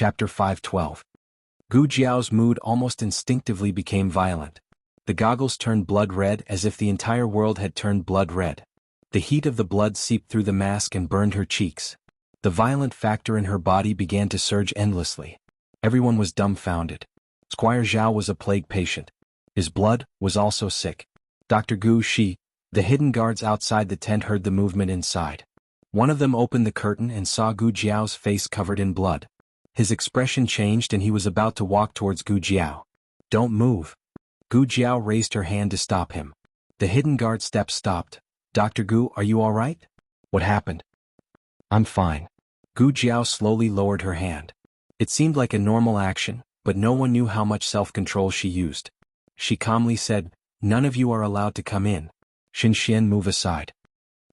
Chapter 512. Gu Jiao's mood almost instinctively became violent. The goggles turned blood red as if the entire world had turned blood red. The heat of the blood seeped through the mask and burned her cheeks. The violent factor in her body began to surge endlessly. Everyone was dumbfounded. Squire Zhao was a plague patient. His blood was also sick. Dr. Gu Shi, the hidden guards outside the tent, heard the movement inside. One of them opened the curtain and saw Gu Jiao's face covered in blood. His expression changed and he was about to walk towards Gu Jiao. "Don't move." Gu Jiao raised her hand to stop him. The hidden guard steps stopped. "Dr. Gu, are you all right? What happened?" "I'm fine." Gu Jiao slowly lowered her hand. It seemed like a normal action, but no one knew how much self-control she used. She calmly said, "None of you are allowed to come in. Xinxian, move aside."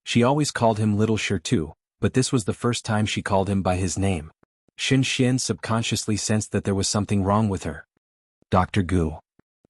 She always called him Little Shirtu, but this was the first time she called him by his name. Xinxian subconsciously sensed that there was something wrong with her. "Dr. Gu."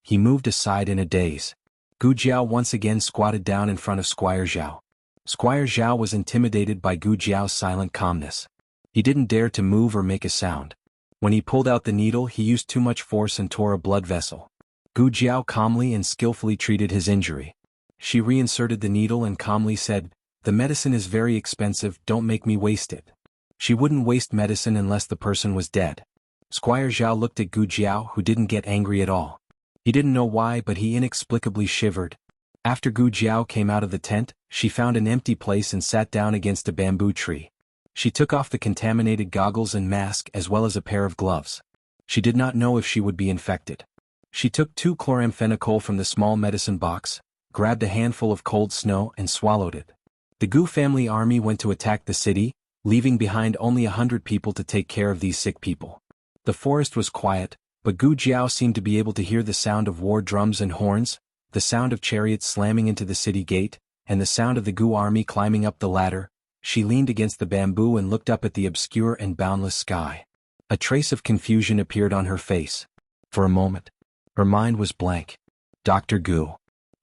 He moved aside in a daze. Gu Jiao once again squatted down in front of Squire Zhao. Squire Zhao was intimidated by Gu Jiao's silent calmness. He didn't dare to move or make a sound. When he pulled out the needle, he used too much force and tore a blood vessel. Gu Jiao calmly and skillfully treated his injury. She reinserted the needle and calmly said, "The medicine is very expensive, don't make me waste it." She wouldn't waste medicine unless the person was dead. Squire Zhao looked at Gu Jiao, who didn't get angry at all. He didn't know why, but he inexplicably shivered. After Gu Jiao came out of the tent, she found an empty place and sat down against a bamboo tree. She took off the contaminated goggles and mask as well as a pair of gloves. She did not know if she would be infected. She took 2 chloramphenicol from the small medicine box, grabbed a handful of cold snow and swallowed it. The Gu family army went to attack the city, leaving behind only 100 people to take care of these sick people. The forest was quiet, but Gu Jiao seemed to be able to hear the sound of war drums and horns, the sound of chariots slamming into the city gate, and the sound of the Gu army climbing up the ladder. She leaned against the bamboo and looked up at the obscure and boundless sky. A trace of confusion appeared on her face. For a moment, her mind was blank. "Dr. Gu."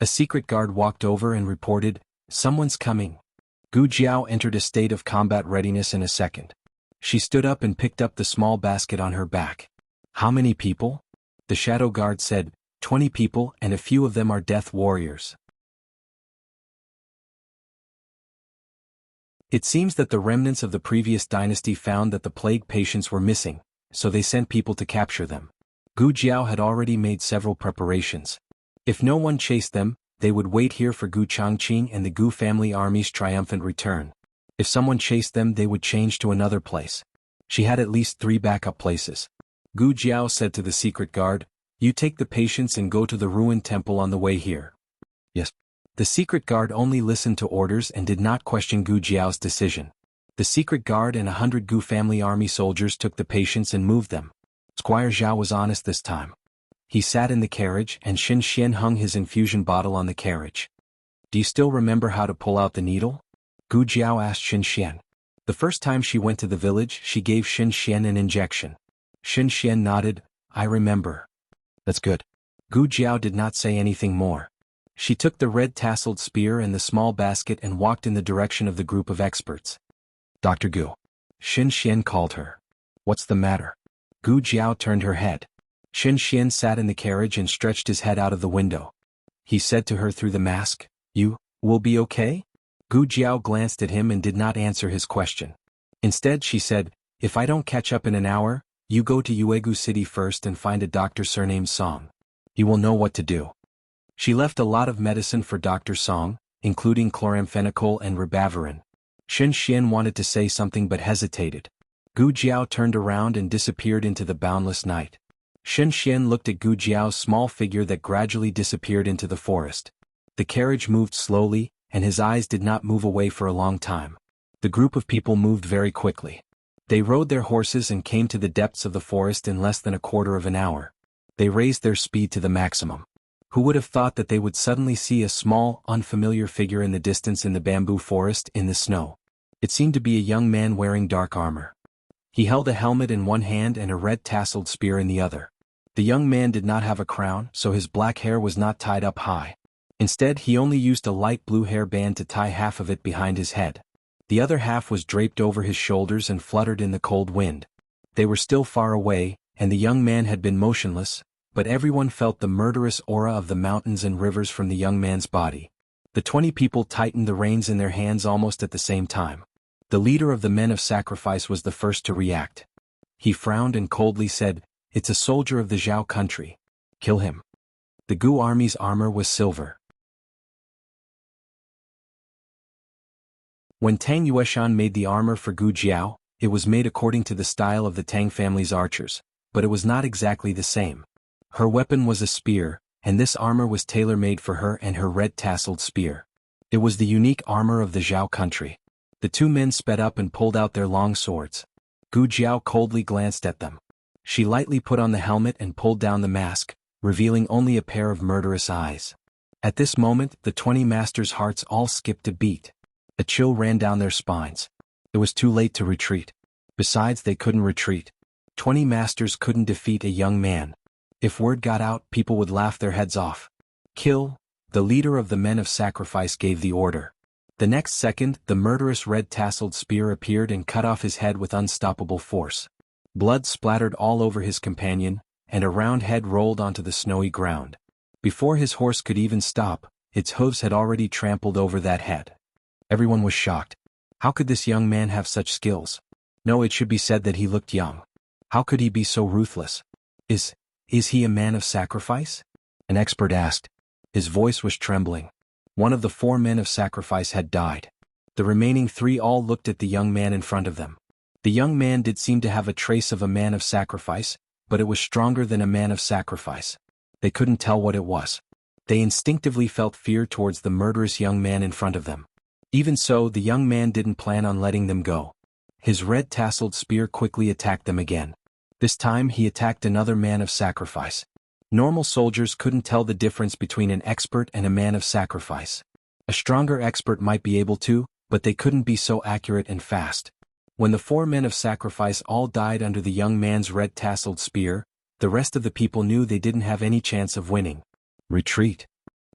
A secret guard walked over and reported, "Someone's coming." Gu Jiao entered a state of combat readiness in a second. She stood up and picked up the small basket on her back. "How many people?" The shadow guard said, 20 people, and a few of them are death warriors." It seems that the remnants of the previous dynasty found that the plague patients were missing, so they sent people to capture them. Gu Jiao had already made several preparations. If no one chased them, they would wait here for Gu Changqing and the Gu family army's triumphant return. If someone chased them, they would change to another place. She had at least 3 backup places. Gu Jiao said to the secret guard, "You take the patients and go to the ruined temple on the way here." "Yes." The secret guard only listened to orders and did not question Gu Jiao's decision. The secret guard and 100 Gu family army soldiers took the patients and moved them. Squire Zhao was honest this time. He sat in the carriage and Xinxian hung his infusion bottle on the carriage. "Do you still remember how to pull out the needle?" Gu Jiao asked Xinxian. The first time she went to the village, she gave Xinxian an injection. Xinxian nodded, "I remember." "That's good." Gu Jiao did not say anything more. She took the red tasseled spear and the small basket and walked in the direction of the group of experts. "Dr. Gu." Xinxian called her. "What's the matter?" Gu Jiao turned her head. Xinxian sat in the carriage and stretched his head out of the window. He said to her through the mask, "You will be okay?" Gu Jiao glanced at him and did not answer his question. Instead she said, "If I don't catch up in an hour, you go to Yuegu City first and find a doctor surnamed Song. He will know what to do." She left a lot of medicine for Dr. Song, including chloramphenicol and ribavirin. Xinxian wanted to say something but hesitated. Gu Jiao turned around and disappeared into the boundless night. Xinxian looked at Gu Jiao's small figure that gradually disappeared into the forest. The carriage moved slowly, and his eyes did not move away for a long time. The group of people moved very quickly. They rode their horses and came to the depths of the forest in less than a quarter of an hour. They raised their speed to the maximum. Who would have thought that they would suddenly see a small, unfamiliar figure in the distance in the bamboo forest in the snow? It seemed to be a young man wearing dark armor. He held a helmet in one hand and a red tasseled spear in the other. The young man did not have a crown, so his black hair was not tied up high. Instead, he only used a light blue hairband to tie half of it behind his head. The other half was draped over his shoulders and fluttered in the cold wind. They were still far away, and the young man had been motionless, but everyone felt the murderous aura of the mountains and rivers from the young man's body. The 20 people tightened the reins in their hands almost at the same time. The leader of the men of sacrifice was the first to react. He frowned and coldly said, "It's a soldier of the Zhao country. Kill him." The Gu army's armor was silver. When Tang Yueshan made the armor for Gu Jiao, it was made according to the style of the Tang family's archers, but it was not exactly the same. Her weapon was a spear, and this armor was tailor-made for her and her red-tasseled spear. It was the unique armor of the Zhao country. The two men sped up and pulled out their long swords. Gu Jiao coldly glanced at them. She lightly put on the helmet and pulled down the mask, revealing only a pair of murderous eyes. At this moment, the 20 masters' hearts all skipped a beat. A chill ran down their spines. It was too late to retreat. Besides, they couldn't retreat. 20 masters couldn't defeat a young man. If word got out, people would laugh their heads off. "Kill!" The leader of the men of sacrifice gave the order. The next second, the murderous red-tasseled spear appeared and cut off his head with unstoppable force. Blood splattered all over his companion, and a round head rolled onto the snowy ground. Before his horse could even stop, its hooves had already trampled over that head. Everyone was shocked. How could this young man have such skills? No, it should be said that he looked young. How could he be so ruthless? Is he a man of sacrifice? An expert asked. His voice was trembling. One of the 4 men of sacrifice had died. The remaining 3 all looked at the young man in front of them. The young man did seem to have a trace of a man of sacrifice, but it was stronger than a man of sacrifice. They couldn't tell what it was. They instinctively felt fear towards the murderous young man in front of them. Even so, the young man didn't plan on letting them go. His red-tasseled spear quickly attacked them again. This time he attacked another man of sacrifice. Normal soldiers couldn't tell the difference between an expert and a man of sacrifice. A stronger expert might be able to, but they couldn't be so accurate and fast. When the 4 men of sacrifice all died under the young man's red-tasseled spear, the rest of the people knew they didn't have any chance of winning. "Retreat!"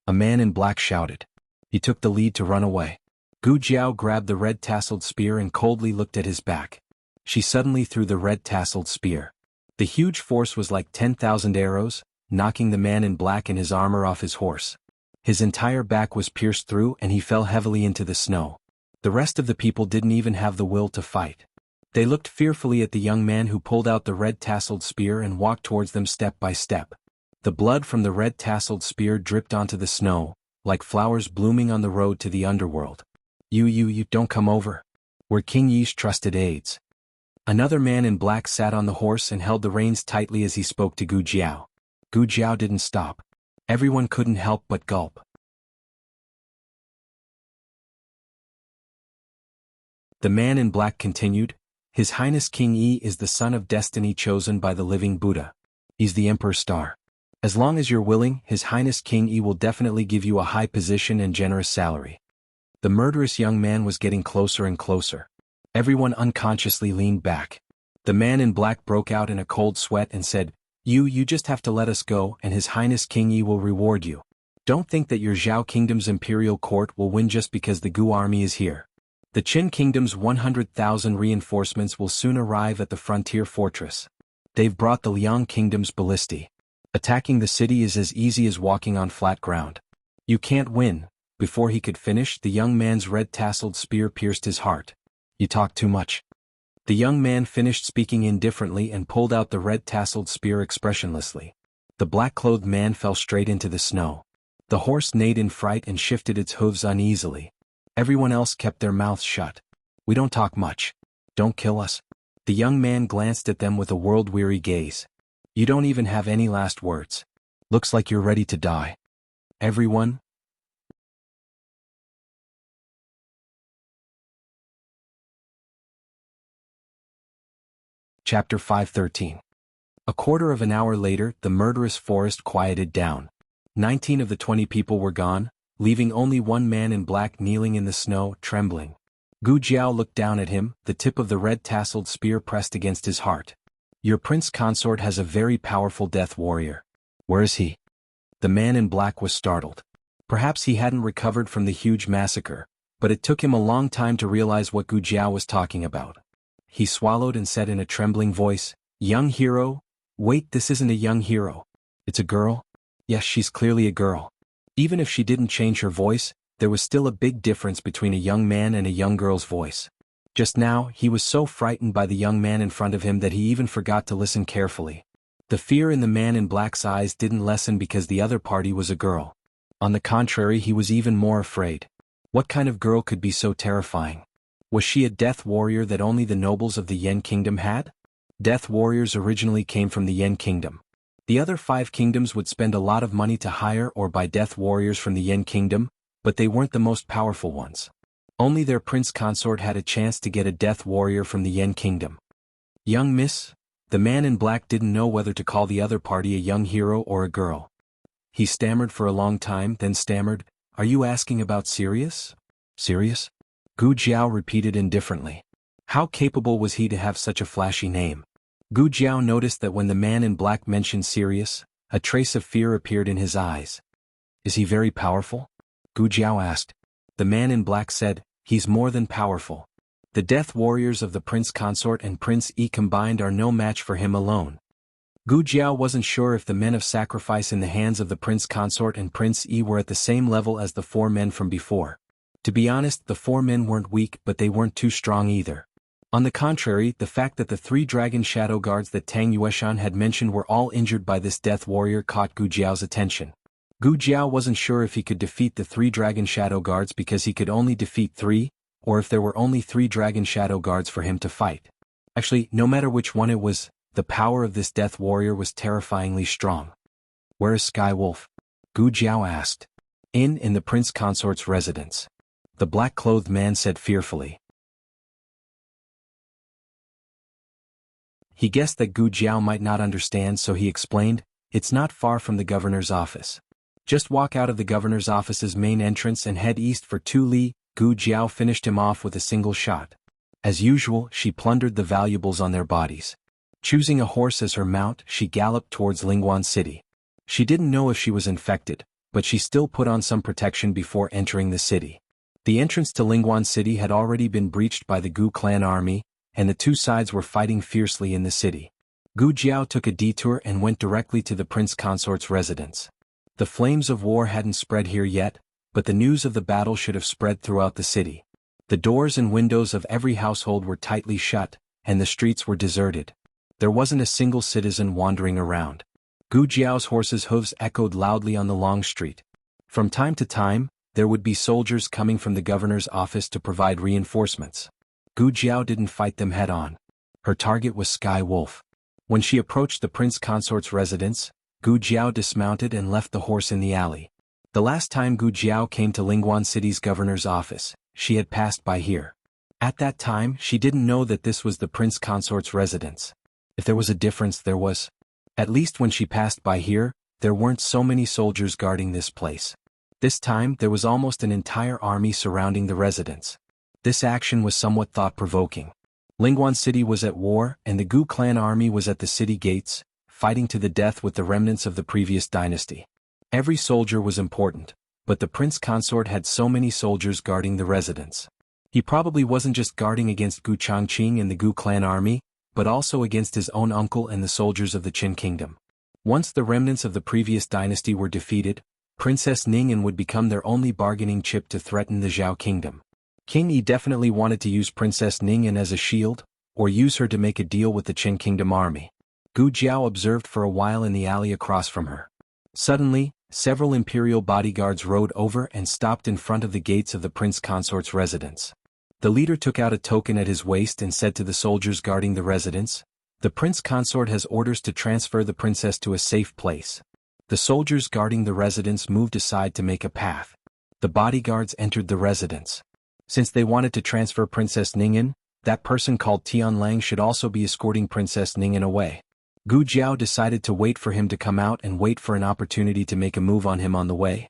A man in black shouted. He took the lead to run away. Gu Jiao grabbed the red-tasseled spear and coldly looked at his back. She suddenly threw the red-tasseled spear. The huge force was like 10,000 arrows, knocking the man in black and his armor off his horse. His entire back was pierced through and he fell heavily into the snow. The rest of the people didn't even have the will to fight. They looked fearfully at the young man who pulled out the red-tasseled spear and walked towards them step by step. The blood from the red-tasseled spear dripped onto the snow, like flowers blooming on the road to the underworld. You don't come over. We're King Yi's trusted aides." Another man in black sat on the horse and held the reins tightly as he spoke to Gu Jiao. Gu Jiao didn't stop. Everyone couldn't help but gulp. The man in black continued, "His Highness King Yi is the son of destiny chosen by the living Buddha. He's the Emperor's star. As long as you're willing, His Highness King Yi will definitely give you a high position and generous salary." The murderous young man was getting closer and closer. Everyone unconsciously leaned back. The man in black broke out in a cold sweat and said, You just have to let us go and His Highness King Yi will reward you. Don't think that your Zhao Kingdom's imperial court will win just because the Gu army is here. The Qin Kingdom's 100,000 reinforcements will soon arrive at the frontier fortress. They've brought the Liang Kingdom's ballistae. Attacking the city is as easy as walking on flat ground. You can't win. Before he could finish, the young man's red-tasseled spear pierced his heart. You talk too much. The young man finished speaking indifferently and pulled out the red-tasseled spear expressionlessly. The black-clothed man fell straight into the snow. The horse neighed in fright and shifted its hooves uneasily. Everyone else kept their mouths shut. We don't talk much. Don't kill us. The young man glanced at them with a world-weary gaze. You don't even have any last words. Looks like you're ready to die. Everyone? Chapter 513. A quarter of an hour later, the murderous forest quieted down. 19 of the 20 people were gone, leaving only one man in black kneeling in the snow, trembling. Gu Jiao looked down at him, the tip of the red-tasseled spear pressed against his heart. Your prince consort has a very powerful death warrior. Where is he? The man in black was startled. Perhaps he hadn't recovered from the huge massacre, but it took him a long time to realize what Gu Jiao was talking about. He swallowed and said in a trembling voice, "Young hero? Wait, this isn't a young hero. It's a girl? Yes, she's clearly a girl." Even if she didn't change her voice, there was still a big difference between a young man and a young girl's voice. Just now, he was so frightened by the young man in front of him that he even forgot to listen carefully. The fear in the man in black's eyes didn't lessen because the other party was a girl. On the contrary, he was even more afraid. What kind of girl could be so terrifying? Was she a death warrior that only the nobles of the Yen Kingdom had? Death warriors originally came from the Yen Kingdom. The other 5 kingdoms would spend a lot of money to hire or buy death warriors from the Yen Kingdom, but they weren't the most powerful ones. Only their prince consort had a chance to get a death warrior from the Yen Kingdom. "Young miss?" The man in black didn't know whether to call the other party a young hero or a girl. He stammered for a long time, then stammered, "Are you asking about Sirius?" "Sirius?" Gu Jiao repeated indifferently. How capable was he to have such a flashy name? Gu Jiao noticed that when the man in black mentioned Sirius, a trace of fear appeared in his eyes. "Is he very powerful?" Gu Jiao asked. The man in black said, "He's more than powerful. The death warriors of the prince consort and Prince Yi combined are no match for him alone." Gu Jiao wasn't sure if the men of sacrifice in the hands of the prince consort and Prince Yi were at the same level as the 4 men from before. To be honest, the 4 men weren't weak, but they weren't too strong either. On the contrary, the fact that the 3 dragon shadow guards that Tang Yueshan had mentioned were all injured by this death warrior caught Gu Jiao's attention. Gu Jiao wasn't sure if he could defeat the 3 dragon shadow guards because he could only defeat 3, or if there were only 3 dragon shadow guards for him to fight. Actually, no matter which one it was, the power of this death warrior was terrifyingly strong. "Where is Sky Wolf?" Gu Jiao asked. In the prince consort's residence." The black-clothed man said fearfully. He guessed that Gu Jiao might not understand, so he explained, "It's not far from the governor's office. Just walk out of the governor's office's main entrance and head east for 2 li." Gu Jiao finished him off with a single shot. As usual, she plundered the valuables on their bodies. Choosing a horse as her mount, she galloped towards Lingguan City. She didn't know if she was infected, but she still put on some protection before entering the city. The entrance to Lingguan City had already been breached by the Gu clan army, and the 2 sides were fighting fiercely in the city. Gu Jiao took a detour and went directly to the prince consort's residence. The flames of war hadn't spread here yet, but the news of the battle should have spread throughout the city. The doors and windows of every household were tightly shut, and the streets were deserted. There wasn't a single citizen wandering around. Gu Jiao's horse's hooves echoed loudly on the long street. From time to time, there would be soldiers coming from the governor's office to provide reinforcements. Gu Jiao didn't fight them head-on. Her target was Sky Wolf. When she approached the prince consort's residence, Gu Jiao dismounted and left the horse in the alley. The last time Gu Jiao came to Lingguan City's governor's office, she had passed by here. At that time, she didn't know that this was the prince consort's residence. If there was a difference, there was. At least when she passed by here, there weren't so many soldiers guarding this place. This time, there was almost an entire army surrounding the residence. This action was somewhat thought-provoking. Lingguan City was at war, and the Gu clan army was at the city gates, fighting to the death with the remnants of the previous dynasty. Every soldier was important, but the prince consort had so many soldiers guarding the residence. He probably wasn't just guarding against Gu Changqing and the Gu clan army, but also against his own uncle and the soldiers of the Qin kingdom. Once the remnants of the previous dynasty were defeated, Princess Ning'an would become their only bargaining chip to threaten the Zhao kingdom. King Yi definitely wanted to use Princess Ning'an as a shield, or use her to make a deal with the Qin kingdom army. Gu Jiao observed for a while in the alley across from her. Suddenly, several imperial bodyguards rode over and stopped in front of the gates of the prince consort's residence. The leader took out a token at his waist and said to the soldiers guarding the residence, "The prince consort has orders to transfer the princess to a safe place." The soldiers guarding the residence moved aside to make a path. The bodyguards entered the residence. Since they wanted to transfer Princess Ning'an, that person called Tianlang should also be escorting Princess Ning'an away. Gu Jiao decided to wait for him to come out and wait for an opportunity to make a move on him on the way.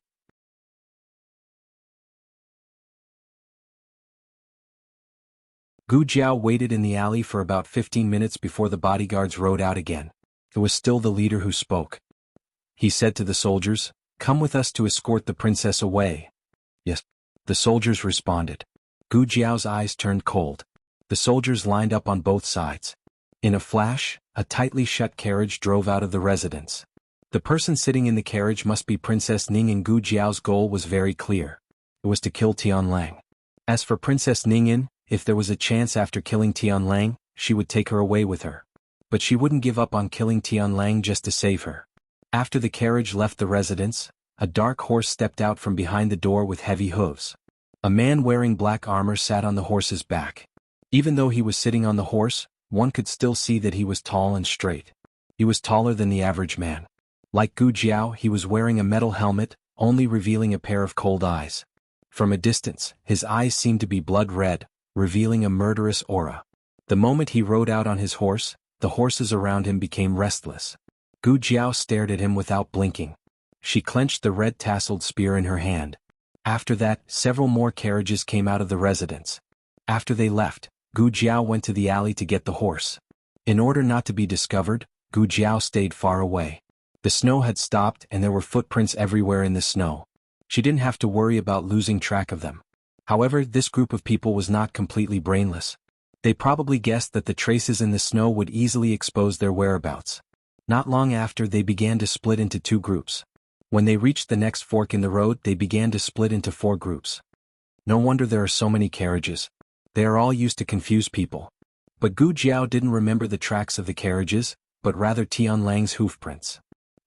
Gu Jiao waited in the alley for about 15 minutes before the bodyguards rode out again. It was still the leader who spoke. He said to the soldiers, "Come with us to escort the princess away." "Yes." The soldiers responded. Gu Jiao's eyes turned cold. The soldiers lined up on both sides. In a flash, a tightly shut carriage drove out of the residence. The person sitting in the carriage must be Princess Ning, and Gu Jiao's goal was very clear. It was to kill Tianlang. As for Princess Ningyin, if there was a chance after killing Tianlang, she would take her away with her. But she wouldn't give up on killing Tianlang just to save her. After the carriage left the residence, a dark horse stepped out from behind the door with heavy hooves. A man wearing black armor sat on the horse's back. Even though he was sitting on the horse, one could still see that he was tall and straight. He was taller than the average man. Like Gu Jiao, he was wearing a metal helmet, only revealing a pair of cold eyes. From a distance, his eyes seemed to be blood red, revealing a murderous aura. The moment he rode out on his horse, the horses around him became restless. Gu Jiao stared at him without blinking. She clenched the red-tasseled spear in her hand. After that, several more carriages came out of the residence. After they left, Gu Jiao went to the alley to get the horse. In order not to be discovered, Gu Jiao stayed far away. The snow had stopped and there were footprints everywhere in the snow. She didn't have to worry about losing track of them. However, this group of people was not completely brainless. They probably guessed that the traces in the snow would easily expose their whereabouts. Not long after, they began to split into two groups. When they reached the next fork in the road, they began to split into four groups. No wonder there are so many carriages. They are all used to confuse people. But Gu Jiao didn't remember the tracks of the carriages, but rather Tianlang's hoofprints.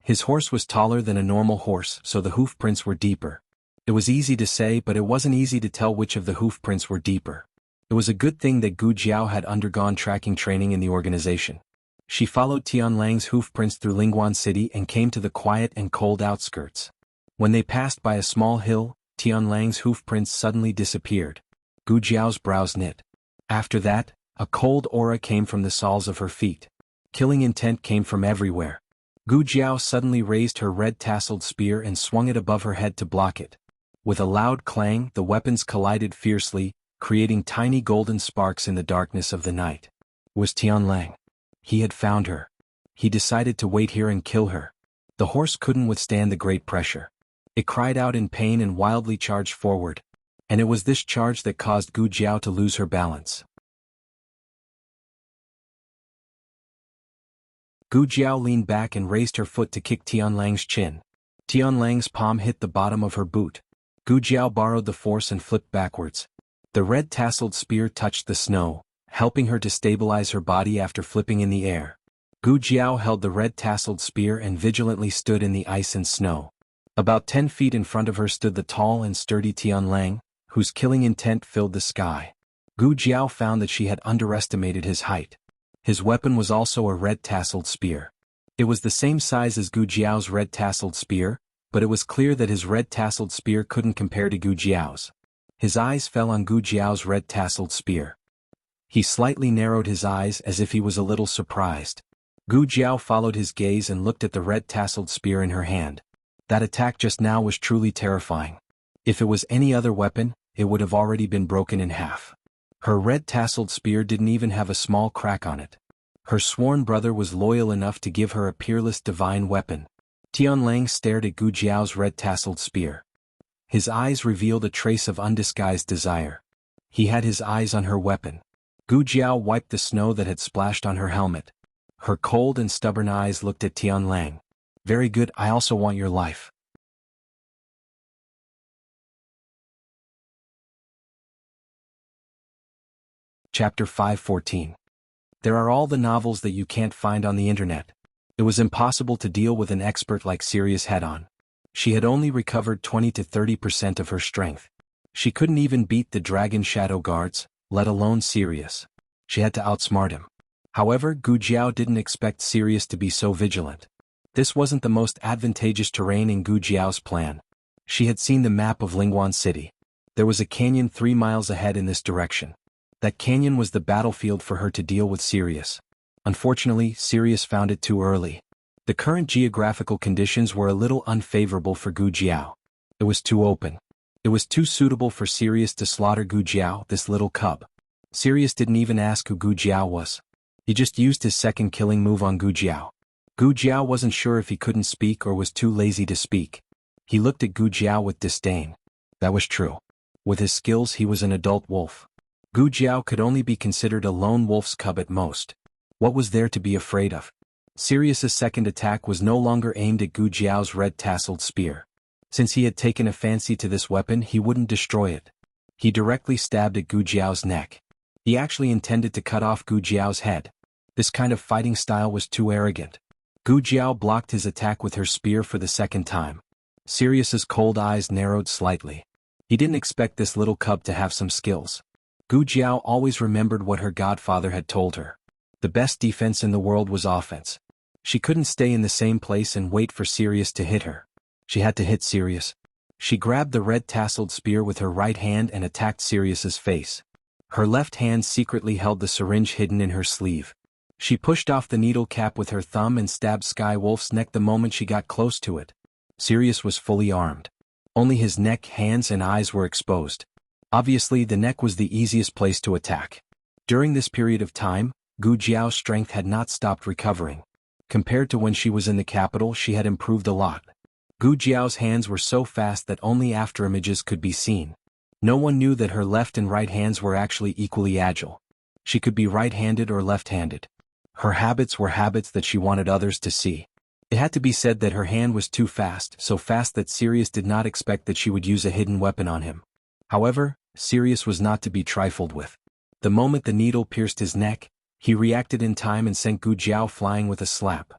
His horse was taller than a normal horse, so the hoofprints were deeper. It was easy to say, but it wasn't easy to tell which of the hoofprints were deeper. It was a good thing that Gu Jiao had undergone tracking training in the organization. She followed Tianlang's hoofprints through Lingguan City and came to the quiet and cold outskirts. When they passed by a small hill, Tianlang's hoofprints suddenly disappeared. Gu Jiao's brows knit. After that, a cold aura came from the soles of her feet. Killing intent came from everywhere. Gu Jiao suddenly raised her red-tasseled spear and swung it above her head to block it. With a loud clang, the weapons collided fiercely, creating tiny golden sparks in the darkness of the night. It was Tianlang. He had found her. He decided to wait here and kill her. The horse couldn't withstand the great pressure. It cried out in pain and wildly charged forward. And it was this charge that caused Gu Jiao to lose her balance. Gu Jiao leaned back and raised her foot to kick Tianlang's chin. Tianlang's palm hit the bottom of her boot. Gu Jiao borrowed the force and flipped backwards. The red-tasseled spear touched the snow, helping her to stabilize her body after flipping in the air. Gu Jiao held the red-tasseled spear and vigilantly stood in the ice and snow. About 10 feet in front of her stood the tall and sturdy Tianlang, whose killing intent filled the sky. Gu Jiao found that she had underestimated his height. His weapon was also a red-tasseled spear. It was the same size as Gu Jiao's red-tasseled spear, but it was clear that his red-tasseled spear couldn't compare to Gu Jiao's. His eyes fell on Gu Jiao's red-tasseled spear. He slightly narrowed his eyes as if he was a little surprised. Gu Jiao followed his gaze and looked at the red-tasseled spear in her hand. That attack just now was truly terrifying. If it was any other weapon, it would have already been broken in half. Her red-tasseled spear didn't even have a small crack on it. Her sworn brother was loyal enough to give her a peerless divine weapon. Tianlang stared at Gu Jiao's red-tasseled spear. His eyes revealed a trace of undisguised desire. He had his eyes on her weapon. Gu Jiao wiped the snow that had splashed on her helmet. Her cold and stubborn eyes looked at Tianlang. Very good, I also want your life. Chapter 5:14. There are all the novels that you can't find on the internet. It was impossible to deal with an expert like Sirius head-on. She had only recovered 20 to 30% of her strength. She couldn't even beat the Dragon Shadow Guards, let alone Sirius. She had to outsmart him. However, Gu Jiao didn't expect Sirius to be so vigilant. This wasn't the most advantageous terrain in Gu Jiao's plan. She had seen the map of Lingguan City. There was a canyon 3 miles ahead in this direction. That canyon was the battlefield for her to deal with Sirius. Unfortunately, Sirius found it too early. The current geographical conditions were a little unfavorable for Gu Jiao. It was too open. It was too suitable for Sirius to slaughter Gu Jiao, this little cub. Sirius didn't even ask who Gu Jiao was. He just used his second killing move on Gu Jiao. Gu Jiao wasn't sure if he couldn't speak or was too lazy to speak. He looked at Gu Jiao with disdain. That was true. With his skills, he was an adult wolf. Gu Jiao could only be considered a lone wolf's cub at most. What was there to be afraid of? Sirius's second attack was no longer aimed at Gu Jiao's red-tasseled spear. Since he had taken a fancy to this weapon, he wouldn't destroy it. He directly stabbed at Gu Jiao's neck. He actually intended to cut off Gu Jiao's head. This kind of fighting style was too arrogant. Gu Jiao blocked his attack with her spear for the second time. Sirius's cold eyes narrowed slightly. He didn't expect this little cub to have some skills. Gu Jiao always remembered what her godfather had told her. The best defense in the world was offense. She couldn't stay in the same place and wait for Sirius to hit her. She had to hit Sirius. She grabbed the red-tasseled spear with her right hand and attacked Sirius's face. Her left hand secretly held the syringe hidden in her sleeve. She pushed off the needle cap with her thumb and stabbed Sky Wolf's neck the moment she got close to it. Sirius was fully armed. Only his neck, hands and eyes were exposed. Obviously, the neck was the easiest place to attack. During this period of time, Gu Jiao's strength had not stopped recovering. Compared to when she was in the capital, she had improved a lot. Gu Jiao's hands were so fast that only afterimages could be seen. No one knew that her left and right hands were actually equally agile. She could be right-handed or left-handed. Her habits were habits that she wanted others to see. It had to be said that her hand was too fast, so fast that Sirius did not expect that she would use a hidden weapon on him. However, Sirius was not to be trifled with. The moment the needle pierced his neck, he reacted in time and sent Gu Jiao flying with a slap.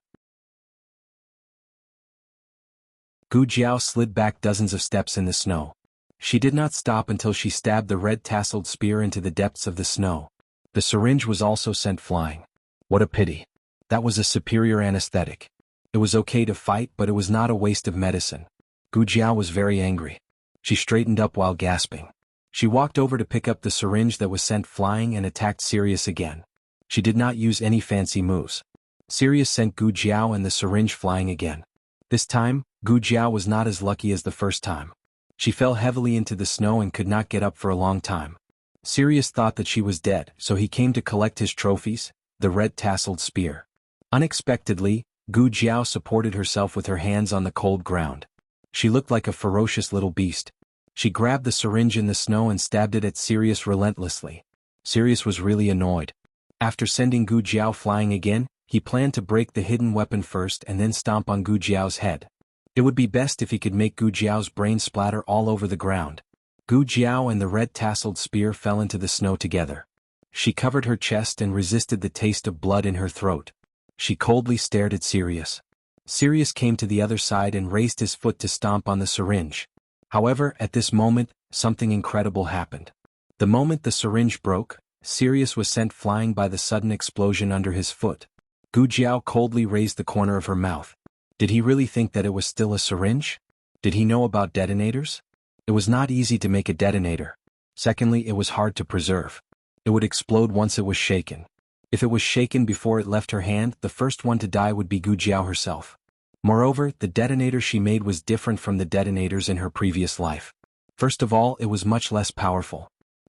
Gu Jiao slid back dozens of steps in the snow. She did not stop until she stabbed the red-tasseled spear into the depths of the snow. The syringe was also sent flying. What a pity. That was a superior anesthetic. It was okay to fight, but it was not a waste of medicine. Gu Jiao was very angry. She straightened up while gasping. She walked over to pick up the syringe that was sent flying and attacked Sirius again. She did not use any fancy moves. Sirius sent Gu Jiao and the syringe flying again. This time, Gu Jiao was not as lucky as the first time. She fell heavily into the snow and could not get up for a long time. Sirius thought that she was dead, so he came to collect his trophies, the red-tasseled spear. Unexpectedly, Gu Jiao supported herself with her hands on the cold ground. She looked like a ferocious little beast. She grabbed the syringe in the snow and stabbed it at Sirius relentlessly. Sirius was really annoyed. After sending Gu Jiao flying again, he planned to break the hidden weapon first and then stomp on Gu Jiao's head. It would be best if he could make Gu Jiao's brain splatter all over the ground. Gu Jiao and the red-tasseled spear fell into the snow together. She covered her chest and resisted the taste of blood in her throat. She coldly stared at Sirius. Sirius came to the other side and raised his foot to stomp on the syringe. However, at this moment, something incredible happened. The moment the syringe broke, Sirius was sent flying by the sudden explosion under his foot. Gu Jiao coldly raised the corner of her mouth. Did he really think that it was still a syringe? Did he know about detonators? It was not easy to make a detonator. Secondly, it was hard to preserve. It would explode once it was shaken. If it was shaken before it left her hand, the first one to die would be Gu Jiao herself. Moreover, the detonator she made was different from the detonators in her previous life. First of all, it was much less powerful.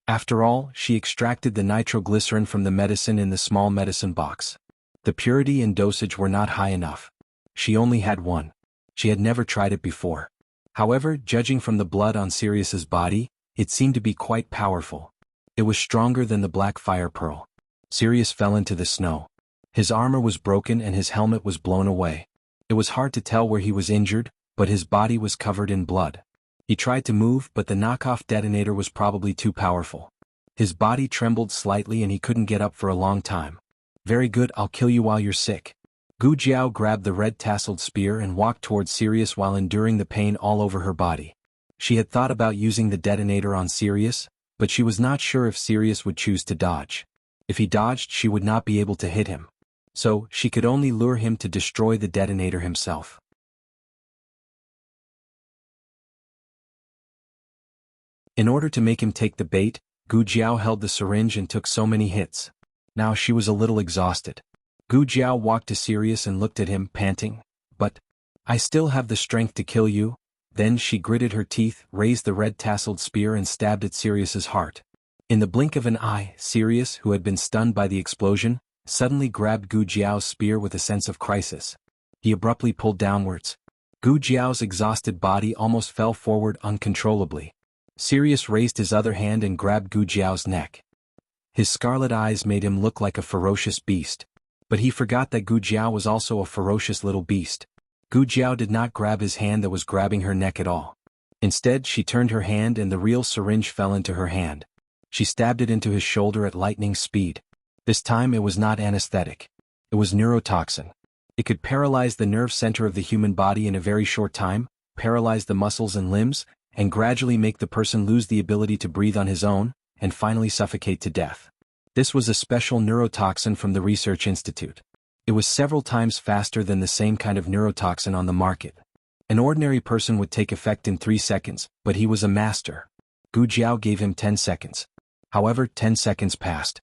After all, she extracted the nitroglycerin from the medicine in the small medicine box. The purity and dosage were not high enough. She only had one. She had never tried it before. However, judging from the blood on Sirius's body, it seemed to be quite powerful. It was stronger than the black fire pearl. Sirius fell into the snow. His armor was broken and his helmet was blown away. It was hard to tell where he was injured, but his body was covered in blood. He tried to move, but the knockoff detonator was probably too powerful. His body trembled slightly and he couldn't get up for a long time. Very good, I'll kill you while you're sick. Gu Jiao grabbed the red-tasseled spear and walked towards Sirius while enduring the pain all over her body. She had thought about using the detonator on Sirius, but she was not sure if Sirius would choose to dodge. If he dodged, she would not be able to hit him. So, she could only lure him to destroy the detonator himself. In order to make him take the bait, Gu Jiao held the syringe and took so many hits. Now she was a little exhausted. Gu Jiao walked to Sirius and looked at him, panting. But, I still have the strength to kill you. Then she gritted her teeth, raised the red-tasseled spear and stabbed at Sirius's heart. In the blink of an eye, Sirius, who had been stunned by the explosion, suddenly grabbed Gu Jiao's spear with a sense of crisis. He abruptly pulled downwards. Gu Jiao's exhausted body almost fell forward uncontrollably. Sirius raised his other hand and grabbed Gu Jiao's neck. His scarlet eyes made him look like a ferocious beast. But he forgot that Gu Jiao was also a ferocious little beast. Gu Jiao did not grab his hand that was grabbing her neck at all. Instead, she turned her hand and the real syringe fell into her hand. She stabbed it into his shoulder at lightning speed. This time it was not anesthetic. It was neurotoxin. It could paralyze the nerve center of the human body in a very short time, paralyze the muscles and limbs, and gradually make the person lose the ability to breathe on his own, and finally suffocate to death. This was a special neurotoxin from the Research Institute. It was several times faster than the same kind of neurotoxin on the market. An ordinary person would take effect in 3 seconds, but he was a master. Gu Jiao gave him 10 seconds. However, 10 seconds passed.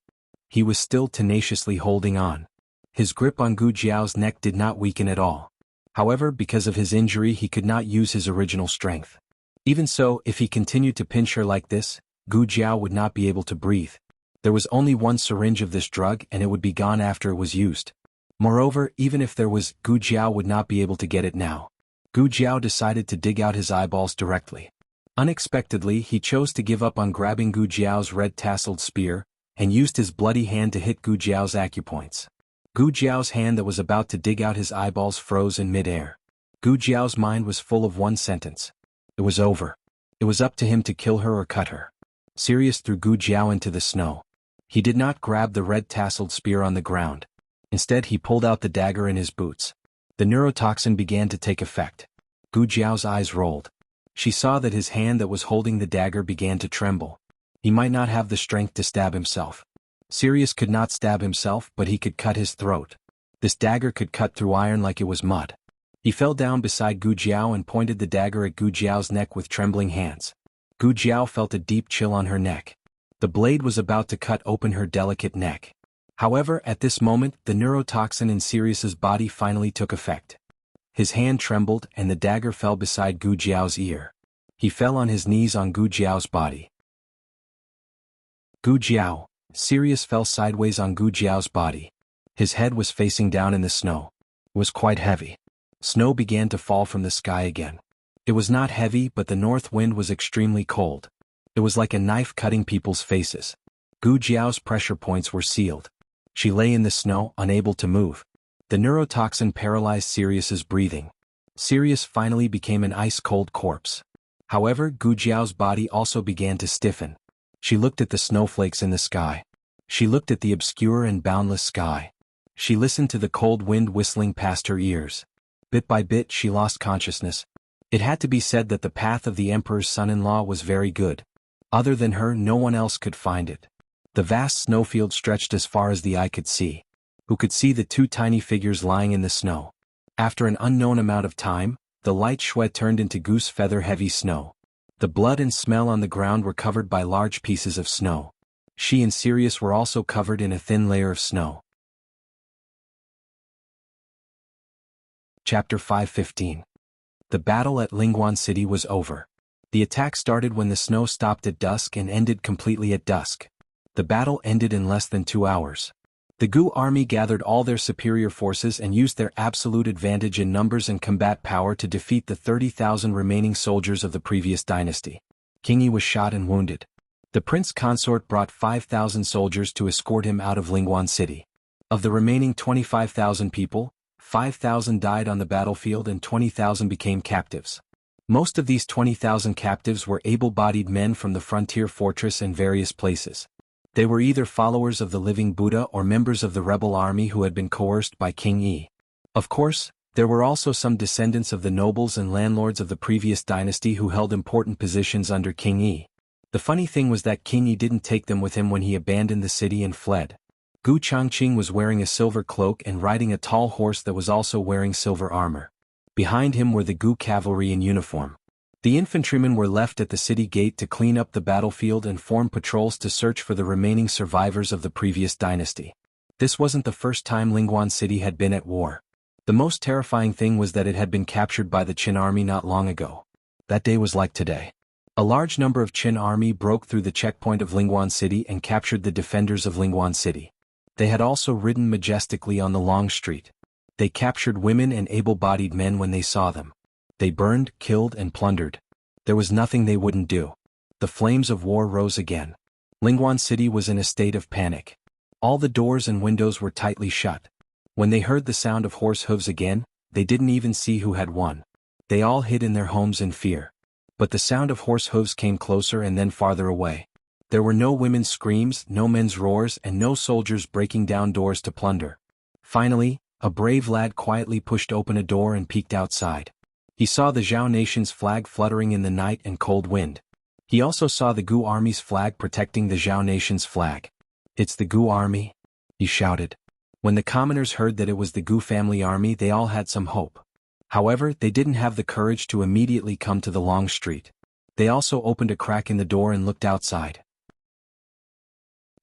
He was still tenaciously holding on. His grip on Gu Jiao's neck did not weaken at all. However, because of his injury he could not use his original strength. Even so, if he continued to pinch her like this, Gu Jiao would not be able to breathe. There was only one syringe of this drug and it would be gone after it was used. Moreover, even if there was, Gu Jiao would not be able to get it now. Gu Jiao decided to dig out his eyeballs directly. Unexpectedly, he chose to give up on grabbing Gu Jiao's red-tasseled spear, and used his bloody hand to hit Gu Jiao's acupoints. Gu Jiao's hand that was about to dig out his eyeballs froze in mid-air. Gu Jiao's mind was full of one sentence. It was over. It was up to him to kill her or cut her. Sirius threw Gu Jiao into the snow. He did not grab the red-tasseled spear on the ground. Instead, he pulled out the dagger in his boots. The neurotoxin began to take effect. Gu Jiao's eyes rolled. She saw that his hand that was holding the dagger began to tremble. He might not have the strength to stab himself. Sirius could not stab himself, but he could cut his throat. This dagger could cut through iron like it was mud. He fell down beside Gu Jiao and pointed the dagger at Gu Jiao's neck with trembling hands. Gu Jiao felt a deep chill on her neck. The blade was about to cut open her delicate neck. However, at this moment, the neurotoxin in Sirius's body finally took effect. His hand trembled and the dagger fell beside Gu Jiao's ear. He fell on his knees on Gu Jiao's body. Gu Jiao. Sirius fell sideways on Gu Jiao's body. His head was facing down in the snow. It was quite heavy. Snow began to fall from the sky again. It was not heavy, but the north wind was extremely cold. It was like a knife cutting people's faces. Gu Jiao's pressure points were sealed. She lay in the snow, unable to move. The neurotoxin paralyzed Sirius's breathing. Sirius finally became an ice-cold corpse. However, Gu Jiao's body also began to stiffen. She looked at the snowflakes in the sky. She looked at the obscure and boundless sky. She listened to the cold wind whistling past her ears. Bit by bit she lost consciousness. It had to be said that the path of the emperor's son-in-law was very good. Other than her, no one else could find it. The vast snowfield stretched as far as the eye could see. Who could see the two tiny figures lying in the snow? After an unknown amount of time, the light sweat turned into goose feather heavy snow. The blood and smell on the ground were covered by large pieces of snow. She and Sirius were also covered in a thin layer of snow. Chapter 5:15. The battle at Lingguan City was over. The attack started when the snow stopped at dusk and ended completely at dusk. The battle ended in less than 2 hours. The Gu army gathered all their superior forces and used their absolute advantage in numbers and combat power to defeat the 30,000 remaining soldiers of the previous dynasty. King Yi was shot and wounded. The prince consort brought 5,000 soldiers to escort him out of Lingguan City. Of the remaining 25,000 people, 5,000 died on the battlefield and 20,000 became captives. Most of these 20,000 captives were able-bodied men from the frontier fortress and various places. They were either followers of the living Buddha or members of the rebel army who had been coerced by King Yi. Of course, there were also some descendants of the nobles and landlords of the previous dynasty who held important positions under King Yi. The funny thing was that King Yi didn't take them with him when he abandoned the city and fled. Gu Changqing was wearing a silver cloak and riding a tall horse that was also wearing silver armor. Behind him were the Gu cavalry in uniform. The infantrymen were left at the city gate to clean up the battlefield and form patrols to search for the remaining survivors of the previous dynasty. This wasn't the first time Lingguan City had been at war. The most terrifying thing was that it had been captured by the Qin army not long ago. That day was like today. A large number of Qin army broke through the checkpoint of Lingguan City and captured the defenders of Lingguan City. They had also ridden majestically on the long street. They captured women and able-bodied men when they saw them. They burned, killed, and plundered. There was nothing they wouldn't do. The flames of war rose again. Lingguan City was in a state of panic. All the doors and windows were tightly shut. When they heard the sound of horse hooves again, they didn't even see who had won. They all hid in their homes in fear. But the sound of horse hooves came closer and then farther away. There were no women's screams, no men's roars, and no soldiers breaking down doors to plunder. Finally, a brave lad quietly pushed open a door and peeked outside. He saw the Zhao nation's flag fluttering in the night and cold wind. He also saw the Gu army's flag protecting the Zhao nation's flag. "It's the Gu army," he shouted. When the commoners heard that it was the Gu family army, they all had some hope. However, they didn't have the courage to immediately come to the long street. They also opened a crack in the door and looked outside.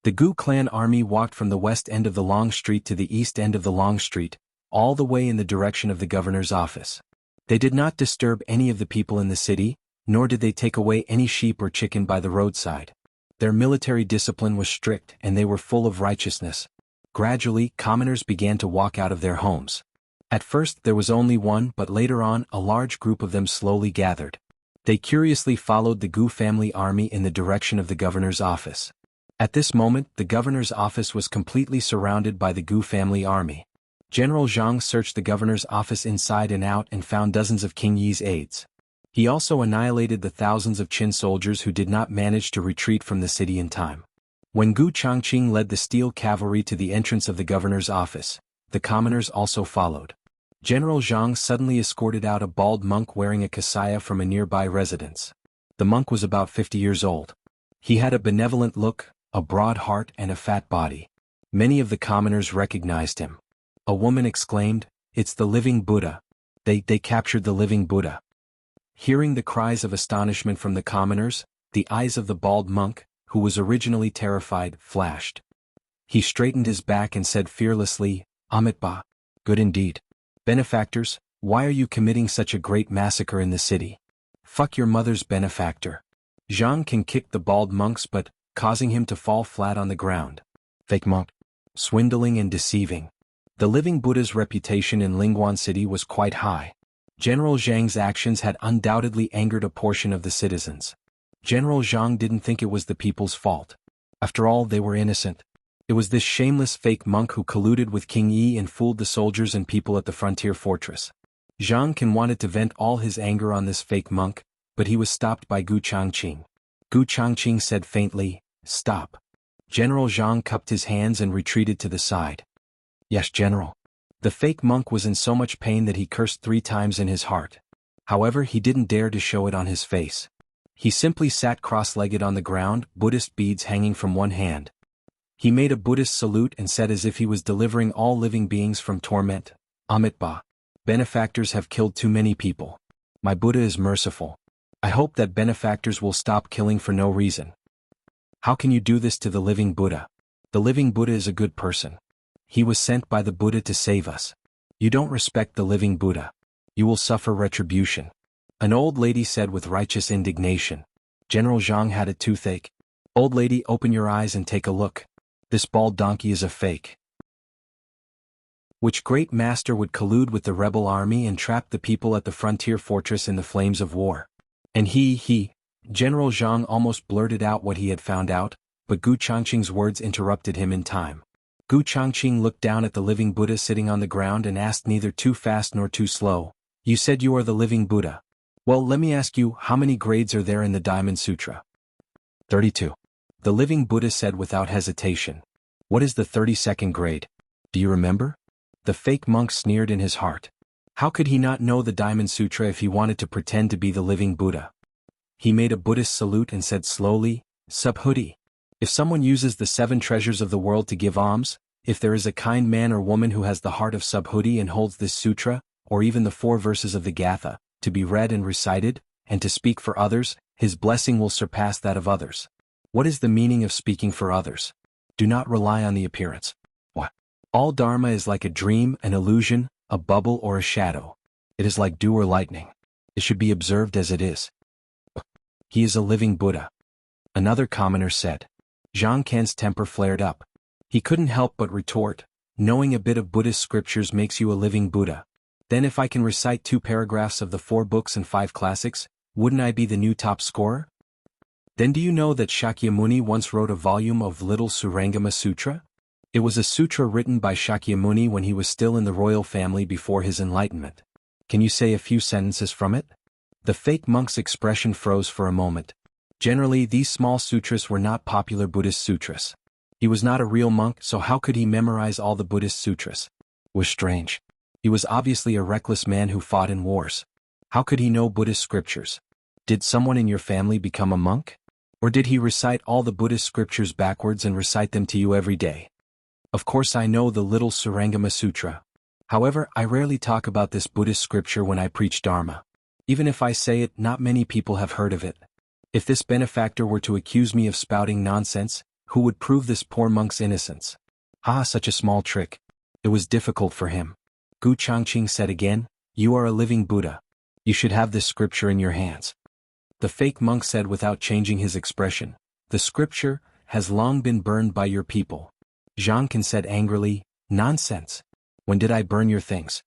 The Gu clan army walked from the west end of the long street to the east end of the long street, all the way in the direction of the governor's office. They did not disturb any of the people in the city, nor did they take away any sheep or chicken by the roadside. Their military discipline was strict and they were full of righteousness. Gradually, commoners began to walk out of their homes. At first there was only one, but later on a large group of them slowly gathered. They curiously followed the Gu family army in the direction of the governor's office. At this moment, the governor's office was completely surrounded by the Gu family army. General Zhang searched the governor's office inside and out and found dozens of King Yi's aides. He also annihilated the thousands of Qin soldiers who did not manage to retreat from the city in time. When Gu Changqing led the steel cavalry to the entrance of the governor's office, the commoners also followed. General Zhang suddenly escorted out a bald monk wearing a kasaya from a nearby residence. The monk was about 50 years old. He had a benevolent look, a broad heart and a fat body. Many of the commoners recognized him. A woman exclaimed, "It's the living Buddha. They captured the living Buddha." Hearing the cries of astonishment from the commoners, the eyes of the bald monk, who was originally terrified, flashed. He straightened his back and said fearlessly, "Amitabha, good indeed. Benefactors, why are you committing such a great massacre in the city? Fuck your mother's benefactor." Zhang can kick the bald monk's butt, causing him to fall flat on the ground. Fake monk. Swindling and deceiving. The living Buddha's reputation in Lingguan City was quite high. General Zhang's actions had undoubtedly angered a portion of the citizens. General Zhang didn't think it was the people's fault. After all, they were innocent. It was this shameless fake monk who colluded with King Yi and fooled the soldiers and people at the frontier fortress. Zhang Can wanted to vent all his anger on this fake monk, but he was stopped by Gu Changqing. Gu Changqing said faintly, "Stop." General Zhang cupped his hands and retreated to the side. "Yes, General." The fake monk was in so much pain that he cursed 3 times in his heart. However, he didn't dare to show it on his face. He simply sat cross-legged on the ground, Buddhist beads hanging from one hand. He made a Buddhist salute and said as if he was delivering all living beings from torment, "Amitabha, benefactors have killed too many people. My Buddha is merciful. I hope that benefactors will stop killing for no reason." "How can you do this to the living Buddha? The living Buddha is a good person. He was sent by the Buddha to save us. You don't respect the living Buddha. You will suffer retribution," an old lady said with righteous indignation. General Zhang had a toothache. "Old lady, open your eyes and take a look. This bald donkey is a fake." Which great master would collude with the rebel army and trap the people at the frontier fortress in the flames of war? And General Zhang almost blurted out what he had found out, but Gu Changqing's words interrupted him in time. Gu Changqing looked down at the living Buddha sitting on the ground and asked neither too fast nor too slow, "You said you are the living Buddha. Well, let me ask you, how many grades are there in the Diamond Sutra?" 32. The living Buddha said without hesitation. "What is the 32nd grade? Do you remember?" The fake monk sneered in his heart. How could he not know the Diamond Sutra if he wanted to pretend to be the living Buddha? He made a Buddhist salute and said slowly, "Subhuti. If someone uses the 7 treasures of the world to give alms, if there is a kind man or woman who has the heart of Subhuti and holds this sutra, or even the 4 verses of the Gatha, to be read and recited, and to speak for others, his blessing will surpass that of others." What is the meaning of speaking for others? Do not rely on the appearance. What? All Dharma is like a dream, an illusion, a bubble or a shadow. It is like dew or lightning. It should be observed as it is. He is a living Buddha. Another commoner said. Zhang Can's temper flared up. He couldn't help but retort, "Knowing a bit of Buddhist scriptures makes you a living Buddha. Then if I can recite 2 paragraphs of the 4 books and 5 classics, wouldn't I be the new top scorer?" Then do you know that Shakyamuni once wrote a volume of Little Surangama Sutra? It was a sutra written by Shakyamuni when he was still in the royal family before his enlightenment. Can you say a few sentences from it? The fake monk's expression froze for a moment. Generally, these small sutras were not popular Buddhist sutras. He was not a real monk, so how could he memorize all the Buddhist sutras? It was strange. He was obviously a reckless man who fought in wars. How could he know Buddhist scriptures? Did someone in your family become a monk? Or did he recite all the Buddhist scriptures backwards and recite them to you every day? Of course I know the Little Surangama Sutra. However, I rarely talk about this Buddhist scripture when I preach Dharma. Even if I say it, not many people have heard of it. If this benefactor were to accuse me of spouting nonsense, who would prove this poor monk's innocence? Ah, such a small trick. It was difficult for him. Gu Changqing said again, "You are a living Buddha. You should have this scripture in your hands." The fake monk said without changing his expression, "The scripture has long been burned by your people." Zhang Can said angrily, "Nonsense. When did I burn your things?"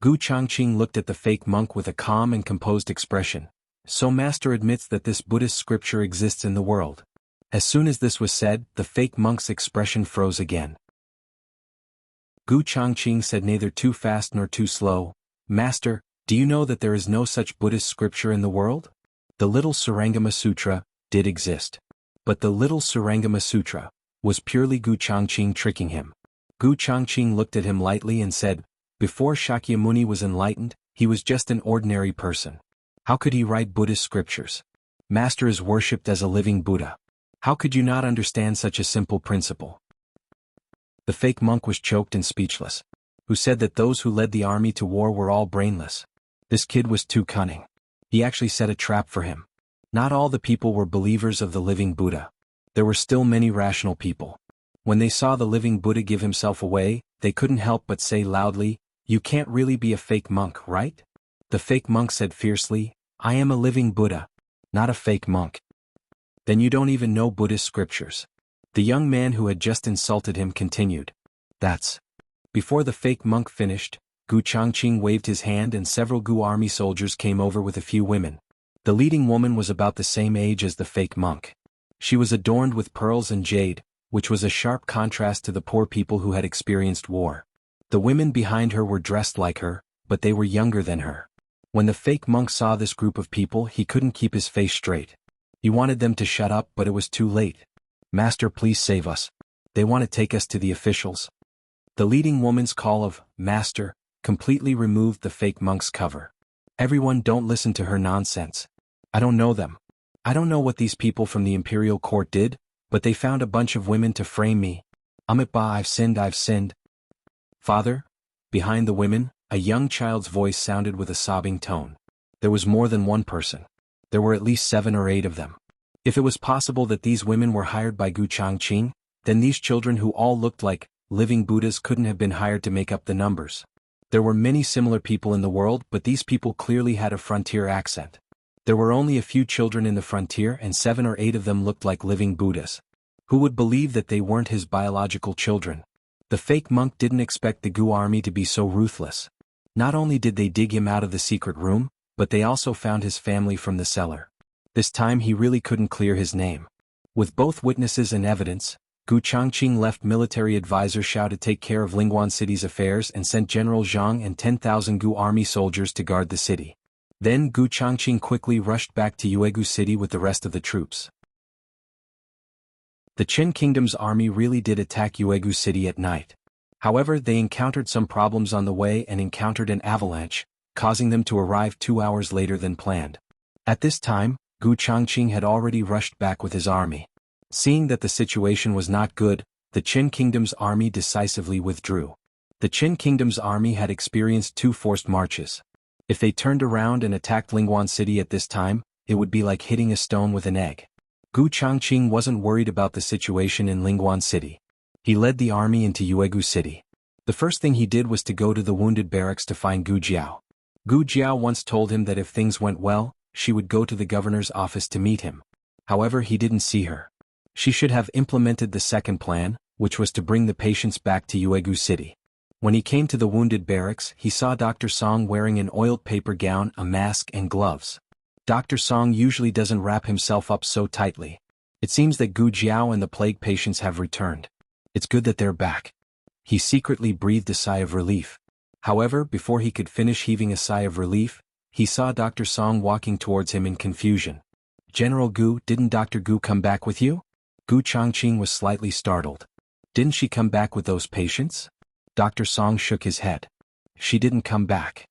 Gu Changqing looked at the fake monk with a calm and composed expression. "So master admits that this Buddhist scripture exists in the world." As soon as this was said, the fake monk's expression froze again. Gu Changqing said neither too fast nor too slow, "Master, do you know that there is no such Buddhist scripture in the world? The Little Surangama Sutra did exist. But the Little Surangama Sutra was purely Gu Changqing tricking him." Gu Changqing looked at him lightly and said, "Before Shakyamuni was enlightened, he was just an ordinary person. How could he write Buddhist scriptures? Master is worshipped as a living Buddha. How could you not understand such a simple principle?" The fake monk was choked and speechless. Who said that those who led the army to war were all brainless? This kid was too cunning. He actually set a trap for him. Not all the people were believers of the living Buddha. There were still many rational people. When they saw the living Buddha give himself away, they couldn't help but say loudly, "You can't really be a fake monk, right?" The fake monk said fiercely, "I am a living Buddha, not a fake monk." "Then you don't even know Buddhist scriptures." The young man who had just insulted him continued. "That's..." Before the fake monk finished, Gu Changqing waved his hand and several Gu army soldiers came over with a few women. The leading woman was about the same age as the fake monk. She was adorned with pearls and jade, which was a sharp contrast to the poor people who had experienced war. The women behind her were dressed like her, but they were younger than her. When the fake monk saw this group of people, he couldn't keep his face straight. He wanted them to shut up, but it was too late. "Master, please save us. They want to take us to the officials." The leading woman's call of "Master" completely removed the fake monk's cover. "Everyone, don't listen to her nonsense. I don't know them. I don't know what these people from the imperial court did, but they found a bunch of women to frame me. Amitabha, I've sinned. Father?" Behind the women, a young child's voice sounded with a sobbing tone. There was more than one person. There were at least 7 or 8 of them. If it was possible that these women were hired by Gu Changqing, then these children who all looked like living Buddhas couldn't have been hired to make up the numbers. There were many similar people in the world, but these people clearly had a frontier accent. There were only a few children in the frontier and 7 or 8 of them looked like living Buddhas. Who would believe that they weren't his biological children? The fake monk didn't expect the Gu army to be so ruthless. Not only did they dig him out of the secret room, but they also found his family from the cellar. This time he really couldn't clear his name. With both witnesses and evidence, Gu Changqing left military advisor Xiao to take care of Lingguan City's affairs and sent General Zhang and 10,000 Gu army soldiers to guard the city. Then Gu Changqing quickly rushed back to Yuegu City with the rest of the troops. The Qin Kingdom's army really did attack Yuegu City at night. However, they encountered some problems on the way and encountered an avalanche, causing them to arrive 2 hours later than planned. At this time, Gu Changqing had already rushed back with his army. Seeing that the situation was not good, the Qin Kingdom's army decisively withdrew. The Qin Kingdom's army had experienced 2 forced marches. If they turned around and attacked Lingguan City at this time, it would be like hitting a stone with an egg. Gu Changqing wasn't worried about the situation in Lingguan City. He led the army into Yuegu City. The first thing he did was to go to the wounded barracks to find Gu Jiao. Gu Jiao once told him that if things went well, she would go to the governor's office to meet him. However, he didn't see her. She should have implemented the second plan, which was to bring the patients back to Yuegu City. When he came to the wounded barracks, he saw Dr. Song wearing an oiled paper gown, a mask and gloves. Dr. Song usually doesn't wrap himself up so tightly. It seems that Gu Jiao and the plague patients have returned. It's good that they're back. He secretly breathed a sigh of relief. However, before he could finish heaving a sigh of relief, he saw Dr. Song walking towards him in confusion. General Gu, didn't Dr. Gu come back with you? Gu Changqing was slightly startled. Didn't she come back with those patients? Dr. Song shook his head. She didn't come back.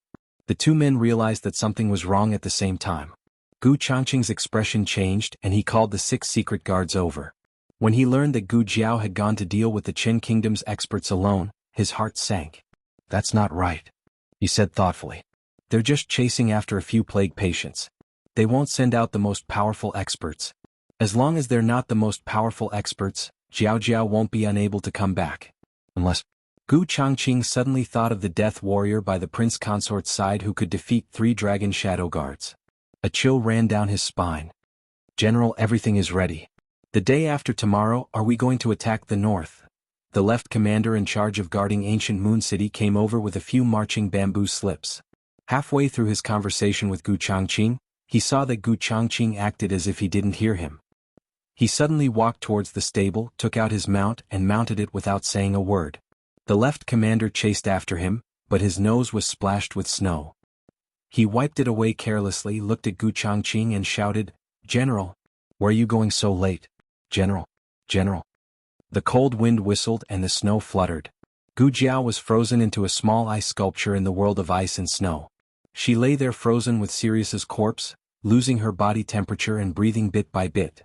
The two men realized that something was wrong at the same time. Gu Changqing's expression changed and he called the 6 secret guards over. When he learned that Gu Jiao had gone to deal with the Qin Kingdom's experts alone, his heart sank. That's not right, he said thoughtfully. They're just chasing after a few plague patients. They won't send out the most powerful experts. As long as they're not the most powerful experts, Jiao Jiao won't be unable to come back. Unless... Gu Changqing suddenly thought of the death warrior by the prince consort's side who could defeat 3 dragon shadow guards. A chill ran down his spine. General, everything is ready. The day after tomorrow, are we going to attack the north? The left commander in charge of guarding ancient Moon City came over with a few marching bamboo slips. Halfway through his conversation with Gu Changqing, he saw that Gu Changqing acted as if he didn't hear him. He suddenly walked towards the stable, took out his mount and mounted it without saying a word. The left commander chased after him, but his nose was splashed with snow. He wiped it away carelessly, looked at Gu Changqing and shouted, General, where are you going so late? General, General. The cold wind whistled and the snow fluttered. Gu Jiao was frozen into a small ice sculpture in the world of ice and snow. She lay there frozen with Sirius's corpse, losing her body temperature and breathing bit by bit.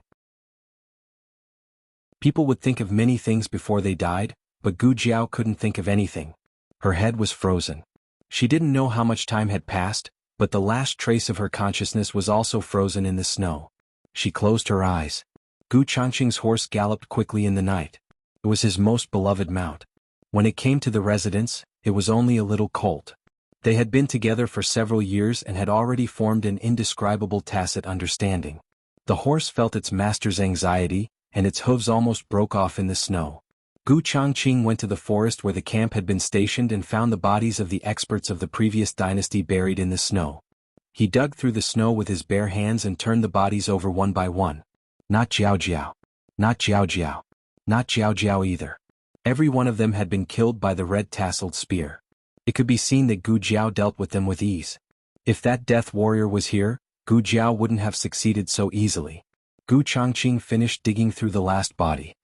People would think of many things before they died, but Gu Jiao couldn't think of anything. Her head was frozen. She didn't know how much time had passed, but the last trace of her consciousness was also frozen in the snow. She closed her eyes. Gu Changqing's horse galloped quickly in the night. It was his most beloved mount. When it came to the residence, it was only a little colt. They had been together for several years and had already formed an indescribable tacit understanding. The horse felt its master's anxiety, and its hooves almost broke off in the snow. Gu Changqing went to the forest where the camp had been stationed and found the bodies of the experts of the previous dynasty buried in the snow. He dug through the snow with his bare hands and turned the bodies over one by one. Not Jiao Jiao. Not Jiao Jiao. Not Jiao Jiao either. Every one of them had been killed by the red-tasseled spear. It could be seen that Gu Jiao dealt with them with ease. If that death warrior was here, Gu Jiao wouldn't have succeeded so easily. Gu Changqing finished digging through the last body.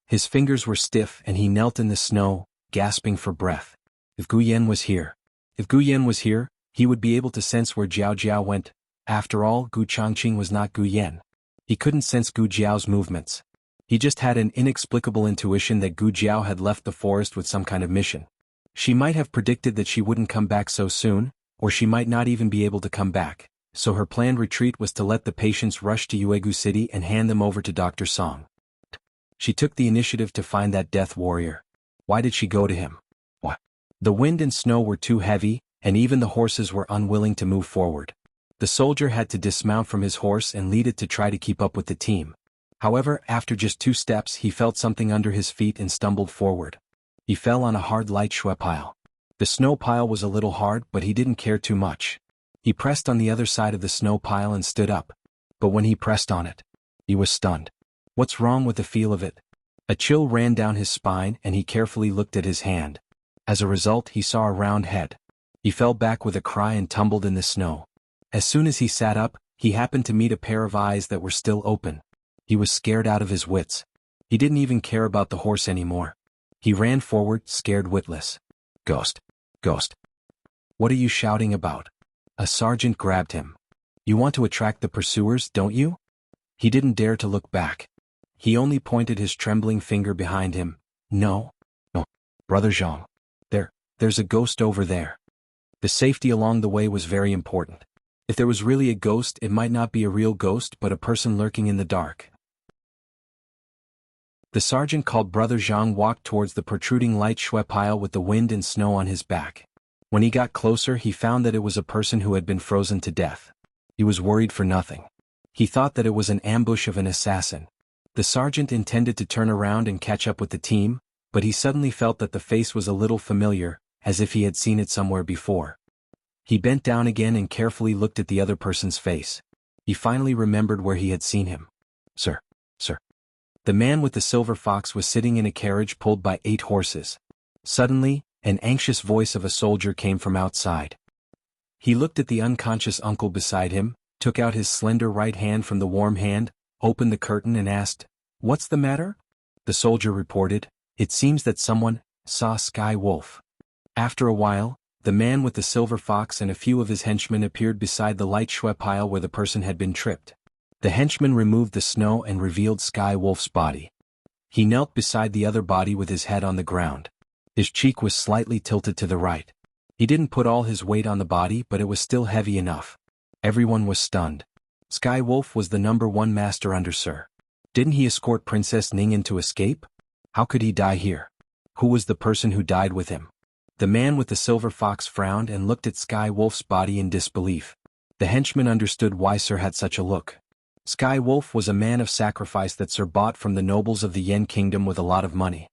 His fingers were stiff and he knelt in the snow, gasping for breath. If Gu Yan was here. If Gu Yan was here, he would be able to sense where Jiao Jiao went. After all, Gu Changqing was not Gu Yan. He couldn't sense Gu Jiao's movements. He just had an inexplicable intuition that Gu Jiao had left the forest with some kind of mission. She might have predicted that she wouldn't come back so soon, or she might not even be able to come back, so her planned retreat was to let the patients rush to Yuegu City and hand them over to Dr. Song. She took the initiative to find that death warrior. Why did she go to him? What? The wind and snow were too heavy, and even the horses were unwilling to move forward. The soldier had to dismount from his horse and lead it to try to keep up with the team. However, after just 2 steps he felt something under his feet and stumbled forward. He fell on a hard light shui pile. The snow pile was a little hard, but he didn't care too much. He pressed on the other side of the snow pile and stood up. But when he pressed on it, he was stunned. What's wrong with the feel of it? A chill ran down his spine and he carefully looked at his hand. As a result, he saw a round head. He fell back with a cry and tumbled in the snow. As soon as he sat up, he happened to meet a pair of eyes that were still open. He was scared out of his wits. He didn't even care about the horse anymore. He ran forward, scared witless. Ghost. Ghost. What are you shouting about? A sergeant grabbed him. You want to attract the pursuers, don't you? He didn't dare to look back. He only pointed his trembling finger behind him. No. No. Brother Zhang. There's a ghost over there. The safety along the way was very important. If there was really a ghost, it might not be a real ghost but a person lurking in the dark. The sergeant called Brother Zhang walked towards the protruding light shui pile with the wind and snow on his back. When he got closer, he found that it was a person who had been frozen to death. He was worried for nothing. He thought that it was an ambush of an assassin. The sergeant intended to turn around and catch up with the team, but he suddenly felt that the face was a little familiar, as if he had seen it somewhere before. He bent down again and carefully looked at the other person's face. He finally remembered where he had seen him. Sir. Sir. The man with the silver fox was sitting in a carriage pulled by 8 horses. Suddenly, an anxious voice of a soldier came from outside. He looked at the unconscious uncle beside him, took out his slender right hand from the warm hand, opened the curtain and asked, "What's the matter?" The soldier reported, "It seems that someone saw Sky Wolf." After a while, the man with the silver fox and a few of his henchmen appeared beside the light shwe pile where the person had been tripped. The henchman removed the snow and revealed Sky Wolf's body. He knelt beside the other body with his head on the ground. His cheek was slightly tilted to the right. He didn't put all his weight on the body, but it was still heavy enough. Everyone was stunned. Sky Wolf was the #1 master under Sir. Didn't he escort Princess Ningen to escape? How could he die here? Who was the person who died with him? The man with the silver fox frowned and looked at Sky Wolf's body in disbelief. The henchman understood why Sir had such a look. Sky Wolf was a man of sacrifice that Sir bought from the nobles of the Yen Kingdom with a lot of money.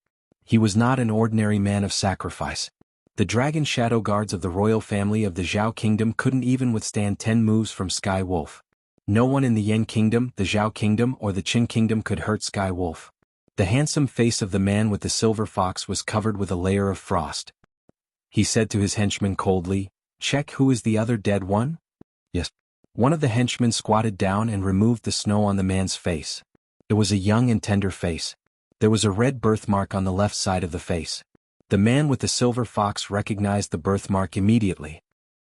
He was not an ordinary man of sacrifice. The dragon shadow guards of the royal family of the Zhao Kingdom couldn't even withstand 10 moves from Sky Wolf. No one in the Yen Kingdom, the Zhao Kingdom, or the Qin Kingdom could hurt Sky Wolf. The handsome face of the man with the silver fox was covered with a layer of frost. He said to his henchman coldly, "Check who is the other dead one?" "Yes." One of the henchmen squatted down and removed the snow on the man's face. It was a young and tender face. There was a red birthmark on the left side of the face. The man with the silver fox recognized the birthmark immediately.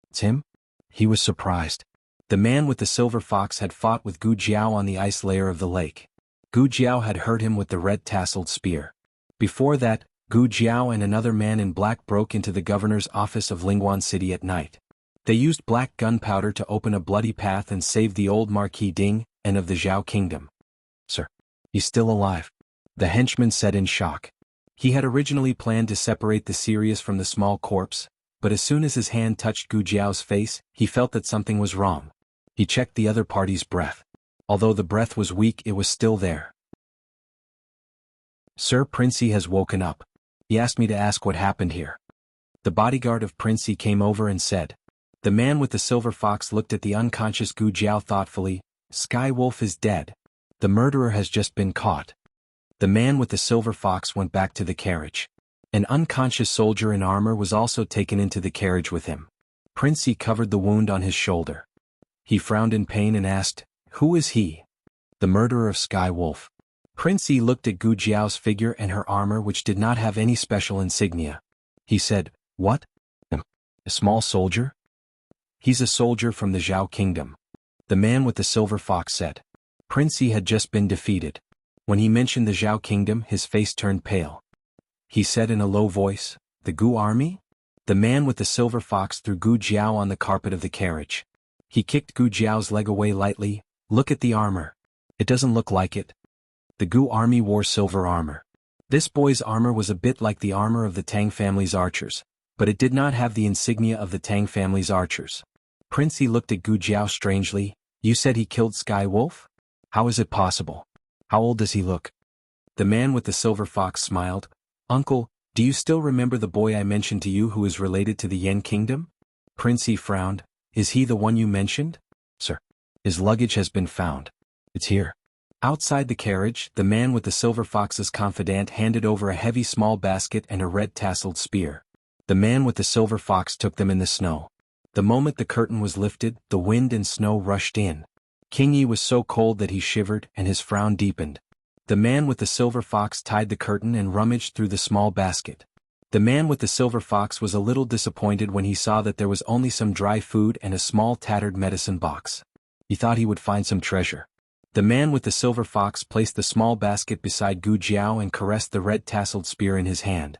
"It's him?" He was surprised. The man with the silver fox had fought with Gu Jiao on the ice layer of the lake. Gu Jiao had hurt him with the red-tasseled spear. Before that, Gu Jiao and another man in black broke into the governor's office of Lingguan City at night. They used black gunpowder to open a bloody path and save the old Marquis Ding, and of the Zhao Kingdom. "Sir, he's still alive," the henchman said in shock. He had originally planned to separate the serious from the small corpse, but as soon as his hand touched Gu Jiao's face, he felt that something was wrong. He checked the other party's breath. Although the breath was weak, it was still there. "Sir, Princey has woken up. He asked me to ask what happened here." The bodyguard of Princey came over and said. The man with the silver fox looked at the unconscious Gu Jiao thoughtfully. "Sky Wolf is dead. The murderer has just been caught." The man with the silver fox went back to the carriage. An unconscious soldier in armor was also taken into the carriage with him. Princey covered the wound on his shoulder. He frowned in pain and asked, "Who is he?" "The murderer of Sky Wolf." Princey looked at Gu Jiao's figure and her armor, which did not have any special insignia. He said, "What? A small soldier?" "He's a soldier from the Zhao Kingdom." The man with the silver fox said. Princey had just been defeated. When he mentioned the Zhao Kingdom, his face turned pale. He said in a low voice, "The Gu army?" The man with the silver fox threw Gu Jiao on the carpet of the carriage. He kicked Gu Jiao's leg away lightly. "Look at the armor. It doesn't look like it." The Gu army wore silver armor. This boy's armor was a bit like the armor of the Tang family's archers, but it did not have the insignia of the Tang family's archers. Princey looked at Gu Jiao strangely. "You said he killed Sky Wolf? How is it possible? How old does he look?" The man with the silver fox smiled. "Uncle, do you still remember the boy I mentioned to you who is related to the Yen Kingdom?" Princey frowned. "Is he the one you mentioned?" "Sir, his luggage has been found. It's here." Outside the carriage, the man with the silver fox's confidant handed over a heavy small basket and a red-tasseled spear. The man with the silver fox took them in the snow. The moment the curtain was lifted, the wind and snow rushed in. King Yi was so cold that he shivered and his frown deepened. The man with the silver fox tied the curtain and rummaged through the small basket. The man with the silver fox was a little disappointed when he saw that there was only some dry food and a small tattered medicine box. He thought he would find some treasure. The man with the silver fox placed the small basket beside Gu Jiao and caressed the red-tasseled spear in his hand.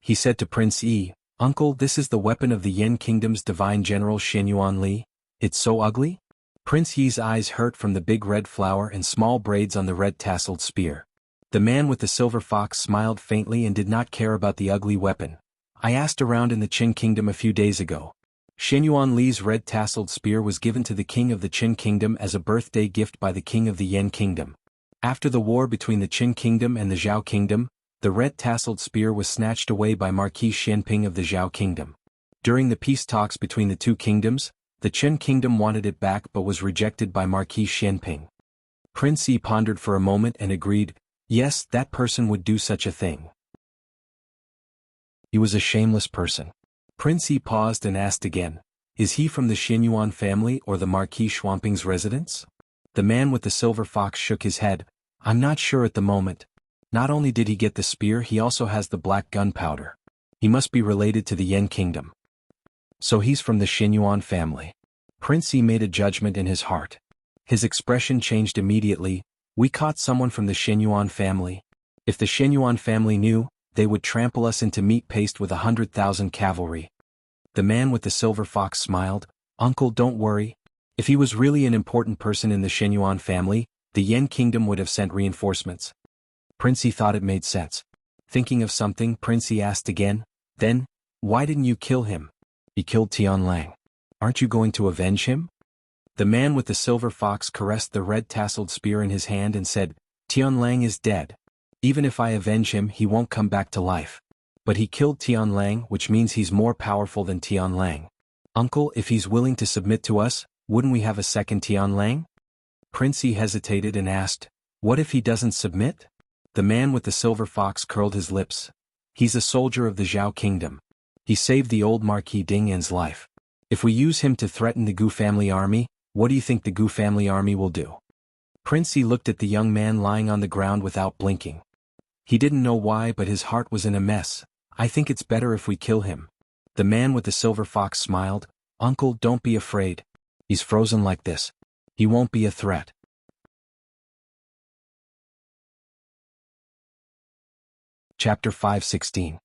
He said to Prince Yi, "Uncle, this is the weapon of the Yen Kingdom's divine general Xinyuan Li. It's so ugly?" Prince Yi's eyes hurt from the big red flower and small braids on the red-tasseled spear. The man with the silver fox smiled faintly and did not care about the ugly weapon. "I asked around in the Qin Kingdom a few days ago. Xinyuan Li's red-tasseled spear was given to the king of the Qin Kingdom as a birthday gift by the king of the Yen Kingdom. After the war between the Qin Kingdom and the Zhao Kingdom, the red-tasseled spear was snatched away by Marquis Xianping of the Zhao Kingdom. During the peace talks between the two kingdoms, The Chen kingdom wanted it back but was rejected by Marquis Xianping. Prince Yi pondered for a moment and agreed, yes, that person would do such a thing. He was a shameless person. Prince Yi paused and asked again, is he from the Xinyuan family or the Marquis Xuanping's residence? The man with the silver fox shook his head, I'm not sure at the moment. Not only did he get the spear, he also has the black gunpowder. He must be related to the Yan kingdom. So he's from the Xinyuan family. Prince Yi made a judgment in his heart. His expression changed immediately, we caught someone from the Xinyuan family. If the Xinyuan family knew, they would trample us into meat paste with 100,000 cavalry. The man with the silver fox smiled, Uncle, don't worry. If he was really an important person in the Xinyuan family, the Yan kingdom would have sent reinforcements. Prince Yi thought it made sense. Thinking of something, Prince Yi asked again, then, why didn't you kill him? He killed Tianlang. Aren't you going to avenge him? The man with the silver fox caressed the red-tasseled spear in his hand and said, Tianlang is dead. Even if I avenge him, he won't come back to life. But he killed Tianlang, which means he's more powerful than Tianlang. Uncle, if he's willing to submit to us, wouldn't we have a second Tianlang? Prince Yi hesitated and asked, what if he doesn't submit? The man with the silver fox curled his lips. He's a soldier of the Zhao kingdom. He saved the old Marquis Dingyan's life. If we use him to threaten the Gu family army, what do you think the Gu family army will do? Prince Yi looked at the young man lying on the ground without blinking. He didn't know why, but his heart was in a mess. I think it's better if we kill him. The man with the silver fox smiled, Uncle, don't be afraid. He's frozen like this. He won't be a threat. Chapter 5:16.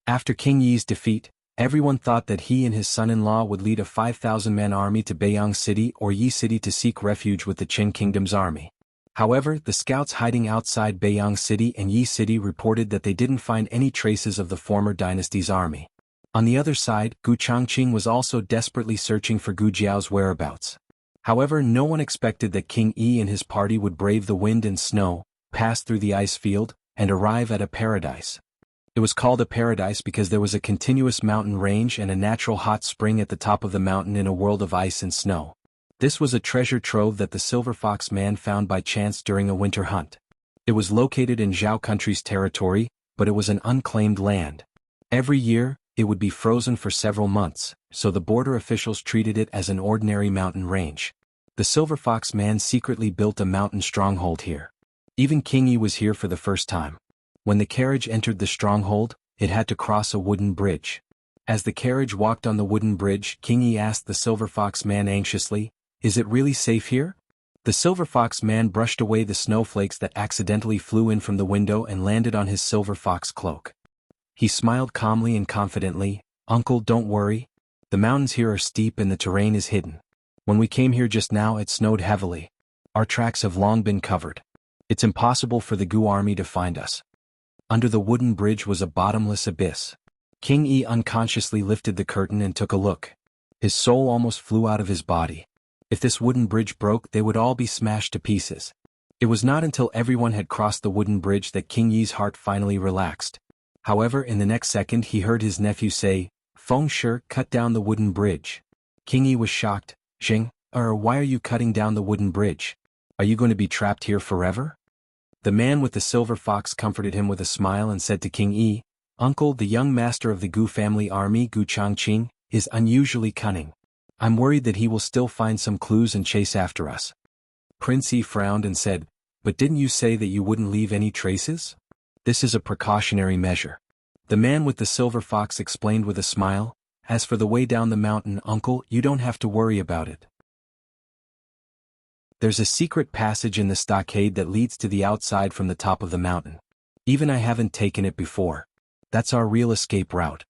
After King Yi's defeat, everyone thought that he and his son-in-law would lead a 5,000-man army to Beiyang City or Yi City to seek refuge with the Qin Kingdom's army. However, the scouts hiding outside Beiyang City and Yi City reported that they didn't find any traces of the former dynasty's army. On the other side, Gu Changqing was also desperately searching for Gu Jiao's whereabouts. However, no one expected that King Yi and his party would brave the wind and snow, pass through the ice field, and arrive at a paradise. It was called a paradise because there was a continuous mountain range and a natural hot spring at the top of the mountain in a world of ice and snow. This was a treasure trove that the Silver Fox man found by chance during a winter hunt. It was located in Zhao country's territory, but it was an unclaimed land. Every year, it would be frozen for several months, so the border officials treated it as an ordinary mountain range. The Silver Fox man secretly built a mountain stronghold here. Even King Yi was here for the first time. When the carriage entered the stronghold, it had to cross a wooden bridge. As the carriage walked on the wooden bridge, King Yi asked the Silver Fox man anxiously, "Is it really safe here?" The Silver Fox man brushed away the snowflakes that accidentally flew in from the window and landed on his silver fox cloak. He smiled calmly and confidently, "Uncle, don't worry. The mountains here are steep and the terrain is hidden. When we came here just now, it snowed heavily. Our tracks have long been covered. It's impossible for the Gu army to find us." Under the wooden bridge was a bottomless abyss. King Yi unconsciously lifted the curtain and took a look. His soul almost flew out of his body. If this wooden bridge broke, they would all be smashed to pieces. It was not until everyone had crossed the wooden bridge that King Yi's heart finally relaxed. However, in the next second he heard his nephew say, "Feng Shi, cut down the wooden bridge." King Yi was shocked. "Xing, why are you cutting down the wooden bridge? Are you going to be trapped here forever?" The man with the silver fox comforted him with a smile and said to King Yi, "Uncle, the young master of the Gu family army, Gu Changqing, is unusually cunning. I'm worried that he will still find some clues and chase after us." Prince Yi frowned and said, "But didn't you say that you wouldn't leave any traces? This is a precautionary measure." The man with the silver fox explained with a smile, "As for the way down the mountain, Uncle, you don't have to worry about it. There's a secret passage in the stockade that leads to the outside from the top of the mountain. Even I haven't taken it before. That's our real escape route."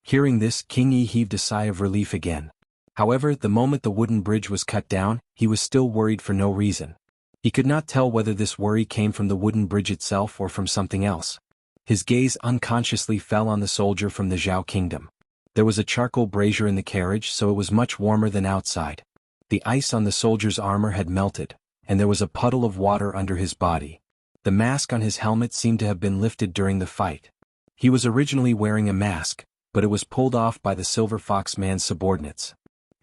Hearing this, King Yi heaved a sigh of relief again. However, the moment the wooden bridge was cut down, he was still worried for no reason. He could not tell whether this worry came from the wooden bridge itself or from something else. His gaze unconsciously fell on the soldier from the Zhao kingdom. There was a charcoal brazier in the carriage, so it was much warmer than outside. The ice on the soldier's armor had melted, and there was a puddle of water under his body. The mask on his helmet seemed to have been lifted during the fight. He was originally wearing a mask, but it was pulled off by the Silver Fox man's subordinates.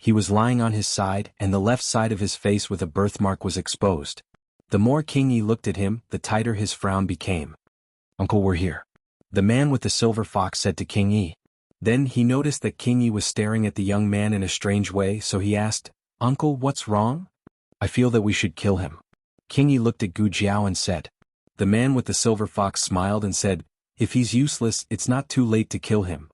He was lying on his side and the left side of his face with a birthmark was exposed. The more King Yi looked at him, the tighter his frown became. "Uncle, we're here," the man with the silver fox said to King Yi. Then he noticed that King Yi was staring at the young man in a strange way, so he asked, "Uncle, what's wrong?" "I feel that we should kill him." King Yi looked at Gu Jiao and said. The man with the silver fox smiled and said, "If he's useless, it's not too late to kill him.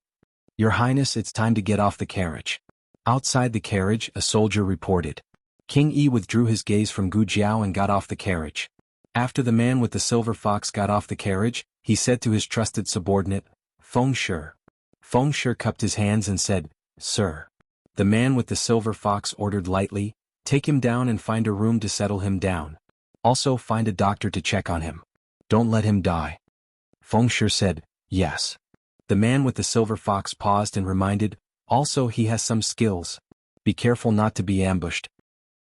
Your Highness, it's time to get off the carriage." Outside the carriage, a soldier reported. King Yi withdrew his gaze from Gu Jiao and got off the carriage. After the man with the silver fox got off the carriage, he said to his trusted subordinate, "Feng Shi." Feng Shi cupped his hands and said, "Sir." The man with the silver fox ordered lightly, "Take him down and find a room to settle him down. Also find a doctor to check on him. Don't let him die." Feng Shi said, "Yes." The man with the silver fox paused and reminded, "Also he has some skills. Be careful not to be ambushed."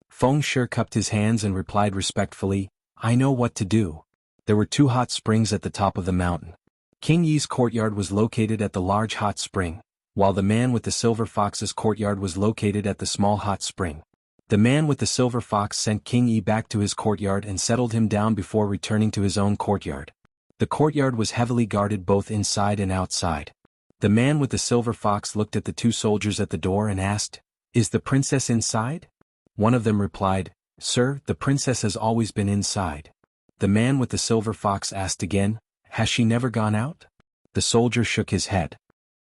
Feng Shi cupped his hands and replied respectfully, "I know what to do." There were 2 hot springs at the top of the mountain. King Yi's courtyard was located at the large hot spring, while the man with the silver fox's courtyard was located at the small hot spring. The man with the silver fox sent King Yi back to his courtyard and settled him down before returning to his own courtyard. The courtyard was heavily guarded both inside and outside. The man with the silver fox looked at the 2 soldiers at the door and asked, "Is the princess inside?" One of them replied, "Sir, the princess has always been inside." The man with the silver fox asked again, "Has she never gone out?" The soldier shook his head.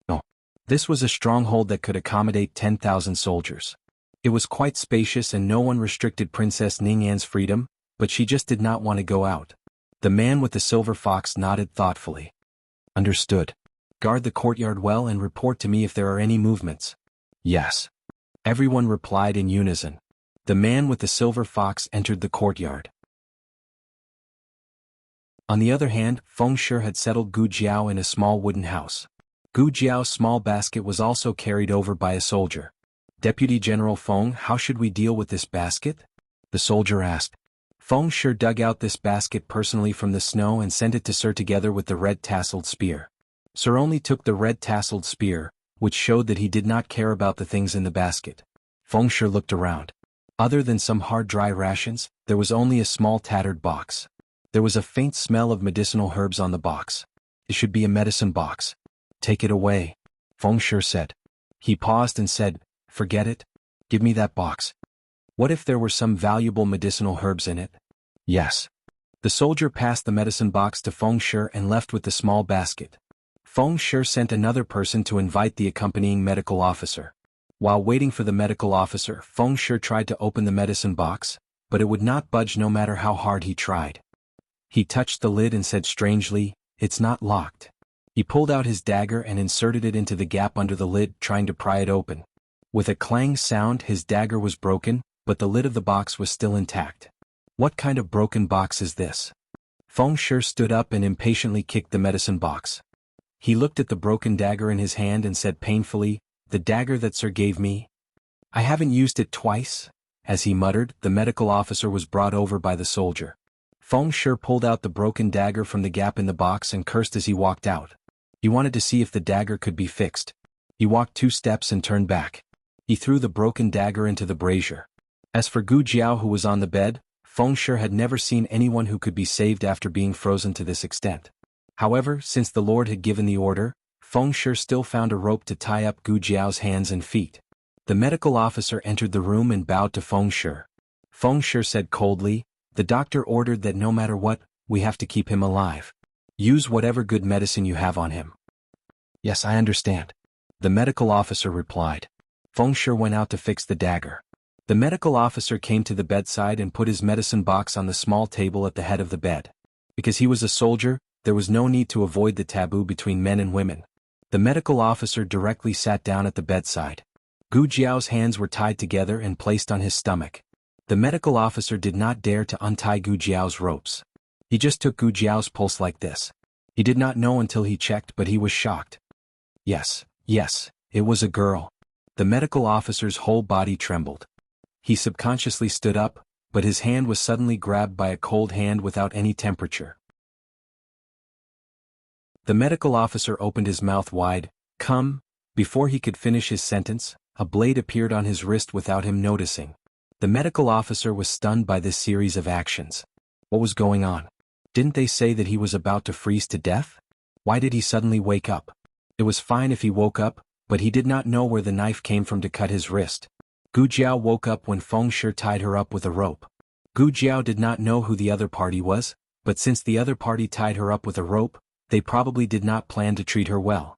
No. This was a stronghold that could accommodate 10,000 soldiers. It was quite spacious and no one restricted Princess Ning'an's freedom, but she just did not want to go out. The man with the silver fox nodded thoughtfully. "Understood. Guard the courtyard well and report to me if there are any movements." "Yes." Everyone replied in unison. The man with the silver fox entered the courtyard. On the other hand, Feng Shi had settled Gu Jiao in a small wooden house. Gu Jiao's small basket was also carried over by a soldier. "Deputy General Feng, how should we deal with this basket?" the soldier asked. Feng Shi dug out this basket personally from the snow and sent it to Sir together with the red-tasseled spear. Sir only took the red-tasseled spear, which showed that he did not care about the things in the basket. Feng Shi looked around. Other than some hard dry rations, there was only a small tattered box. There was a faint smell of medicinal herbs on the box. "It should be a medicine box. Take it away," Feng Shi said. He paused and said, "Forget it. Give me that box. What if there were some valuable medicinal herbs in it?" "Yes." The soldier passed the medicine box to Feng Shi and left with the small basket. Feng Shi sent another person to invite the accompanying medical officer. While waiting for the medical officer, Feng Shi tried to open the medicine box, but it would not budge no matter how hard he tried. He touched the lid and said strangely, "It's not locked." He pulled out his dagger and inserted it into the gap under the lid, trying to pry it open. With a clang sound, his dagger was broken, but the lid of the box was still intact. "What kind of broken box is this?" Feng Shi stood up and impatiently kicked the medicine box. He looked at the broken dagger in his hand and said painfully, "The dagger that Sir gave me? I haven't used it twice." As he muttered, the medical officer was brought over by the soldier. Feng Shi pulled out the broken dagger from the gap in the box and cursed as he walked out. He wanted to see if the dagger could be fixed. He walked 2 steps and turned back. He threw the broken dagger into the brazier. As for Gu Jiao, who was on the bed, Feng Shi had never seen anyone who could be saved after being frozen to this extent. However, since the Lord had given the order, Feng Shi still found a rope to tie up Gu Jiao's hands and feet. The medical officer entered the room and bowed to Feng Shi. Feng Shi said coldly, "The doctor ordered that no matter what, we have to keep him alive. Use whatever good medicine you have on him." "Yes, I understand," the medical officer replied. Feng Shi went out to fix the dagger. The medical officer came to the bedside and put his medicine box on the small table at the head of the bed. Because he was a soldier, there was no need to avoid the taboo between men and women. The medical officer directly sat down at the bedside. Gu Jiao's hands were tied together and placed on his stomach. The medical officer did not dare to untie Gu Jiao's ropes. He just took Gu Jiao's pulse like this. He did not know until he checked, but he was shocked. Yes, it was a girl. The medical officer's whole body trembled. He subconsciously stood up, but his hand was suddenly grabbed by a cold hand without any temperature. The medical officer opened his mouth wide. "Come," before he could finish his sentence, A blade appeared on his wrist without him noticing. The medical officer was stunned by this series of actions. What was going on? Didn't they say that he was about to freeze to death? Why did he suddenly wake up? It was fine if he woke up, but he did not know where the knife came from to cut his wrist. Gu Jiao woke up when Feng Shi tied her up with a rope. Gu Jiao did not know who the other party was, but since the other party tied her up with a rope, they probably did not plan to treat her well.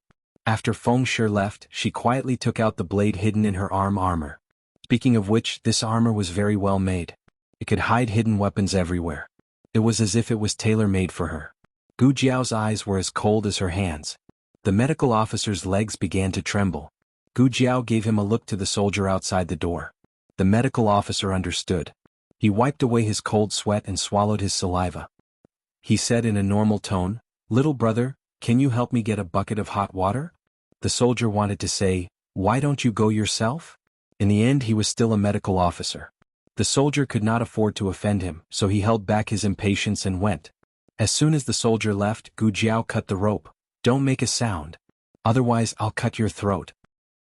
After Feng Shi left, she quietly took out the blade hidden in her armor. Speaking of which, this armor was very well made. It could hide hidden weapons everywhere. It was as if it was tailor-made for her. Gu Jiao's eyes were as cold as her hands. The medical officer's legs began to tremble. Gu Jiao gave him a look to the soldier outside the door. The medical officer understood. He wiped away his cold sweat and swallowed his saliva. He said in a normal tone, "Little brother, can you help me get a bucket of hot water?" The soldier wanted to say, "Why don't you go yourself?" In the end he was still a medical officer. The soldier could not afford to offend him, so he held back his impatience and went. As soon as the soldier left, Gu Jiao cut the rope. "Don't make a sound. Otherwise I'll cut your throat."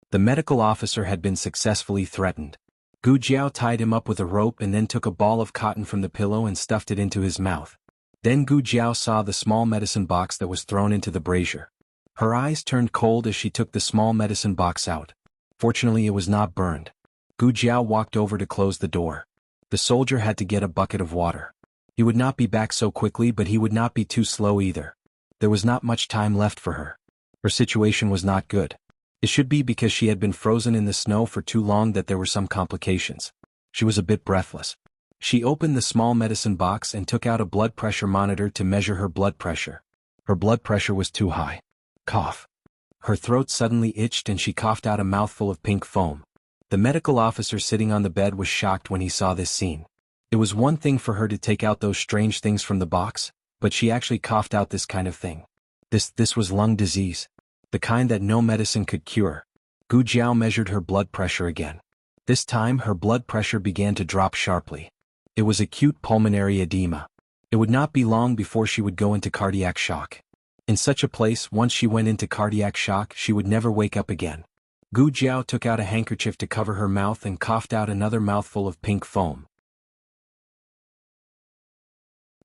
The medical officer had been successfully threatened. Gu Jiao tied him up with a rope and then took a ball of cotton from the pillow and stuffed it into his mouth. Then Gu Jiao saw the small medicine box that was thrown into the brazier. Her eyes turned cold as she took the small medicine box out. Fortunately it was not burned. Gu Jiao walked over to close the door. The soldier had to get a bucket of water. He would not be back so quickly, but he would not be too slow either. There was not much time left for her. Her situation was not good. It should be because she had been frozen in the snow for too long that there were some complications. She was a bit breathless. She opened the small medicine box and took out a blood pressure monitor to measure her blood pressure. Her blood pressure was too high. Cough. Her throat suddenly itched and she coughed out a mouthful of pink foam. The medical officer sitting on the bed was shocked when he saw this scene. It was one thing for her to take out those strange things from the box, but she actually coughed out this kind of thing. This was lung disease. The kind that no medicine could cure. Gu Jiao measured her blood pressure again. This time her blood pressure began to drop sharply. It was acute pulmonary edema. It would not be long before she would go into cardiac shock. In such a place, once she went into cardiac shock, she would never wake up again. Gu Jiao took out a handkerchief to cover her mouth and coughed out another mouthful of pink foam.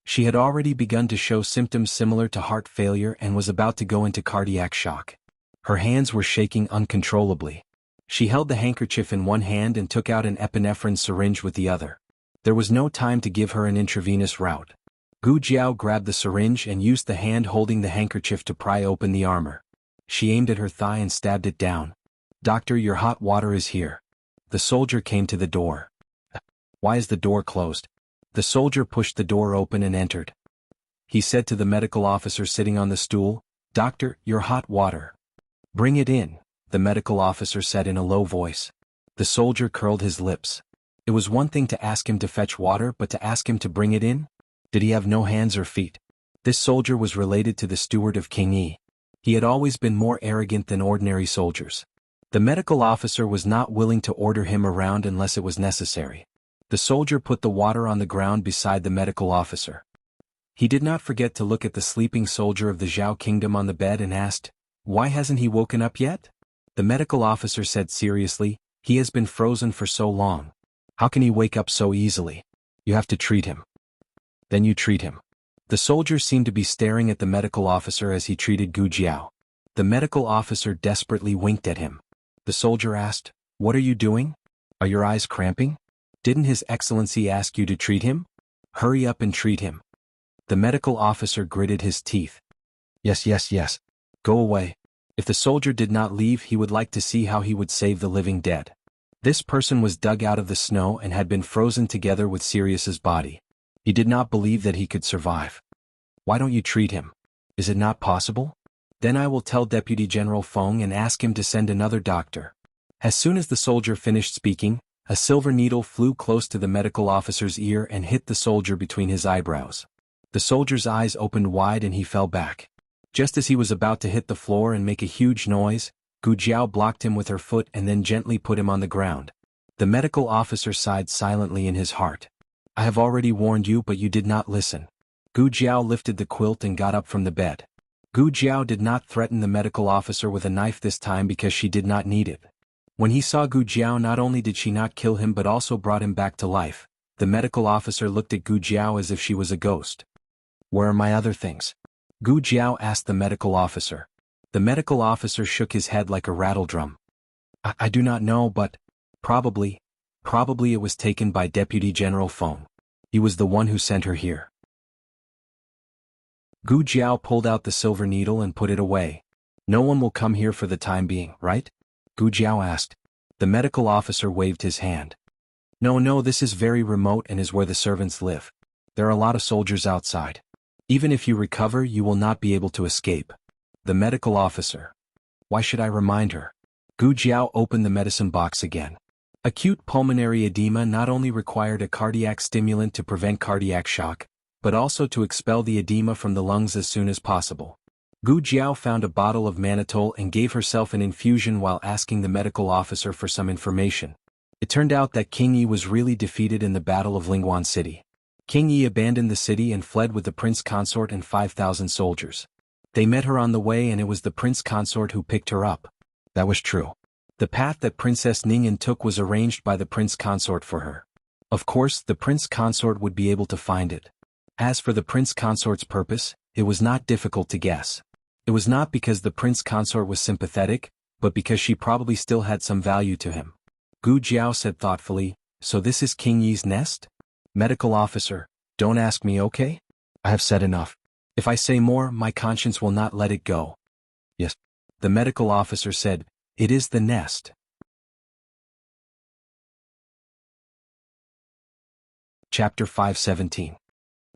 She had already begun to show symptoms similar to heart failure and was about to go into cardiac shock. Her hands were shaking uncontrollably. She held the handkerchief in one hand and took out an epinephrine syringe with the other. There was no time to give her an intravenous route. Gu Jiao grabbed the syringe and used the hand holding the handkerchief to pry open the armor. She aimed at her thigh and stabbed it down. "Doctor, your hot water is here." The soldier came to the door. "Why is the door closed?" The soldier pushed the door open and entered. He said to the medical officer sitting on the stool, "Doctor, your hot water." "Bring it in," the medical officer said in a low voice. The soldier curled his lips. It was one thing to ask him to fetch water, but to ask him to bring it in? Did he have no hands or feet? This soldier was related to the steward of King Yi. He had always been more arrogant than ordinary soldiers. The medical officer was not willing to order him around unless it was necessary. The soldier put the water on the ground beside the medical officer. He did not forget to look at the sleeping soldier of the Zhao kingdom on the bed and asked, "Why hasn't he woken up yet?" The medical officer said seriously, "He has been frozen for so long. How can he wake up so easily? You have to treat him." "Then you treat him." The soldier seemed to be staring at the medical officer as he treated Gu Jiao. The medical officer desperately winked at him. The soldier asked, "What are you doing? Are your eyes cramping? Didn't His Excellency ask you to treat him? Hurry up and treat him." The medical officer gritted his teeth. Yes. Go away." If the soldier did not leave, he would like to see how he would save the living dead. This person was dug out of the snow and had been frozen together with Sirius's body. He did not believe that he could survive. "Why don't you treat him? Is it not possible? Then I will tell Deputy General Feng and ask him to send another doctor." As soon as the soldier finished speaking, a silver needle flew close to the medical officer's ear and hit the soldier between his eyebrows. The soldier's eyes opened wide and he fell back. Just as he was about to hit the floor and make a huge noise, Gu Jiao blocked him with her foot and then gently put him on the ground. The medical officer sighed silently in his heart. "I have already warned you, but you did not listen." Gu Jiao lifted the quilt and got up from the bed. Gu Jiao did not threaten the medical officer with a knife this time because she did not need it. When he saw Gu Jiao, not only did she not kill him but also brought him back to life. The medical officer looked at Gu Jiao as if she was a ghost. "Where are my other things?" Gu Jiao asked the medical officer. The medical officer shook his head like a rattledrum. I do not know, but probably it was taken by Deputy General Feng. He was the one who sent her here." Gu Jiao pulled out the silver needle and put it away. "No one will come here for the time being, right?" Gu Jiao asked. The medical officer waved his hand. No, this is very remote and is where the servants live. There are a lot of soldiers outside. Even if you recover, you will not be able to escape." The medical officer. "Why should I remind her?" Gu Jiao opened the medicine box again. Acute pulmonary edema not only required a cardiac stimulant to prevent cardiac shock, but also to expel the edema from the lungs as soon as possible. Gu Jiao found a bottle of mannitol and gave herself an infusion while asking the medical officer for some information. It turned out that King Yi was really defeated in the Battle of Lingguan City. King Yi abandoned the city and fled with the prince consort and 5,000 soldiers. They met her on the way and it was the prince consort who picked her up. That was true. The path that Princess Ningyan took was arranged by the prince consort for her. Of course, the prince consort would be able to find it. As for the prince consort's purpose, it was not difficult to guess. It was not because the prince consort was sympathetic, but because she probably still had some value to him. Gu Jiao said thoughtfully, "So this is King Yi's nest?" Medical officer, "Don't ask me, okay? I have said enough. If I say more, my conscience will not let it go." "Yes." The medical officer said, "It is the nest." Chapter 517.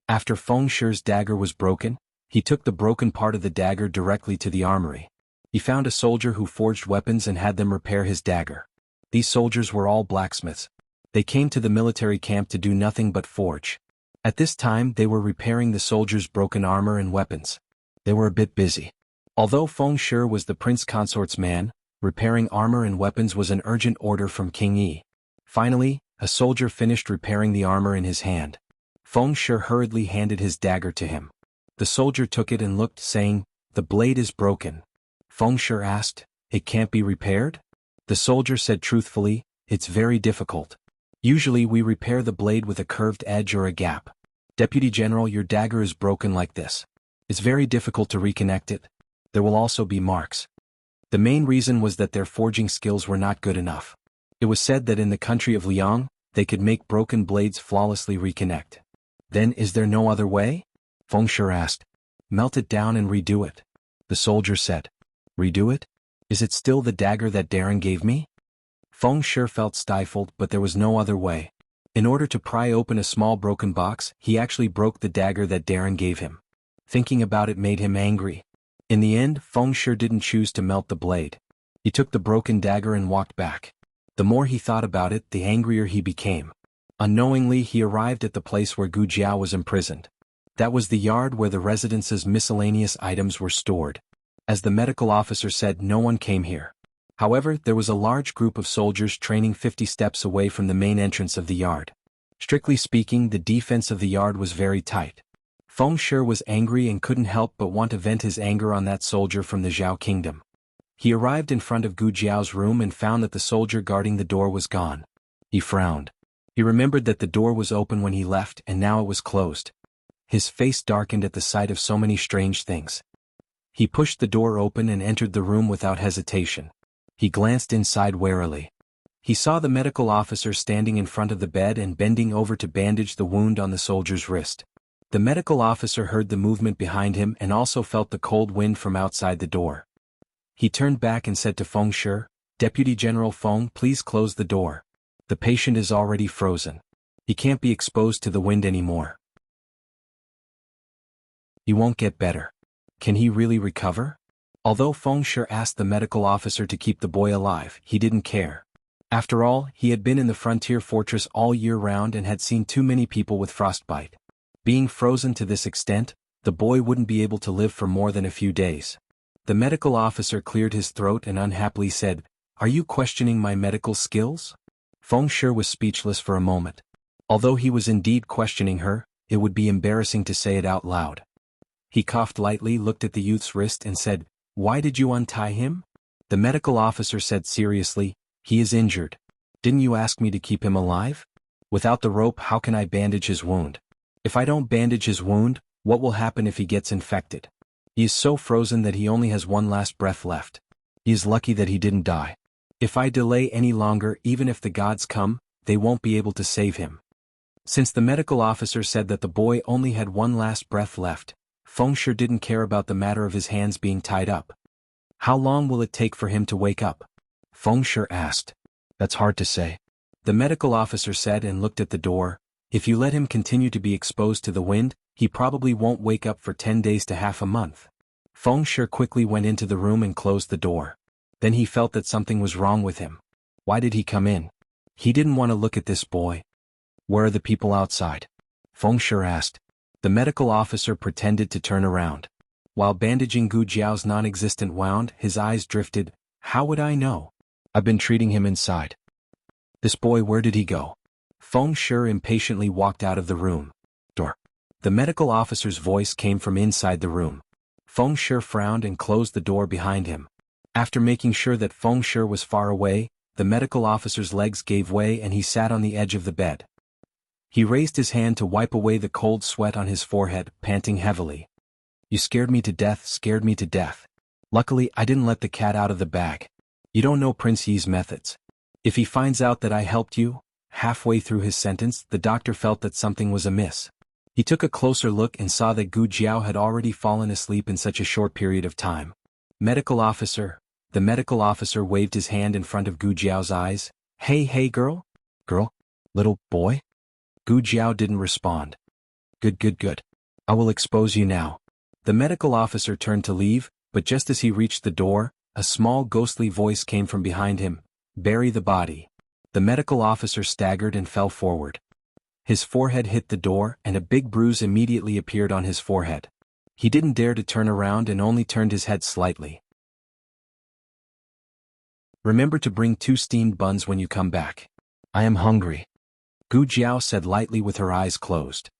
After Feng Shi's dagger was broken, he took the broken part of the dagger directly to the armory. He found a soldier who forged weapons and had them repair his dagger. These soldiers were all blacksmiths. They came to the military camp to do nothing but forge. At this time they were repairing the soldiers' broken armor and weapons. They were a bit busy. Although Feng Shi was the prince consort's man, repairing armor and weapons was an urgent order from King Yi. Finally, a soldier finished repairing the armor in his hand. Feng Shi hurriedly handed his dagger to him. The soldier took it and looked, saying, "The blade is broken." Feng Shi asked, "It can't be repaired?" The soldier said truthfully, "It's very difficult. Usually we repair the blade with a curved edge or a gap. Deputy General, your dagger is broken like this. It's very difficult to reconnect it. There will also be marks." The main reason was that their forging skills were not good enough. It was said that in the country of Liang, they could make broken blades flawlessly reconnect. "Then is there no other way?" Feng Shi asked. "Melt it down and redo it." The soldier said. "Redo it? Is it still the dagger that Darren gave me?" Feng Shi felt stifled, but there was no other way. In order to pry open a small broken box, he actually broke the dagger that Darren gave him. Thinking about it made him angry. In the end, Feng Shi didn't choose to melt the blade. He took the broken dagger and walked back. The more he thought about it, the angrier he became. Unknowingly, he arrived at the place where Gu Jiao was imprisoned. That was the yard where the residence's miscellaneous items were stored. As the medical officer said, no one came here. However, there was a large group of soldiers training 50 steps away from the main entrance of the yard. Strictly speaking, the defense of the yard was very tight. Feng Shi was angry and couldn't help but want to vent his anger on that soldier from the Zhao kingdom. He arrived in front of Gu Jiao's room and found that the soldier guarding the door was gone. He frowned. He remembered that the door was open when he left and now it was closed. His face darkened at the sight of so many strange things. He pushed the door open and entered the room without hesitation. He glanced inside warily. He saw the medical officer standing in front of the bed and bending over to bandage the wound on the soldier's wrist. The medical officer heard the movement behind him and also felt the cold wind from outside the door. He turned back and said to Feng Shi, "Deputy General Feng, please close the door. The patient is already frozen. He can't be exposed to the wind anymore. He won't get better. Can he really recover?" Although Feng Shi asked the medical officer to keep the boy alive, he didn't care. After all, he had been in the frontier fortress all year round and had seen too many people with frostbite. Being frozen to this extent, the boy wouldn't be able to live for more than a few days. The medical officer cleared his throat and unhappily said, "Are you questioning my medical skills?" Feng Shi was speechless for a moment. Although he was indeed questioning her, it would be embarrassing to say it out loud. He coughed lightly, looked at the youth's wrist and said, "Why did you untie him?" The medical officer said seriously, He is injured. Didn't you ask me to keep him alive? Without the rope, how can I bandage his wound? If I don't bandage his wound, what will happen if he gets infected? He is so frozen that he only has one last breath left. He is lucky that he didn't die. If I delay any longer, even if the gods come, they won't be able to save him. Since the medical officer said that the boy only had one last breath left, Fengshe didn't care about the matter of his hands being tied up. How long will it take for him to wake up? Fengshe asked. That's hard to say. The medical officer said and looked at the door. If you let him continue to be exposed to the wind, he probably won't wake up for 10 days to half a month. Fengshe quickly went into the room and closed the door. Then he felt that something was wrong with him. Why did he come in? He didn't want to look at this boy. Where are the people outside? Fengshe asked. The medical officer pretended to turn around. While bandaging Gu Jiao's non-existent wound, his eyes drifted. How would I know? I've been treating him inside. This boy, where did he go? Fengshe impatiently walked out of the room. Door. The medical officer's voice came from inside the room. Fengshe frowned and closed the door behind him. After making sure that Fengshe was far away, the medical officer's legs gave way and he sat on the edge of the bed. He raised his hand to wipe away the cold sweat on his forehead, panting heavily. You scared me to death, scared me to death. Luckily, I didn't let the cat out of the bag. You don't know Prince Yi's methods. If he finds out that I helped you, halfway through his sentence, the doctor felt that something was amiss. He took a closer look and saw that Gu Jiao had already fallen asleep in such a short period of time. Medical officer. The medical officer waved his hand in front of Gu Jiao's eyes. Hey girl? Girl? Little boy? Gu Jiao didn't respond. Good. I will expose you now. The medical officer turned to leave, but just as he reached the door, a small ghostly voice came from behind him. Bury the body. The medical officer staggered and fell forward. His forehead hit the door and a big bruise immediately appeared on his forehead. He didn't dare to turn around and only turned his head slightly. Remember to bring 2 steamed buns when you come back. I am hungry. Gu Jiao said lightly with her eyes closed.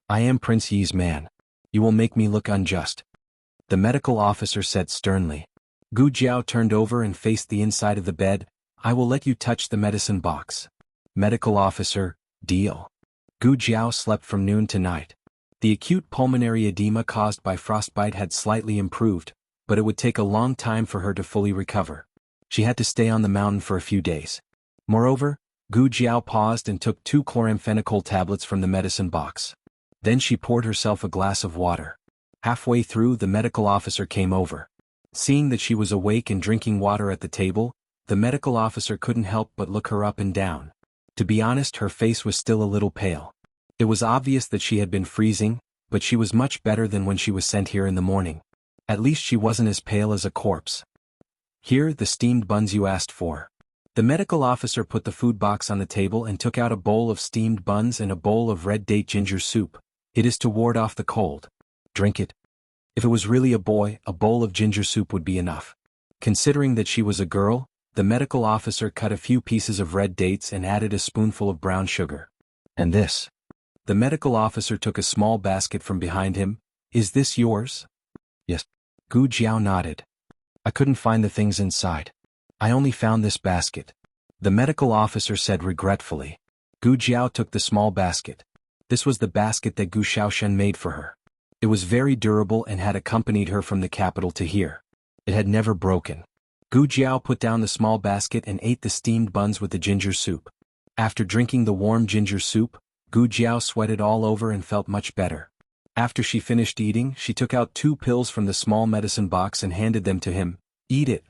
I am Prince Yi's man. You will make me look unjust. The medical officer said sternly. Gu Jiao turned over and faced the inside of the bed. I will let you touch the medicine box. Medical officer, deal. Gu Jiao slept from noon to night. The acute pulmonary edema caused by frostbite had slightly improved, but it would take a long time for her to fully recover. She had to stay on the mountain for a few days. Moreover, Gu Jiao paused and took 2 chloramphenicol tablets from the medicine box. Then she poured herself a glass of water. Halfway through, the medical officer came over. Seeing that she was awake and drinking water at the table, the medical officer couldn't help but look her up and down. To be honest, her face was still a little pale. It was obvious that she had been freezing, but she was much better than when she was sent here in the morning. At least she wasn't as pale as a corpse. Here, the steamed buns you asked for. The medical officer put the food box on the table and took out a bowl of steamed buns and a bowl of red date ginger soup. It is to ward off the cold. Drink it. If it was really a boy, a bowl of ginger soup would be enough. Considering that she was a girl, the medical officer cut a few pieces of red dates and added a spoonful of brown sugar. And this. The medical officer took a small basket from behind him. Is this yours? Yes. Gu Jiao nodded. I couldn't find the things inside. I only found this basket. The medical officer said regretfully. Gu Jiao took the small basket. This was the basket that Gu Xiaoshen made for her. It was very durable and had accompanied her from the capital to here. It had never broken. Gu Jiao put down the small basket and ate the steamed buns with the ginger soup. After drinking the warm ginger soup, Gu Jiao sweated all over and felt much better. After she finished eating, she took out 2 pills from the small medicine box and handed them to him. Eat it.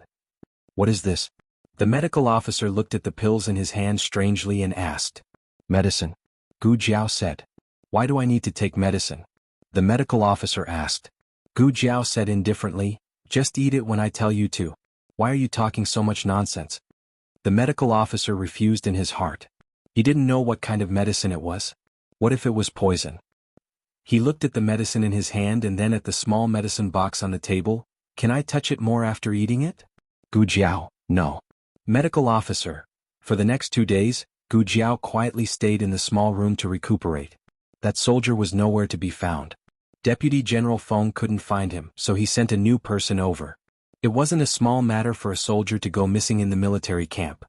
What is this? The medical officer looked at the pills in his hand strangely and asked. Medicine. Gu Jiao said. Why do I need to take medicine? The medical officer asked. Gu Jiao said indifferently, just eat it when I tell you to. Why are you talking so much nonsense? The medical officer refused in his heart. He didn't know what kind of medicine it was. What if it was poison? He looked at the medicine in his hand and then at the small medicine box on the table. Can I touch it more after eating it? Gu Jiao, no. Medical officer. For the next 2 days, Gu Jiao quietly stayed in the small room to recuperate. That soldier was nowhere to be found. Deputy General Feng couldn't find him, so he sent a new person over. It wasn't a small matter for a soldier to go missing in the military camp.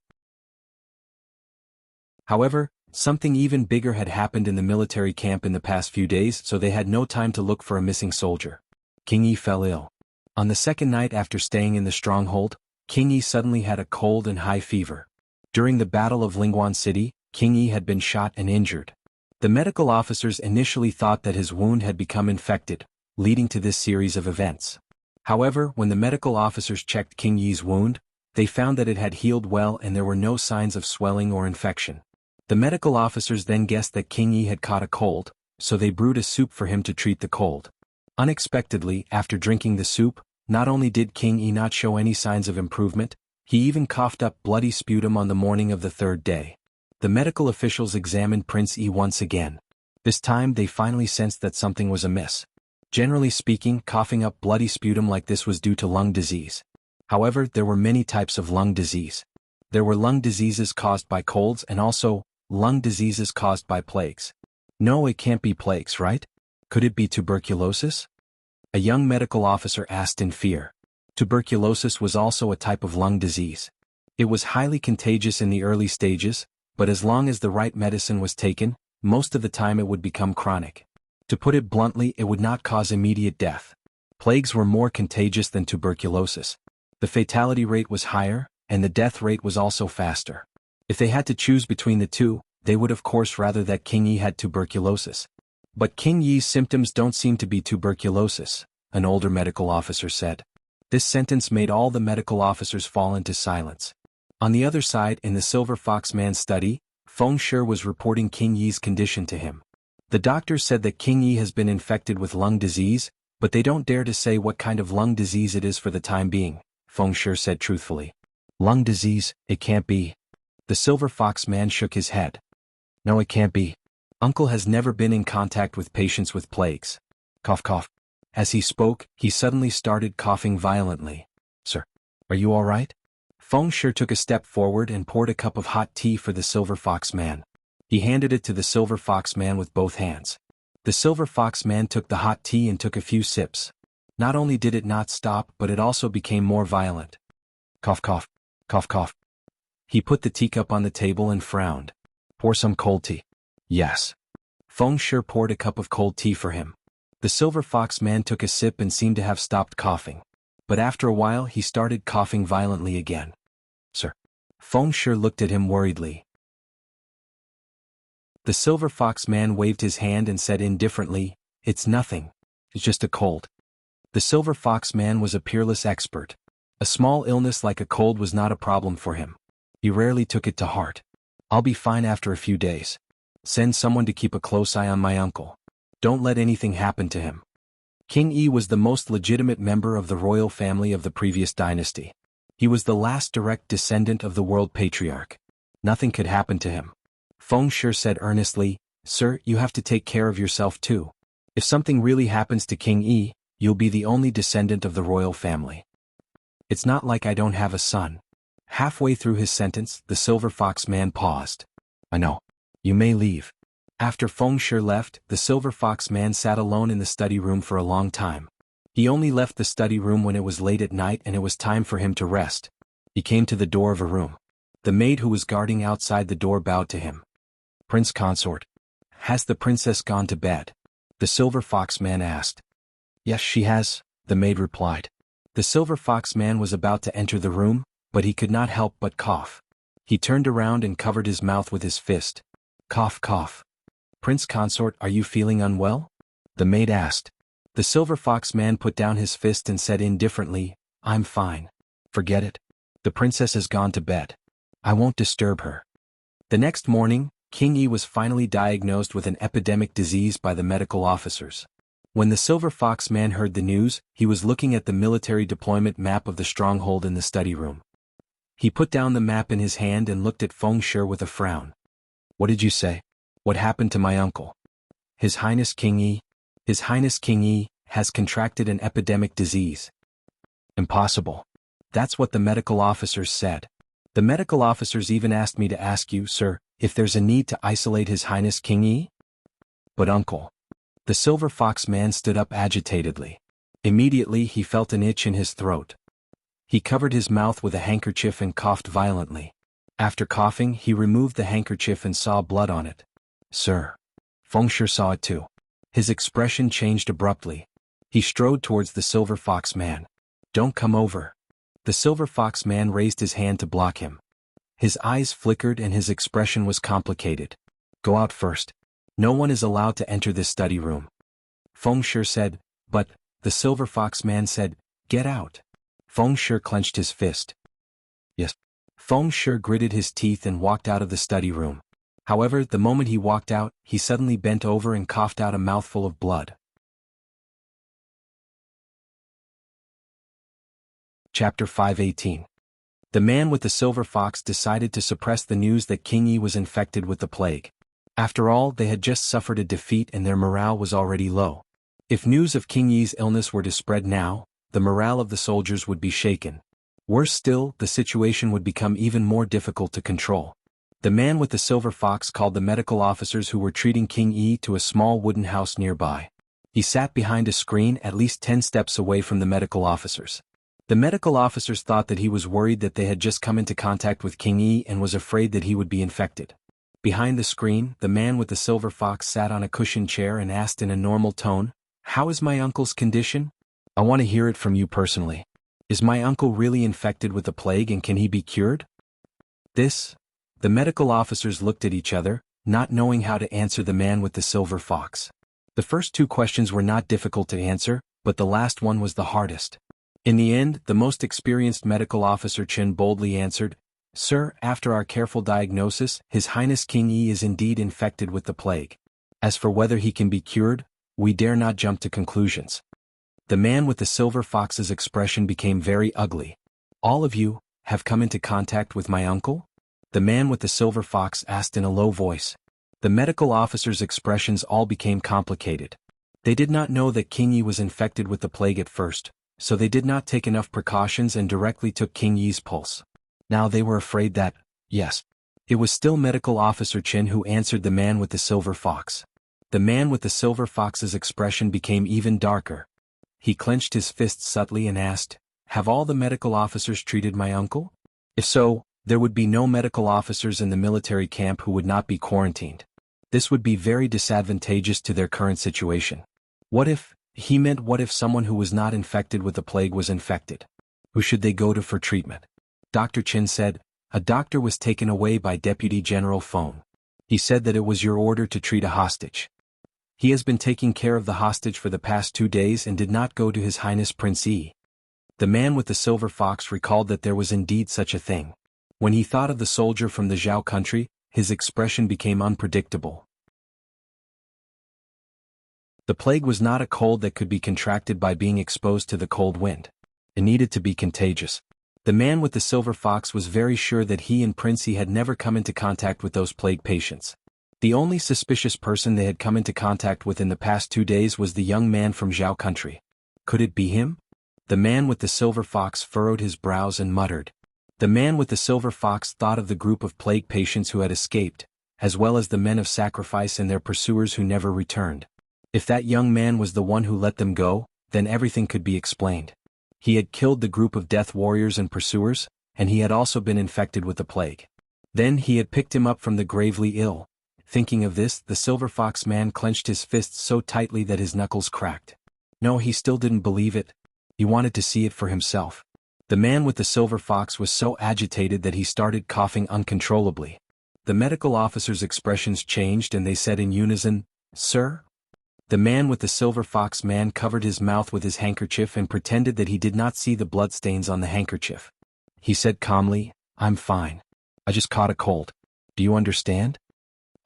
However, something even bigger had happened in the military camp in the past few days, so they had no time to look for a missing soldier. King Yi fell ill. On the second night after staying in the stronghold, King Yi suddenly had a cold and high fever. During the Battle of Lingguan City, King Yi had been shot and injured. The medical officers initially thought that his wound had become infected, leading to this series of events. However, when the medical officers checked King Yi's wound, they found that it had healed well and there were no signs of swelling or infection. The medical officers then guessed that King Yi had caught a cold, so they brewed a soup for him to treat the cold. Unexpectedly, after drinking the soup, not only did King Yi not show any signs of improvement, he even coughed up bloody sputum on the morning of the third day. The medical officials examined Prince Yi once again. This time they finally sensed that something was amiss. Generally speaking, coughing up bloody sputum like this was due to lung disease. However, there were many types of lung disease. There were lung diseases caused by colds and also lung diseases caused by plagues. No, it can't be plagues, right? Could it be tuberculosis? A young medical officer asked in fear. Tuberculosis was also a type of lung disease. It was highly contagious in the early stages, but as long as the right medicine was taken, most of the time it would become chronic. To put it bluntly, it would not cause immediate death. Plagues were more contagious than tuberculosis. The fatality rate was higher, and the death rate was also faster. If they had to choose between the two, they would of course rather that King Yi had tuberculosis. But King Yi's symptoms don't seem to be tuberculosis, an older medical officer said. This sentence made all the medical officers fall into silence. On the other side, in the Silver Fox Man's study, Feng Shi was reporting King Yi's condition to him. The doctor said that King Yi has been infected with lung disease, but they don't dare to say what kind of lung disease it is for the time being, Feng Shi said truthfully. Lung disease, it can't be. The Silver Fox Man shook his head. No, it can't be. Uncle has never been in contact with patients with plagues. Cough cough. As he spoke, he suddenly started coughing violently. Sir, are you all right? Feng Shi took a step forward and poured a cup of hot tea for the Silver Fox Man. He handed it to the Silver Fox Man with both hands. The Silver Fox Man took the hot tea and took a few sips. Not only did it not stop, but it also became more violent. Cough cough. Cough cough. He put the teacup on the table and frowned. Pour some cold tea. Yes. Feng Shi poured a cup of cold tea for him. The Silver Fox Man took a sip and seemed to have stopped coughing. But after a while he started coughing violently again. Sir. Feng Shi looked at him worriedly. The Silver Fox Man waved his hand and said indifferently, It's nothing. It's just a cold. The Silver Fox Man was a peerless expert. A small illness like a cold was not a problem for him. He rarely took it to heart. I'll be fine after a few days. Send someone to keep a close eye on my uncle. Don't let anything happen to him. King Yi was the most legitimate member of the royal family of the previous dynasty. He was the last direct descendant of the world patriarch. Nothing could happen to him. Feng Shi said earnestly, Sir, you have to take care of yourself too. If something really happens to King Yi, you'll be the only descendant of the royal family. It's not like I don't have a son. Halfway through his sentence, the Silver Fox Man paused. I know. You may leave. After Feng Shi left, the Silver Fox Man sat alone in the study room for a long time. He only left the study room when it was late at night and it was time for him to rest. He came to the door of a room. The maid who was guarding outside the door bowed to him. Prince Consort. Has the princess gone to bed? The Silver Fox Man asked. Yes, she has, the maid replied. The Silver Fox Man was about to enter the room, but he could not help but cough. He turned around and covered his mouth with his fist. Cough cough. Prince Consort, are you feeling unwell? The maid asked. The Silver Fox Man put down his fist and said indifferently, I'm fine. Forget it. The princess has gone to bed. I won't disturb her. The next morning, King Yi was finally diagnosed with an epidemic disease by the medical officers. When the Silver Fox Man heard the news, he was looking at the military deployment map of the stronghold in the study room. He put down the map in his hand and looked at Feng Shi with a frown. What did you say? What happened to my uncle? His Highness King Yi? His Highness King Yi has contracted an epidemic disease. Impossible. That's what the medical officers said. The medical officers even asked me to ask you, sir, if there's a need to isolate His Highness King Yi? But uncle. The Silver Fox Man stood up agitatedly. Immediately he felt an itch in his throat. He covered his mouth with a handkerchief and coughed violently. After coughing, he removed the handkerchief and saw blood on it. Sir. Feng Shi saw it too. His expression changed abruptly. He strode towards the Silver Fox Man. Don't come over. The Silver Fox Man raised his hand to block him. His eyes flickered and his expression was complicated. Go out first. No one is allowed to enter this study room. Feng Shi said, but, the Silver Fox Man said, get out. Feng Shi clenched his fist. Yes. Feng Shi gritted his teeth and walked out of the study room. However, the moment he walked out, he suddenly bent over and coughed out a mouthful of blood. Chapter 5:18. The man with the silver fox decided to suppress the news that King Yi was infected with the plague. After all, they had just suffered a defeat and their morale was already low. If news of King Yi's illness were to spread now, the morale of the soldiers would be shaken. Worse still, the situation would become even more difficult to control. The man with the silver fox called the medical officers who were treating King Yi to a small wooden house nearby. He sat behind a screen at least 10 steps away from the medical officers. The medical officers thought that he was worried that they had just come into contact with King Yi and was afraid that he would be infected. Behind the screen, the man with the silver fox sat on a cushioned chair and asked in a normal tone, "How is my uncle's condition? I want to hear it from you personally. Is my uncle really infected with the plague and can he be cured?" The medical officers looked at each other, not knowing how to answer the man with the silver fox. The first 2 questions were not difficult to answer, but the last one was the hardest. In the end, the most experienced medical officer Chen boldly answered, "Sir, after our careful diagnosis, His Highness King Yi is indeed infected with the plague. As for whether he can be cured, we dare not jump to conclusions." The man with the silver fox's expression became very ugly. "All of you have come into contact with my uncle?" The man with the silver fox asked in a low voice. The medical officers' expressions all became complicated. They did not know that King Yi was infected with the plague at first, so they did not take enough precautions and directly took King Yi's pulse. Now they were afraid that, yes. It was still Medical Officer Chen who answered the man with the silver fox. The man with the silver fox's expression became even darker. He clenched his fists subtly and asked, "Have all the medical officers treated my uncle? If so, there would be no medical officers in the military camp who would not be quarantined. This would be very disadvantageous to their current situation. What if someone who was not infected with the plague was infected? Who should they go to for treatment?" Dr. Chen said, "A doctor was taken away by Deputy General Feng. He said that it was your order to treat a hostage. He has been taking care of the hostage for the past 2 days and did not go to His Highness Prince Yi." The man with the silver fox recalled that there was indeed such a thing. When he thought of the soldier from the Zhao country, his expression became unpredictable. The plague was not a cold that could be contracted by being exposed to the cold wind. It needed to be contagious. The man with the silver fox was very sure that he and Princey had never come into contact with those plague patients. The only suspicious person they had come into contact with in the past 2 days was the young man from Zhao country. Could it be him? The man with the silver fox furrowed his brows and muttered. The man with the silver fox thought of the group of plague patients who had escaped, as well as the men of sacrifice and their pursuers who never returned. If that young man was the one who let them go, then everything could be explained. He had killed the group of death warriors and pursuers, and he had also been infected with the plague. Then he had picked him up from the gravely ill. Thinking of this, the silver fox man clenched his fists so tightly that his knuckles cracked. No, he still didn't believe it. He wanted to see it for himself. The man with the silver fox was so agitated that he started coughing uncontrollably. The medical officers' expressions changed and they said in unison, "Sir?" The man with the silver fox man covered his mouth with his handkerchief and pretended that he did not see the bloodstains on the handkerchief. He said calmly, "I'm fine. I just caught a cold. Do you understand?"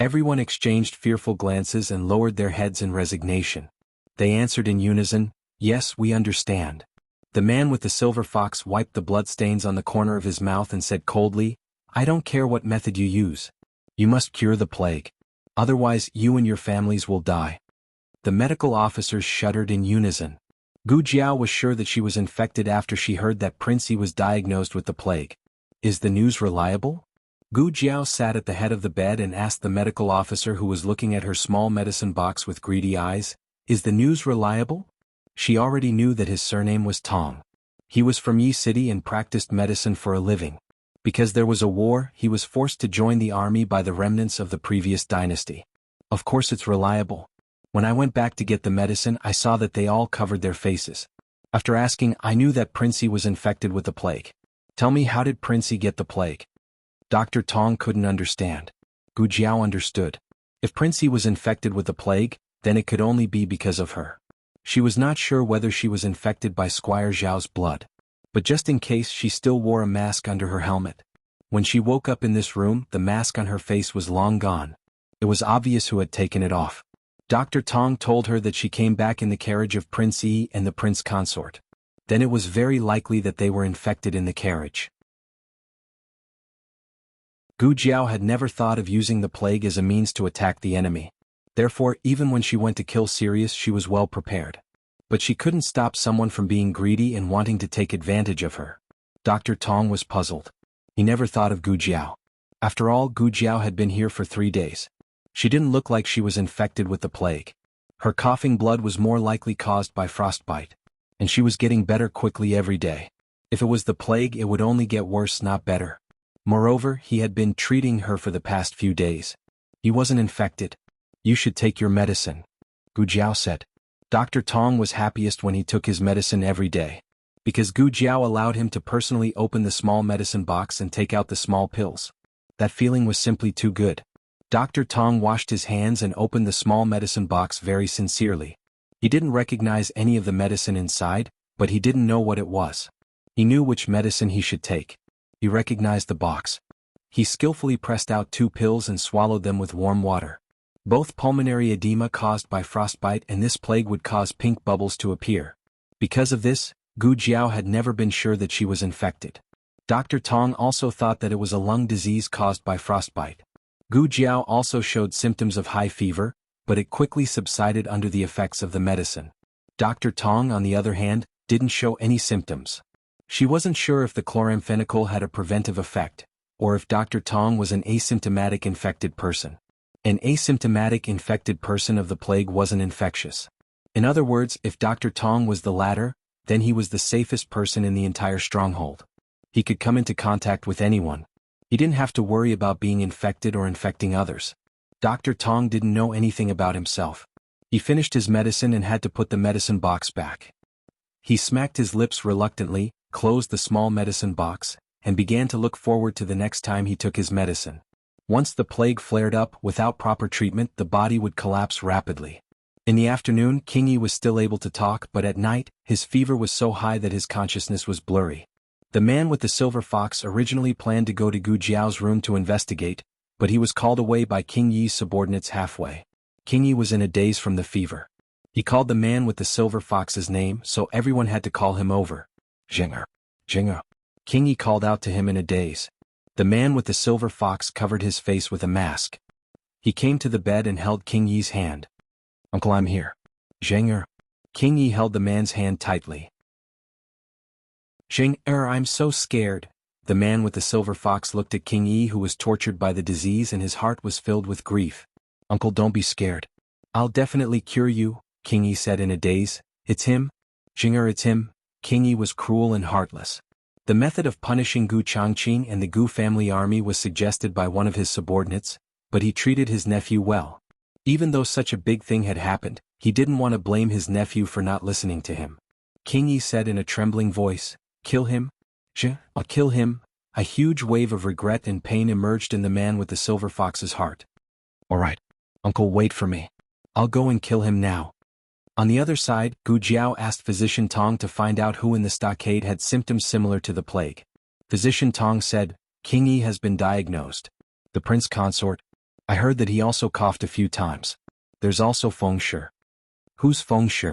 Everyone exchanged fearful glances and lowered their heads in resignation. They answered in unison, "Yes, we understand." The man with the silver fox wiped the bloodstains on the corner of his mouth and said coldly, "I don't care what method you use. You must cure the plague. Otherwise you and your families will die." The medical officers shuddered in unison. Gu Jiao was sure that she was infected after she heard that Princey was diagnosed with the plague. Is the news reliable? Gu Jiao sat at the head of the bed and asked the medical officer who was looking at her small medicine box with greedy eyes, "Is the news reliable?" She already knew that his surname was Tong. He was from Yi City and practiced medicine for a living. Because there was a war, he was forced to join the army by the remnants of the previous dynasty. Of course it's reliable. When I went back to get the medicine, I saw that they all covered their faces. After asking, I knew that Princey was infected with the plague. Tell me, how did Princey get the plague? Dr. Tong couldn't understand. Gu Jiao understood. If Princey was infected with the plague, then it could only be because of her. She was not sure whether she was infected by Squire Zhao's blood. But just in case, she still wore a mask under her helmet. When she woke up in this room, the mask on her face was long gone. It was obvious who had taken it off. Dr. Tong told her that she came back in the carriage of Prince Yi and the prince consort. Then it was very likely that they were infected in the carriage. Gu Jiao had never thought of using the plague as a means to attack the enemy. Therefore, even when she went to kill Sirius, she was well prepared. But she couldn't stop someone from being greedy and wanting to take advantage of her. Dr. Tong was puzzled. He never thought of Gu Jiao. After all, Gu Jiao had been here for 3 days. She didn't look like she was infected with the plague. Her coughing blood was more likely caused by frostbite. And she was getting better quickly every day. If it was the plague, it would only get worse, not better. Moreover, he had been treating her for the past few days. He wasn't infected. You should take your medicine, Gu Jiao said. Dr. Tong was happiest when he took his medicine every day. Because Gu Jiao allowed him to personally open the small medicine box and take out the small pills. That feeling was simply too good. Dr. Tong washed his hands and opened the small medicine box very sincerely. He didn't recognize any of the medicine inside, but he didn't know what it was. He knew which medicine he should take. He recognized the box. He skillfully pressed out 2 pills and swallowed them with warm water. Both pulmonary edema caused by frostbite and this plague would cause pink bubbles to appear. Because of this, Gu Jiao had never been sure that she was infected. Dr. Tong also thought that it was a lung disease caused by frostbite. Gu Jiao also showed symptoms of high fever, but it quickly subsided under the effects of the medicine. Dr. Tong, on the other hand, didn't show any symptoms. She wasn't sure if the chloramphenicol had a preventive effect, or if Dr. Tong was an asymptomatic infected person. An asymptomatic infected person of the plague wasn't infectious. In other words, if Dr. Tong was the latter, then he was the safest person in the entire stronghold. He could come into contact with anyone. He didn't have to worry about being infected or infecting others. Dr. Tong didn't know anything about himself. He finished his medicine and had to put the medicine box back. He smacked his lips reluctantly, closed the small medicine box, and began to look forward to the next time he took his medicine. Once the plague flared up, without proper treatment, the body would collapse rapidly. In the afternoon, King Yi was still able to talk, but at night, his fever was so high that his consciousness was blurry. The man with the silver fox originally planned to go to Gu Jiao's room to investigate, but he was called away by King Yi's subordinates halfway. King Yi was in a daze from the fever. He called the man with the silver fox's name, so everyone had to call him over. Jinger. Jinger. King Yi called out to him in a daze. The man with the silver fox covered his face with a mask. He came to the bed and held King Yi's hand. Uncle, I'm here. Jinger. King Yi held the man's hand tightly. Jinger, I'm so scared. The man with the silver fox looked at King Yi, who was tortured by the disease, and his heart was filled with grief. Uncle, don't be scared. I'll definitely cure you, King Yi said in a daze. It's him? Jinger, it's him. King Yi was cruel and heartless. The method of punishing Gu Changqing and the Gu family army was suggested by one of his subordinates, but he treated his nephew well. Even though such a big thing had happened, he didn't want to blame his nephew for not listening to him. King Yi said in a trembling voice, "Kill him? I'll kill him." A huge wave of regret and pain emerged in the man with the silver fox's heart. All right, Uncle, wait for me. I'll go and kill him now. On the other side, Gu Jiao asked Physician Tong to find out who in the stockade had symptoms similar to the plague. Physician Tong said, King Yi has been diagnosed. The prince consort. I heard that he also coughed a few times. There's also Feng Shi. Who's Feng Shi?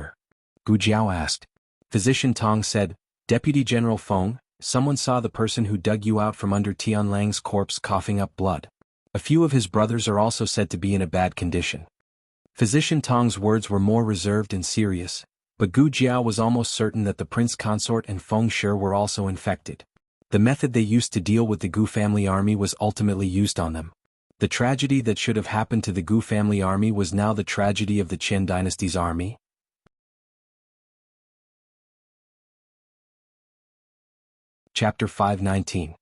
Gu Jiao asked. Physician Tong said, Deputy General Feng, someone saw the person who dug you out from under Tianlang's corpse coughing up blood. A few of his brothers are also said to be in a bad condition. Physician Tong's words were more reserved and serious, but Gu Jiao was almost certain that the prince consort and Feng Shi were also infected. The method they used to deal with the Gu family army was ultimately used on them. The tragedy that should have happened to the Gu family army was now the tragedy of the Qin dynasty's army. Chapter 519.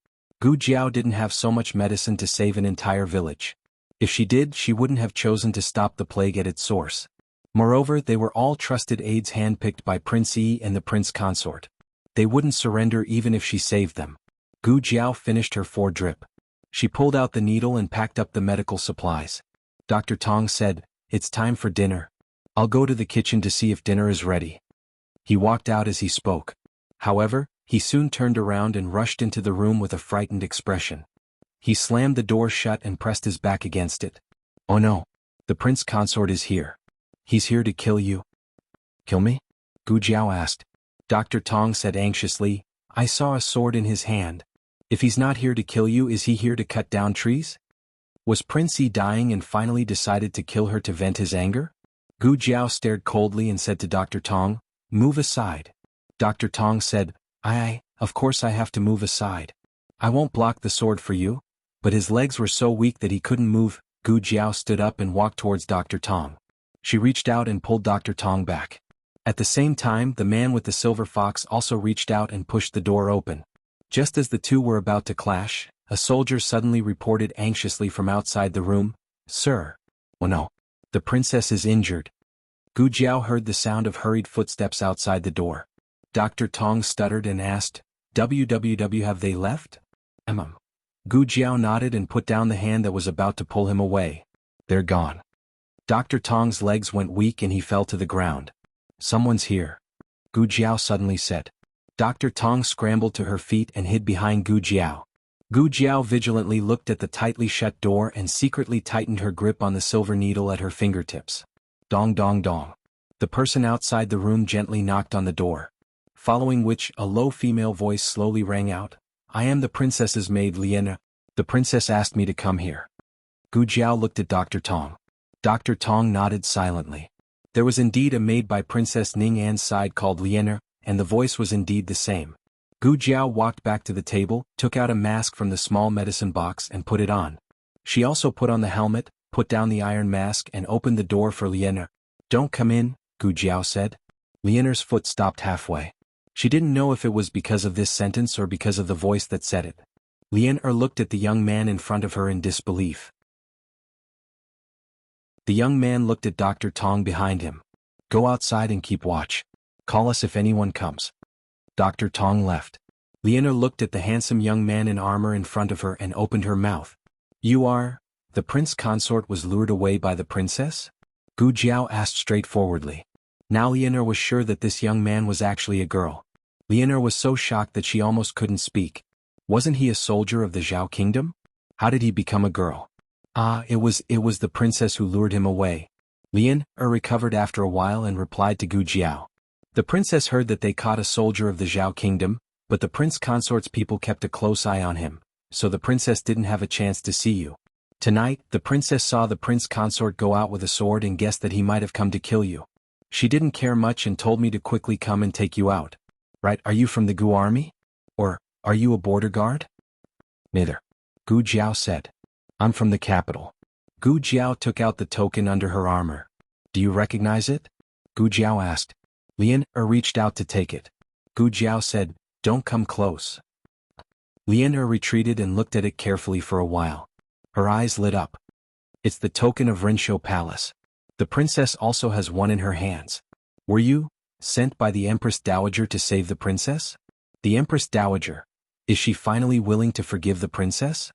Gu Jiao didn't have so much medicine to save an entire village. If she did, she wouldn't have chosen to stop the plague at its source. Moreover, they were all trusted aides handpicked by Prince Yi and the prince consort. They wouldn't surrender even if she saved them. Gu Jiao finished her 4-drip. She pulled out the needle and packed up the medical supplies. Dr. Tong said, "It's time for dinner. I'll go to the kitchen to see if dinner is ready." He walked out as he spoke. However, he soon turned around and rushed into the room with a frightened expression. He slammed the door shut and pressed his back against it. "Oh no. The prince consort is here. He's here to kill you." "Kill me?" Gu Jiao asked. Dr. Tong said anxiously, "I saw a sword in his hand. If he's not here to kill you, is he here to cut down trees?" Was Prince Yi dying and finally decided to kill her to vent his anger? Gu Jiao stared coldly and said to Dr. Tong, "Move aside." Dr. Tong said, Of course I have to move aside. I won't block the sword for you." But his legs were so weak that he couldn't move. Gu Jiao stood up and walked towards Dr. Tong. She reached out and pulled Dr. Tong back. At the same time, the man with the silver fox also reached out and pushed the door open. Just as the two were about to clash, a soldier suddenly reported anxiously from outside the room, "Sir." "Oh no. The princess is injured." Gu Jiao heard the sound of hurried footsteps outside the door. Dr. Tong stuttered and asked, "WWW, have they left?" Gu Jiao nodded and put down the hand that was about to pull him away. "They're gone." Dr. Tong's legs went weak and he fell to the ground. "Someone's here," Gu Jiao suddenly said. Dr. Tong scrambled to her feet and hid behind Gu Jiao. Gu Jiao vigilantly looked at the tightly shut door and secretly tightened her grip on the silver needle at her fingertips. Dong dong dong. The person outside the room gently knocked on the door. Following which, a low female voice slowly rang out, "I am the princess's maid Liena. The princess asked me to come here." Gu Jiao looked at Dr. Tong. Dr. Tong nodded silently. There was indeed a maid by Princess Ning An's side called Liena, and the voice was indeed the same. Gu Jiao walked back to the table, took out a mask from the small medicine box and put it on. She also put on the helmet, put down the iron mask and opened the door for Liena. "Don't come in," Gu Jiao said. Liena's foot stopped halfway. She didn't know if it was because of this sentence or because of the voice that said it. Liena looked at the young man in front of her in disbelief. The young man looked at Dr. Tong behind him. "Go outside and keep watch. Call us if anyone comes." Dr. Tong left. Liena looked at the handsome young man in armor in front of her and opened her mouth. "You are?" The prince consort was lured away by the princess? Gu Jiao asked straightforwardly. Now Liena was sure that this young man was actually a girl. Liena was so shocked that she almost couldn't speak. Wasn't he a soldier of the Zhao kingdom? How did he become a girl? It was the princess who lured him away. Liena recovered after a while and replied to Gu Jiao. The princess heard that they caught a soldier of the Zhao kingdom, but the prince consort's people kept a close eye on him, so the princess didn't have a chance to see you. Tonight, the princess saw the prince consort go out with a sword and guessed that he might have come to kill you. She didn't care much and told me to quickly come and take you out. Right, are you from the Gu army? Or, are you a border guard? Neither. Gu Jiao said. I'm from the capital. Gu Jiao took out the token under her armor. Do you recognize it? Gu Jiao asked. Liena reached out to take it. Gu Jiao said, don't come close. Liena retreated and looked at it carefully for a while. Her eyes lit up. It's the token of Renshou Palace. The princess also has one in her hands. Were you sent by the Empress Dowager to save the princess? The Empress Dowager. Is she finally willing to forgive the princess?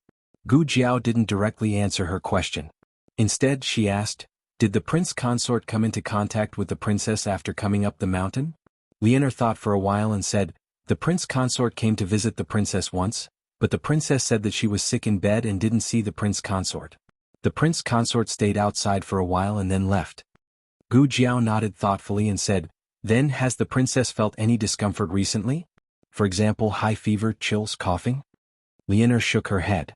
Gu Jiao didn't directly answer her question. Instead, she asked, did the prince consort come into contact with the princess after coming up the mountain? Liena thought for a while and said, the prince consort came to visit the princess once, but the princess said that she was sick in bed and didn't see the prince consort. The prince consort stayed outside for a while and then left. Gu Jiao nodded thoughtfully and said, then has the princess felt any discomfort recently? For example, high fever, chills, coughing? Liena shook her head.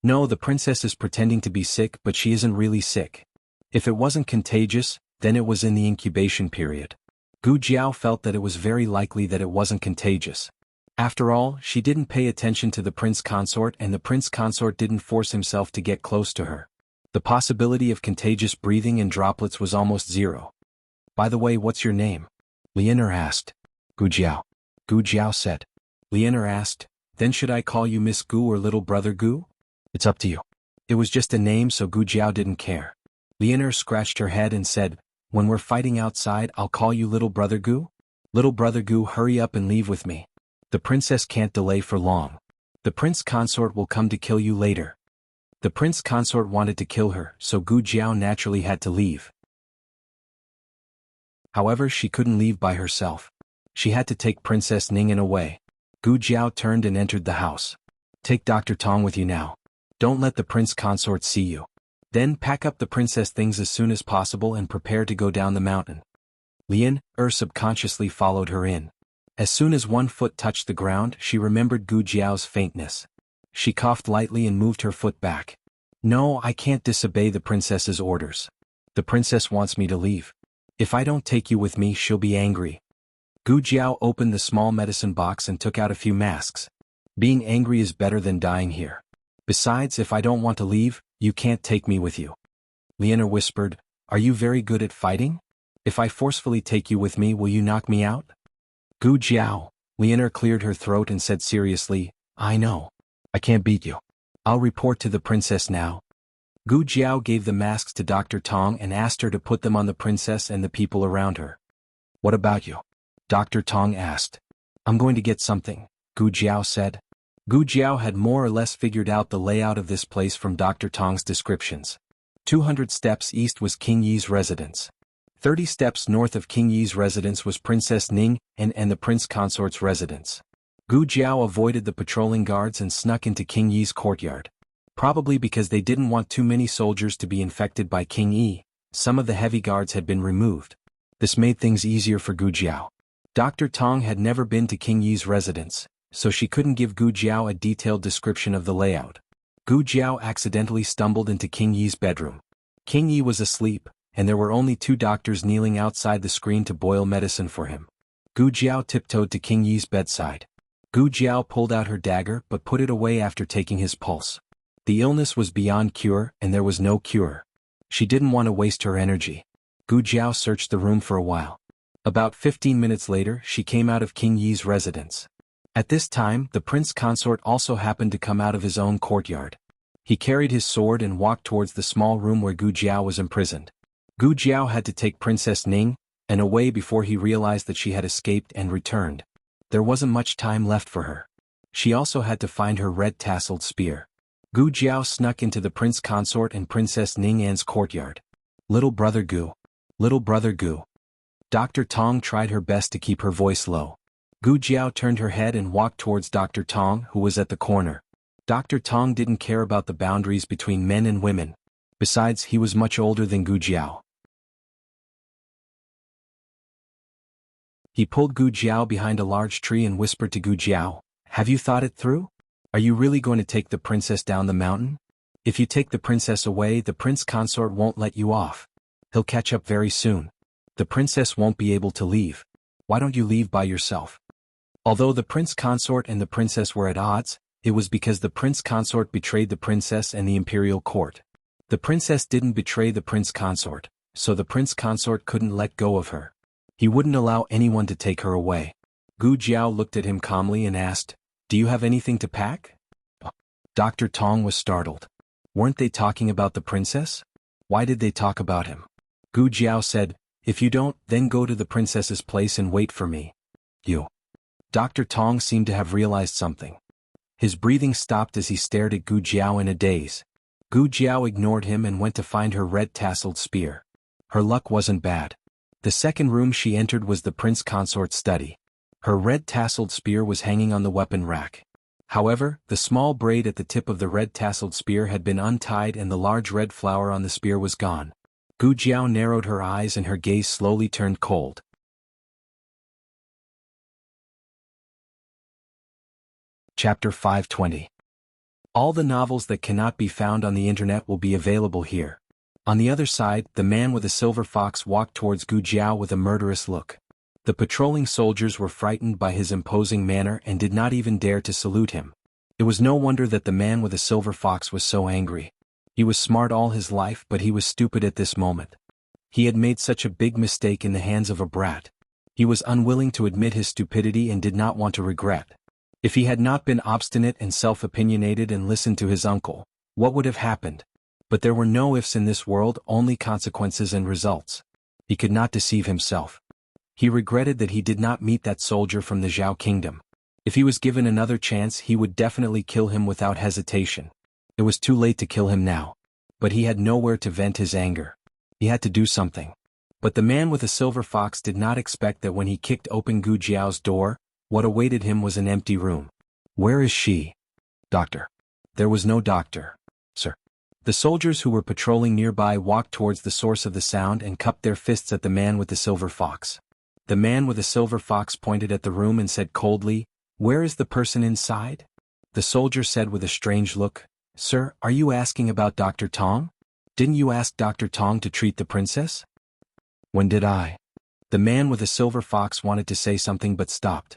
No, the princess is pretending to be sick, but she isn't really sick. If it wasn't contagious, then it was in the incubation period. Gu Jiao felt that it was very likely that it wasn't contagious. After all, she didn't pay attention to the prince consort and the prince consort didn't force himself to get close to her. The possibility of contagious breathing and droplets was almost zero. By the way, what's your name? Liena asked. Gu Jiao. Gu Jiao said. Liena asked, Then should I call you Miss Gu or Little Brother Gu? It's up to you. It was just a name, so Gu Jiao didn't care. Leonor scratched her head and said, when we're fighting outside, I'll call you Little Brother Gu? Little Brother Gu, hurry up and leave with me. The princess can't delay for long. The prince consort will come to kill you later. The prince consort wanted to kill her, so Gu Jiao naturally had to leave. However, she couldn't leave by herself. She had to take Princess Ning'an away. Gu Jiao turned and entered the house. Take Dr. Tong with you now. Don't let the prince consort see you. Then pack up the princess things as soon as possible and prepare to go down the mountain. Leonor subconsciously followed her in. As soon as one foot touched the ground, she remembered Gu Jiao's faintness. She coughed lightly and moved her foot back. No, I can't disobey the princess's orders. The princess wants me to leave. If I don't take you with me, she'll be angry. Gu Jiao opened the small medicine box and took out a few masks. Being angry is better than dying here. Besides, if I don't want to leave, you can't take me with you. Leonor whispered, are you very good at fighting? If I forcefully take you with me, will you knock me out? Gu Jiao. Leonor cleared her throat and said seriously, I know. I can't beat you. I'll report to the princess now. Gu Jiao gave the masks to Dr. Tong and asked her to put them on the princess and the people around her. What about you? Dr. Tong asked. I'm going to get something, Gu Jiao said. Gu Jiao had more or less figured out the layout of this place from Dr. Tong's descriptions. 200 steps east was King Yi's residence. 30 steps north of King Yi's residence was Princess Ning and the prince consort's residence. Gu Jiao avoided the patrolling guards and snuck into King Yi's courtyard. Probably because they didn't want too many soldiers to be infected by King Yi, some of the heavy guards had been removed. This made things easier for Gu Jiao. Dr. Tong had never been to King Yi's residence, so she couldn't give Gu Jiao a detailed description of the layout. Gu Jiao accidentally stumbled into King Yi's bedroom. King Yi was asleep, and there were only 2 doctors kneeling outside the screen to boil medicine for him. Gu Jiao tiptoed to King Yi's bedside. Gu Jiao pulled out her dagger but put it away after taking his pulse. The illness was beyond cure and there was no cure. She didn't want to waste her energy. Gu Jiao searched the room for a while. About 15 minutes later, she came out of King Yi's residence. At this time, the prince consort also happened to come out of his own courtyard. He carried his sword and walked towards the small room where Gu Jiao was imprisoned. Gu Jiao had to take Princess Ning'an away before he realized that she had escaped and returned. There wasn't much time left for her. She also had to find her red-tasseled spear. Gu Jiao snuck into the prince consort and Princess Ning'an's courtyard. Little Brother Gu. Little Brother Gu. Dr. Tong tried her best to keep her voice low. Gu Jiao turned her head and walked towards Dr. Tong, who was at the corner. Dr. Tong didn't care about the boundaries between men and women. Besides, he was much older than Gu Jiao. He pulled Gu Jiao behind a large tree and whispered to Gu Jiao, have you thought it through? Are you really going to take the princess down the mountain? If you take the princess away, the prince consort won't let you off. He'll catch up very soon. The princess won't be able to leave. Why don't you leave by yourself? Although the prince consort and the princess were at odds, it was because the prince consort betrayed the princess and the imperial court. The princess didn't betray the prince consort, so the prince consort couldn't let go of her. He wouldn't allow anyone to take her away. Gu Jiao looked at him calmly and asked, do you have anything to pack? Dr. Tong was startled. Weren't they talking about the princess? Why did they talk about him? Gu Jiao said, if you don't, then go to the princess's place and wait for me. You. Dr. Tong seemed to have realized something. His breathing stopped as he stared at Gu Jiao in a daze. Gu Jiao ignored him and went to find her red-tasseled spear. Her luck wasn't bad. The second room she entered was the prince consort's study. Her red-tasseled spear was hanging on the weapon rack. However, the small braid at the tip of the red-tasseled spear had been untied and the large red flower on the spear was gone. Gu Jiao narrowed her eyes and her gaze slowly turned cold. Chapter 520. All the novels that cannot be found on the internet will be available here. On the other side, the man with a silver fox walked towards Gu Jiao with a murderous look. The patrolling soldiers were frightened by his imposing manner and did not even dare to salute him. It was no wonder that the man with a silver fox was so angry. He was smart all his life, but he was stupid at this moment. He had made such a big mistake in the hands of a brat. He was unwilling to admit his stupidity and did not want to regret. If he had not been obstinate and self-opinionated and listened to his uncle, what would have happened? But there were no ifs in this world, only consequences and results. He could not deceive himself. He regretted that he did not meet that soldier from the Zhao kingdom. If he was given another chance, he would definitely kill him without hesitation. It was too late to kill him now. But he had nowhere to vent his anger. He had to do something. But the man with the silver fox did not expect that when he kicked open Gu Jiao's door, what awaited him was an empty room. Where is she? Doctor. There was no doctor, sir. The soldiers who were patrolling nearby walked towards the source of the sound and cupped their fists at the man with the silver fox. The man with the silver fox pointed at the room and said coldly, "Where is the person inside?" The soldier said with a strange look, "Sir, are you asking about Dr. Tong? Didn't you ask Dr. Tong to treat the princess?" "When did I?" The man with the silver fox wanted to say something but stopped.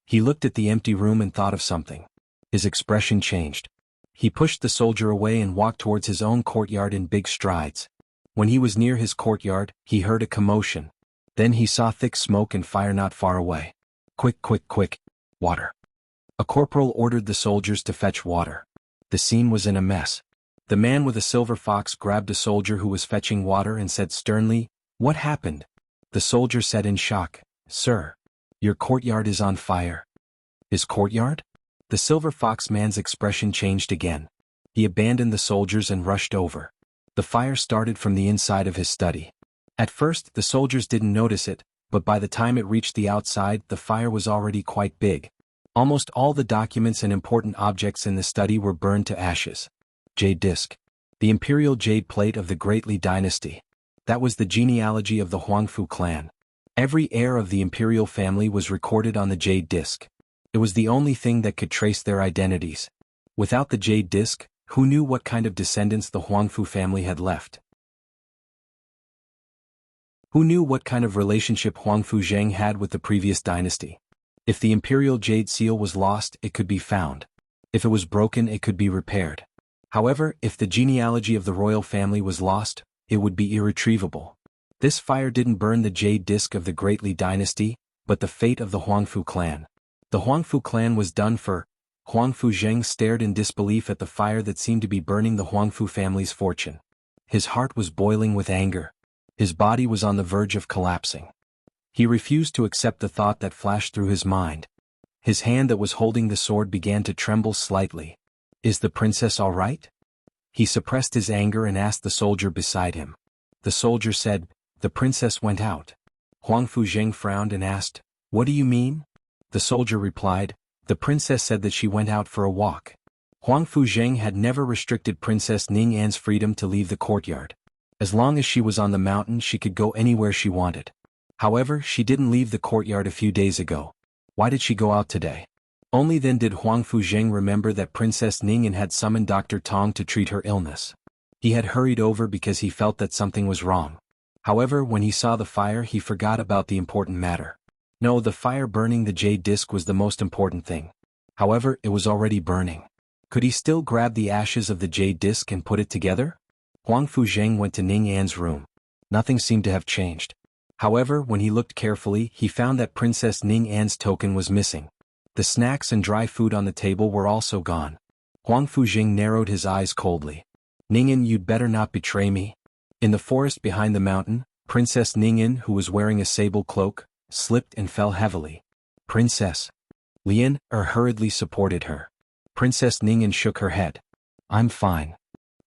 He looked at the empty room and thought of something. His expression changed. He pushed the soldier away and walked towards his own courtyard in big strides. When he was near his courtyard, he heard a commotion. Then he saw thick smoke and fire not far away. "Quick, quick, quick! Water!" A corporal ordered the soldiers to fetch water. The scene was in a mess. The man with the silver fox grabbed a soldier who was fetching water and said sternly, "What happened?" The soldier said in shock, "Sir, your courtyard is on fire." "His courtyard?" The silver fox man's expression changed again. He abandoned the soldiers and rushed over. The fire started from the inside of his study. At first, the soldiers didn't notice it, but by the time it reached the outside, the fire was already quite big. Almost all the documents and important objects in the study were burned to ashes. Jade disc. The imperial jade plate of the Great Li dynasty. That was the genealogy of the Huangfu clan. Every heir of the imperial family was recorded on the jade disc. It was the only thing that could trace their identities. Without the jade disc, who knew what kind of descendants the Huangfu family had left? Who knew what kind of relationship Huangfu Zheng had with the previous dynasty? If the imperial jade seal was lost, it could be found. If it was broken, it could be repaired. However, if the genealogy of the royal family was lost, it would be irretrievable. This fire didn't burn the jade disc of the Great Li dynasty, but the fate of the Huangfu clan. The Huangfu clan was done for. Huangfu Zheng stared in disbelief at the fire that seemed to be burning the Huangfu family's fortune. His heart was boiling with anger. His body was on the verge of collapsing. He refused to accept the thought that flashed through his mind. His hand that was holding the sword began to tremble slightly. "Is the princess all right?" He suppressed his anger and asked the soldier beside him. The soldier said, "The princess went out." Huangfu Zheng frowned and asked, "What do you mean?" The soldier replied, "The princess said that she went out for a walk." Huangfu Zheng had never restricted Princess Ning An's freedom to leave the courtyard. As long as she was on the mountain, she could go anywhere she wanted. However, she didn't leave the courtyard a few days ago. Why did she go out today? Only then did Huangfu Zheng remember that Princess Ning An had summoned Dr. Tong to treat her illness. He had hurried over because he felt that something was wrong. However, when he saw the fire, he forgot about the important matter. No, the fire burning the jade disc was the most important thing. However, it was already burning. Could he still grab the ashes of the jade disc and put it together? Huangfu Zheng went to Ning An's room. Nothing seemed to have changed. However, when he looked carefully, he found that Princess Ning An's token was missing. The snacks and dry food on the table were also gone. Huangfu Zheng narrowed his eyes coldly. "Ning An, you'd better not betray me." In the forest behind the mountain, Princess Ning An, who was wearing a sable cloak, slipped and fell heavily. "Princess." Lian hurriedly supported her. Princess Ning An shook her head. "I'm fine."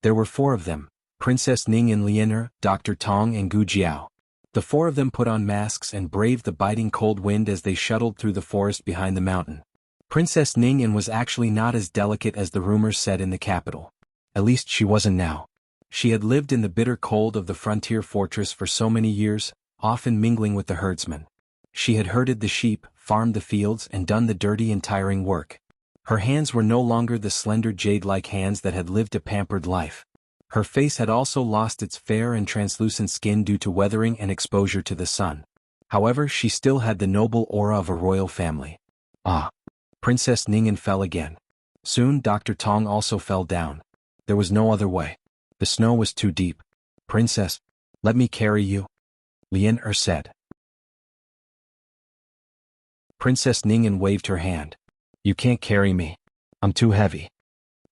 There were 4 of them: Princess Ning An, Lian, Dr. Tong and Gu Jiao. The 4 of them put on masks and braved the biting cold wind as they shuttled through the forest behind the mountain. Princess Ning An was actually not as delicate as the rumors said in the capital. At least she wasn't now. She had lived in the bitter cold of the frontier fortress for so many years, often mingling with the herdsmen. She had herded the sheep, farmed the fields, and done the dirty and tiring work. Her hands were no longer the slender jade-like hands that had lived a pampered life. Her face had also lost its fair and translucent skin due to weathering and exposure to the sun. However, she still had the noble aura of a royal family. Ah! Princess Ning An fell again. Soon Dr. Tong also fell down. There was no other way. The snow was too deep. "Princess, let me carry you," Lian said. Princess Ning An waved her hand. You can't carry me. I'm too heavy.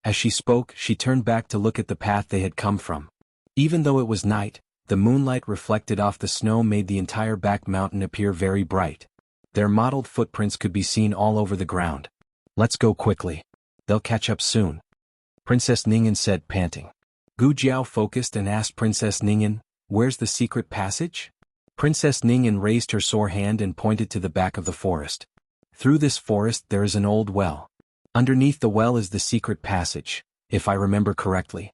As she spoke, she turned back to look at the path they had come from. Even though it was night, the moonlight reflected off the snow made the entire back mountain appear very bright. Their mottled footprints could be seen all over the ground. Let's go quickly. They'll catch up soon, Princess Ningyan said, panting. Gu Jiao focused and asked Princess Ningyan, "Where's the secret passage?" Princess Ningyan raised her sore hand and pointed to the back of the forest. Through this forest there is an old well. Underneath the well is the secret passage, if I remember correctly.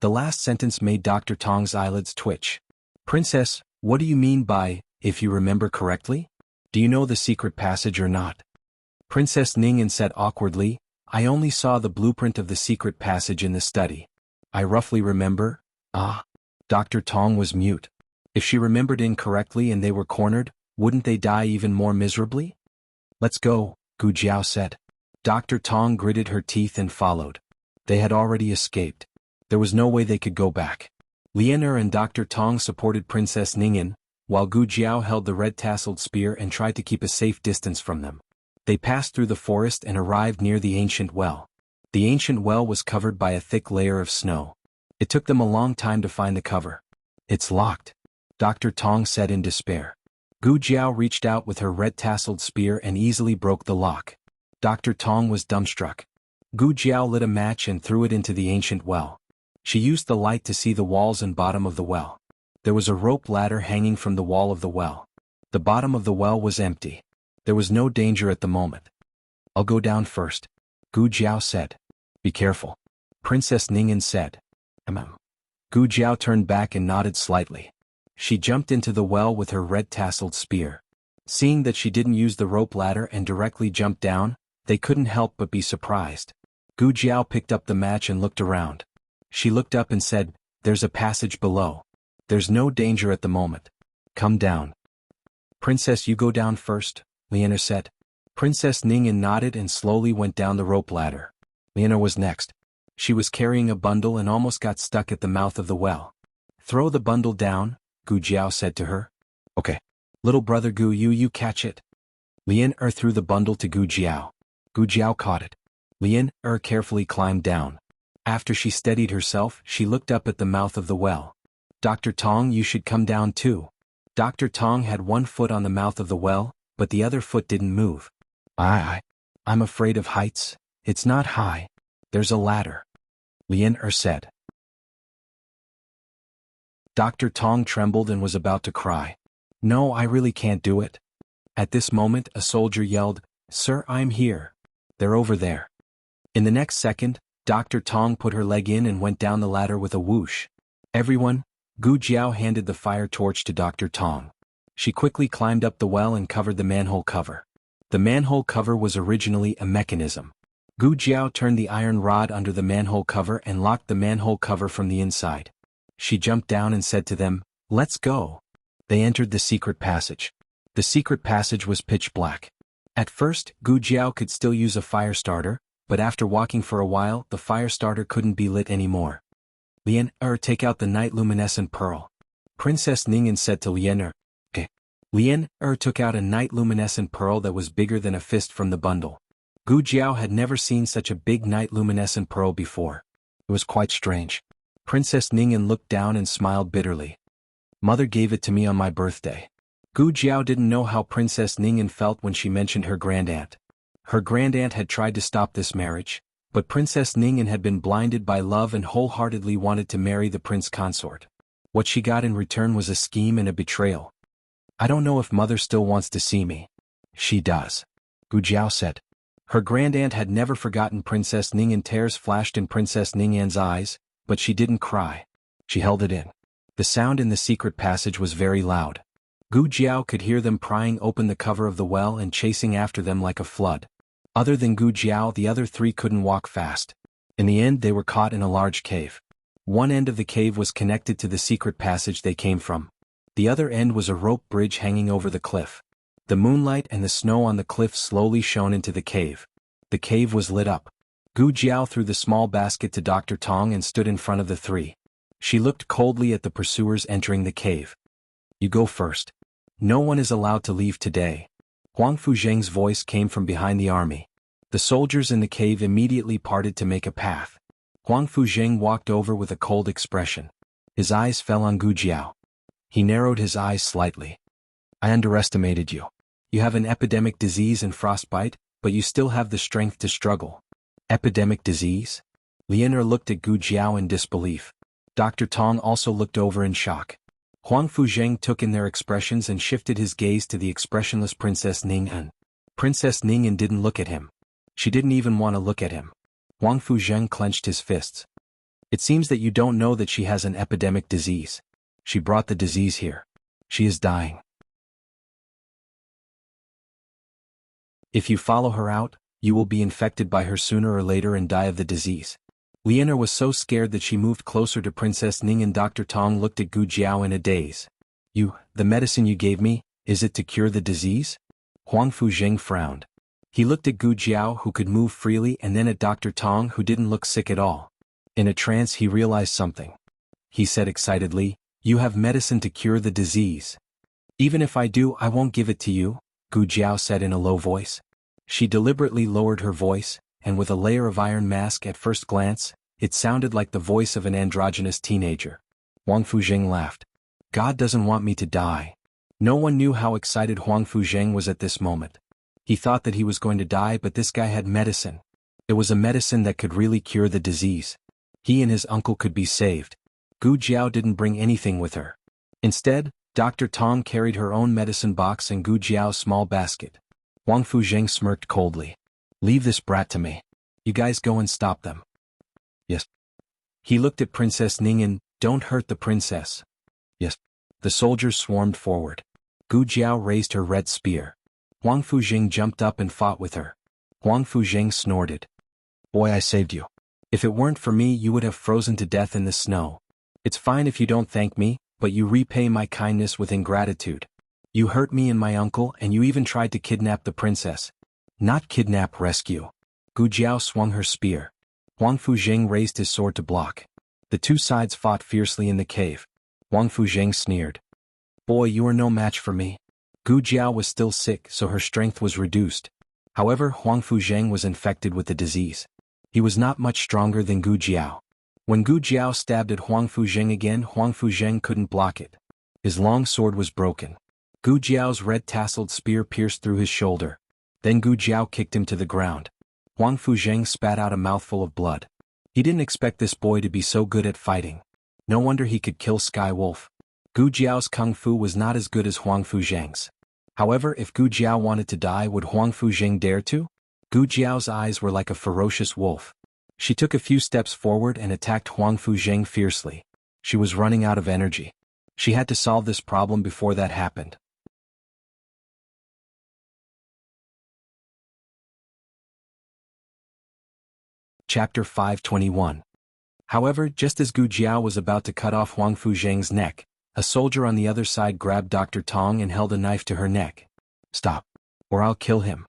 The last sentence made Dr. Tong's eyelids twitch. Princess, what do you mean by, if you remember correctly? Do you know the secret passage or not? Princess Ningyan said awkwardly, I only saw the blueprint of the secret passage in the study. I roughly remember. Dr. Tong was mute. If she remembered incorrectly and they were cornered, wouldn't they die even more miserably? Let's go, Gu Jiao said. Dr. Tong gritted her teeth and followed. They had already escaped. There was no way they could go back. Lianer and Dr. Tong supported Princess Ningyan, while Gu Jiao held the red-tasseled spear and tried to keep a safe distance from them. They passed through the forest and arrived near the ancient well. The ancient well was covered by a thick layer of snow. It took them a long time to find the cover. It's locked, Dr. Tong said in despair. Gu Jiao reached out with her red-tasseled spear and easily broke the lock. Dr. Tong was dumbstruck. Gu Jiao lit a match and threw it into the ancient well. She used the light to see the walls and bottom of the well. There was a rope ladder hanging from the wall of the well. The bottom of the well was empty. There was no danger at the moment. I'll go down first, Gu Jiao said. Be careful, Princess Ningyan said. Gu Jiao turned back and nodded slightly. She jumped into the well with her red-tasseled spear. Seeing that she didn't use the rope ladder and directly jumped down, they couldn't help but be surprised. Gu Jiao picked up the match and looked around. She looked up and said, There's a passage below. There's no danger at the moment. Come down. Princess, you go down first, Lianer said. Princess Ningyan nodded and slowly went down the rope ladder. Lianer was next. She was carrying a bundle and almost got stuck at the mouth of the well. Throw the bundle down, Gu Jiao said to her. Okay. Little brother Gu, you catch it. Lianer threw the bundle to Gu Jiao. Gu Jiao caught it. Lianer carefully climbed down. After she steadied herself, she looked up at the mouth of the well. Dr. Tong, you should come down too. Dr. Tong had one foot on the mouth of the well, but the other foot didn't move. I'm afraid of heights. It's not high. There's a ladder, Lianer said. Dr. Tong trembled and was about to cry. No, I really can't do it. At this moment, a soldier yelled, Sir, I'm here. They're over there. In the next second, Dr. Tong put her leg in and went down the ladder with a whoosh. Everyone, Gu Jiao handed the fire torch to Dr. Tong. She quickly climbed up the well and covered the manhole cover. The manhole cover was originally a mechanism. Gu Jiao turned the iron rod under the manhole cover and locked the manhole cover from the inside. She jumped down and said to them, Let's go. They entered the secret passage. The secret passage was pitch black. At first, Gu Jiao could still use a fire starter, but after walking for a while, the fire starter couldn't be lit anymore. Lianer, take out the night luminescent pearl, Princess Ningyan said to Lianer. Okay. Lianer took out a night luminescent pearl that was bigger than a fist from the bundle. Gu Jiao had never seen such a big night luminescent pearl before. It was quite strange. Princess Ningyan looked down and smiled bitterly. Mother gave it to me on my birthday. Gu Jiao didn't know how Princess Ningyan felt when she mentioned her grandaunt. Her grandaunt had tried to stop this marriage, but Princess Ningyan had been blinded by love and wholeheartedly wanted to marry the prince consort. What she got in return was a scheme and a betrayal. I don't know if mother still wants to see me. She does, Gu Jiao said. Her grandaunt had never forgotten Princess Ningyan. Tears flashed in Princess Ningyan's eyes, but she didn't cry. She held it in. The sound in the secret passage was very loud. Gu Jiao could hear them prying open the cover of the well and chasing after them like a flood. Other than Gu Jiao, the other three couldn't walk fast. In the end, they were caught in a large cave. One end of the cave was connected to the secret passage they came from. The other end was a rope bridge hanging over the cliff. The moonlight and the snow on the cliff slowly shone into the cave. The cave was lit up. Gu Jiao threw the small basket to Dr. Tong and stood in front of the three. She looked coldly at the pursuers entering the cave. You go first. No one is allowed to leave today. Huang Fuzheng's voice came from behind the army. The soldiers in the cave immediately parted to make a path. Huang Fuzheng walked over with a cold expression. His eyes fell on Gu Jiao. He narrowed his eyes slightly. I underestimated you. You have an epidemic disease and frostbite, but you still have the strength to struggle. Epidemic disease? Lianer looked at Gu Jiao in disbelief. Dr. Tong also looked over in shock. Huang Fuzheng took in their expressions and shifted his gaze to the expressionless Princess Ning'an. Princess Ning'an didn't look at him. She didn't even want to look at him. Huang Fuzheng clenched his fists. It seems that you don't know that she has an epidemic disease. She brought the disease here. She is dying. If you follow her out, you will be infected by her sooner or later and die of the disease. Lianer was so scared that she moved closer to Princess Ning and Dr. Tong looked at Gu Jiao in a daze. The medicine you gave me, is it to cure the disease? Huang Fuzheng frowned. He looked at Gu Jiao who could move freely and then at Dr. Tong who didn't look sick at all. In a trance he realized something. He said excitedly, you have medicine to cure the disease. Even if I do, I won't give it to you, Gu Jiao said in a low voice. She deliberately lowered her voice, and with a layer of iron mask at first glance, it sounded like the voice of an androgynous teenager. Huang Fuzheng laughed. God doesn't want me to die. No one knew how excited Huang Fuzheng was at this moment. He thought that he was going to die, but this guy had medicine. It was a medicine that could really cure the disease. He and his uncle could be saved. Gu Jiao didn't bring anything with her. Instead, Dr. Tong carried her own medicine box and Gu Jiao's small basket. Huang Fuzheng smirked coldly. Leave this brat to me. You guys go and stop them. Yes. He looked at Princess Ning'an. Don't hurt the princess. Yes. The soldiers swarmed forward. Gu Jiao raised her red spear. Huang Fuzheng jumped up and fought with her. Huang Fuzheng snorted. Boy, I saved you. If it weren't for me, you would have frozen to death in the snow. It's fine if you don't thank me, but you repay my kindness with ingratitude. You hurt me and my uncle, and you even tried to kidnap the princess. Not kidnap, rescue. Gu Jiao swung her spear. Huang Fuzheng raised his sword to block. The two sides fought fiercely in the cave. Huang Fuzheng sneered. Boy, you are no match for me. Gu Jiao was still sick, so her strength was reduced. However, Huang Fuzheng was infected with the disease. He was not much stronger than Gu Jiao. When Gu Jiao stabbed at Huang Fuzheng again, Huang Fuzheng couldn't block it. His long sword was broken. Gu Jiao's red-tasseled spear pierced through his shoulder. Then Gu Jiao kicked him to the ground. Huang Fuzheng spat out a mouthful of blood. He didn't expect this boy to be so good at fighting. No wonder he could kill Sky Wolf. Gu Jiao's kung fu was not as good as Huang Fuzheng's. However, if Gu Jiao wanted to die, would Huang Fuzheng dare to? Gu Jiao's eyes were like a ferocious wolf. She took a few steps forward and attacked Huang Fuzheng fiercely. She was running out of energy. She had to solve this problem before that happened. Chapter 521. However, just as Gu Jiao was about to cut off Huang Fuzheng's neck, a soldier on the other side grabbed Dr. Tong and held a knife to her neck. Stop, or I'll kill him.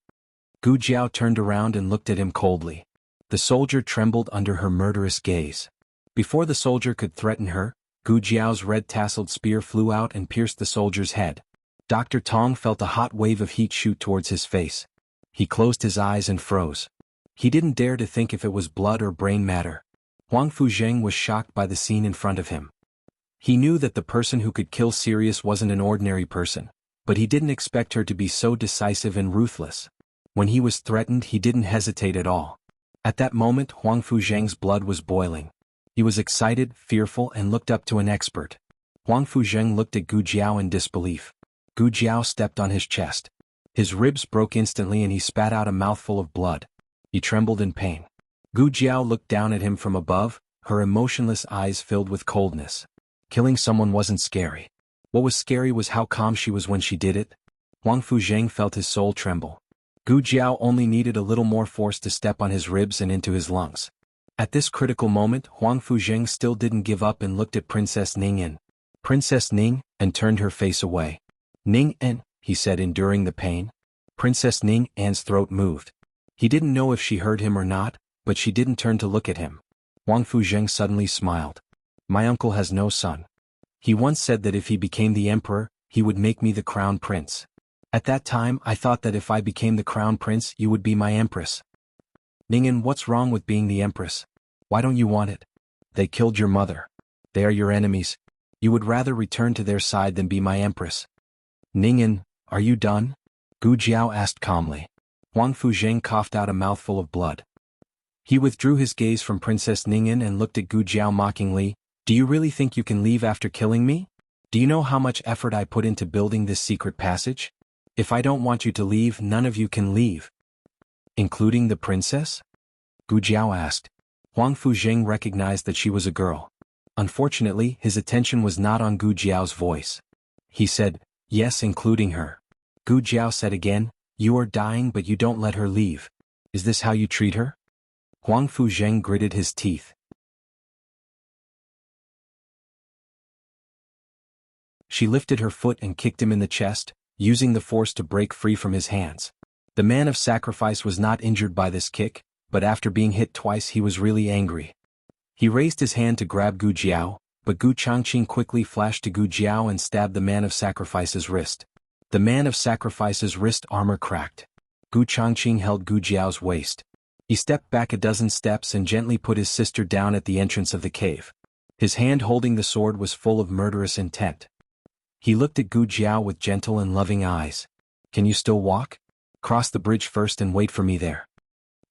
Gu Jiao turned around and looked at him coldly. The soldier trembled under her murderous gaze. Before the soldier could threaten her, Gu Jiao's red-tasseled spear flew out and pierced the soldier's head. Dr. Tong felt a hot wave of heat shoot towards his face. He closed his eyes and froze. He didn't dare to think if it was blood or brain matter. Huang Fuzheng was shocked by the scene in front of him. He knew that the person who could kill Sirius wasn't an ordinary person, but he didn't expect her to be so decisive and ruthless. When he was threatened, he didn't hesitate at all. At that moment, Huang Fuzheng's blood was boiling. He was excited, fearful, and looked up to an expert. Huang Fuzheng looked at Gu Jiao in disbelief. Gu Jiao stepped on his chest. His ribs broke instantly and he spat out a mouthful of blood. He trembled in pain. Gu Jiao looked down at him from above, her emotionless eyes filled with coldness. Killing someone wasn't scary. What was scary was how calm she was when she did it. Huang Fuzheng felt his soul tremble. Gu Jiao only needed a little more force to step on his ribs and into his lungs. At this critical moment, Huang Fuzheng still didn't give up and looked at Princess Ning'an. Princess Ning, and turned her face away. Ning'an, he said, enduring the pain. Princess Ning'an's throat moved. He didn't know if she heard him or not, but she didn't turn to look at him. Huang Fuzheng suddenly smiled. My uncle has no son. He once said that if he became the emperor, he would make me the crown prince. At that time, I thought that if I became the crown prince, you would be my empress. Ning'an, what's wrong with being the empress? Why don't you want it? They killed your mother. They are your enemies. You would rather return to their side than be my empress. Ning'an, are you done? Gu Jiao asked calmly. Huang Fuzheng coughed out a mouthful of blood. He withdrew his gaze from Princess Ning'an and looked at Gu Jiao mockingly. Do you really think you can leave after killing me? Do you know how much effort I put into building this secret passage? If I don't want you to leave, none of you can leave. Including the princess? Gu Jiao asked. Huang Fuzheng recognized that she was a girl. Unfortunately, his attention was not on Gu Jiao's voice. He said, yes, including her. Gu Jiao said again, you are dying but you don't let her leave. Is this how you treat her? Huang Fuzheng gritted his teeth. She lifted her foot and kicked him in the chest, using the force to break free from his hands. The man of sacrifice was not injured by this kick, but after being hit twice he was really angry. He raised his hand to grab Gu Jiao, but Gu Changqing quickly flashed to Gu Jiao and stabbed the man of sacrifice's wrist. The man of sacrifice's wrist armor cracked. Gu Changqing held Gu Jiao's waist. He stepped back a dozen steps and gently put his sister down at the entrance of the cave. His hand holding the sword was full of murderous intent. He looked at Gu Jiao with gentle and loving eyes. Can you still walk? Cross the bridge first and wait for me there.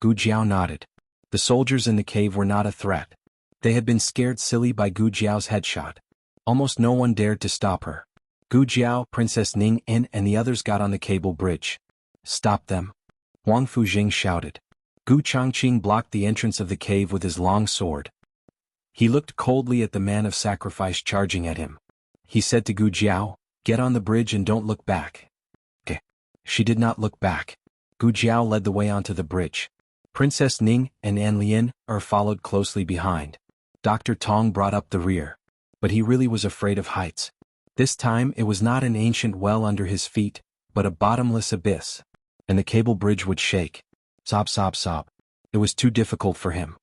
Gu Jiao nodded. The soldiers in the cave were not a threat. They had been scared silly by Gu Jiao's headshot. Almost no one dared to stop her. Gu Jiao, Princess Ning'an and the others got on the cable bridge. Stop them. Huang Fuzheng shouted. Gu Changqing blocked the entrance of the cave with his long sword. He looked coldly at the man of sacrifice charging at him. He said to Gu Jiao, get on the bridge and don't look back. Okay. She did not look back. Gu Jiao led the way onto the bridge. Princess Ning and An Lian followed closely behind. Dr. Tong brought up the rear. But he really was afraid of heights. This time it was not an ancient well under his feet, but a bottomless abyss. And the cable bridge would shake. Sob, sob, sob. It was too difficult for him.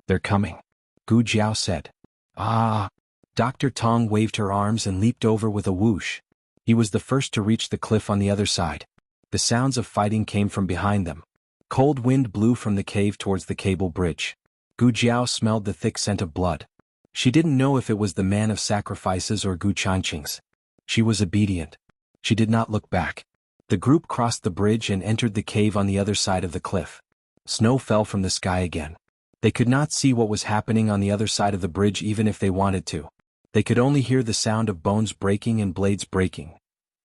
They're coming. Gu Jiao said. Ah! Dr. Tong waved her arms and leaped over with a whoosh. He was the first to reach the cliff on the other side. The sounds of fighting came from behind them. Cold wind blew from the cave towards the cable bridge. Gu Jiao smelled the thick scent of blood. She didn't know if it was the man of sacrifices or Gu Changqing's. She was obedient. She did not look back. The group crossed the bridge and entered the cave on the other side of the cliff. Snow fell from the sky again. They could not see what was happening on the other side of the bridge even if they wanted to. They could only hear the sound of bones breaking and blades breaking.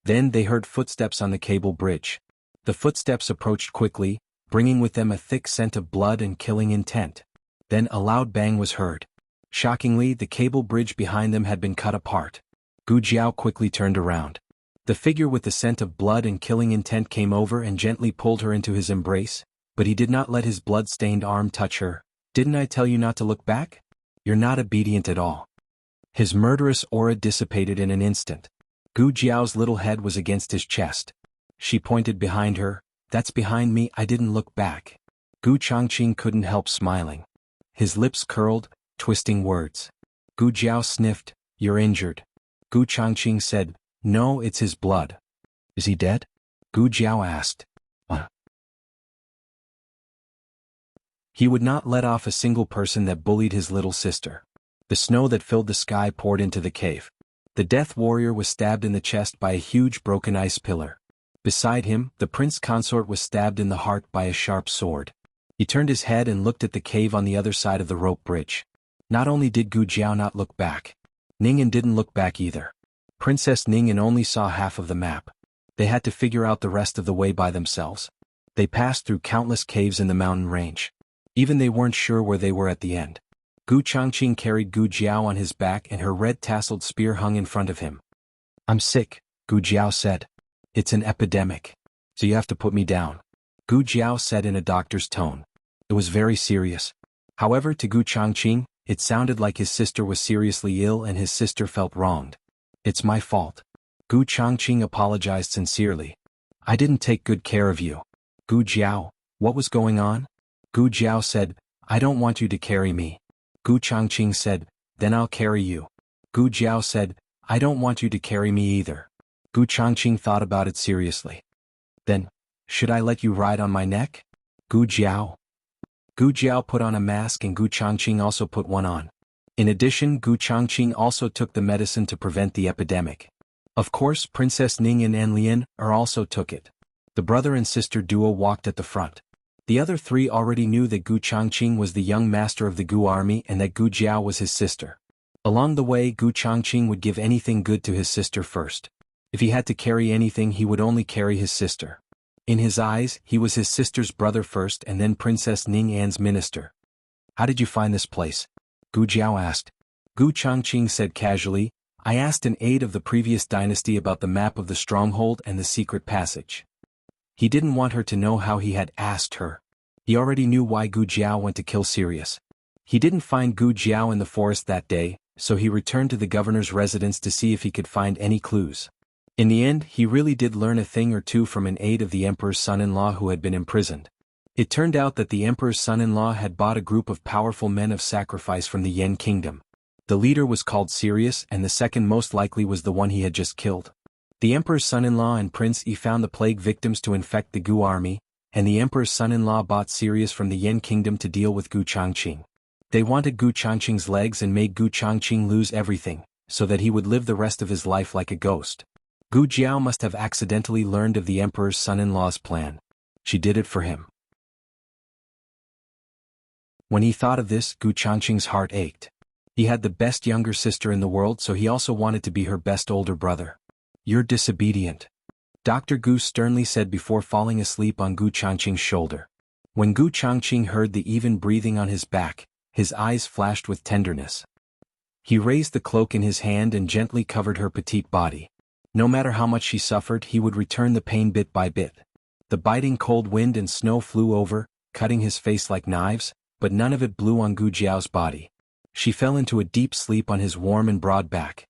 Then they heard footsteps on the cable bridge. The footsteps approached quickly, bringing with them a thick scent of blood and killing intent. Then a loud bang was heard. Shockingly, the cable bridge behind them had been cut apart. Gu Jiao quickly turned around. The figure with the scent of blood and killing intent came over and gently pulled her into his embrace, but he did not let his blood-stained arm touch her. Didn't I tell you not to look back? You're not obedient at all. His murderous aura dissipated in an instant. Gu Jiao's little head was against his chest. She pointed behind her. That's behind me, I didn't look back. Gu Changqing couldn't help smiling. His lips curled, twisting words. Gu Jiao sniffed, you're injured. Gu Changqing said, no, it's his blood. Is he dead? Gu Jiao asked. He would not let off a single person that bullied his little sister. The snow that filled the sky poured into the cave. The death warrior was stabbed in the chest by a huge broken ice pillar. Beside him, the prince consort was stabbed in the heart by a sharp sword. He turned his head and looked at the cave on the other side of the rope bridge. Not only did Gu Jiao not look back, Ning'an didn't look back either. Princess Ning'an only saw half of the map. They had to figure out the rest of the way by themselves. They passed through countless caves in the mountain range. Even they weren't sure where they were at the end. Gu Changqing carried Gu Jiao on his back and her red-tasseled spear hung in front of him. I'm sick, Gu Jiao said. It's an epidemic. So you have to put me down. Gu Jiao said in a doctor's tone. It was very serious. However, to Gu Changqing, it sounded like his sister was seriously ill and his sister felt wronged. It's my fault. Gu Changqing apologized sincerely. I didn't take good care of you. Gu Jiao, what was going on? Gu Jiao said, I don't want you to carry me. Gu Changqing said, then I'll carry you. Gu Jiao said, I don't want you to carry me either. Gu Changqing thought about it seriously. Then, should I let you ride on my neck? Gu Jiao. Gu Jiao put on a mask and Gu Changqing also put one on. In addition, Gu Changqing also took the medicine to prevent the epidemic. Of course, Princess Ning and Anlian also took it. The brother and sister duo walked at the front. The other three already knew that Gu Changqing was the young master of the Gu army and that Gu Jiao was his sister. Along the way, Gu Changqing would give anything good to his sister first. If he had to carry anything, he would only carry his sister. In his eyes, he was his sister's brother first and then Princess Ning An's minister. "How did you find this place?" Gu Jiao asked. Gu Changqing said casually, "I asked an aide of the previous dynasty about the map of the stronghold and the secret passage." He didn't want her to know how he had asked her. He already knew why Gu Jiao went to kill Sirius. He didn't find Gu Jiao in the forest that day, so he returned to the governor's residence to see if he could find any clues. In the end, he really did learn a thing or two from an aide of the emperor's son-in-law who had been imprisoned. It turned out that the emperor's son-in-law had bought a group of powerful men of sacrifice from the Yen kingdom. The leader was called Sirius and the second most likely was the one he had just killed. The emperor's son-in-law and Prince Yi found the plague victims to infect the Gu army, and the emperor's son-in-law bought Sirius from the Yen kingdom to deal with Gu Changqing. They wanted Gu Changqing's legs and made Gu Changqing lose everything, so that he would live the rest of his life like a ghost. Gu Jiao must have accidentally learned of the emperor's son-in-law's plan. She did it for him. When he thought of this, Gu Changqing's heart ached. He had the best younger sister in the world, so he also wanted to be her best older brother. "You're disobedient," Dr. Gu sternly said before falling asleep on Gu Changqing's shoulder. When Gu Changqing heard the even breathing on his back, his eyes flashed with tenderness. He raised the cloak in his hand and gently covered her petite body. No matter how much she suffered, he would return the pain bit by bit. The biting cold wind and snow flew over, cutting his face like knives, but none of it blew on Gu Jiao's body. She fell into a deep sleep on his warm and broad back.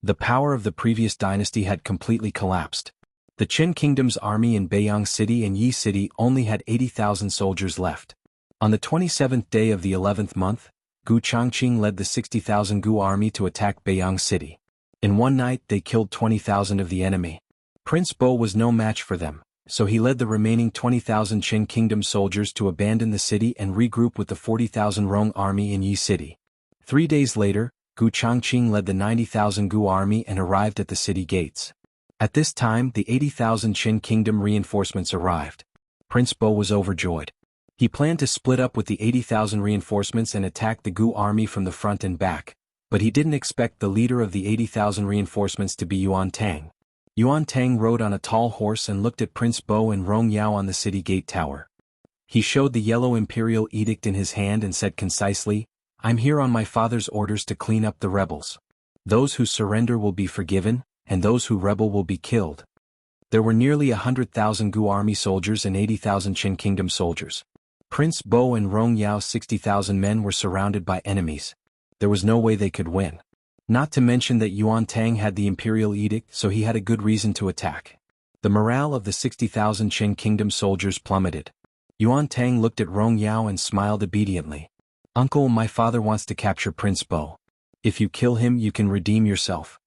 The power of the previous dynasty had completely collapsed. The Qin Kingdom's army in Beiyang City and Yi City only had 80,000 soldiers left. On the 27th day of the 11th month, Gu Changqing led the 60,000 Gu army to attack Beiyang City. In one night they killed 20,000 of the enemy. Prince Bo was no match for them, so he led the remaining 20,000 Qin Kingdom soldiers to abandon the city and regroup with the 40,000 Rong army in Yi City. 3 days later, Gu Changqing led the 90,000 Gu army and arrived at the city gates. At this time the 80,000 Qin Kingdom reinforcements arrived. Prince Bo was overjoyed. He planned to split up with the 80,000 reinforcements and attack the Gu army from the front and back, but he didn't expect the leader of the 80,000 reinforcements to be Yuan Tang. Yuan Tang rode on a tall horse and looked at Prince Bo and Rong Yao on the city gate tower. He showed the yellow imperial edict in his hand and said concisely, "I'm here on my father's orders to clean up the rebels. Those who surrender will be forgiven, and those who rebel will be killed." There were nearly 100,000 Gu army soldiers and 80,000 Qin Kingdom soldiers. Prince Bo and Rong Yao's 60,000 men were surrounded by enemies. There was no way they could win. Not to mention that Yuan Tang had the imperial edict, so he had a good reason to attack. The morale of the 60,000 Qin Kingdom soldiers plummeted. Yuan Tang looked at Rong Yao and smiled obediently. "Uncle, my father wants to capture Prince Bo. If you kill him, you can redeem yourself."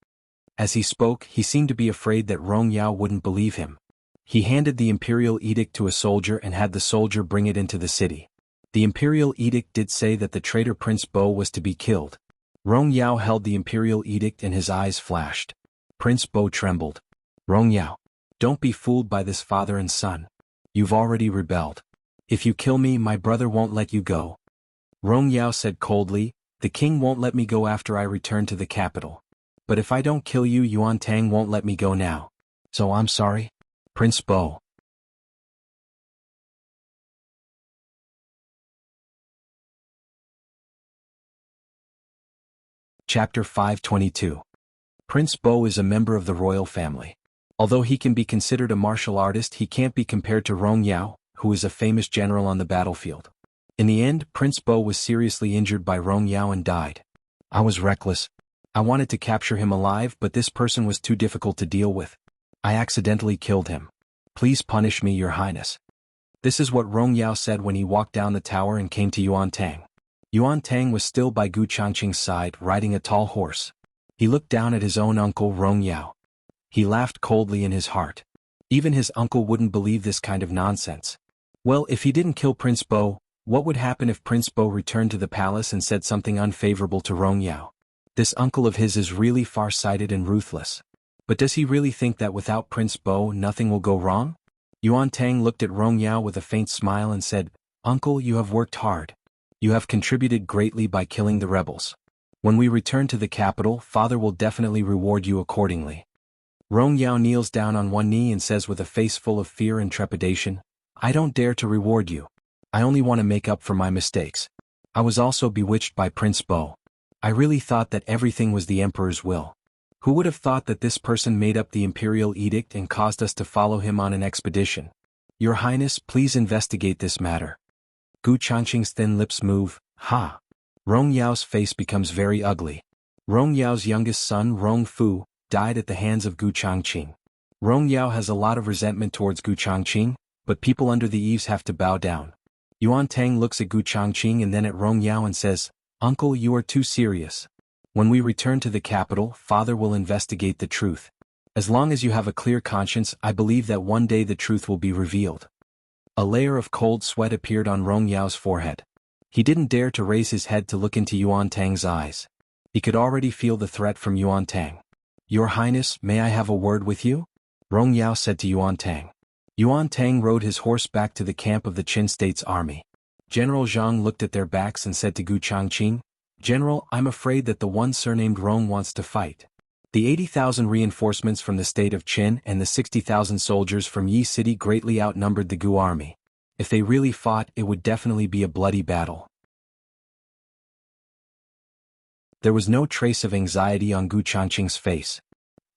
As he spoke, he seemed to be afraid that Rong Yao wouldn't believe him. He handed the imperial edict to a soldier and had the soldier bring it into the city. The imperial edict did say that the traitor Prince Bo was to be killed. Rong Yao held the imperial edict and his eyes flashed. Prince Bo trembled. "Rong Yao, don't be fooled by this father and son. You've already rebelled. If you kill me, my brother won't let you go." Rong Yao said coldly, "The king won't let me go after I return to the capital. But if I don't kill you, Yuan Tang won't let me go now. So I'm sorry, Prince Bo." Chapter 522. Prince Bo is a member of the royal family. Although he can be considered a martial artist, he can't be compared to Rong Yao, who is a famous general on the battlefield. In the end, Prince Bo was seriously injured by Rong Yao and died. "I was reckless. I wanted to capture him alive, but this person was too difficult to deal with. I accidentally killed him. Please punish me, Your Highness." This is what Rong Yao said when he walked down the tower and came to Yuan Tang. Yuan Tang was still by Gu Changqing's side, riding a tall horse. He looked down at his own uncle Rong Yao. He laughed coldly in his heart. Even his uncle wouldn't believe this kind of nonsense. Well, if he didn't kill Prince Bo, What would happen if Prince Bo returned to the palace and said something unfavorable to Rong Yao? This uncle of his is really far-sighted and ruthless. But does he really think that without Prince Bo nothing will go wrong? Yuan Tang looked at Rong Yao with a faint smile and said, "Uncle, you have worked hard. You have contributed greatly by killing the rebels. When we return to the capital, father will definitely reward you accordingly." Rong Yao kneels down on one knee and says with a face full of fear and trepidation, "I don't dare to reward you. I only want to make up for my mistakes. I was also bewitched by Prince Bo. I really thought that everything was the Emperor's will. Who would have thought that this person made up the imperial edict and caused us to follow him on an expedition? Your Highness, please investigate this matter." Gu Changqing's thin lips move. Ha! Rong Yao's face becomes very ugly. Rong Yao's youngest son, Rong Fu, died at the hands of Gu Changqing. Rong Yao has a lot of resentment towards Gu Changqing, but people under the eaves have to bow down. Yuan Tang looks at Gu Changqing and then at Rong Yao and says, "Uncle, you are too serious. When we return to the capital, father will investigate the truth. As long as you have a clear conscience, I believe that one day the truth will be revealed." A layer of cold sweat appeared on Rong Yao's forehead. He didn't dare to raise his head to look into Yuan Tang's eyes. He could already feel the threat from Yuan Tang. "Your Highness, may I have a word with you?" Rong Yao said to Yuan Tang. Yuan Tang rode his horse back to the camp of the Qin State's army. General Zhang looked at their backs and said to Gu Changqing, "General, I'm afraid that the one surnamed Rong wants to fight. The 80,000 reinforcements from the state of Qin and the 60,000 soldiers from Yi City greatly outnumbered the Gu army. If they really fought, it would definitely be a bloody battle." There was no trace of anxiety on Gu Changqing's face.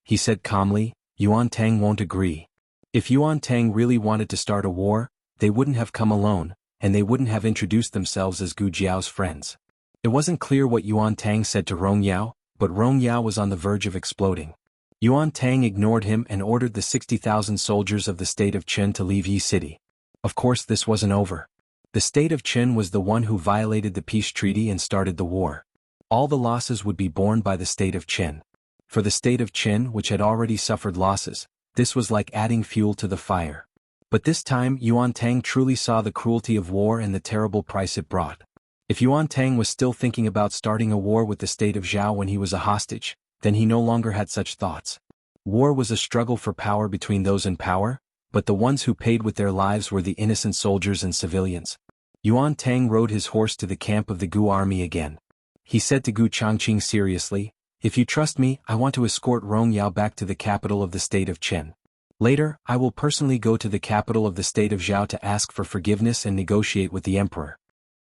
He said calmly, "Yuan Tang won't agree. If Yuan Tang really wanted to start a war, they wouldn't have come alone, and they wouldn't have introduced themselves as Gu Jiao's friends." It wasn't clear what Yuan Tang said to Rong Yao, but Rong Yao was on the verge of exploding. Yuan Tang ignored him and ordered the 60,000 soldiers of the state of Qin to leave Yi City. Of course this wasn't over. The state of Qin was the one who violated the peace treaty and started the war. All the losses would be borne by the state of Qin. For the state of Qin, which had already suffered losses, this was like adding fuel to the fire. But this time Yuan Tang truly saw the cruelty of war and the terrible price it brought. If Yuan Tang was still thinking about starting a war with the state of Zhao when he was a hostage, then he no longer had such thoughts. War was a struggle for power between those in power, but the ones who paid with their lives were the innocent soldiers and civilians. Yuan Tang rode his horse to the camp of the Gu army again. He said to Gu Changqing seriously, "If you trust me, I want to escort Rong Yao back to the capital of the state of Qin. Later, I will personally go to the capital of the state of Zhao to ask for forgiveness and negotiate with the emperor."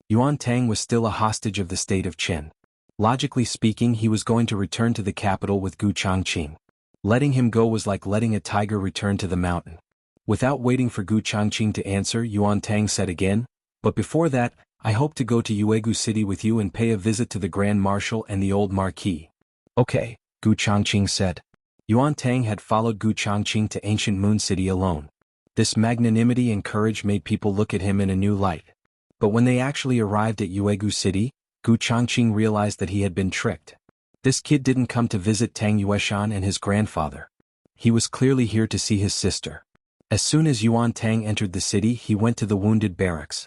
Yuan Tang was still a hostage of the state of Qin. Logically speaking, he was going to return to the capital with Gu Changqing. Letting him go was like letting a tiger return to the mountain. Without waiting for Gu Changqing to answer, Yuan Tang said again, "But before that, I hope to go to Yuegu City with you and pay a visit to the Grand Marshal and the old Marquis." "Okay," Gu Changqing said. Yuan Tang had followed Gu Changqing to ancient Moon City alone. This magnanimity and courage made people look at him in a new light. But when they actually arrived at Yuegu City, Gu Changqing realized that he had been tricked. This kid didn't come to visit Tang Yueshan and his grandfather. He was clearly here to see his sister. As soon as Yuan Tang entered the city, he went to the wounded barracks.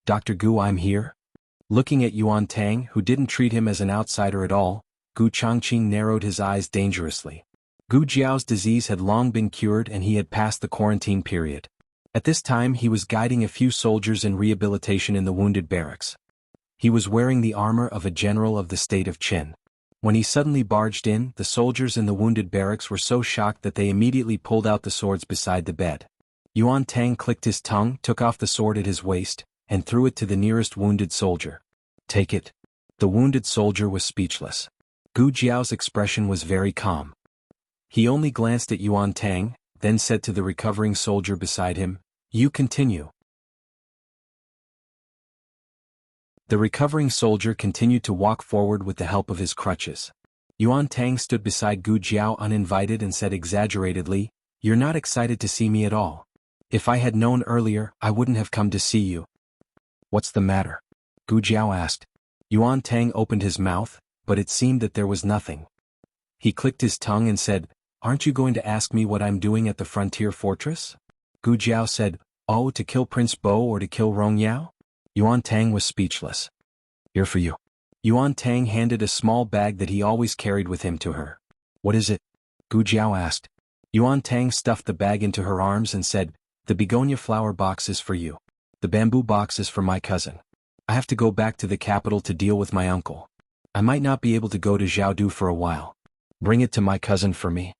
"Dr. Gu, I'm here." Looking at Yuan Tang, who didn't treat him as an outsider at all, Gu Changqing narrowed his eyes dangerously. Gu Jiao's disease had long been cured and he had passed the quarantine period. At this time he was guiding a few soldiers in rehabilitation in the wounded barracks. He was wearing the armor of a general of the state of Qin. When he suddenly barged in, the soldiers in the wounded barracks were so shocked that they immediately pulled out the swords beside the bed. Yuan Tang clicked his tongue, took off the sword at his waist, and threw it to the nearest wounded soldier. "Take it." The wounded soldier was speechless. Gu Jiao's expression was very calm. He only glanced at Yuan Tang, then said to the recovering soldier beside him, "You continue." The recovering soldier continued to walk forward with the help of his crutches. Yuan Tang stood beside Gu Jiao uninvited and said exaggeratedly, "You're not excited to see me at all. If I had known earlier, I wouldn't have come to see you." "What's the matter?" Gu Jiao asked. Yuan Tang opened his mouth, but it seemed that there was nothing. He clicked his tongue and said, "Aren't you going to ask me what I'm doing at the frontier fortress?" Gu Jiao said, "Oh, to kill Prince Bo or to kill Rong Yao?" Yuan Tang was speechless. Here for you. Yuan Tang handed a small bag that he always carried with him to her. What is it? Gu Jiao asked. Yuan Tang stuffed the bag into her arms and said, the begonia flower box is for you. The bamboo box is for my cousin. I have to go back to the capital to deal with my uncle. I might not be able to go to Zhaodu for a while. Bring it to my cousin for me.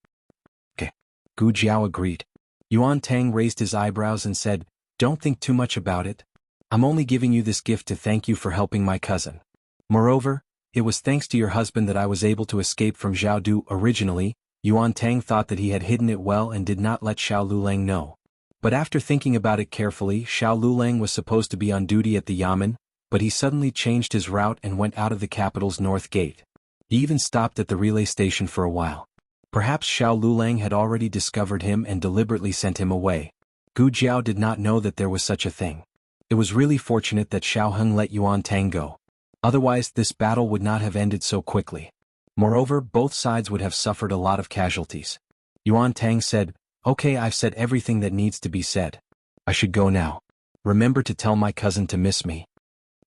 Okay. Gu Jiao agreed. Yuan Tang raised his eyebrows and said, don't think too much about it. I'm only giving you this gift to thank you for helping my cousin. Moreover, it was thanks to your husband that I was able to escape from Zhaodu originally. Yuan Tang thought that he had hidden it well and did not let Xiao Lulang know. But after thinking about it carefully, Xiao Lulang was supposed to be on duty at the Yamen, but he suddenly changed his route and went out of the capital's north gate. He even stopped at the relay station for a while. Perhaps Xiao Lulang had already discovered him and deliberately sent him away. Gu Jiao did not know that there was such a thing. It was really fortunate that Xiao Heng let Yuan Tang go. Otherwise this battle would not have ended so quickly. Moreover, both sides would have suffered a lot of casualties. Yuan Tang said, okay, I've said everything that needs to be said. I should go now. Remember to tell my cousin to miss me.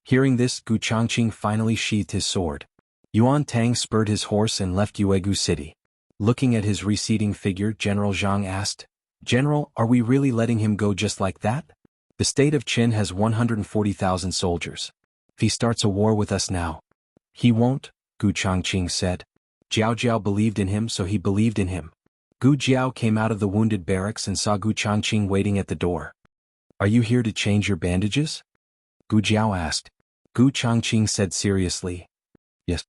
Hearing this, Gu Changqing finally sheathed his sword. Yuan Tang spurred his horse and left Yuegu City. Looking at his receding figure, General Zhang asked, General, are we really letting him go just like that? The state of Qin has 140,000 soldiers. If he starts a war with us now. He won't, Gu Changqing said. Jiao Jiao believed in him, so he believed in him. Gu Jiao came out of the wounded barracks and saw Gu Changqing waiting at the door. Are you here to change your bandages? Gu Jiao asked. Gu Changqing said seriously. Yes.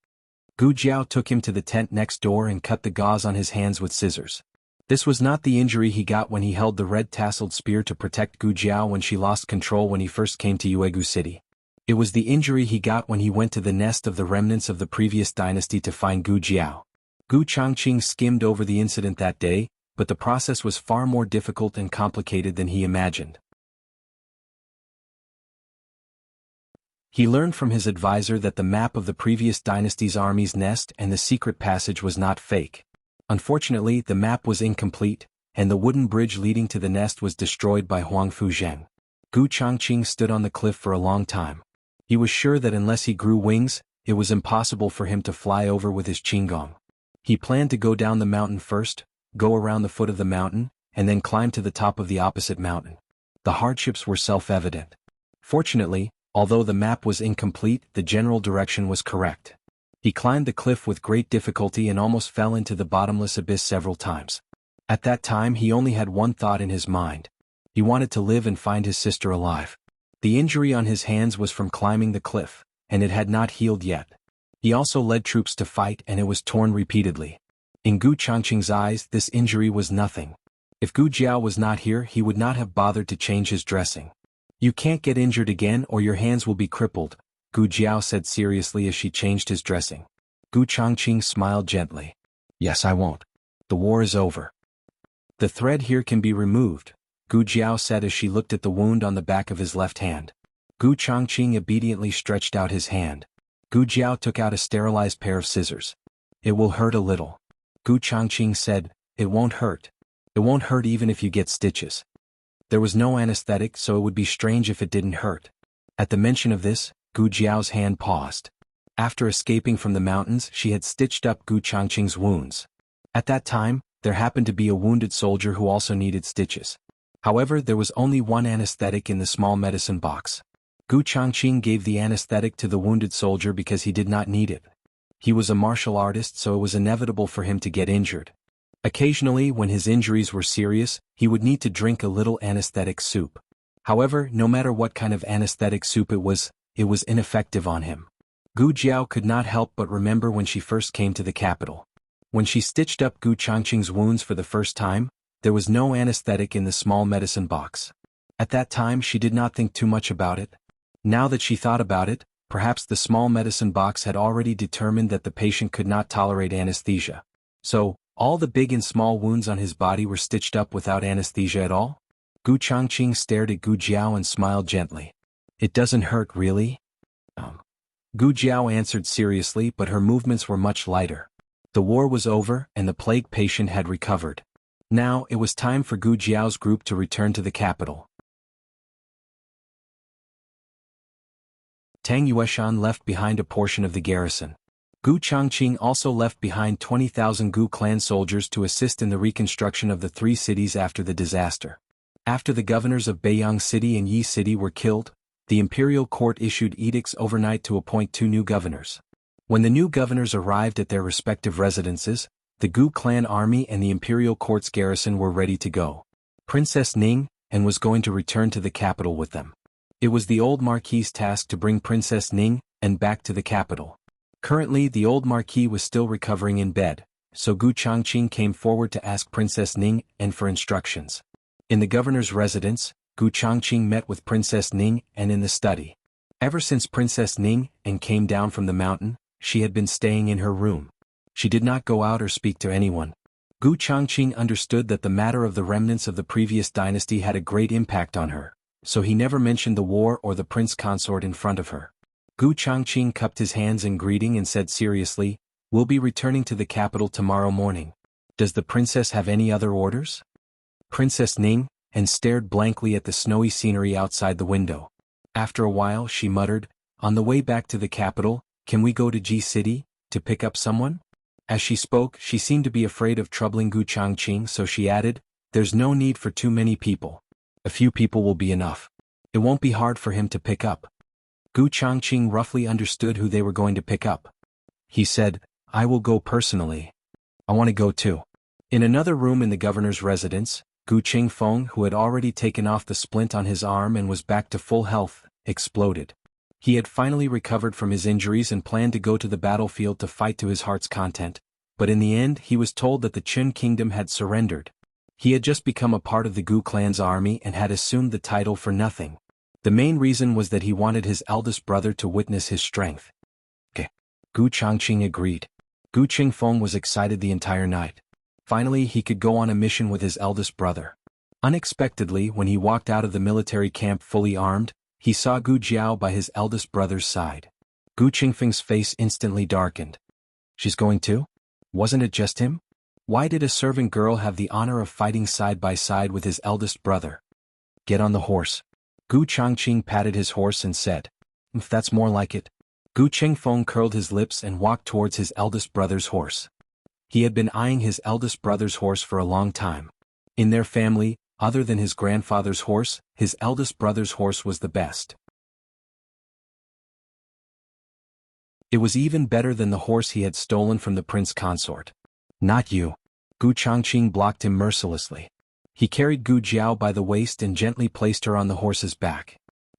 Gu Jiao took him to the tent next door and cut the gauze on his hands with scissors. This was not the injury he got when he held the red-tasseled spear to protect Gu Jiao when she lost control when he first came to Yuegu City. It was the injury he got when he went to the nest of the remnants of the previous dynasty to find Gu Jiao. Gu Changqing skimmed over the incident that day, but the process was far more difficult and complicated than he imagined. He learned from his advisor that the map of the previous dynasty's army's nest and the secret passage was not fake. Unfortunately, the map was incomplete, and the wooden bridge leading to the nest was destroyed by Huang Fuzheng. Gu Changqing stood on the cliff for a long time. He was sure that unless he grew wings, it was impossible for him to fly over with his qinggong. He planned to go down the mountain first, go around the foot of the mountain, and then climb to the top of the opposite mountain. The hardships were self-evident. Fortunately, although the map was incomplete, the general direction was correct. He climbed the cliff with great difficulty and almost fell into the bottomless abyss several times. At that time he only had one thought in his mind. He wanted to live and find his sister alive. The injury on his hands was from climbing the cliff, and it had not healed yet. He also led troops to fight and it was torn repeatedly. In Gu Changqing's eyes, this injury was nothing. If Gu Jiao was not here, he would not have bothered to change his dressing. You can't get injured again or your hands will be crippled, Gu Jiao said seriously as she changed his dressing. Gu Changqing smiled gently. Yes, I won't. The war is over. The thread here can be removed, Gu Jiao said as she looked at the wound on the back of his left hand. Gu Changqing obediently stretched out his hand. Gu Jiao took out a sterilized pair of scissors. It will hurt a little. Gu Changqing said, it won't hurt. It won't hurt even if you get stitches. There was no anesthetic, so it would be strange if it didn't hurt. At the mention of this, Gu Jiao's hand paused. After escaping from the mountains, she had stitched up Gu Changqing's wounds. At that time, there happened to be a wounded soldier who also needed stitches. However, there was only one anesthetic in the small medicine box. Gu Changqing gave the anesthetic to the wounded soldier because he did not need it. He was a martial artist, so it was inevitable for him to get injured. Occasionally, when his injuries were serious, he would need to drink a little anesthetic soup. However, no matter what kind of anesthetic soup it was ineffective on him. Gu Jiao could not help but remember when she first came to the capital. When she stitched up Gu Changqing's wounds for the first time, there was no anesthetic in the small medicine box. At that time she did not think too much about it. Now that she thought about it, perhaps the small medicine box had already determined that the patient could not tolerate anesthesia. So, all the big and small wounds on his body were stitched up without anesthesia at all? Gu Changqing stared at Gu Jiao and smiled gently. It doesn't hurt, really? Gu Jiao answered seriously, but her movements were much lighter. The war was over and the plague patient had recovered. Now it was time for Gu Jiao's group to return to the capital. Tang Yueshan left behind a portion of the garrison. Gu Changqing also left behind 20,000 Gu clan soldiers to assist in the reconstruction of the three cities after the disaster. After the governors of Beiyang City and Yi City were killed, the imperial court issued edicts overnight to appoint two new governors. When the new governors arrived at their respective residences, the Gu clan army and the imperial court's garrison were ready to go. Princess Ning and was going to return to the capital with them. It was the old Marquis's task to bring Princess Ning and back to the capital. Currently the old Marquis was still recovering in bed, so Gu Changqing came forward to ask Princess Ning and for instructions. In the governor's residence, Gu Changqing met with Princess Ning and in the study. Ever since Princess Ning and came down from the mountain, she had been staying in her room. She did not go out or speak to anyone. Gu Changqing understood that the matter of the remnants of the previous dynasty had a great impact on her, so he never mentioned the war or the prince consort in front of her. Gu Changqing cupped his hands in greeting and said seriously, "We'll be returning to the capital tomorrow morning. Does the princess have any other orders?" Princess Ning and stared blankly at the snowy scenery outside the window. After a while she muttered, "On the way back to the capital, can we go to Ji City, to pick up someone?" As she spoke, she seemed to be afraid of troubling Gu Changqing, so she added, "There's no need for too many people. A few people will be enough. It won't be hard for him to pick up." Gu Changqing roughly understood who they were going to pick up. He said, "I will go personally. I want to go too." In another room in the governor's residence, Gu Qingfeng, who had already taken off the splint on his arm and was back to full health, exploded. He had finally recovered from his injuries and planned to go to the battlefield to fight to his heart's content, but in the end he was told that the Qin kingdom had surrendered. He had just become a part of the Gu clan's army and had assumed the title for nothing. The main reason was that he wanted his eldest brother to witness his strength. Okay. Gu Changqing agreed. Gu Qingfeng was excited the entire night. Finally he could go on a mission with his eldest brother. Unexpectedly, when he walked out of the military camp fully armed, he saw Gu Jiao by his eldest brother's side. Gu Qingfeng's face instantly darkened. She's going too? Wasn't it just him? Why did a servant girl have the honor of fighting side by side with his eldest brother? Get on the horse. Gu Changqing patted his horse and said, "If that's more like it." Gu Qingfeng curled his lips and walked towards his eldest brother's horse. He had been eyeing his eldest brother's horse for a long time. In their family, other than his grandfather's horse, his eldest brother's horse was the best. It was even better than the horse he had stolen from the prince consort. "Not you." Gu Changqing blocked him mercilessly. He carried Gu Jiao by the waist and gently placed her on the horse's back.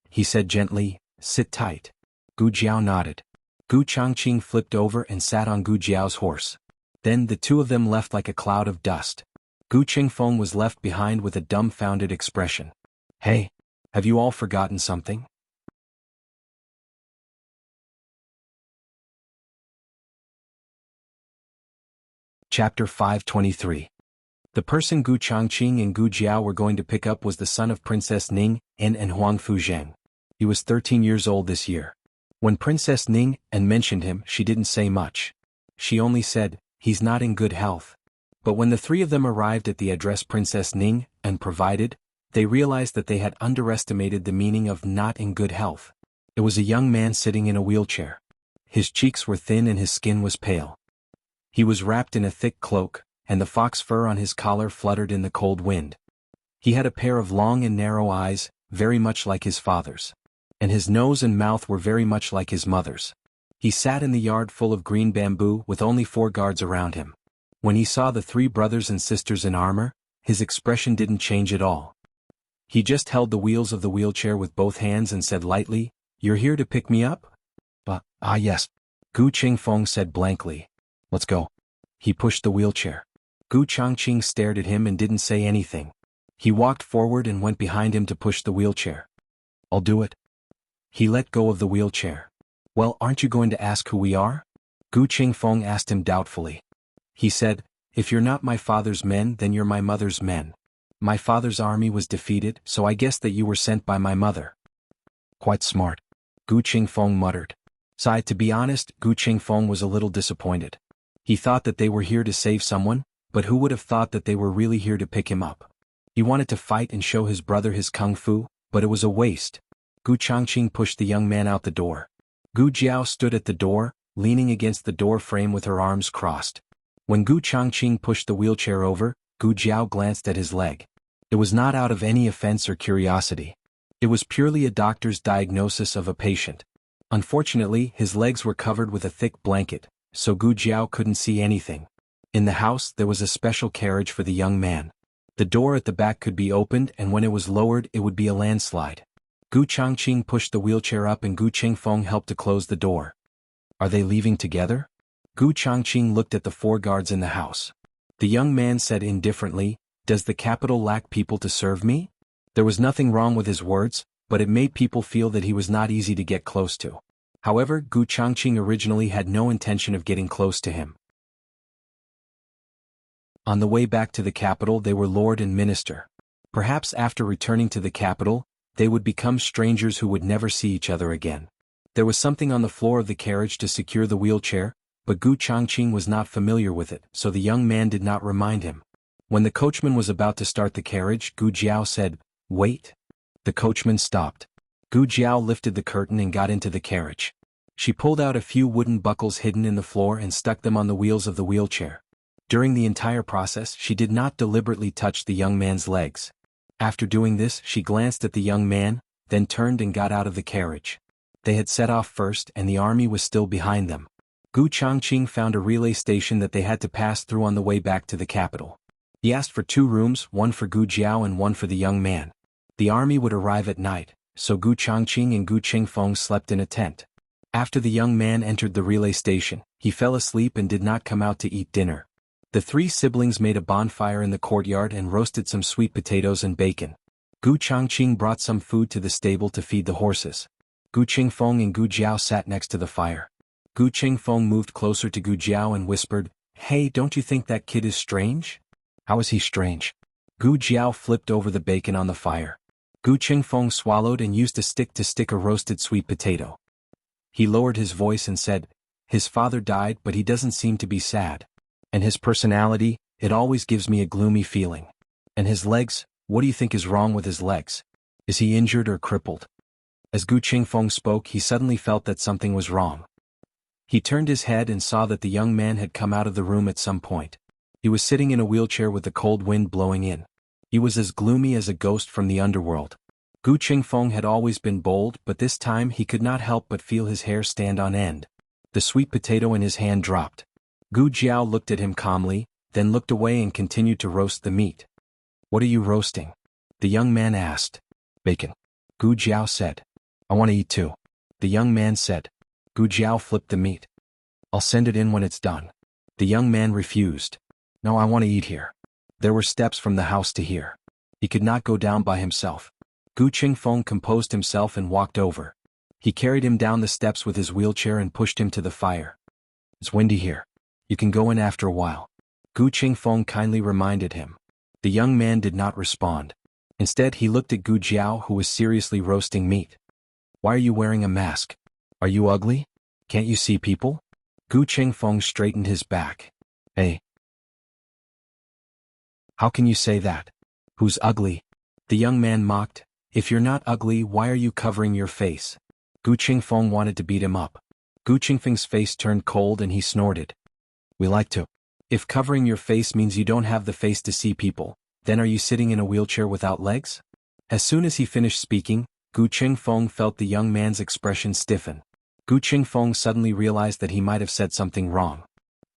He said gently, "Sit tight." Gu Jiao nodded. Gu Changqing flipped over and sat on Gu Jiao's horse. Then the two of them left like a cloud of dust. Gu Qingfeng was left behind with a dumbfounded expression. "Hey, have you all forgotten something?" Chapter 523. The person Gu Changqing and Gu Jiao were going to pick up was the son of Princess Ning and Huang Fuzheng. He was 13 years old this year. When Princess Ning and mentioned him, she didn't say much. She only said, "He's not in good health." But when the three of them arrived at the address Princess Ning and provided, they realized that they had underestimated the meaning of not in good health. It was a young man sitting in a wheelchair. His cheeks were thin and his skin was pale. He was wrapped in a thick cloak, and the fox fur on his collar fluttered in the cold wind. He had a pair of long and narrow eyes, very much like his father's. And his nose and mouth were very much like his mother's. He sat in the yard full of green bamboo with only 4 guards around him. When he saw the 3 brothers and sisters in armor, his expression didn't change at all. He just held the wheels of the wheelchair with both hands and said lightly, "You're here to pick me up?" Yes. Gu Qingfeng said blankly. "Let's go." He pushed the wheelchair. Gu Changqing stared at him and didn't say anything. He walked forward and went behind him to push the wheelchair. "I'll do it." He let go of the wheelchair. "Well, aren't you going to ask who we are?" Gu Qingfeng asked him doubtfully. He said, "If you're not my father's men, then you're my mother's men. My father's army was defeated, so I guess that you were sent by my mother." "Quite smart," Gu Qingfeng muttered. To be honest, Gu Qingfeng was a little disappointed. He thought that they were here to save someone, but who would have thought that they were really here to pick him up? He wanted to fight and show his brother his kung fu, but it was a waste. Gu Changqing pushed the young man out the door. Gu Jiao stood at the door, leaning against the door frame with her arms crossed. When Gu Changqing pushed the wheelchair over, Gu Jiao glanced at his leg. It was not out of any offense or curiosity. It was purely a doctor's diagnosis of a patient. Unfortunately, his legs were covered with a thick blanket, so Gu Jiao couldn't see anything. In the house there was a special carriage for the young man. The door at the back could be opened, and when it was lowered it would be a landslide. Gu Changqing pushed the wheelchair up and Gu Qingfeng helped to close the door. Are they leaving together? Gu Changqing looked at the 4 guards in the house. The young man said indifferently, "Does the capital lack people to serve me?" There was nothing wrong with his words, but it made people feel that he was not easy to get close to. However, Gu Changqing originally had no intention of getting close to him. On the way back to the capital they were lord and minister. Perhaps after returning to the capital, they would become strangers who would never see each other again. There was something on the floor of the carriage to secure the wheelchair, but Gu Changqing was not familiar with it, so the young man did not remind him. When the coachman was about to start the carriage, Gu Jiao said, "Wait." The coachman stopped. Gu Jiao lifted the curtain and got into the carriage. She pulled out a few wooden buckles hidden in the floor and stuck them on the wheels of the wheelchair. During the entire process, she did not deliberately touch the young man's legs. After doing this, she glanced at the young man, then turned and got out of the carriage. They had set off first and the army was still behind them. Gu Changqing found a relay station that they had to pass through on the way back to the capital. He asked for 2 rooms, one for Gu Jiao and one for the young man. The army would arrive at night, so Gu Changqing and Gu Qingfeng slept in a tent. After the young man entered the relay station, he fell asleep and did not come out to eat dinner. The 3 siblings made a bonfire in the courtyard and roasted some sweet potatoes and bacon. Gu Changqing brought some food to the stable to feed the horses. Gu Qingfeng and Gu Jiao sat next to the fire. Gu Qingfeng moved closer to Gu Jiao and whispered, "Hey, don't you think that kid is strange?" "How is he strange?" Gu Jiao flipped over the bacon on the fire. Gu Qingfeng swallowed and used a stick to stick a roasted sweet potato. He lowered his voice and said, "His father died, but he doesn't seem to be sad. And his personality, it always gives me a gloomy feeling. And his legs, what do you think is wrong with his legs? Is he injured or crippled?" As Gu Qingfeng spoke, he suddenly felt that something was wrong. He turned his head and saw that the young man had come out of the room at some point. He was sitting in a wheelchair with the cold wind blowing in. He was as gloomy as a ghost from the underworld. Gu Qingfeng had always been bold, but this time he could not help but feel his hair stand on end. The sweet potato in his hand dropped. Gu Jiao looked at him calmly, then looked away and continued to roast the meat. "What are you roasting?" the young man asked. "Bacon," Gu Jiao said. "I want to eat too," the young man said. Gu Jiao flipped the meat. "I'll send it in when it's done." The young man refused. "No, I want to eat here." There were steps from the house to here. He could not go down by himself. Gu Qingfeng composed himself and walked over. He carried him down the steps with his wheelchair and pushed him to the fire. "It's windy here. You can go in after a while," Gu Qingfeng kindly reminded him. The young man did not respond. Instead he looked at Gu Jiao, who was seriously roasting meat. "Why are you wearing a mask? Are you ugly? Can't you see people?" Gu Qingfeng straightened his back. "Hey. How can you say that? Who's ugly?" The young man mocked. "If you're not ugly, why are you covering your face?" Gu Qingfeng wanted to beat him up. Gu Qingfeng's face turned cold and he snorted. "We like to. If covering your face means you don't have the face to see people, then are you sitting in a wheelchair without legs?" As soon as he finished speaking, Gu Qingfeng felt the young man's expression stiffen. Gu Qingfeng suddenly realized that he might have said something wrong.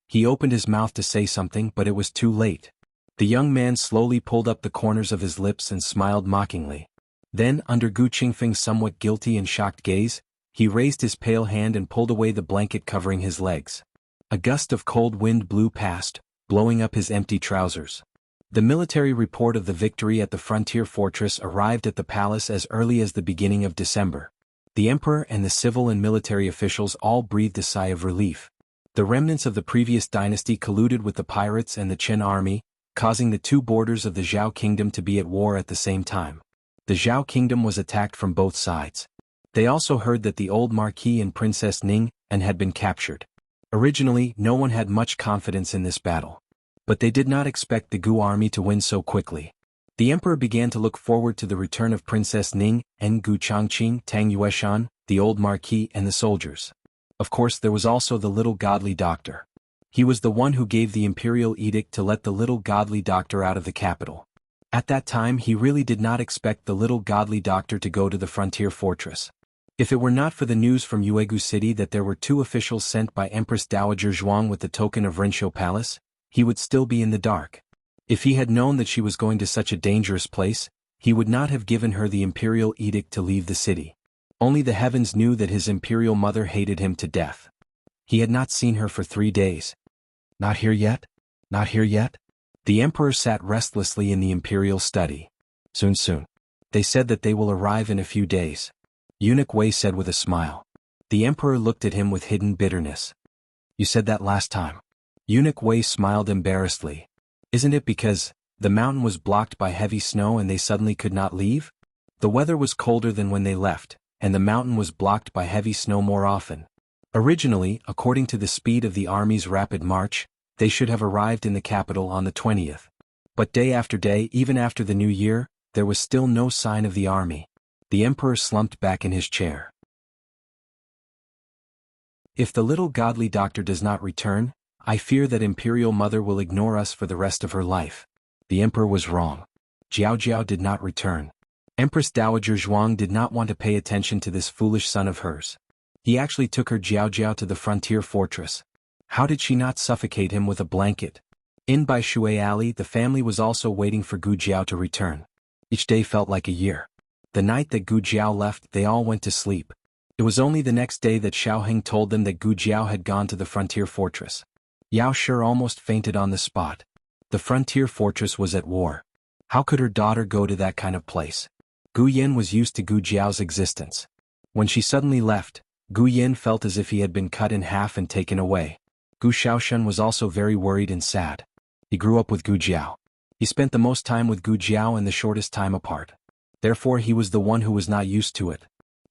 He opened his mouth to say something, but it was too late. The young man slowly pulled up the corners of his lips and smiled mockingly. Then, under Gu Qingfeng's somewhat guilty and shocked gaze, he raised his pale hand and pulled away the blanket covering his legs. A gust of cold wind blew past, blowing up his empty trousers. The military report of the victory at the frontier fortress arrived at the palace as early as the beginning of December. The emperor and the civil and military officials all breathed a sigh of relief. The remnants of the previous dynasty colluded with the pirates and the Qin army, causing the 2 borders of the Zhao kingdom to be at war at the same time. The Zhao kingdom was attacked from both sides. They also heard that the old Marquis and Princess Ning had been captured. Originally, no one had much confidence in this battle. But they did not expect the Gu army to win so quickly. The emperor began to look forward to the return of Princess Ning and Gu Changqing, Tang Yueshan, the old marquis and the soldiers. Of course there was also the little godly doctor. He was the one who gave the imperial edict to let the little godly doctor out of the capital. At that time he really did not expect the little godly doctor to go to the frontier fortress. If it were not for the news from Yuegu City that there were 2 officials sent by Empress Dowager Zhuang with the token of Rensho Palace, he would still be in the dark. If he had known that she was going to such a dangerous place, he would not have given her the imperial edict to leave the city. Only the heavens knew that his imperial mother hated him to death. He had not seen her for 3 days. Not here yet? Not here yet? The emperor sat restlessly in the imperial study. Soon. They said that they will arrive in a few days. Eunuch Wei said with a smile. The emperor looked at him with hidden bitterness. You said that last time. Eunuch Wei smiled embarrassedly. Isn't it because the mountain was blocked by heavy snow and they suddenly could not leave? The weather was colder than when they left, and the mountain was blocked by heavy snow more often. Originally, according to the speed of the army's rapid march, they should have arrived in the capital on the 20th. But day after day, even after the new year, there was still no sign of the army. The emperor slumped back in his chair. If the little godly doctor does not return, I fear that imperial mother will ignore us for the rest of her life. The emperor was wrong. Jiao did not return. Empress Dowager Zhuang did not want to pay attention to this foolish son of hers. He actually took her Jiao to the frontier fortress. How did she not suffocate him with a blanket? In by Shui Alley, the family was also waiting for Gu Jiao to return. Each day felt like a year. The night that Gu Jiao left, they all went to sleep. It was only the next day that Xiaoheng told them that Gu Jiao had gone to the frontier fortress. Yao Shi almost fainted on the spot. The frontier fortress was at war. How could her daughter go to that kind of place? Gu Yin was used to Gu Jiao's existence. When she suddenly left, Gu Yin felt as if he had been cut in half and taken away. Gu Xiaoshen was also very worried and sad. He grew up with Gu Jiao. He spent the most time with Gu Jiao and the shortest time apart. Therefore he was the one who was not used to it.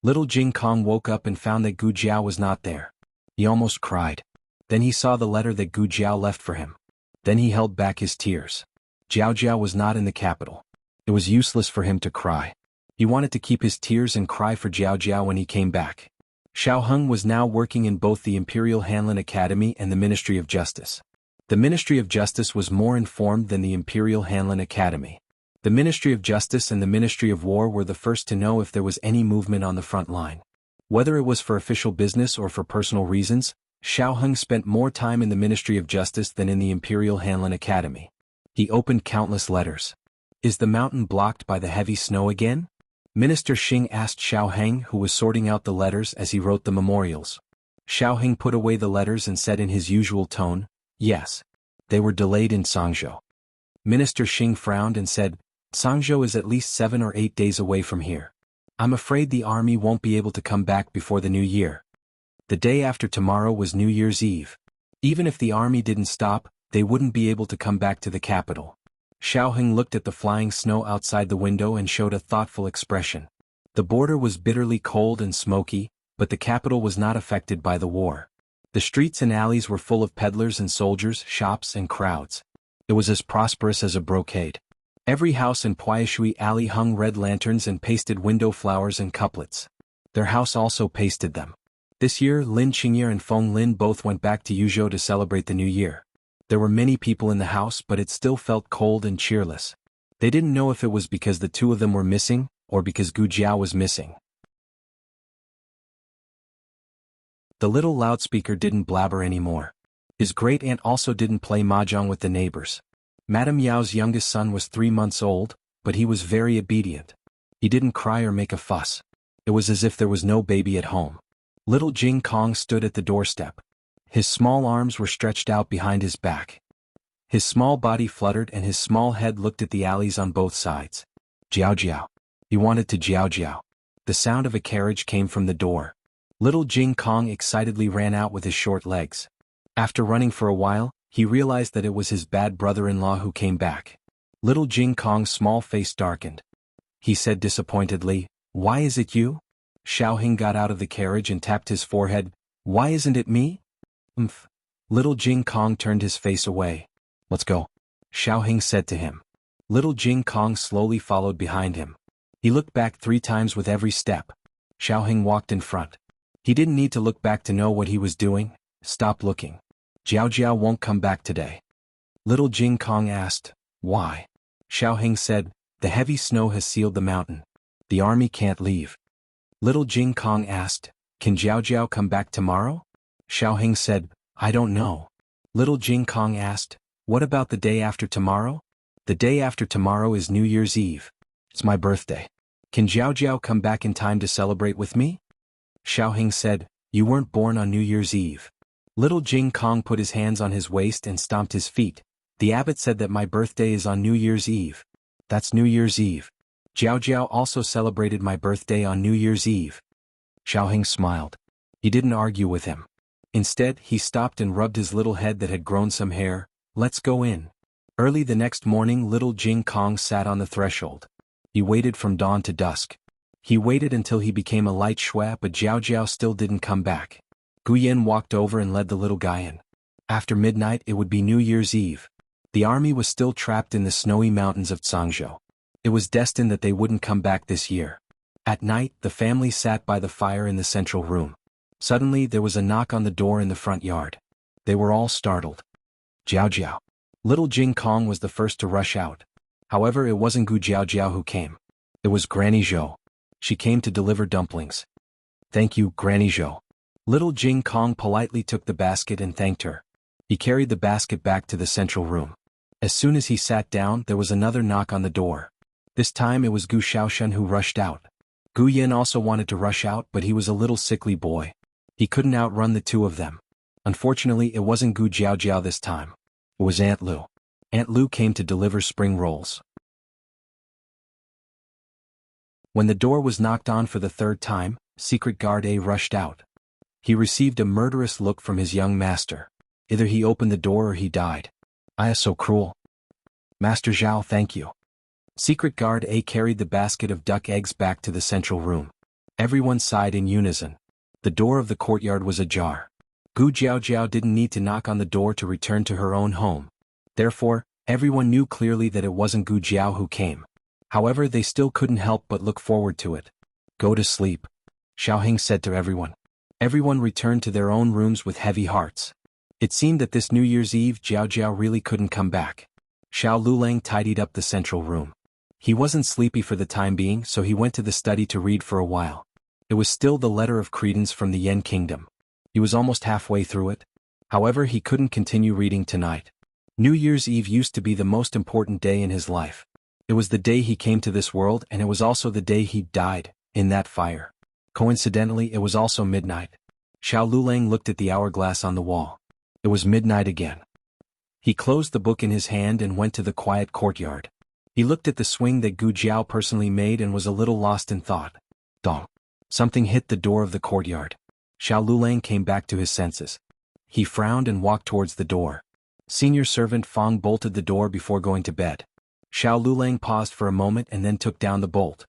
Little Jing Kong woke up and found that Gu Jiao was not there. He almost cried. Then he saw the letter that Gu Jiao left for him. Then he held back his tears. Jiao was not in the capital. It was useless for him to cry. He wanted to keep his tears and cry for Jiao when he came back. Xiaoheng was now working in both the Imperial Hanlin Academy and the Ministry of Justice. The Ministry of Justice was more informed than the Imperial Hanlin Academy. The Ministry of Justice and the Ministry of War were the first to know if there was any movement on the front line. Whether it was for official business or for personal reasons, Xiaoheng spent more time in the Ministry of Justice than in the Imperial Hanlin Academy. He opened countless letters. Is the mountain blocked by the heavy snow again? Minister Xing asked Xiaoheng, who was sorting out the letters as he wrote the memorials. Xiaoheng put away the letters and said in his usual tone, yes. They were delayed in Sangzhou. Minister Xing frowned and said, Sangzhou is at least 7 or 8 days away from here. I'm afraid the army won't be able to come back before the new year. The day after tomorrow was New Year's Eve. Even if the army didn't stop, they wouldn't be able to come back to the capital. Xiaoheng looked at the flying snow outside the window and showed a thoughtful expression. The border was bitterly cold and smoky, but the capital was not affected by the war. The streets and alleys were full of peddlers and soldiers, shops and crowds. It was as prosperous as a brocade. Every house in Puayashui Alley hung red lanterns and pasted window flowers and couplets. Their house also pasted them. This year Lin Qingye and Feng Lin both went back to Yuzhou to celebrate the new year. There were many people in the house, but it still felt cold and cheerless. They didn't know if it was because the two of them were missing, or because Gu Jiao was missing. The little loudspeaker didn't blabber anymore. His great-aunt also didn't play mahjong with the neighbors. Madame Yao's youngest son was 3 months old, but he was very obedient. He didn't cry or make a fuss. It was as if there was no baby at home. Little Jing Kong stood at the doorstep. His small arms were stretched out behind his back. His small body fluttered and his small head looked at the alleys on both sides. Jiao. He wanted to Jiao. The sound of a carriage came from the door. Little Jing Kong excitedly ran out with his short legs. After running for a while, he realized that it was his bad brother-in-law who came back. Little Jing Kong's small face darkened. He said disappointedly, "Why is it you?" Xiaoheng got out of the carriage and tapped his forehead. "Why isn't it me?" "Umph." Little Jing Kong turned his face away. "Let's go," Xiaoheng said to him. Little Jing Kong slowly followed behind him. He looked back 3 times with every step. Xiaoheng walked in front. He didn't need to look back to know what he was doing. Stop looking. Jiao Jiao won't come back today. Little Jing Kong asked, why? Xiaoheng said, the heavy snow has sealed the mountain. The army can't leave. Little Jing Kong asked, can Jiao Jiao come back tomorrow? Xiaoheng said, I don't know. Little Jing Kong asked, what about the day after tomorrow? The day after tomorrow is New Year's Eve. It's my birthday. Can Jiao Jiao come back in time to celebrate with me? Xiaoheng said, you weren't born on New Year's Eve. Little Jing Kong put his hands on his waist and stomped his feet. The abbot said that my birthday is on New Year's Eve. That's New Year's Eve. Jiao Jiao also celebrated my birthday on New Year's Eve. Xiaoheng smiled. He didn't argue with him. Instead, he stopped and rubbed his little head that had grown some hair. Let's go in. Early the next morning, little Jing Kong sat on the threshold. He waited from dawn to dusk. He waited until he became a light shui, but Jiao Jiao still didn't come back. Guyan walked over and led the little guy in. After midnight it would be New Year's Eve. The army was still trapped in the snowy mountains of Zhangzhou. It was destined that they wouldn't come back this year. At night, the family sat by the fire in the central room. Suddenly there was a knock on the door in the front yard. They were all startled. Jiao Jiao. Little Jing Kong was the first to rush out. However, it wasn't Gu Jiao Jiao who came. It was Granny Zhou. She came to deliver dumplings. Thank you, Granny Zhou. Little Jing Kong politely took the basket and thanked her. He carried the basket back to the central room. As soon as he sat down, there was another knock on the door. This time it was Gu Xiaoshen who rushed out. Gu Yin also wanted to rush out, but he was a little sickly boy. He couldn't outrun the two of them. Unfortunately, it wasn't Gu Jiao Jiao this time. It was Aunt Lu. Aunt Lu came to deliver spring rolls. When the door was knocked on for the third time, Secret Guard A rushed out. He received a murderous look from his young master. Either he opened the door or he died. I am so cruel. Master Zhao, thank you. Secret Guard A carried the basket of duck eggs back to the central room. Everyone sighed in unison. The door of the courtyard was ajar. Gu Jiao Jiao didn't need to knock on the door to return to her own home. Therefore, everyone knew clearly that it wasn't Gu Jiao who came. However, they still couldn't help but look forward to it. Go to sleep, Xiaoheng said to everyone. Everyone returned to their own rooms with heavy hearts. It seemed that this New Year's Eve Jiao Jiao really couldn't come back. Xiao Lulang tidied up the central room. He wasn't sleepy for the time being, so he went to the study to read for a while. It was still the letter of credence from the Yen Kingdom. He was almost halfway through it. However, he couldn't continue reading tonight. New Year's Eve used to be the most important day in his life. It was the day he came to this world, and it was also the day he died, in that fire. Coincidentally, it was also midnight. Xiao Lulang looked at the hourglass on the wall. It was midnight again. He closed the book in his hand and went to the quiet courtyard. He looked at the swing that Gu Jiao personally made and was a little lost in thought. Dong. Something hit the door of the courtyard. Xiao Lulang came back to his senses. He frowned and walked towards the door. Senior servant Fong bolted the door before going to bed. Xiao Lulang paused for a moment and then took down the bolt.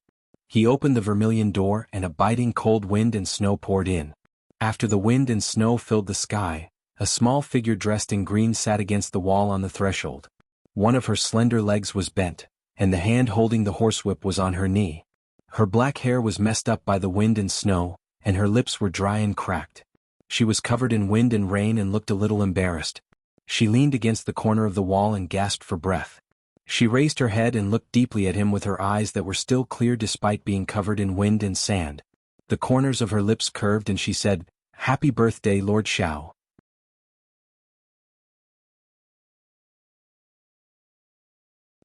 He opened the vermilion door and a biting cold wind and snow poured in. After the wind and snow filled the sky, a small figure dressed in green sat against the wall on the threshold. One of her slender legs was bent, and the hand holding the horsewhip was on her knee. Her black hair was messed up by the wind and snow, and her lips were dry and cracked. She was covered in wind and rain and looked a little embarrassed. She leaned against the corner of the wall and gasped for breath. She raised her head and looked deeply at him with her eyes that were still clear despite being covered in wind and sand. The corners of her lips curved and she said, "Happy birthday, Lord Xiao."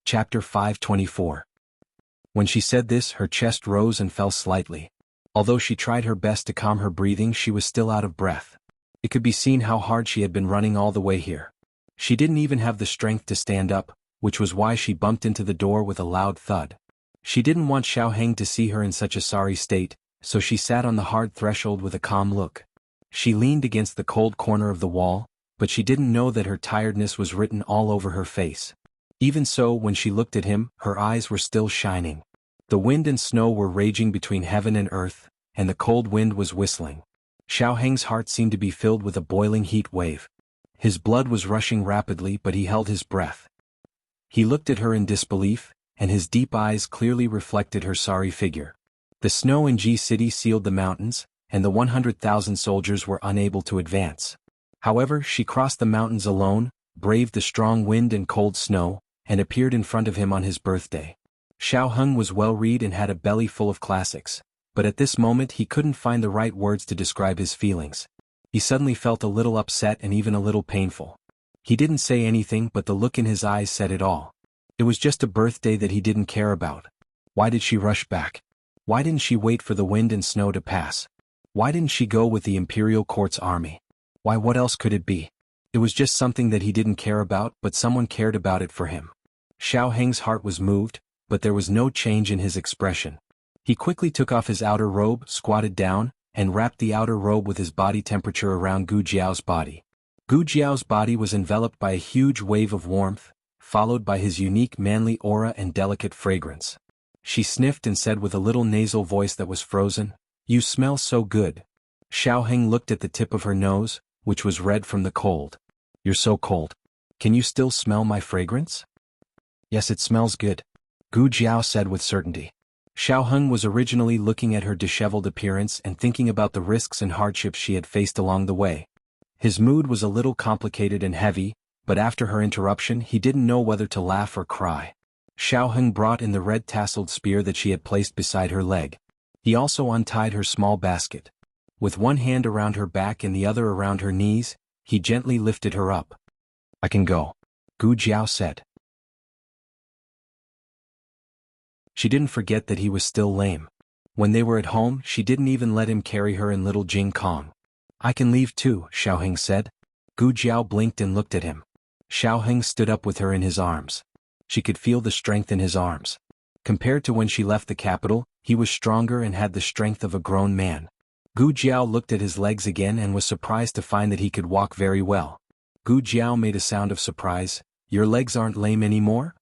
Chapter 524. When she said this, her chest rose and fell slightly. Although she tried her best to calm her breathing, she was still out of breath. It could be seen how hard she had been running all the way here. She didn't even have the strength to stand up, which was why she bumped into the door with a loud thud. She didn't want Xiaoheng to see her in such a sorry state, so she sat on the hard threshold with a calm look. She leaned against the cold corner of the wall, but she didn't know that her tiredness was written all over her face. Even so, when she looked at him, her eyes were still shining. The wind and snow were raging between heaven and earth, and the cold wind was whistling. Xiaoheng's heart seemed to be filled with a boiling heat wave. His blood was rushing rapidly, but he held his breath. He looked at her in disbelief, and his deep eyes clearly reflected her sorry figure. The snow in G City sealed the mountains, and the 100,000 soldiers were unable to advance. However, she crossed the mountains alone, braved the strong wind and cold snow, and appeared in front of him on his birthday. Xiao Heng was well-read and had a belly full of classics, but at this moment he couldn't find the right words to describe his feelings. He suddenly felt a little upset and even a little painful. He didn't say anything, but the look in his eyes said it all. It was just a birthday that he didn't care about. Why did she rush back? Why didn't she wait for the wind and snow to pass? Why didn't she go with the imperial court's army? Why, what else could it be? It was just something that he didn't care about, but someone cared about it for him. Xiao Heng's heart was moved, but there was no change in his expression. He quickly took off his outer robe, squatted down, and wrapped the outer robe with his body temperature around Gu Jiao's body. Gu Jiao's body was enveloped by a huge wave of warmth, followed by his unique manly aura and delicate fragrance. She sniffed and said with a little nasal voice that was frozen, "You smell so good." Xiao Heng looked at the tip of her nose, which was red from the cold. "You're so cold. Can you still smell my fragrance?" "Yes, it smells good," Gu Jiao said with certainty. Xiao Heng was originally looking at her disheveled appearance and thinking about the risks and hardships she had faced along the way. His mood was a little complicated and heavy, but after her interruption he didn't know whether to laugh or cry. Xiao Heng brought in the red tasseled spear that she had placed beside her leg. He also untied her small basket. With one hand around her back and the other around her knees, he gently lifted her up. "I can go," Gu Jiao said. She didn't forget that he was still lame. When they were at home, she didn't even let him carry her in little Jing Kong. "I can leave too," Xiao Heng said. Gu Jiao blinked and looked at him. Xiao Heng stood up with her in his arms. She could feel the strength in his arms. Compared to when she left the capital, he was stronger and had the strength of a grown man. Gu Jiao looked at his legs again and was surprised to find that he could walk very well. Gu Jiao made a sound of surprise. "Your legs aren't lame anymore?"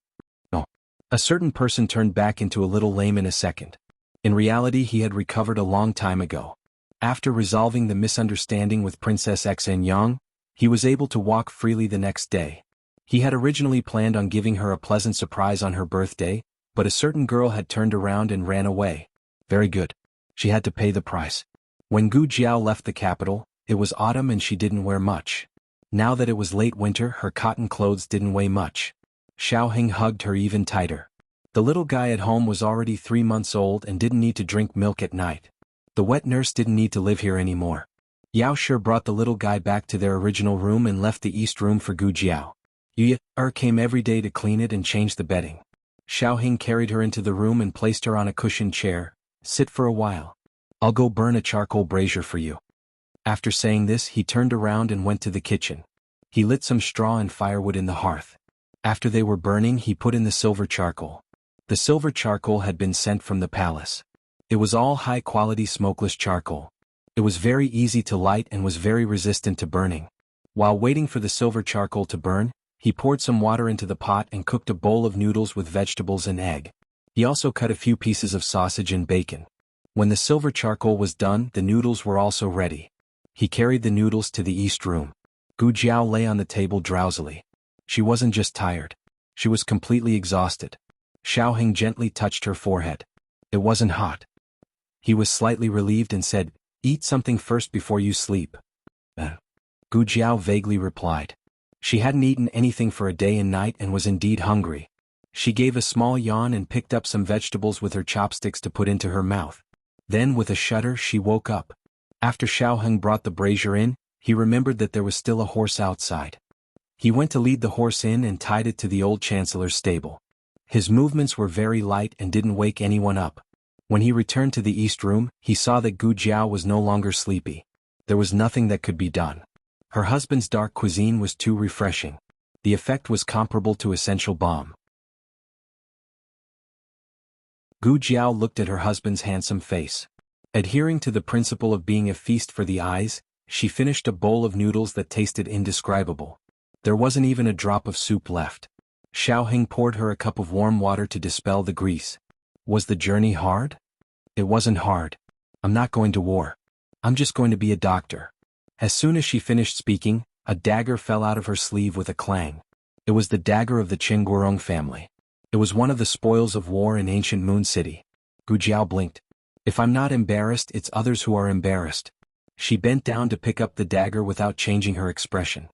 "No." A certain person turned back into a little lame in a second. In reality, he had recovered a long time ago. After resolving the misunderstanding with Princess Xen Yang, he was able to walk freely the next day. He had originally planned on giving her a pleasant surprise on her birthday, but a certain girl had turned around and ran away. Very good. She had to pay the price. When Gu Jiao left the capital, it was autumn and she didn't wear much. Now that it was late winter, her cotton clothes didn't weigh much. Xiao Heng hugged her even tighter. The little guy at home was already 3 months old and didn't need to drink milk at night. The wet nurse didn't need to live here anymore. Yao Shi brought the little guy back to their original room and left the east room for Gu Jiao. Yu came every day to clean it and change the bedding. Xiao Heng carried her into the room and placed her on a cushioned chair. "Sit for a while. I'll go burn a charcoal brazier for you." After saying this, he turned around and went to the kitchen. He lit some straw and firewood in the hearth. After they were burning, he put in the silver charcoal. The silver charcoal had been sent from the palace. It was all high-quality smokeless charcoal. It was very easy to light and was very resistant to burning. While waiting for the silver charcoal to burn, he poured some water into the pot and cooked a bowl of noodles with vegetables and egg. He also cut a few pieces of sausage and bacon. When the silver charcoal was done, the noodles were also ready. He carried the noodles to the east room. Gu Jiao lay on the table drowsily. She wasn't just tired. She was completely exhausted. Xiao Heng gently touched her forehead. It wasn't hot. He was slightly relieved and said, "Eat something first before you sleep." Gu Jiao vaguely replied. She hadn't eaten anything for a day and night and was indeed hungry. She gave a small yawn and picked up some vegetables with her chopsticks to put into her mouth. Then with a shudder she woke up. After Xiao Heng brought the brazier in, he remembered that there was still a horse outside. He went to lead the horse in and tied it to the old chancellor's stable. His movements were very light and didn't wake anyone up. When he returned to the east room, he saw that Gu Jiao was no longer sleepy. There was nothing that could be done. Her husband's dark cuisine was too refreshing. The effect was comparable to essential balm. Gu Jiao looked at her husband's handsome face. Adhering to the principle of being a feast for the eyes, she finished a bowl of noodles that tasted indescribable. There wasn't even a drop of soup left. Xiao Heng poured her a cup of warm water to dispel the grease. Was the journey hard? It wasn't hard. I'm not going to war. I'm just going to be a doctor. As soon as she finished speaking, a dagger fell out of her sleeve with a clang. It was the dagger of the Qingguorong family. It was one of the spoils of war in ancient Moon City. Gu Jiao blinked. If I'm not embarrassed, it's others who are embarrassed. She bent down to pick up the dagger without changing her expression.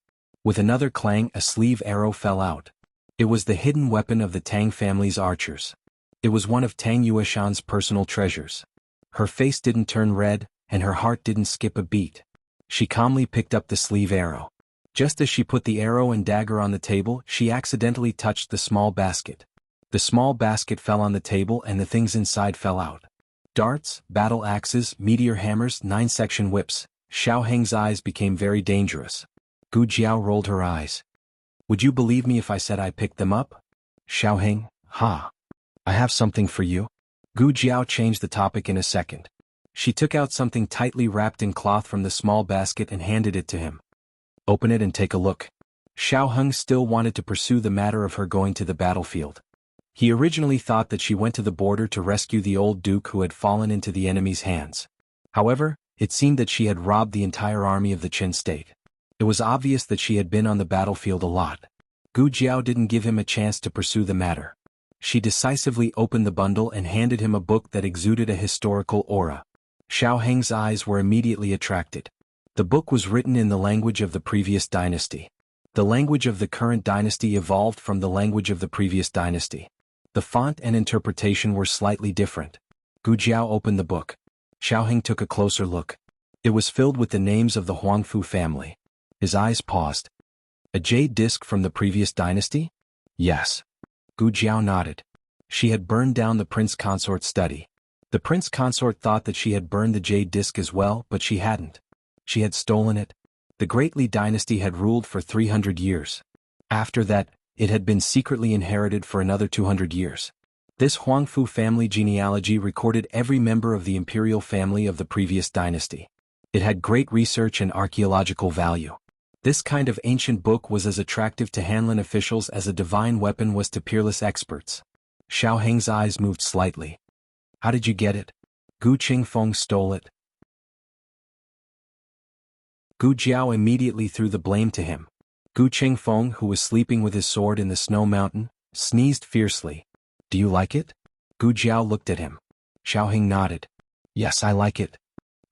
With another clang, a sleeve arrow fell out. It was the hidden weapon of the Tang family's archers. It was one of Tang Yueshan's personal treasures. Her face didn't turn red, and her heart didn't skip a beat. She calmly picked up the sleeve arrow. Just as she put the arrow and dagger on the table, she accidentally touched the small basket. The small basket fell on the table and the things inside fell out. Darts, battle axes, meteor hammers, 9-section whips. Xiao Heng's eyes became very dangerous. Gu Jiao rolled her eyes. Would you believe me if I said I picked them up? Xiao Heng, ha. I have something for you. Gu Jiao changed the topic in a second. She took out something tightly wrapped in cloth from the small basket and handed it to him. Open it and take a look. Xiao Heng still wanted to pursue the matter of her going to the battlefield. He originally thought that she went to the border to rescue the old duke who had fallen into the enemy's hands. However, it seemed that she had robbed the entire army of the Qin state. It was obvious that she had been on the battlefield a lot. Gu Jiao didn't give him a chance to pursue the matter. She decisively opened the bundle and handed him a book that exuded a historical aura. Xiao Heng's eyes were immediately attracted. The book was written in the language of the previous dynasty. The language of the current dynasty evolved from the language of the previous dynasty. The font and interpretation were slightly different. Gu Jiao opened the book. Xiao Heng took a closer look. It was filled with the names of the Huangfu family. His eyes paused. A jade disc from the previous dynasty? Yes. Gu Jiao nodded. She had burned down the prince consort's study. The prince consort thought that she had burned the jade disc as well, but she hadn't. She had stolen it. The Great Li dynasty had ruled for 300 years. After that, it had been secretly inherited for another 200 years. This Huangfu family genealogy recorded every member of the imperial family of the previous dynasty. It had great research and archaeological value. This kind of ancient book was as attractive to Hanlin officials as a divine weapon was to peerless experts. Xiao Heng's eyes moved slightly. How did you get it? Gu Qingfeng stole it. Gu Jiao immediately threw the blame to him. Gu Qingfeng, who was sleeping with his sword in the snow mountain, sneezed fiercely. Do you like it? Gu Jiao looked at him. Xiao Heng nodded. Yes, I like it.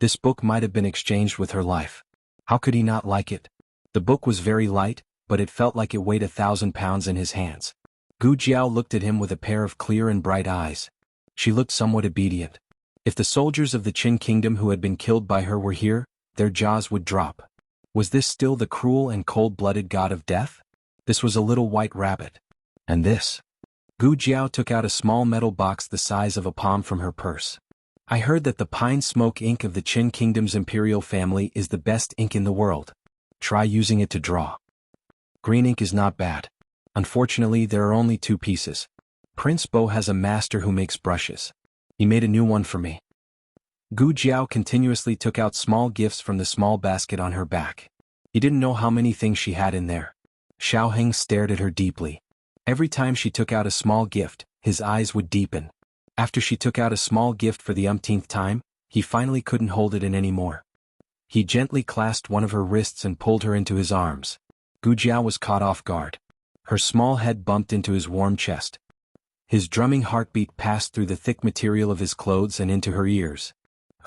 This book might have been exchanged with her life. How could he not like it? The book was very light, but it felt like it weighed 1,000 pounds in his hands. Gu Jiao looked at him with a pair of clear and bright eyes. She looked somewhat obedient. If the soldiers of the Qin kingdom who had been killed by her were here, their jaws would drop. Was this still the cruel and cold-blooded god of death? This was a little white rabbit. And this? Gu Jiao took out a small metal box the size of a palm from her purse. I heard that the pine smoke ink of the Qin kingdom's imperial family is the best ink in the world. Try using it to draw. Green ink is not bad. Unfortunately, there are only 2 pieces. Prince Bo has a master who makes brushes. He made a new one for me. Gu Jiao continuously took out small gifts from the small basket on her back. He didn't know how many things she had in there. Xiao Heng stared at her deeply. Every time she took out a small gift, his eyes would deepen. After she took out a small gift for the umpteenth time, he finally couldn't hold it in anymore. He gently clasped one of her wrists and pulled her into his arms. Gu Jiao was caught off guard. Her small head bumped into his warm chest. His drumming heartbeat passed through the thick material of his clothes and into her ears.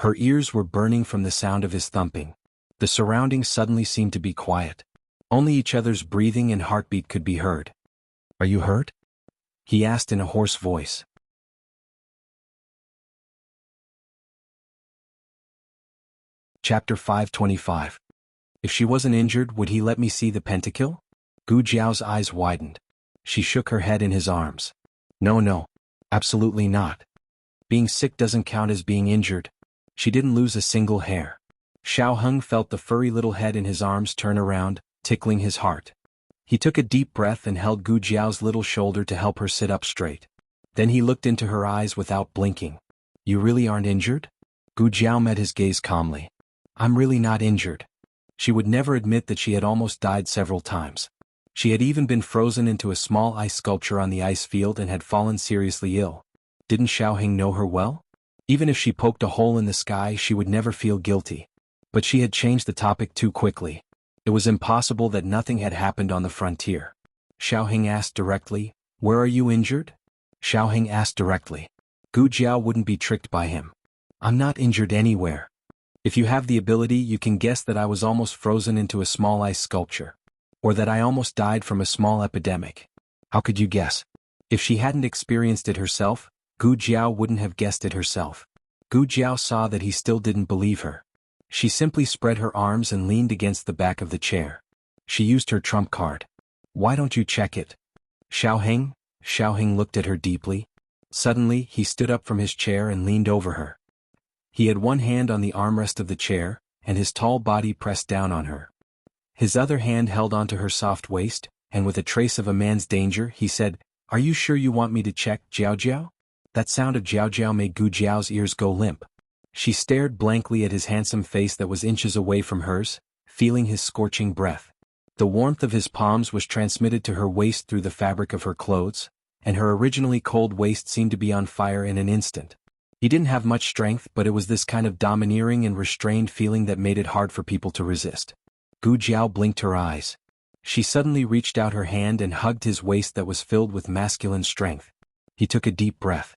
Her ears were burning from the sound of his thumping. The surroundings suddenly seemed to be quiet. Only each other's breathing and heartbeat could be heard. Are you hurt? He asked in a hoarse voice. Chapter 525. If she wasn't injured, would he let me see the pentakill? Gu Jiao's eyes widened. She shook her head in his arms. No, absolutely not. Being sick doesn't count as being injured. She didn't lose a single hair. Xiao Heng felt the furry little head in his arms turn around, tickling his heart. He took a deep breath and held Gu Jiao's little shoulder to help her sit up straight. Then he looked into her eyes without blinking. You really aren't injured? Gu Jiao met his gaze calmly. I'm really not injured. She would never admit that she had almost died several times. She had even been frozen into a small ice sculpture on the ice field and had fallen seriously ill. Didn't Xiao Heng know her well? Even if she poked a hole in the sky, she would never feel guilty. But she had changed the topic too quickly. It was impossible that nothing had happened on the frontier. Xiao Heng asked directly, Where are you injured? Xiao Heng asked directly. Gu Jiao wouldn't be tricked by him. I'm not injured anywhere. If you have the ability, you can guess that I was almost frozen into a small ice sculpture. Or that I almost died from a small epidemic. How could you guess? If she hadn't experienced it herself, Gu Jiao wouldn't have guessed it herself. Gu Jiao saw that he still didn't believe her. She simply spread her arms and leaned against the back of the chair. She used her trump card. Why don't you check it? Xiao Heng looked at her deeply. Suddenly, he stood up from his chair and leaned over her. He had one hand on the armrest of the chair, and his tall body pressed down on her. His other hand held onto her soft waist, and with a trace of a man's danger, he said, "Are you sure you want me to check, Jiao Jiao?" That sound of Jiao Jiao made Gu Jiao's ears go limp. She stared blankly at his handsome face that was inches away from hers, feeling his scorching breath. The warmth of his palms was transmitted to her waist through the fabric of her clothes, and her originally cold waist seemed to be on fire in an instant. He didn't have much strength, but it was this kind of domineering and restrained feeling that made it hard for people to resist. Gu Jiao blinked her eyes. She suddenly reached out her hand and hugged his waist that was filled with masculine strength. He took a deep breath.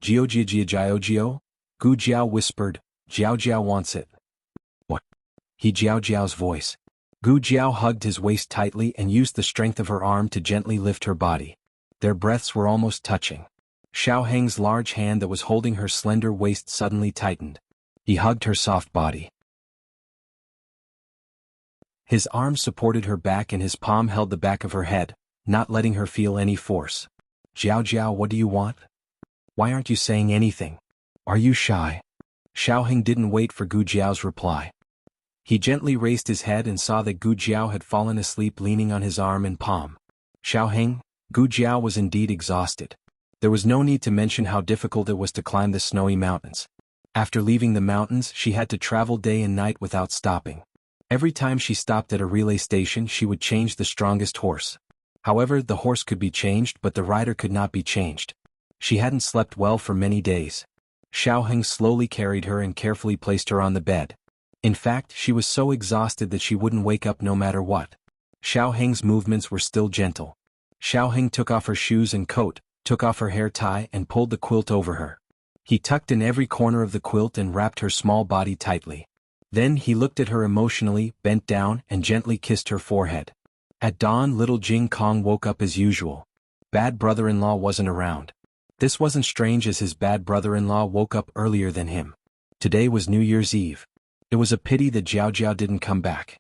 "Jiao Jia Jia Jiao Jiao?" Gu Jiao whispered, "Jiao Jiao wants it." "What?" He Jiao Jiao's voice. Gu Jiao hugged his waist tightly and used the strength of her arm to gently lift her body. Their breaths were almost touching. Xiao Heng's large hand that was holding her slender waist suddenly tightened. He hugged her soft body. His arm supported her back and his palm held the back of her head, not letting her feel any force. "Jiao Jiao, what do you want? Why aren't you saying anything? Are you shy?" Xiao Heng didn't wait for Gu Jiao's reply. He gently raised his head and saw that Gu Jiao had fallen asleep leaning on his arm and palm. "Xiao Heng," Gu Jiao was indeed exhausted. There was no need to mention how difficult it was to climb the snowy mountains. After leaving the mountains, she had to travel day and night without stopping. Every time she stopped at a relay station, she would change the strongest horse. However, the horse could be changed, but the rider could not be changed. She hadn't slept well for many days. Xiao Heng slowly carried her and carefully placed her on the bed. In fact, she was so exhausted that she wouldn't wake up no matter what. Xiao Heng's movements were still gentle. Xiao Heng took off her shoes and coat, took off her hair tie and pulled the quilt over her. He tucked in every corner of the quilt and wrapped her small body tightly. Then he looked at her emotionally, bent down, and gently kissed her forehead. At dawn, little Jing Kong woke up as usual. Bad brother-in-law wasn't around. This wasn't strange as his bad brother-in-law woke up earlier than him. Today was New Year's Eve. It was a pity that Jiao Jiao didn't come back.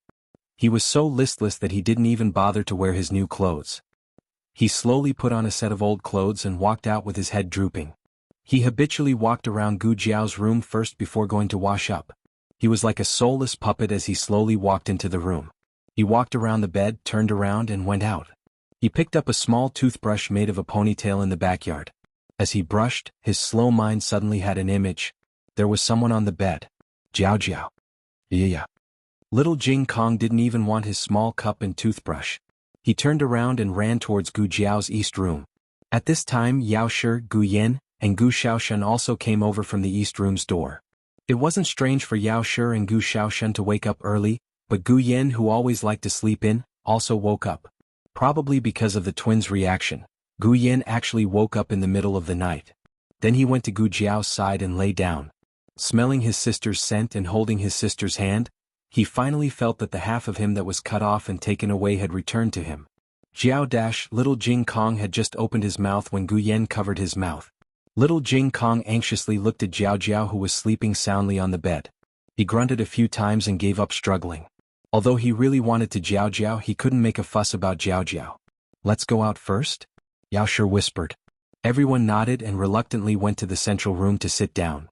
He was so listless that he didn't even bother to wear his new clothes. He slowly put on a set of old clothes and walked out with his head drooping. He habitually walked around Gu Jiao's room first before going to wash up. He was like a soulless puppet as he slowly walked into the room. He walked around the bed, turned around and went out. He picked up a small toothbrush made of a ponytail in the backyard. As he brushed, his slow mind suddenly had an image. There was someone on the bed. Jiao Jiao. Yeah. Little Jing Kong didn't even want his small cup and toothbrush. He turned around and ran towards Gu Jiao's east room. At this time, Yao Shi, Gu Yan, and Gu Xiaoshen also came over from the east room's door. It wasn't strange for Yao Shi and Gu Xiaoshen to wake up early, but Gu Yan, who always liked to sleep in, also woke up. Probably because of the twins' reaction, Gu Yan actually woke up in the middle of the night. Then he went to Gu Jiao's side and lay down. Smelling his sister's scent and holding his sister's hand, he finally felt that the half of him that was cut off and taken away had returned to him. Little Jing Kong had just opened his mouth when Gu Yan covered his mouth. Little Jing Kong anxiously looked at Jiao Jiao, who was sleeping soundly on the bed. He grunted a few times and gave up struggling. Although he really wanted to Jiao Jiao, he couldn't make a fuss about Jiao Jiao. "Let's go out first?" Yao Shi whispered. Everyone nodded and reluctantly went to the central room to sit down.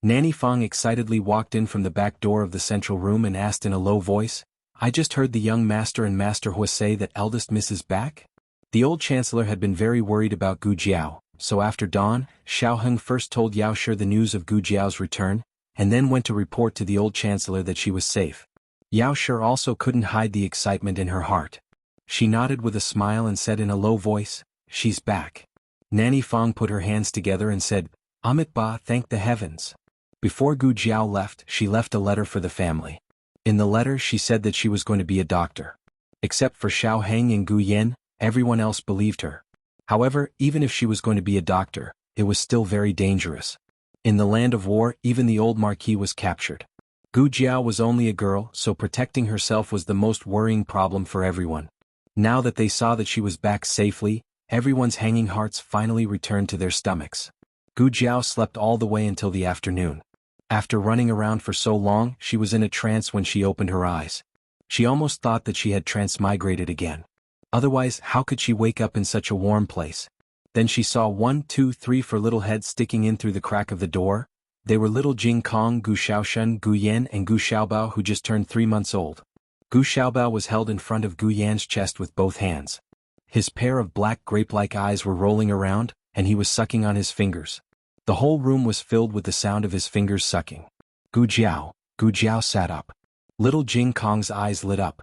Nanny Fang excitedly walked in from the back door of the central room and asked in a low voice, "I just heard the young master and Master Hua say that eldest Miss is back?" The old chancellor had been very worried about Gu Jiao, so after dawn, Xiao Heng first told Yao Shi the news of Gu Jiao's return, and then went to report to the old chancellor that she was safe. Yao Shi also couldn't hide the excitement in her heart. She nodded with a smile and said in a low voice, "She's back." Nanny Fang put her hands together and said, "Amit Ba, thank the heavens." Before Gu Jiao left, she left a letter for the family. In the letter she said that she was going to be a doctor. Except for Xiao Heng and Gu Yan, everyone else believed her. However, even if she was going to be a doctor, it was still very dangerous. In the land of war, even the old marquis was captured. Gu Jiao was only a girl, so protecting herself was the most worrying problem for everyone. Now that they saw that she was back safely, everyone's hanging hearts finally returned to their stomachs. Gu Jiao slept all the way until the afternoon. After running around for so long, she was in a trance when she opened her eyes. She almost thought that she had transmigrated again. Otherwise, how could she wake up in such a warm place? Then she saw 1, 2, 3 4 little heads sticking in through the crack of the door. They were little Jing Kong, Gu Xiaoshen, Gu Yan and Gu Xiaobao, who just turned 3 months old. Gu Xiaobao was held in front of Gu Yan's chest with both hands. His pair of black grape-like eyes were rolling around, and he was sucking on his fingers. The whole room was filled with the sound of his fingers sucking. Gu Jiao sat up. Little Jing Kong's eyes lit up.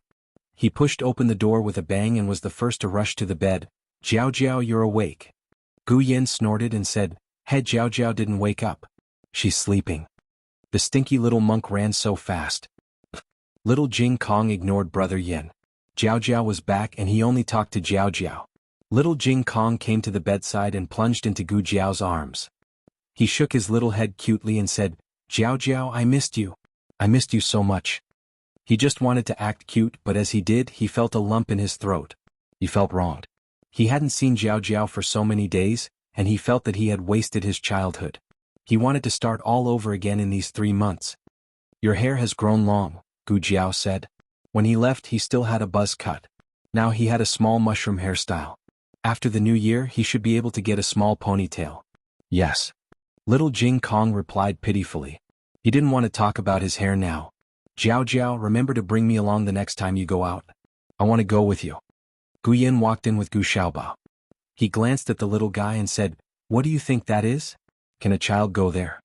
He pushed open the door with a bang and was the first to rush to the bed. Jiao Jiao, you're awake. Gu Yan snorted and said, Hey, Jiao Jiao didn't wake up. She's sleeping. The stinky little monk ran so fast. Little Jing Kong ignored Brother Yin. Jiao Jiao was back and he only talked to Jiao Jiao. Little Jing Kong came to the bedside and plunged into Gu Jiao's arms. He shook his little head cutely and said, Jiao Jiao, I missed you. I missed you so much. He just wanted to act cute, but as he did, he felt a lump in his throat. He felt wronged. He hadn't seen Jiao Jiao for so many days, and he felt that he had wasted his childhood. He wanted to start all over again in these 3 months. Your hair has grown long, Gu Jiao said. When he left, he still had a buzz cut. Now he had a small mushroom hairstyle. After the new year, he should be able to get a small ponytail. Yes. Little Jing Kong replied pitifully. He didn't want to talk about his hair now. Jiao Jiao, remember to bring me along the next time you go out. I want to go with you. Gu Yan walked in with Gu Xiaobao. He glanced at the little guy and said, What do you think that is? Can a child go there?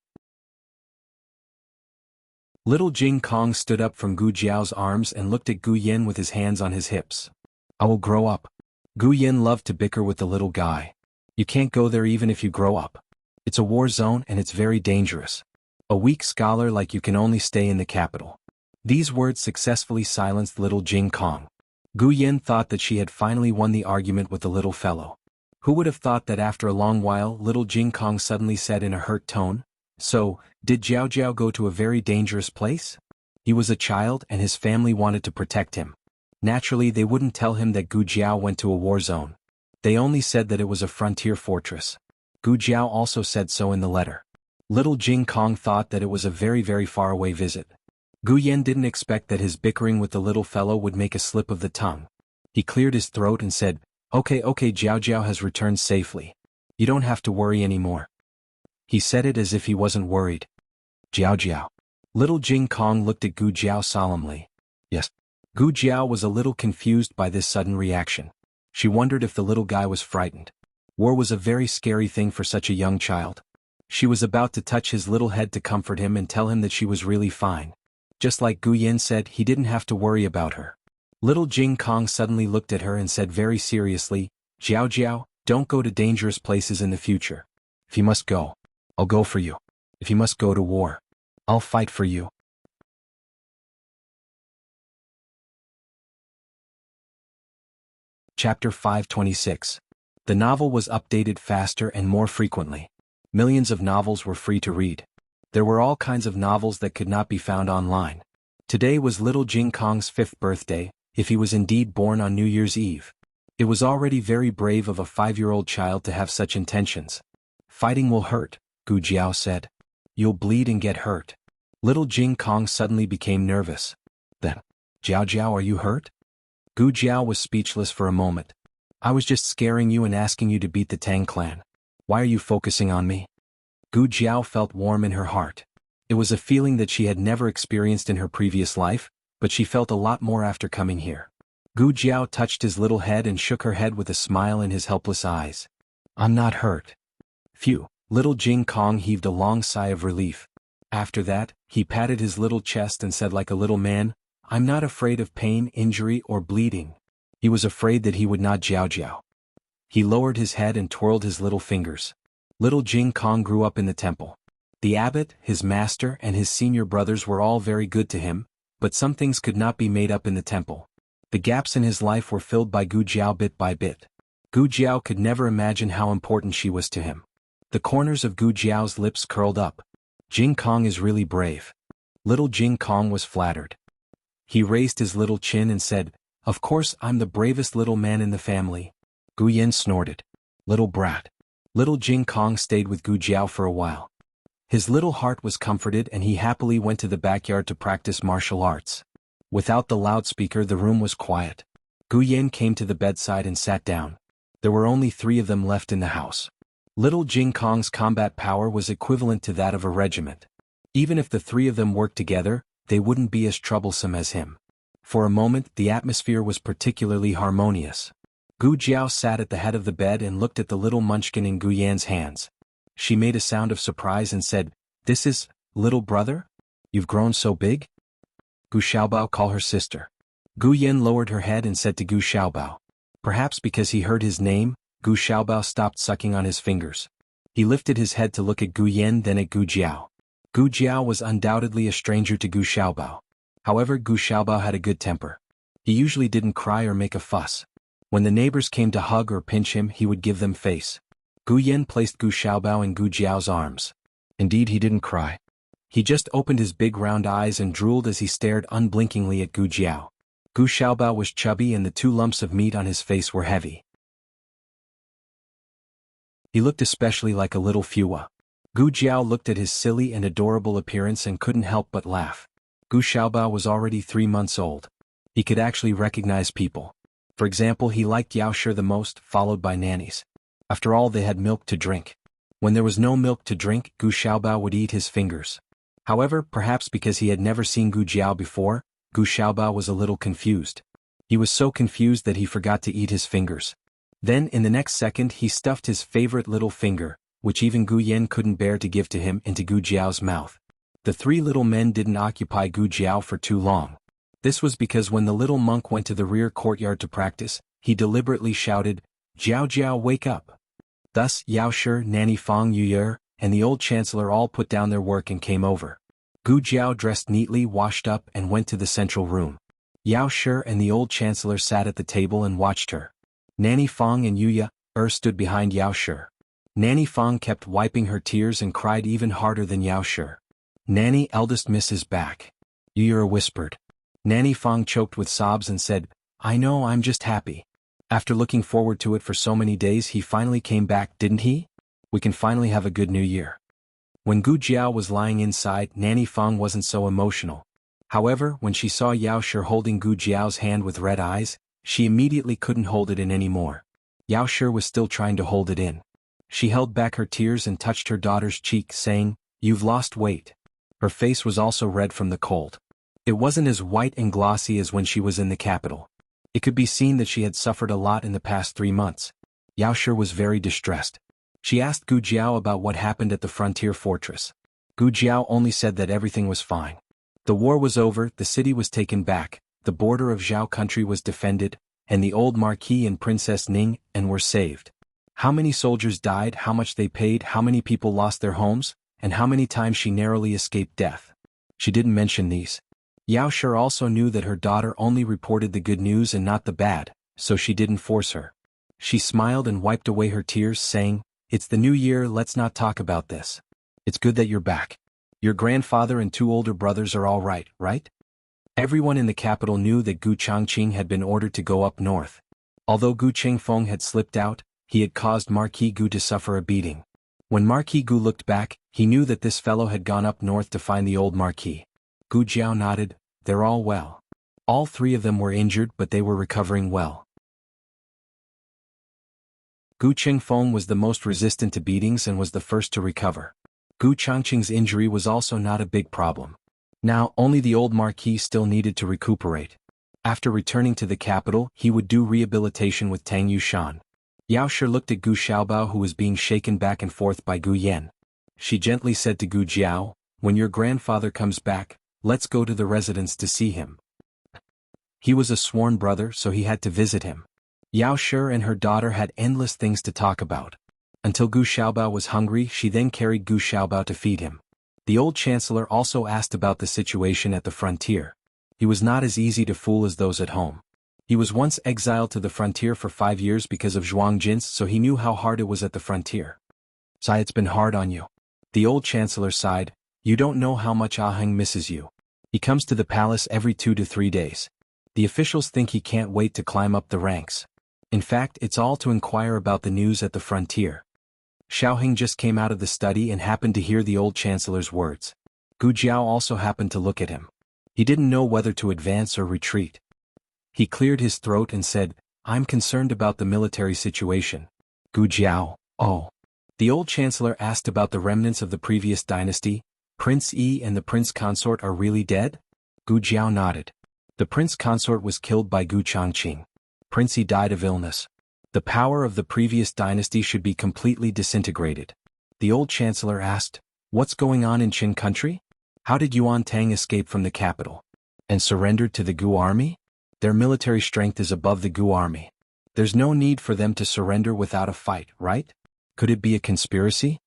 Little Jing Kong stood up from Gu Jiao's arms and looked at Gu Yan with his hands on his hips. I will grow up. Gu Yan loved to bicker with the little guy. You can't go there even if you grow up. It's a war zone and it's very dangerous. A weak scholar like you can only stay in the capital. These words successfully silenced little Jing Kong. Gu Yan thought that she had finally won the argument with the little fellow. Who would have thought that after a long while little Jing Kong suddenly said in a hurt tone, So, did Jiao Jiao go to a very dangerous place? He was a child and his family wanted to protect him. Naturally they wouldn't tell him that Gu Jiao went to a war zone. They only said that it was a frontier fortress. Gu Jiao also said so in the letter. Little Jing Kong thought that it was a very far away visit. Gu Yan didn't expect that his bickering with the little fellow would make a slip of the tongue. He cleared his throat and said, Okay, Jiao Jiao has returned safely. You don't have to worry anymore. He said it as if he wasn't worried. Jiao Jiao. Little Jing Kong looked at Gu Jiao solemnly. Yes. Gu Jiao was a little confused by this sudden reaction. She wondered if the little guy was frightened. War was a very scary thing for such a young child. She was about to touch his little head to comfort him and tell him that she was really fine. Just like Gu Yan said, he didn't have to worry about her. Little Jing Kong suddenly looked at her and said very seriously, Jiao Jiao, don't go to dangerous places in the future. If you must go, I'll go for you. If you must go to war, I'll fight for you. Chapter 526. The novel was updated faster and more frequently. Millions of novels were free to read. There were all kinds of novels that could not be found online. Today was little Jing Kong's 5th birthday, if he was indeed born on New Year's Eve. It was already very brave of a 5-year-old child to have such intentions. Fighting will hurt, Gu Jiao said. You'll bleed and get hurt. Little Jing Kong suddenly became nervous. Then, Jiao Jiao, are you hurt? Gu Jiao was speechless for a moment. I was just scaring you and asking you to beat the Tang clan. Why are you focusing on me? Gu Jiao felt warm in her heart. It was a feeling that she had never experienced in her previous life, but she felt a lot more after coming here. Gu Jiao touched his little head and shook her head with a smile in his helpless eyes. I'm not hurt. Phew, little Jing Kong heaved a long sigh of relief. After that, he patted his little chest and said like a little man, I'm not afraid of pain, injury, or bleeding. He was afraid that he would not Jiao Jiao. He lowered his head and twirled his little fingers. Little Jing Kong grew up in the temple. The abbot, his master, and his senior brothers were all very good to him, but some things could not be made up in the temple. The gaps in his life were filled by Gu Jiao bit by bit. Gu Jiao could never imagine how important she was to him. The corners of Gu Jiao's lips curled up. Jing Kong is really brave. Little Jing Kong was flattered. He raised his little chin and said, "Of course I'm the bravest little man in the family." Gu Yan snorted. "Little brat." Little Jing Kong stayed with Gu Jiao for a while. His little heart was comforted and he happily went to the backyard to practice martial arts. Without the loudspeaker, the room was quiet. Gu Yan came to the bedside and sat down. There were only 3 of them left in the house. Little Jing Kong's combat power was equivalent to that of a regiment. Even if the 3 of them worked together, they wouldn't be as troublesome as him. For a moment, the atmosphere was particularly harmonious. Gu Jiao sat at the head of the bed and looked at the little munchkin in Gu Yan's hands. She made a sound of surprise and said, "This is, little brother? You've grown so big?" Gu Xiaobao, call her sister. Gu Yan lowered her head and said to Gu Xiaobao. Perhaps because he heard his name, Gu Xiaobao stopped sucking on his fingers. He lifted his head to look at Gu Yan, then at Gu Jiao. Gu Jiao was undoubtedly a stranger to Gu Xiaobao. However, Gu Xiaobao had a good temper. He usually didn't cry or make a fuss. When the neighbors came to hug or pinch him, he would give them face. Gu Yan placed Gu Xiaobao in Gu Jiao's arms. Indeed, he didn't cry. He just opened his big round eyes and drooled as he stared unblinkingly at Gu Jiao. Gu Xiaobao was chubby and the 2 lumps of meat on his face were heavy. He looked especially like a little Fua. Gu Jiao looked at his silly and adorable appearance and couldn't help but laugh. Gu Xiaobao was already 3 months old. He could actually recognize people. For example, he liked Yao Shi the most, followed by nannies. After all, they had milk to drink. When there was no milk to drink, Gu Xiaobao would eat his fingers. However, perhaps because he had never seen Gu Jiao before, Gu Xiaobao was a little confused. He was so confused that he forgot to eat his fingers. Then, in the next second, he stuffed his favorite little finger, which even Gu Yan couldn't bear to give to him, into Gu Jiao's mouth. The 3 little men didn't occupy Gu Jiao for too long. This was because when the little monk went to the rear courtyard to practice, he deliberately shouted, "Jiao Jiao, wake up!" Thus, Yao Shi, Nanny Fang Yuye, and the old chancellor all put down their work and came over. Gu Jiao dressed neatly, washed up, and went to the central room. Yao Shi and the old chancellor sat at the table and watched her. Nanny Fang and Yuye stood behind Yao Shi. Nanny Fang kept wiping her tears and cried even harder than Yao Shi. "Nanny, eldest miss is back." Yuye whispered. Nanny Fang choked with sobs and said, "I know, I'm just happy. After looking forward to it for so many days, he finally came back, didn't he? We can finally have a good new year." When Gu Jiao was lying inside, Nanny Fang wasn't so emotional. However, when she saw Yao Shi holding Gu Jiao's hand with red eyes, she immediately couldn't hold it in anymore. Yao Shi was still trying to hold it in. She held back her tears and touched her daughter's cheek, saying, "You've lost weight." Her face was also red from the cold. It wasn't as white and glossy as when she was in the capital. It could be seen that she had suffered a lot in the past 3 months. Yao Shi was very distressed. She asked Gu Jiao about what happened at the frontier fortress. Gu Jiao only said that everything was fine. The war was over, the city was taken back, the border of Zhao country was defended, and the old Marquis and Princess Ning were saved. How many soldiers died, how much they paid, how many people lost their homes, and how many times she narrowly escaped death. She didn't mention these. Yao Shi also knew that her daughter only reported the good news and not the bad, so she didn't force her. She smiled and wiped away her tears, saying, "It's the new year, let's not talk about this. It's good that you're back. Your grandfather and 2 older brothers are all right, right?" Everyone in the capital knew that Gu Changqing had been ordered to go up north. Although Gu Qingfeng had slipped out, he had caused Marquis Gu to suffer a beating. When Marquis Gu looked back, he knew that this fellow had gone up north to find the old Marquis. Gu Jiao nodded. "They're all well." All 3 of them were injured, but they were recovering well. Gu Qingfeng was the most resistant to beatings and was the first to recover. Gu Changqing's injury was also not a big problem. Now, only the old Marquis still needed to recuperate. After returning to the capital, he would do rehabilitation with Tang Yushan. Yao Shi looked at Gu Xiaobao, who was being shaken back and forth by Gu Yan. She gently said to Gu Jiao, "When your grandfather comes back, let's go to the residence to see him." He was a sworn brother, so he had to visit him. Yao Shi and her daughter had endless things to talk about. Until Gu Xiaobao was hungry, she then carried Gu Xiaobao to feed him. The old chancellor also asked about the situation at the frontier. He was not as easy to fool as those at home. He was once exiled to the frontier for 5 years because of Zhuang Jin's, so he knew how hard it was at the frontier. Sigh, it's been hard on you. The old chancellor sighed. You don't know how much Ah Heng misses you. He comes to the palace every 2 to 3 days. The officials think he can't wait to climb up the ranks. In fact, it's all to inquire about the news at the frontier. Xiaoheng just came out of the study and happened to hear the old chancellor's words. Gu Jiao also happened to look at him. He didn't know whether to advance or retreat. He cleared his throat and said, I'm concerned about the military situation. Gu Jiao, oh. The old chancellor asked about the remnants of the previous dynasty. Prince Yi and the prince consort are really dead? Gu Jiao nodded. The prince consort was killed by Gu Changqing. Prince Yi died of illness. The power of the previous dynasty should be completely disintegrated. The old chancellor asked, what's going on in Qin country? How did Yuan Tang escape from the capital? And surrendered to the Gu army? Their military strength is above the Gu army. There's no need for them to surrender without a fight, right? Could it be a conspiracy?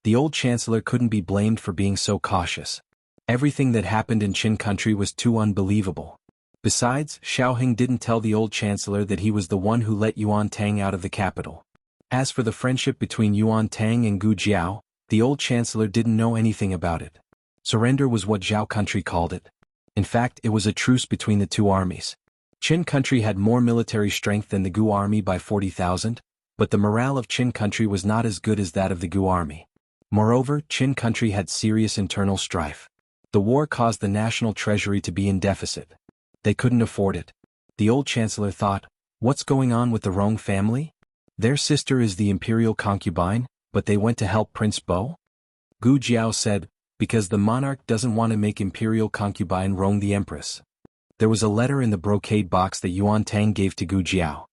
The old chancellor couldn't be blamed for being so cautious. Everything that happened in Qin country was too unbelievable. Besides, Xiaoheng didn't tell the old chancellor that he was the one who let Yuan Tang out of the capital. As for the friendship between Yuan Tang and Gu Jiao, the old chancellor didn't know anything about it. Surrender was what Zhao country called it. In fact, it was a truce between the two armies. Qin country had more military strength than the Gu army by 40,000, but the morale of Qin country was not as good as that of the Gu army. Moreover, Qin country had serious internal strife. The war caused the national treasury to be in deficit. They couldn't afford it. The old chancellor thought, what's going on with the Rong family? Their sister is the imperial concubine, but they went to help Prince Bo? Gu Jiao said, because the monarch doesn't want to make imperial concubine Rong the empress. There was a letter in the brocade box that Yuan Tang gave to Gu Jiao.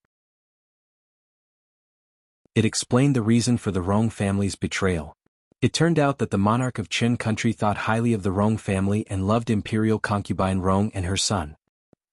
It explained the reason for the Rong family's betrayal. It turned out that the monarch of Qin country thought highly of the Rong family and loved imperial concubine Rong and her son.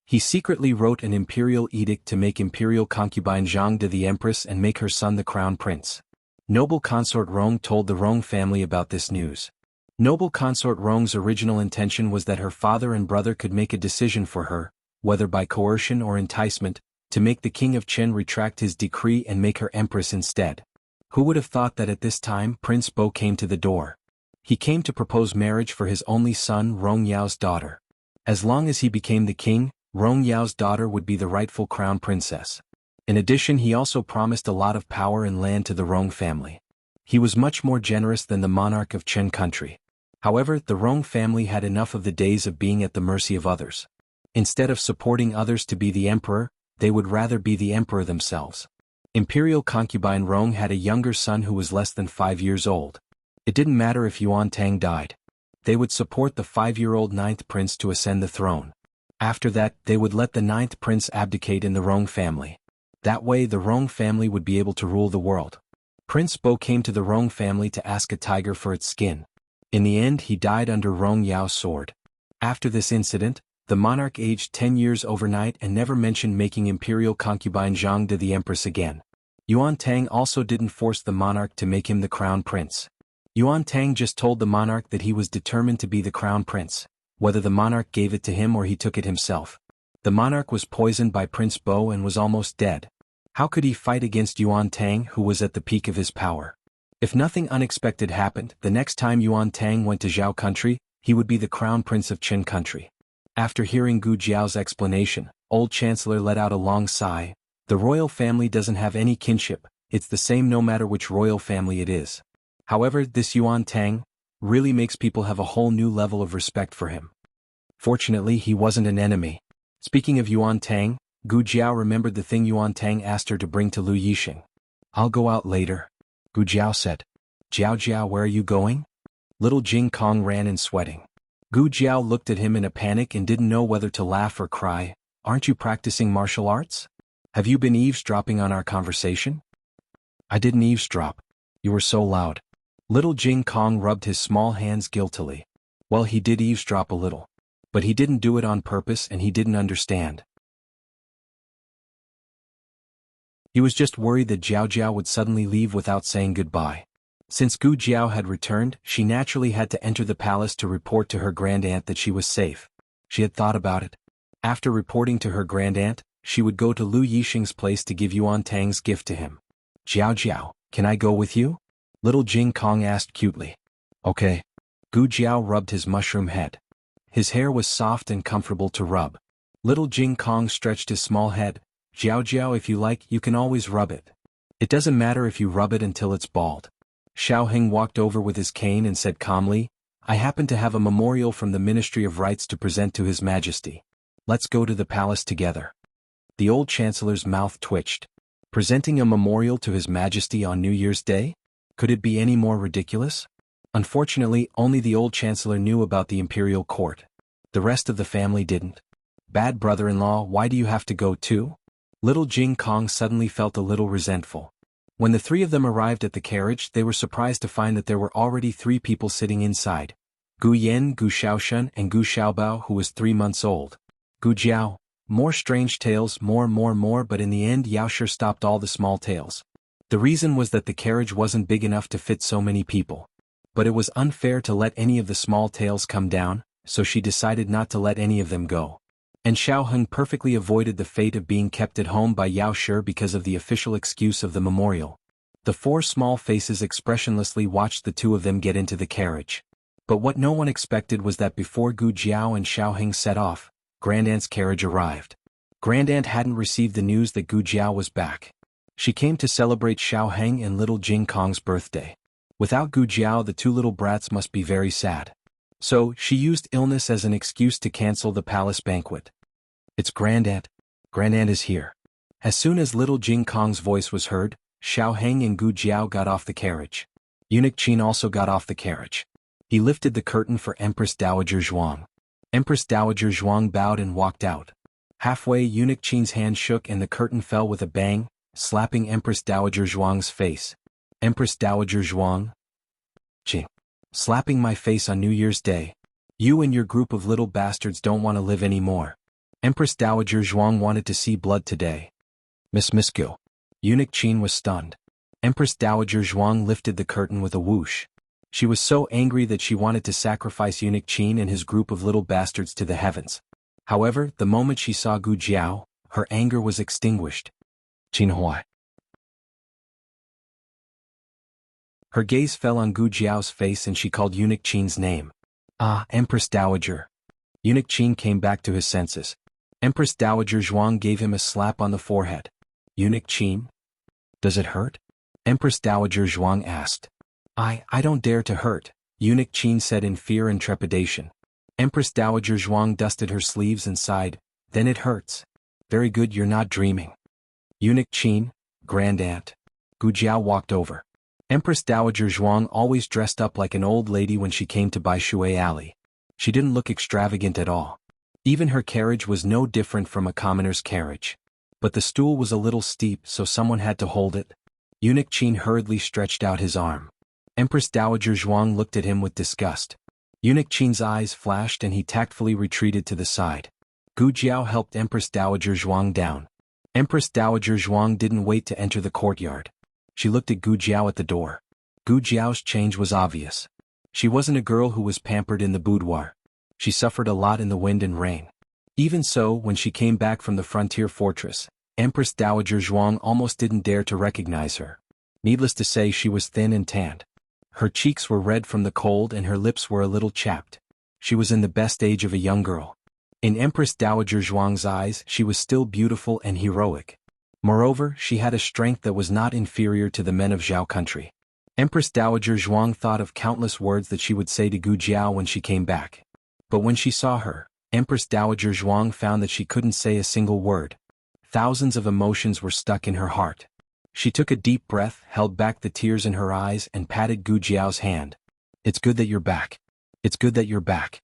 He secretly wrote an imperial edict to make imperial concubine Zhang De the empress and make her son the crown prince. Noble consort Rong told the Rong family about this news. Noble consort Rong's original intention was that her father and brother could make a decision for her, whether by coercion or enticement, to make the king of Qin retract his decree and make her empress instead. Who would have thought that at this time Prince Bo came to the door? He came to propose marriage for his only son Rong Yao's daughter. As long as he became the king, Rong Yao's daughter would be the rightful crown princess. In addition, he also promised a lot of power and land to the Rong family. He was much more generous than the monarch of Qin country. However, the Rong family had enough of the days of being at the mercy of others. Instead of supporting others to be the emperor, they would rather be the emperor themselves. Imperial concubine Rong had a younger son who was less than 5 years old. It didn't matter if Yuan Tang died. They would support the 5-year-old ninth prince to ascend the throne. After that, they would let the ninth prince abdicate in the Rong family. That way the Rong family would be able to rule the world. Prince Bo came to the Rong family to ask a tiger for its skin. In the end, he died under Rong Yao's sword. After this incident, the monarch aged 10 years overnight and never mentioned making imperial concubine Zhang De the empress again. Yuan Tang also didn't force the monarch to make him the crown prince. Yuan Tang just told the monarch that he was determined to be the crown prince, whether the monarch gave it to him or he took it himself. The monarch was poisoned by Prince Bo and was almost dead. How could he fight against Yuan Tang, who was at the peak of his power? If nothing unexpected happened, the next time Yuan Tang went to Zhao country, he would be the crown prince of Qin country. After hearing Gu Jiao's explanation, old chancellor let out a long sigh. The royal family doesn't have any kinship, it's the same no matter which royal family it is. However, this Yuan Tang really makes people have a whole new level of respect for him. Fortunately, he wasn't an enemy. Speaking of Yuan Tang, Gu Jiao remembered the thing Yuan Tang asked her to bring to Lu Yixing. I'll go out later, Gu Jiao said. Jiao, where are you going? Little Jing Kong ran in sweating. Gu Jiao looked at him in a panic and didn't know whether to laugh or cry. Aren't you practicing martial arts? Have you been eavesdropping on our conversation? I didn't eavesdrop. You were so loud. Little Jing Kong rubbed his small hands guiltily. Well, he did eavesdrop a little. But he didn't do it on purpose and he didn't understand. He was just worried that Jiao would suddenly leave without saying goodbye. Since Gu Jiao had returned, she naturally had to enter the palace to report to her grandaunt that she was safe. She had thought about it. After reporting to her grandaunt, she would go to Lu Yixing's place to give Yuan Tang's gift to him. Jiao, can I go with you? Little Jing Kong asked cutely. Okay. Gu Jiao rubbed his mushroom head. His hair was soft and comfortable to rub. Little Jing Kong stretched his small head. Jiao Jiao, if you like, you can always rub it. It doesn't matter if you rub it until it's bald. Xiao Heng walked over with his cane and said calmly, I happen to have a memorial from the Ministry of Rites to present to His Majesty. Let's go to the palace together. The old chancellor's mouth twitched. Presenting a memorial to His Majesty on New Year's Day? Could it be any more ridiculous? Unfortunately, only the old chancellor knew about the imperial court. The rest of the family didn't. Bad brother-in-law, why do you have to go too? Little Jing Kong suddenly felt a little resentful. When the three of them arrived at the carriage, they were surprised to find that there were already 3 people sitting inside. Gu Yen, Gu Xiaoshen, and Gu Xiaobao, who was 3 months old. Gu Jiao. More strange tales, more, but in the end Yao Shi stopped all the small tales. The reason was that the carriage wasn't big enough to fit so many people. But it was unfair to let any of the small tales come down, so she decided not to let any of them go. And Xiao Heng perfectly avoided the fate of being kept at home by Yao Shi because of the official excuse of the memorial. The 4 small faces expressionlessly watched the 2 of them get into the carriage. But what no one expected was that before Gu Jiao and Xiao Heng set off, Grandaunt's carriage arrived. Grandaunt hadn't received the news that Gu Jiao was back. She came to celebrate Xiao Heng and little Jing Kong's birthday. Without Gu Jiao, the 2 little brats must be very sad. So, she used illness as an excuse to cancel the palace banquet. It's Grandaunt. Grandaunt is here. As soon as little Jing Kong's voice was heard, Xiao Heng and Gu Jiao got off the carriage. Eunuch Qin also got off the carriage. He lifted the curtain for Empress Dowager Zhuang. Empress Dowager Zhuang bowed and walked out. Halfway, Eunuch Qin's hand shook and the curtain fell with a bang, slapping Empress Dowager Zhuang's face. Empress Dowager Zhuang? Qing. Slapping my face on New Year's Day. You and your group of little bastards don't want to live anymore. Empress Dowager Zhuang wanted to see blood today. Miss Gu. Eunuch Qin was stunned. Empress Dowager Zhuang lifted the curtain with a whoosh. She was so angry that she wanted to sacrifice Eunuch Qin and his group of little bastards to the heavens. However, the moment she saw Gu Jiao, her anger was extinguished. Qin Huai. Her gaze fell on Gu Jiao's face and she called Eunuch Qin's name. Ah, Empress Dowager. Eunuch Qin came back to his senses. Empress Dowager Zhuang gave him a slap on the forehead. Eunuch Qin? Does it hurt? Empress Dowager Zhuang asked. I don't dare to hurt, Eunuch Qin said in fear and trepidation. Empress Dowager Zhuang dusted her sleeves and sighed. Then it hurts. Very good, you're not dreaming. Eunuch Qin, Grandaunt. Gu Jiao walked over. Empress Dowager Zhuang always dressed up like an old lady when she came to Bai Shui Alley. She didn't look extravagant at all. Even her carriage was no different from a commoner's carriage. But the stool was a little steep, so someone had to hold it. Eunuch Qin hurriedly stretched out his arm. Empress Dowager Zhuang looked at him with disgust. Eunuch Qin's eyes flashed and he tactfully retreated to the side. Gu Jiao helped Empress Dowager Zhuang down. Empress Dowager Zhuang didn't wait to enter the courtyard. She looked at Gu Jiao at the door. Gu Jiao's change was obvious. She wasn't a girl who was pampered in the boudoir. She suffered a lot in the wind and rain. Even so, when she came back from the frontier fortress, Empress Dowager Zhuang almost didn't dare to recognize her. Needless to say, she was thin and tanned. Her cheeks were red from the cold and her lips were a little chapped. She was in the best age of a young girl. In Empress Dowager Zhuang's eyes, she was still beautiful and heroic. Moreover, she had a strength that was not inferior to the men of Zhao country. Empress Dowager Zhuang thought of countless words that she would say to Gu Jiao when she came back. But when she saw her, Empress Dowager Zhuang found that she couldn't say a single word. Thousands of emotions were stuck in her heart. She took a deep breath, held back the tears in her eyes and patted Gu Jiao's hand. It's good that you're back. It's good that you're back.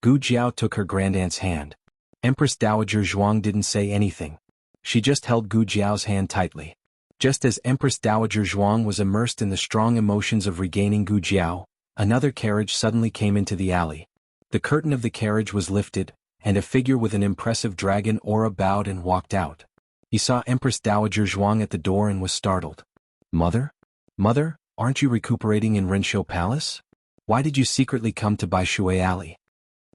Gu Jiao took her grandaunt's hand. Empress Dowager Zhuang didn't say anything. She just held Gu Jiao's hand tightly. Just as Empress Dowager Zhuang was immersed in the strong emotions of regaining Gu Jiao, another carriage suddenly came into the alley. The curtain of the carriage was lifted, and a figure with an impressive dragon aura bowed and walked out. He saw Empress Dowager Zhuang at the door and was startled. Mother? Mother, aren't you recuperating in Renshou Palace? Why did you secretly come to Bai Shui Alley?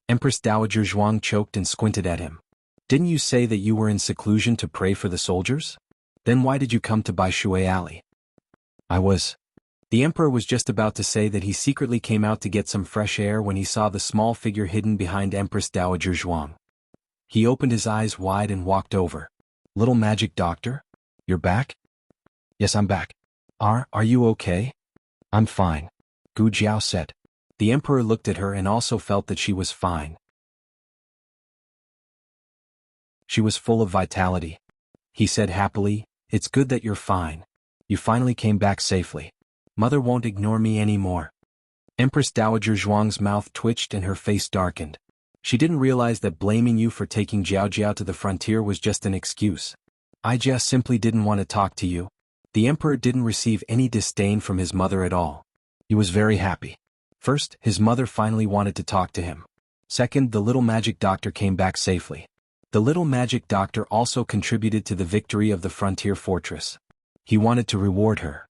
Empress Dowager Zhuang choked and squinted at him. Didn't you say that you were in seclusion to pray for the soldiers? Then why did you come to Bai Shui Alley? I was The emperor was just about to say that he secretly came out to get some fresh air when he saw the small figure hidden behind Empress Dowager Zhuang. He opened his eyes wide and walked over. "Little magic doctor? You're back?" "Yes, I'm back." Are you okay?" "I'm fine," Gu Jiao said. The emperor looked at her and also felt that she was fine. She was full of vitality. He said happily, "It's good that you're fine. You finally came back safely. Mother won't ignore me anymore." Empress Dowager Zhuang's mouth twitched and her face darkened. She didn't realize that blaming you for taking Jiao Jiao to the frontier was just an excuse. "I just simply didn't want to talk to you." The emperor didn't receive any disdain from his mother at all. He was very happy. First, his mother finally wanted to talk to him. Second, the little magic doctor came back safely. The little magic doctor also contributed to the victory of the frontier fortress. He wanted to reward her.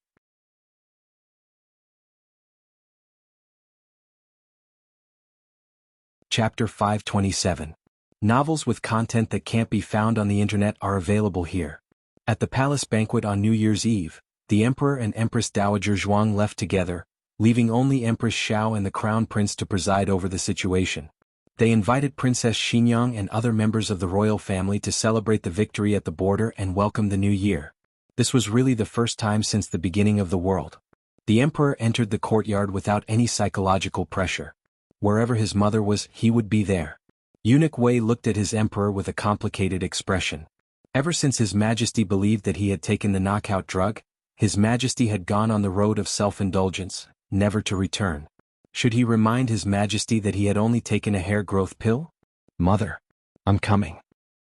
Chapter 527. Novels with content that can't be found on the internet are available here. At the palace banquet on New Year's Eve, the Emperor and Empress Dowager Zhuang left together, leaving only Empress Xiao and the Crown Prince to preside over the situation. They invited Princess Xinyang and other members of the royal family to celebrate the victory at the border and welcome the new year. This was really the first time since the beginning of the world. The Emperor entered the courtyard without any psychological pressure. Wherever his mother was, he would be there. Eunuch Wei looked at his emperor with a complicated expression. Ever since His Majesty believed that he had taken the knockout drug, His Majesty had gone on the road of self-indulgence, never to return. Should he remind His Majesty that he had only taken a hair growth pill? "Mother, I'm coming."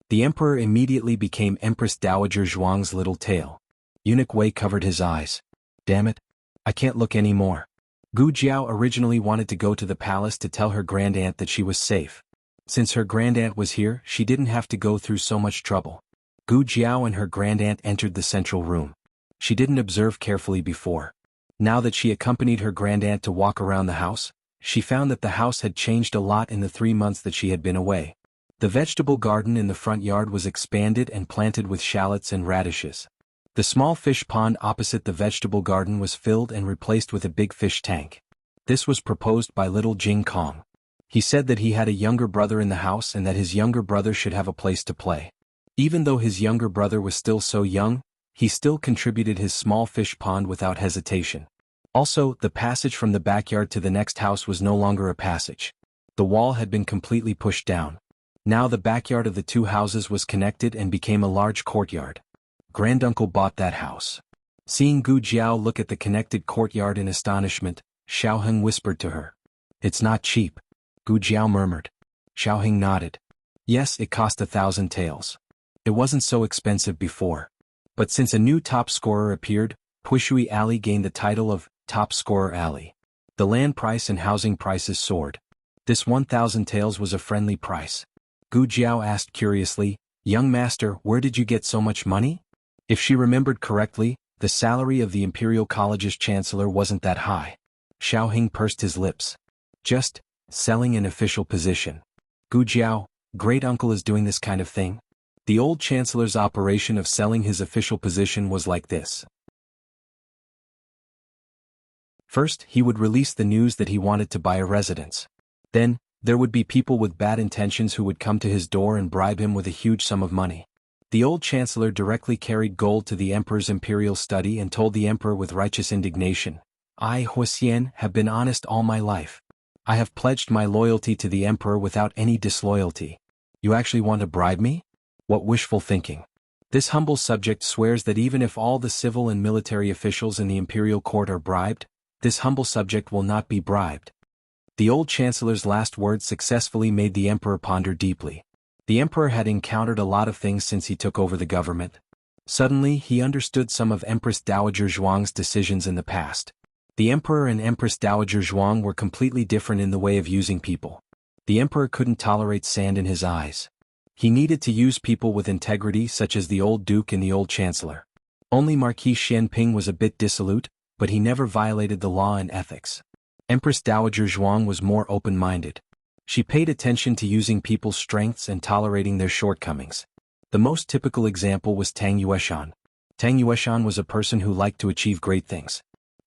The emperor immediately became Empress Dowager Zhuang's little tail. Eunuch Wei covered his eyes. "Damn it, I can't look anymore." Gu Jiao originally wanted to go to the palace to tell her grandaunt that she was safe. Since her grandaunt was here, she didn't have to go through so much trouble. Gu Jiao and her grandaunt entered the central room. She didn't observe carefully before. Now that she accompanied her grandaunt to walk around the house, she found that the house had changed a lot in the 3 months that she had been away. The vegetable garden in the front yard was expanded and planted with shallots and radishes. The small fish pond opposite the vegetable garden was filled and replaced with a big fish tank. This was proposed by little Jing Kong. He said that he had a younger brother in the house and that his younger brother should have a place to play. Even though his younger brother was still so young, he still contributed his small fish pond without hesitation. Also, the passage from the backyard to the next house was no longer a passage. The wall had been completely pushed down. Now the backyard of the 2 houses was connected and became a large courtyard. Granduncle bought that house. Seeing Gu Jiao look at the connected courtyard in astonishment, Xiaoheng whispered to her. "It's not cheap," Gu Jiao murmured. Xiaoheng nodded. "Yes, it cost 1,000 taels. It wasn't so expensive before. But since a new top scorer appeared, Puishui Alley gained the title of Top Scorer Alley. The land price and housing prices soared. This 1,000 taels was a friendly price." Gu Jiao asked curiously, "Young master, where did you get so much money?" If she remembered correctly, the salary of the Imperial College's chancellor wasn't that high. Xiaoheng pursed his lips. "Just selling an official position." "Gu Jiao, great uncle is doing this kind of thing?" The old chancellor's operation of selling his official position was like this. First, he would release the news that he wanted to buy a residence. Then, there would be people with bad intentions who would come to his door and bribe him with a huge sum of money. The old chancellor directly carried gold to the emperor's imperial study and told the emperor with righteous indignation, "I, Huixian, have been honest all my life. I have pledged my loyalty to the emperor without any disloyalty. You actually want to bribe me? What wishful thinking." This humble subject swears that even if all the civil and military officials in the imperial court are bribed, this humble subject will not be bribed. The old chancellor's last words successfully made the emperor ponder deeply. The emperor had encountered a lot of things since he took over the government. Suddenly, he understood some of Empress Dowager Zhuang's decisions in the past. The emperor and Empress Dowager Zhuang were completely different in the way of using people. The emperor couldn't tolerate sand in his eyes. He needed to use people with integrity such as the old duke and the old chancellor. Only Marquis Xianping was a bit dissolute, but he never violated the law and ethics. Empress Dowager Zhuang was more open-minded. She paid attention to using people's strengths and tolerating their shortcomings. The most typical example was Tang Yueshan. Tang Yueshan was a person who liked to achieve great things.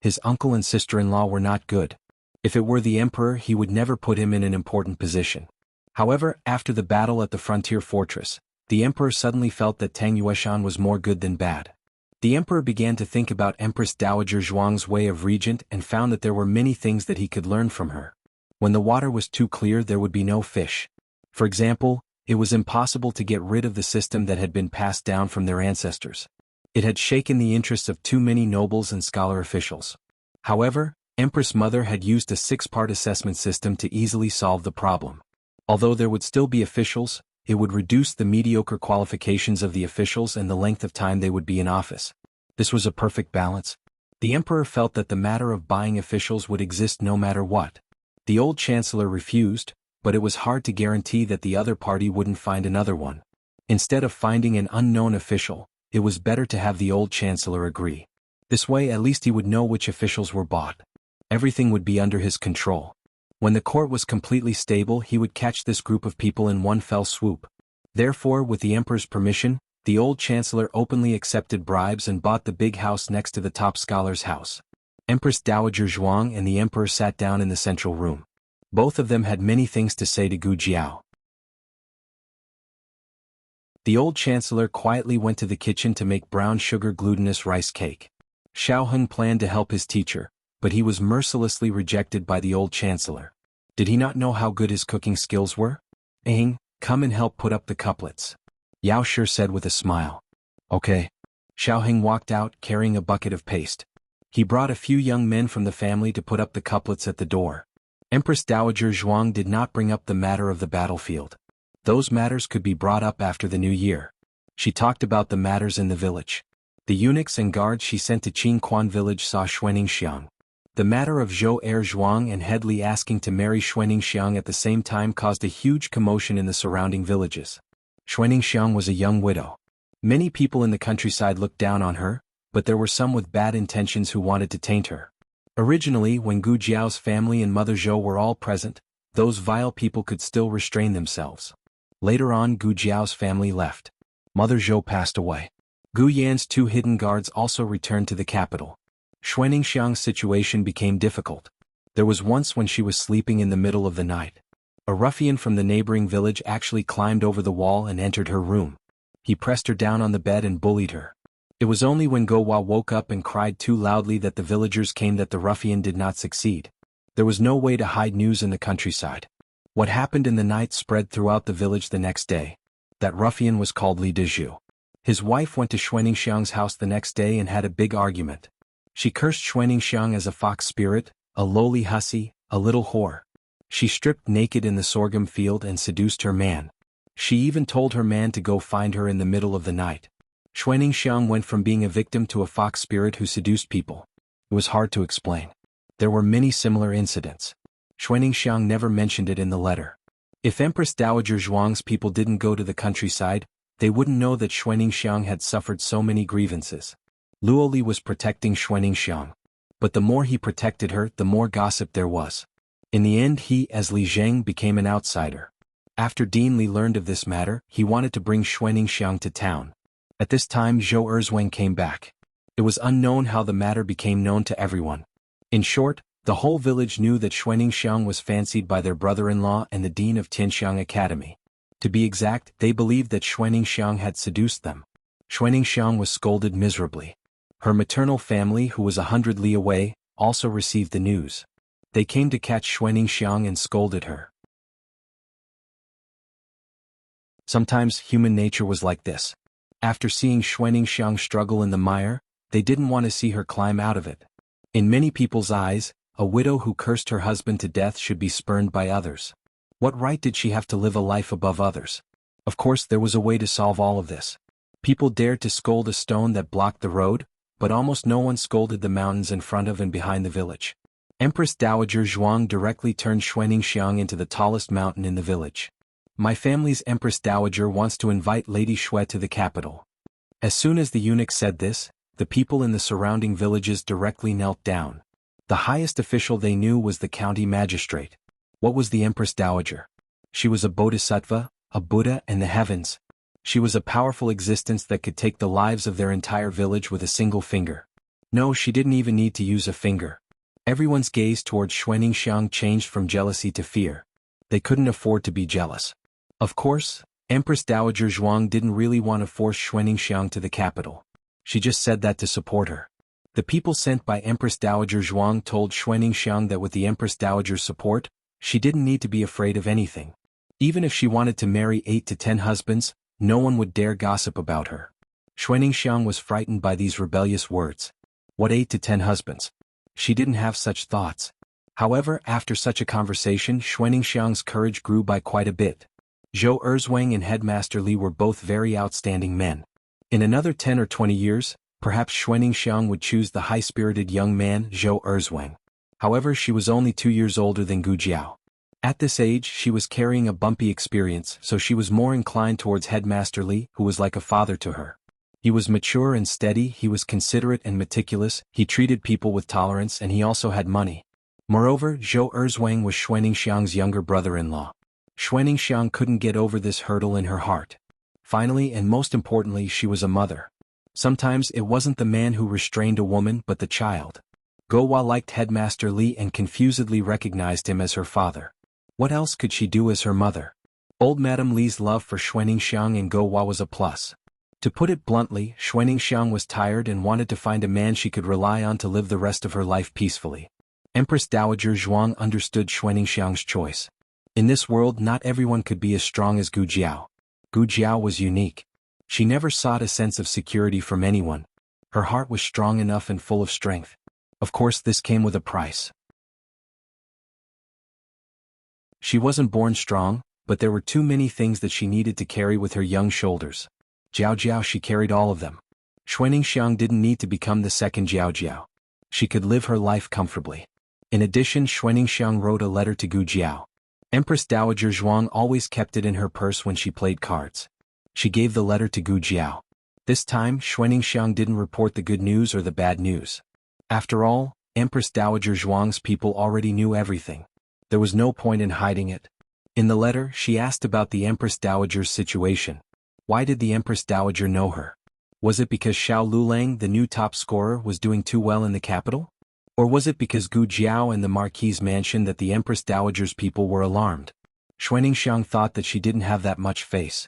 His uncle and sister-in-law were not good. If it were the emperor, he would never put him in an important position. However, after the battle at the frontier fortress, the emperor suddenly felt that Tang Yueshan was more good than bad. The emperor began to think about Empress Dowager Zhuang's way of regent and found that there were many things that he could learn from her. When the water was too clear, there would be no fish. For example, it was impossible to get rid of the system that had been passed down from their ancestors. It had shaken the interests of too many nobles and scholar officials. However, Empress Mother had used a 6-part assessment system to easily solve the problem. Although there would still be officials, it would reduce the mediocre qualifications of the officials and the length of time they would be in office. This was a perfect balance. The emperor felt that the matter of buying officials would exist no matter what. The old chancellor refused, but it was hard to guarantee that the other party wouldn't find another one. Instead of finding an unknown official, it was better to have the old chancellor agree. This way at least he would know which officials were bought. Everything would be under his control. When the court was completely stable, he would catch this group of people in one fell swoop. Therefore, with the emperor's permission, the old chancellor openly accepted bribes and bought the big house next to the top scholar's house. Empress Dowager Zhuang and the emperor sat down in the central room. Both of them had many things to say to Gu Jiao. The old chancellor quietly went to the kitchen to make brown sugar glutinous rice cake. Xiao Heng planned to help his teacher, but he was mercilessly rejected by the old chancellor. Did he not know how good his cooking skills were? Aang, come and help put up the couplets, Yao Shi said with a smile. Okay. Xiao Heng walked out carrying a bucket of paste. He brought a few young men from the family to put up the couplets at the door. Empress Dowager Zhuang did not bring up the matter of the battlefield. Those matters could be brought up after the new year. She talked about the matters in the village. The eunuchs and guards she sent to Qing Quan village saw Xuaningxiang. The matter of Zhou heir Zhuang and Headley asking to marry Xuaningxiang at the same time caused a huge commotion in the surrounding villages. Xuaningxiang was a young widow. Many people in the countryside looked down on her, but there were some with bad intentions who wanted to taint her. Originally, when Gu Jiao's family and Mother Zhou were all present, those vile people could still restrain themselves. Later on, Gu Jiao's family left. Mother Zhou passed away. Gu Yan's 2 hidden guards also returned to the capital. Xuaningxiang's situation became difficult. There was once when she was sleeping in the middle of the night. A ruffian from the neighboring village actually climbed over the wall and entered her room. He pressed her down on the bed and bullied her. It was only when Go Hua woke up and cried too loudly that the villagers came that the ruffian did not succeed. There was no way to hide news in the countryside. What happened in the night spread throughout the village the next day. That ruffian was called Li Dezhu. His wife went to Xuaningxiang's house the next day and had a big argument. She cursed Xuaningxiang as a fox spirit, a lowly hussy, a little whore. She stripped naked in the sorghum field and seduced her man. She even told her man to go find her in the middle of the night. Xuaningxiang went from being a victim to a fox spirit who seduced people. It was hard to explain. There were many similar incidents. Xuaningxiang never mentioned it in the letter. If Empress Dowager Zhuang's people didn't go to the countryside, they wouldn't know that Xuaningxiang had suffered so many grievances. Luoli was protecting Xuaningxiang. But the more he protected her, the more gossip there was. In the end, he, as Li Zheng, became an outsider. After Dean Li learned of this matter, he wanted to bring Xuaningxiang to town. At this time, Zhou Erzwang came back. It was unknown how the matter became known to everyone. In short, the whole village knew that Xuaningxiang was fancied by their brother-in-law and the dean of Tianxiang Academy. To be exact, they believed that Xuaningxiang had seduced them. Xuaningxiang was scolded miserably. Her maternal family, who was 100 li away, also received the news. They came to catch Xuaningxiang and scolded her. Sometimes human nature was like this. After seeing Xuaningxiang struggle in the mire, they didn't want to see her climb out of it. In many people's eyes, a widow who cursed her husband to death should be spurned by others. What right did she have to live a life above others? Of course, there was a way to solve all of this. People dared to scold a stone that blocked the road, but almost no one scolded the mountains in front of and behind the village. Empress Dowager Zhuang directly turned Xuaningxiang into the tallest mountain in the village. My family's Empress Dowager wants to invite Lady Xue to the capital. As soon as the eunuch said this, the people in the surrounding villages directly knelt down. The highest official they knew was the county magistrate. What was the Empress Dowager? She was a bodhisattva, a Buddha in the heavens. She was a powerful existence that could take the lives of their entire village with a single finger. No, she didn't even need to use a finger. Everyone's gaze towards Xuaningxiang changed from jealousy to fear. They couldn't afford to be jealous. Of course, Empress Dowager Zhuang didn't really want to force Xuaningxiang to the capital. She just said that to support her. The people sent by Empress Dowager Zhuang told Xuaningxiang that with the Empress Dowager's support, she didn't need to be afraid of anything. Even if she wanted to marry 8 to 10 husbands, no one would dare gossip about her. Xuaningxiang was frightened by these rebellious words. What 8 to 10 husbands? She didn't have such thoughts. However, after such a conversation, Xuaningxiang's courage grew by quite a bit. Zhou Erzwang and Headmaster Li were both very outstanding men. In another 10 or 20 years, perhaps Xuaningxiang would choose the high-spirited young man Zhou Erzwang. However, she was only 2 years older than Gu Jiao. At this age, she was carrying a bumpy experience, so she was more inclined towards Headmaster Li, who was like a father to her. He was mature and steady, he was considerate and meticulous, he treated people with tolerance, and he also had money. Moreover, Zhou Erzwang was Xuaningxiang's younger brother-in-law. Xuaningxiang couldn't get over this hurdle in her heart. Finally, and most importantly, she was a mother. Sometimes it wasn't the man who restrained a woman but the child. Guohua liked Headmaster Li and confusedly recognized him as her father. What else could she do as her mother? Old Madame Li's love for Xuaningxiang and Guohua was a plus. To put it bluntly, Xuaningxiang was tired and wanted to find a man she could rely on to live the rest of her life peacefully. Empress Dowager Zhuang understood Xuaningxiang's choice. In this world, not everyone could be as strong as Gu Jiao. Gu Jiao was unique. She never sought a sense of security from anyone. Her heart was strong enough and full of strength. Of course, this came with a price. She wasn't born strong, but there were too many things that she needed to carry with her young shoulders. Jiao Jiao, she carried all of them. Xuaningxiang didn't need to become the second Jiao Jiao. She could live her life comfortably. In addition, Xuaningxiang wrote a letter to Gu Jiao. Empress Dowager Zhuang always kept it in her purse when she played cards. She gave the letter to Gu Jiao. This time, Xuaningxiang didn't report the good news or the bad news. After all, Empress Dowager Zhuang's people already knew everything. There was no point in hiding it. In the letter, she asked about the Empress Dowager's situation. Why did the Empress Dowager know her? Was it because Xiao Lulang, the new top scorer, was doing too well in the capital? Or was it because Gu Jiao and the Marquis's mansion that the Empress Dowager's people were alarmed? Xuaningxiang thought that she didn't have that much face.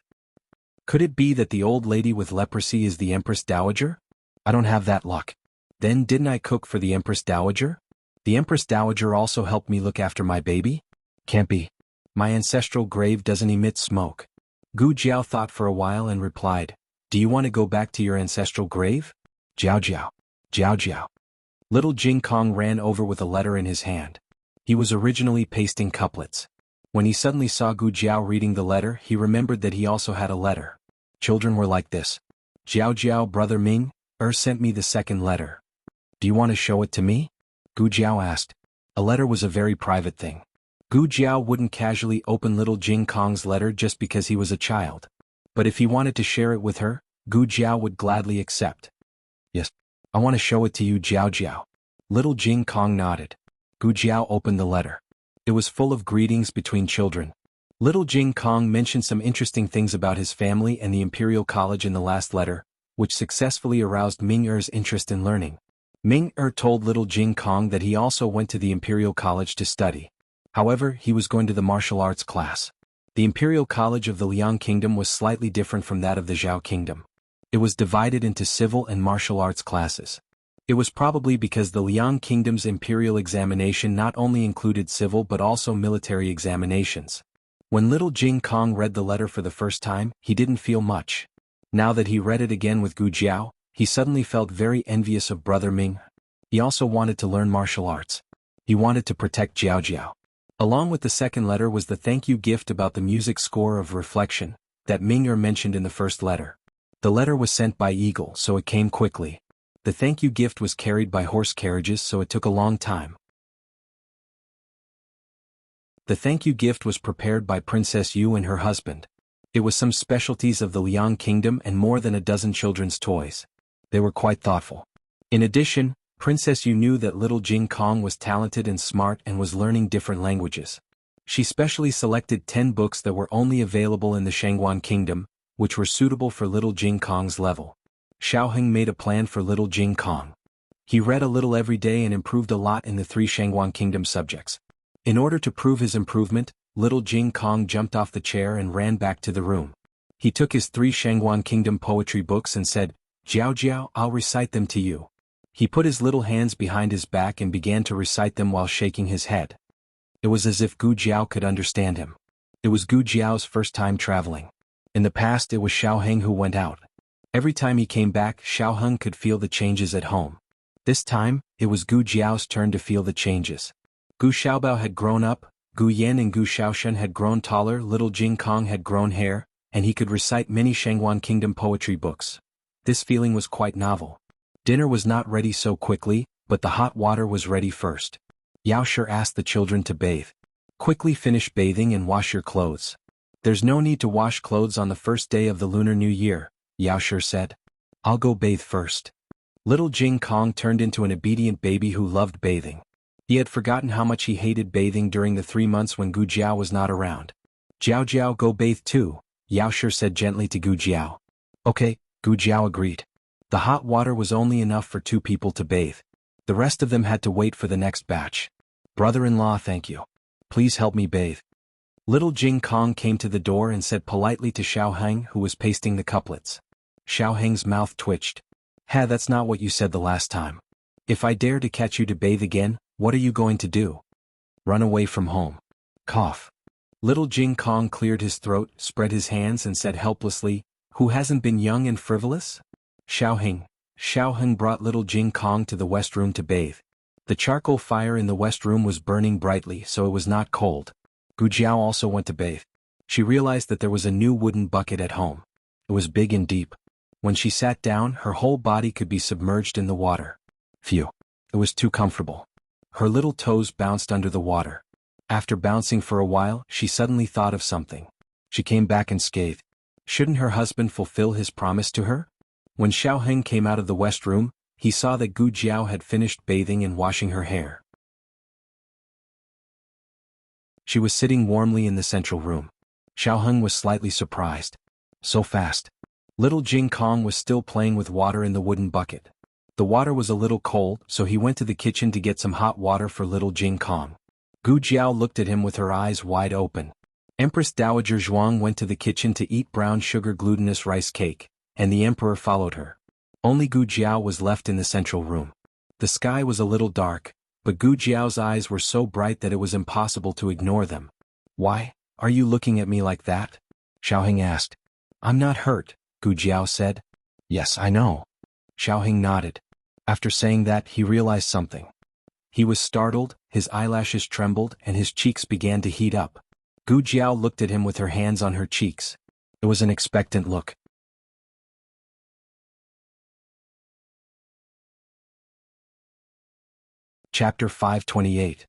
Could it be that the old lady with leprosy is the Empress Dowager? I don't have that luck. Then didn't I cook for the Empress Dowager? The Empress Dowager also helped me look after my baby? Can't be. My ancestral grave doesn't emit smoke. Gu Jiao thought for a while and replied, Do you want to go back to your ancestral grave? Jiao Jiao. Jiao Jiao. Little Jing Kong ran over with a letter in his hand. He was originally pasting couplets. When he suddenly saw Gu Jiao reading the letter, he remembered that he also had a letter. Children were like this. Jiao Jiao, brother Ming, sent me the second letter. Do you want to show it to me? Gu Jiao asked. A letter was a very private thing. Gu Jiao wouldn't casually open little Jing Kong's letter just because he was a child. But if he wanted to share it with her, Gu Jiao would gladly accept. Yes, I want to show it to you, Jiao Jiao. Little Jing Kong nodded. Gu Jiao opened the letter. It was full of greetings between children. Little Jing Kong mentioned some interesting things about his family and the Imperial College in the last letter, which successfully aroused Ming Er's interest in learning. Ming Er told little Jing Kong that he also went to the Imperial College to study. However, he was going to the martial arts class. The Imperial College of the Liang Kingdom was slightly different from that of the Zhao Kingdom. It was divided into civil and martial arts classes. It was probably because the Liang Kingdom's imperial examination not only included civil but also military examinations. When little Jing Kong read the letter for the first time, he didn't feel much. Now that he read it again with Gu Jiao, he suddenly felt very envious of brother Ming. He also wanted to learn martial arts. He wanted to protect Jiao Jiao. Along with the second letter was the thank you gift about the music score of Reflection that Ming Er mentioned in the first letter. The letter was sent by Eagle, so it came quickly. The thank you gift was carried by horse carriages, so it took a long time. The thank you gift was prepared by Princess Yu and her husband. It was some specialties of the Liang Kingdom and more than a dozen children's toys. They were quite thoughtful. In addition, Princess Yu knew that little Jing Kong was talented and smart and was learning different languages. She specially selected 10 books that were only available in the Shangguan Kingdom, which were suitable for little Jing Kong's level. Xiao Heng made a plan for little Jing Kong. He read a little every day and improved a lot in the 3 Shangguan Kingdom subjects. In order to prove his improvement, little Jing Kong jumped off the chair and ran back to the room. He took his 3 Shangguan Kingdom poetry books and said, "Jiao Jiao, I'll recite them to you." He put his little hands behind his back and began to recite them while shaking his head. It was as if Gu Jiao could understand him. It was Gu Jiao's first time traveling. In the past it was Xiao Heng who went out. Every time he came back, Xiao Heng could feel the changes at home. This time, it was Gu Jiao's turn to feel the changes. Gu Xiaobao had grown up, Gu Yan and Gu Xiaoshen had grown taller, little Jing Kong had grown hair, and he could recite many Shangguan Kingdom poetry books. This feeling was quite novel. Dinner was not ready so quickly, but the hot water was ready first. Yao Shi asked the children to bathe. "Quickly finish bathing and wash your clothes." "There's no need to wash clothes on the first day of the Lunar New Year," Yao Shi said. "I'll go bathe first." Little Jing Kong turned into an obedient baby who loved bathing. He had forgotten how much he hated bathing during the 3 months when Gu Jiao was not around. "Jiao Jiao, go bathe too," Yao Shi said gently to Gu Jiao. "Okay," Gu Jiao agreed. The hot water was only enough for 2 people to bathe. The rest of them had to wait for the next batch. "Brother-in-law, thank you. Please help me bathe." Little Jing Kong came to the door and said politely to Xiao Heng, who was pasting the couplets. Xiao Heng's mouth twitched. That's not what you said the last time. If I dare to catch you to bathe again, what are you going to do?" "Run away from home." Cough. Little Jing Kong cleared his throat, spread his hands and said helplessly, "Who hasn't been young and frivolous?" Xiao Heng. Xiao Heng brought little Jing Kong to the west room to bathe. The charcoal fire in the west room was burning brightly, so it was not cold. Gu Jiao also went to bathe. She realized that there was a new wooden bucket at home. It was big and deep. When she sat down, her whole body could be submerged in the water. Phew. It was too comfortable. Her little toes bounced under the water. After bouncing for a while, she suddenly thought of something. She came back and scathed. Shouldn't her husband fulfill his promise to her? When Xiao Heng came out of the west room, he saw that Gu Jiao had finished bathing and washing her hair. She was sitting warmly in the central room. Xiao Heng was slightly surprised. So fast. Little Jing Kong was still playing with water in the wooden bucket. The water was a little cold, so he went to the kitchen to get some hot water for little Jing Kong. Gu Jiao looked at him with her eyes wide open. Empress Dowager Zhuang went to the kitchen to eat brown sugar glutinous rice cake, and the emperor followed her. Only Gu Jiao was left in the central room. The sky was a little dark, but Gu Jiao's eyes were so bright that it was impossible to ignore them. "Why are you looking at me like that?" Xiao Heng asked. "I'm not hurt," Gu Jiao said. "Yes, I know." Xiao Heng nodded. After saying that, he realized something. He was startled, his eyelashes trembled, and his cheeks began to heat up. Gu Jiao looked at him with her hands on her cheeks. It was an expectant look. Chapter 528.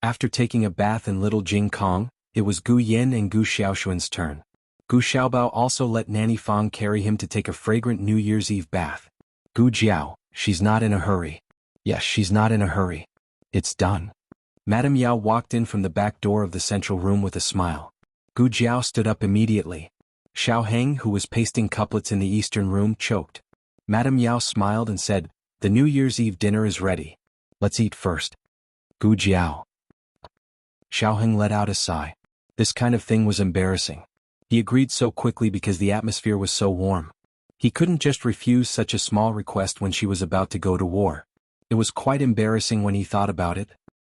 After taking a bath in little Jing Kong, it was Gu Yan and Gu Xiaoshuan's turn. Gu Xiaobao also let Nanny Fang carry him to take a fragrant New Year's Eve bath. "Gu Jiao, she's not in a hurry." "Yes, she's not in a hurry. It's done." Madame Yao walked in from the back door of the central room with a smile. Gu Jiao stood up immediately. Xiao Heng, who was pasting couplets in the eastern room, choked. Madame Yao smiled and said, "The New Year's Eve dinner is ready. Let's eat first." "Gu Jiao." Xiao Heng let out a sigh. This kind of thing was embarrassing. He agreed so quickly because the atmosphere was so warm. He couldn't just refuse such a small request when she was about to go to war. It was quite embarrassing when he thought about it.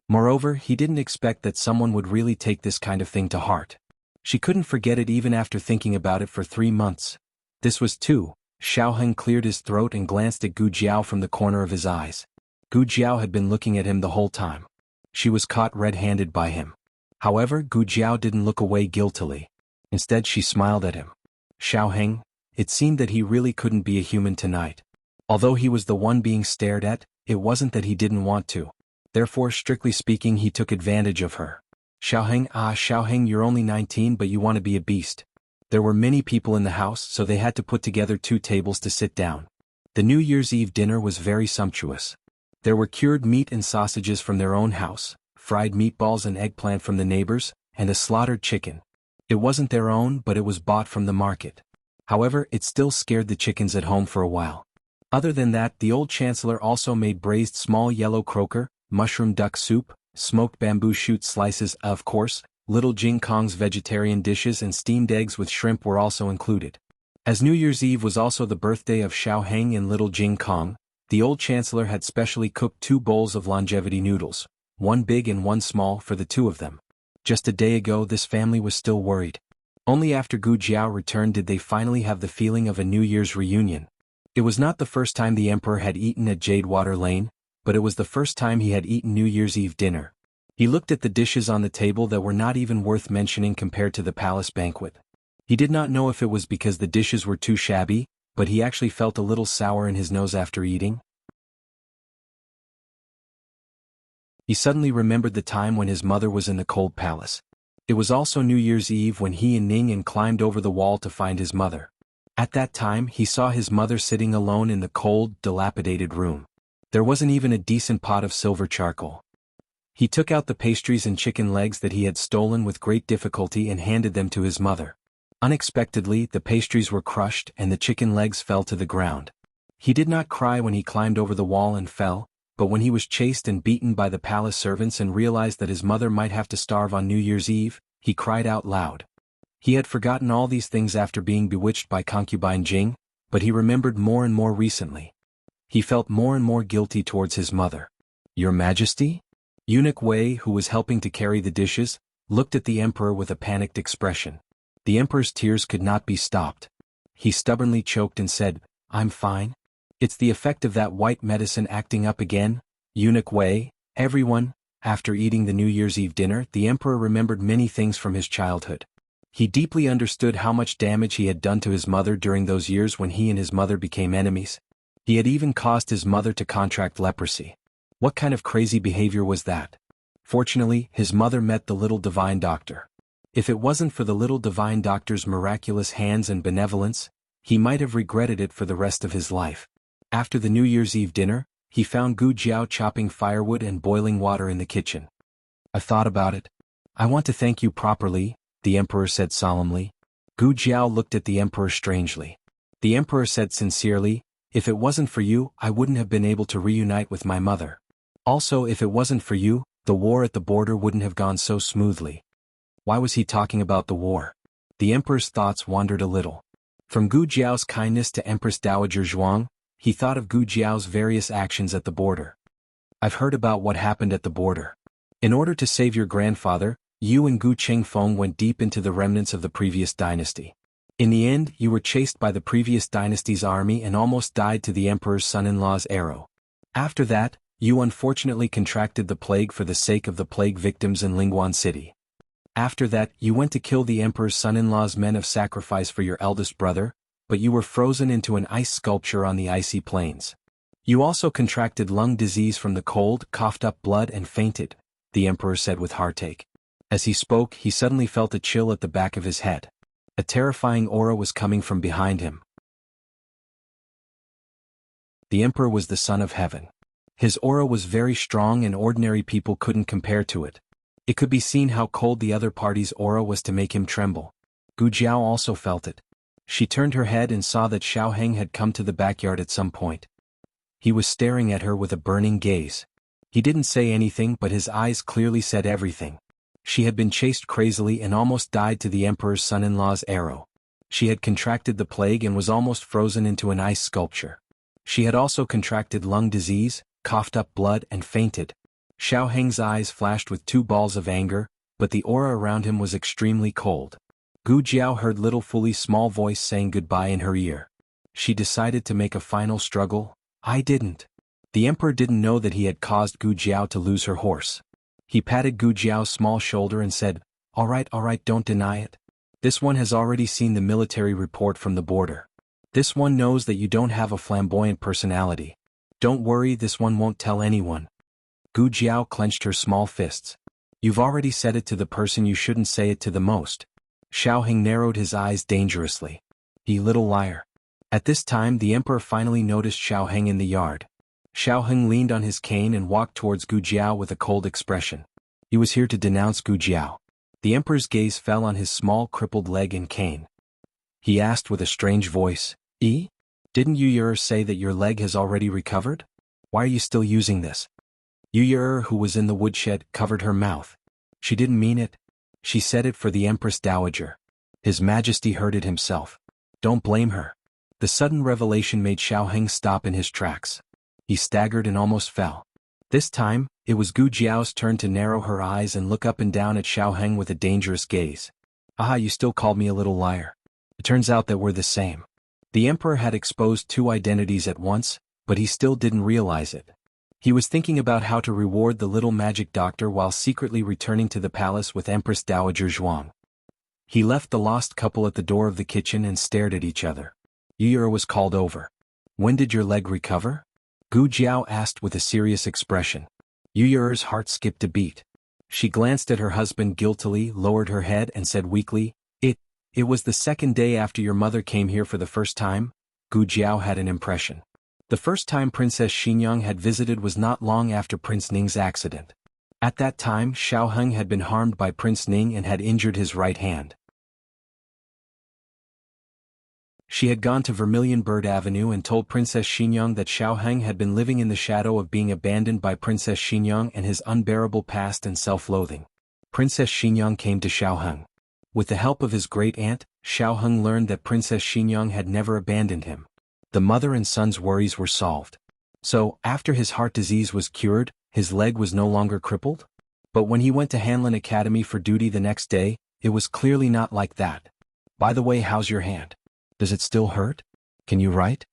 Moreover, he didn't expect that someone would really take this kind of thing to heart. She couldn't forget it even after thinking about it for 3 months. This was too. Xiao Heng cleared his throat and glanced at Gu Jiao from the corner of his eyes. Gu Jiao had been looking at him the whole time. She was caught red-handed by him. However, Gu Jiao didn't look away guiltily. Instead, she smiled at him. Xiao Heng, it seemed that he really couldn't be a human tonight. Although he was the one being stared at, it wasn't that he didn't want to. Therefore, strictly speaking, he took advantage of her. Xiao Heng, you're only 19 but you want to be a beast." There were many people in the house, so they had to put together 2 tables to sit down. The New Year's Eve dinner was very sumptuous. There were cured meat and sausages from their own house, fried meatballs and eggplant from the neighbors, and a slaughtered chicken. It wasn't their own, but it was bought from the market. However, it still scared the chickens at home for a while. Other than that, the old chancellor also made braised small yellow croaker, mushroom duck soup, smoked bamboo shoot slices, of course, little Jing Kong's vegetarian dishes and steamed eggs with shrimp were also included. As New Year's Eve was also the birthday of Xiao Heng and little Jing Kong, the old chancellor had specially cooked 2 bowls of longevity noodles, one big and one small for the 2 of them. Just a day ago this family was still worried. Only after Gu Jiao returned did they finally have the feeling of a New Year's reunion. It was not the first time the emperor had eaten at Jadewater Lane, but it was the first time he had eaten New Year's Eve dinner. He looked at the dishes on the table that were not even worth mentioning compared to the palace banquet. He did not know if it was because the dishes were too shabby, but he actually felt a little sour in his nose after eating. He suddenly remembered the time when his mother was in the cold palace. It was also New Year's Eve when he and Ning climbed over the wall to find his mother. At that time he saw his mother sitting alone in the cold, dilapidated room. There wasn't even a decent pot of silver charcoal. He took out the pastries and chicken legs that he had stolen with great difficulty and handed them to his mother. Unexpectedly, the pastries were crushed and the chicken legs fell to the ground. He did not cry when he climbed over the wall and fell, but when he was chased and beaten by the palace servants and realized that his mother might have to starve on New Year's Eve, he cried out loud. He had forgotten all these things after being bewitched by concubine Jing, but he remembered more and more recently. He felt more and more guilty towards his mother. "Your Majesty?" Eunuch Wei, who was helping to carry the dishes, looked at the emperor with a panicked expression. The emperor's tears could not be stopped. He stubbornly choked and said, "I'm fine. It's the effect of that white medicine acting up again." Eunuch Wei, everyone. After eating the New Year's Eve dinner, the emperor remembered many things from his childhood. He deeply understood how much damage he had done to his mother during those years when he and his mother became enemies. He had even caused his mother to contract leprosy. What kind of crazy behavior was that? Fortunately, his mother met the little divine doctor. If it wasn't for the little divine doctor's miraculous hands and benevolence, he might have regretted it for the rest of his life. After the New Year's Eve dinner, he found Gu Jiao chopping firewood and boiling water in the kitchen. "I've thought about it. I want to thank you properly," the emperor said solemnly. Gu Jiao looked at the emperor strangely. The emperor said sincerely, "If it wasn't for you, I wouldn't have been able to reunite with my mother. Also, if it wasn't for you, the war at the border wouldn't have gone so smoothly." Why was he talking about the war? The emperor's thoughts wandered a little. From Gu Jiao's kindness to Empress Dowager Zhuang, he thought of Gu Jiao's various actions at the border. "I've heard about what happened at the border. In order to save your grandfather, you and Gu Chengfeng went deep into the remnants of the previous dynasty. In the end, you were chased by the previous dynasty's army and almost died to the emperor's son-in-law's arrow. After that, you unfortunately contracted the plague for the sake of the plague victims in Lingguan City. After that, you went to kill the emperor's son-in-law's men of sacrifice for your eldest brother, but you were frozen into an ice sculpture on the icy plains. You also contracted lung disease from the cold, coughed up blood and fainted," the emperor said with heartache. As he spoke, he suddenly felt a chill at the back of his head. A terrifying aura was coming from behind him. The emperor was the son of heaven. His aura was very strong and ordinary people couldn't compare to it. It could be seen how cold the other party's aura was to make him tremble. Gu Jiao also felt it. She turned her head and saw that Xiao Heng had come to the backyard at some point. He was staring at her with a burning gaze. He didn't say anything, but his eyes clearly said everything. She had been chased crazily and almost died to the emperor's son-in-law's arrow. She had contracted the plague and was almost frozen into an ice sculpture. She had also contracted lung disease, coughed up blood and fainted. Xiao Heng's eyes flashed with 2 balls of anger, but the aura around him was extremely cold. Gu Jiao heard little Fuli's small voice saying goodbye in her ear. She decided to make a final struggle. "I didn't." The emperor didn't know that he had caused Gu Jiao to lose her horse. He patted Gu Jiao's small shoulder and said, all right, don't deny it. This one has already seen the military report from the border. This one knows that you don't have a flamboyant personality. Don't worry, this one won't tell anyone." Gu Jiao clenched her small fists. "You've already said it to the person you shouldn't say it to the most." Xiao Heng narrowed his eyes dangerously. "You little liar." At this time the emperor finally noticed Xiao Heng in the yard. Xiao Heng leaned on his cane and walked towards Gu Jiao with a cold expression. He was here to denounce Gu Jiao. The emperor's gaze fell on his small crippled leg and cane. He asked with a strange voice, Didn't Yu say that your leg has already recovered? Why are you still using this? Yu, who was in the woodshed, covered her mouth. She didn't mean it. She said it for the Empress Dowager. His Majesty heard it himself. Don't blame her. The sudden revelation made Xiaoheng stop in his tracks. He staggered and almost fell. This time, it was Gu Jiao's turn to narrow her eyes and look up and down at Xiaoheng with a dangerous gaze. Aha, you still called me a little liar. It turns out that we're the same. The Emperor had exposed two identities at once, but he still didn't realize it. He was thinking about how to reward the little magic doctor while secretly returning to the palace with Empress Dowager Zhuang. He left the lost couple at the door of the kitchen and stared at each other. Yu was called over. When did your leg recover? Gu Jiao asked with a serious expression. Yu's heart skipped a beat. She glanced at her husband guiltily, lowered her head and said weakly, It was the second day after your mother came here for the first time. Gu Jiao had an impression. The first time Princess Xinyang had visited was not long after Prince Ning's accident. At that time Xiaoheng had been harmed by Prince Ning and had injured his right hand. She had gone to Vermilion Bird Avenue and told Princess Xinyang that Xiaoheng had been living in the shadow of being abandoned by Princess Xinyang and his unbearable past and self-loathing. Princess Xinyang came to Xiaoheng. With the help of his great-aunt, Xiaoheng learned that Princess Xinyang had never abandoned him. The mother and son's worries were solved. So, after his heart disease was cured, his leg was no longer crippled? But when he went to Hanlin Academy for duty the next day, it was clearly not like that. By the way, how's your hand? Does it still hurt? Can you write?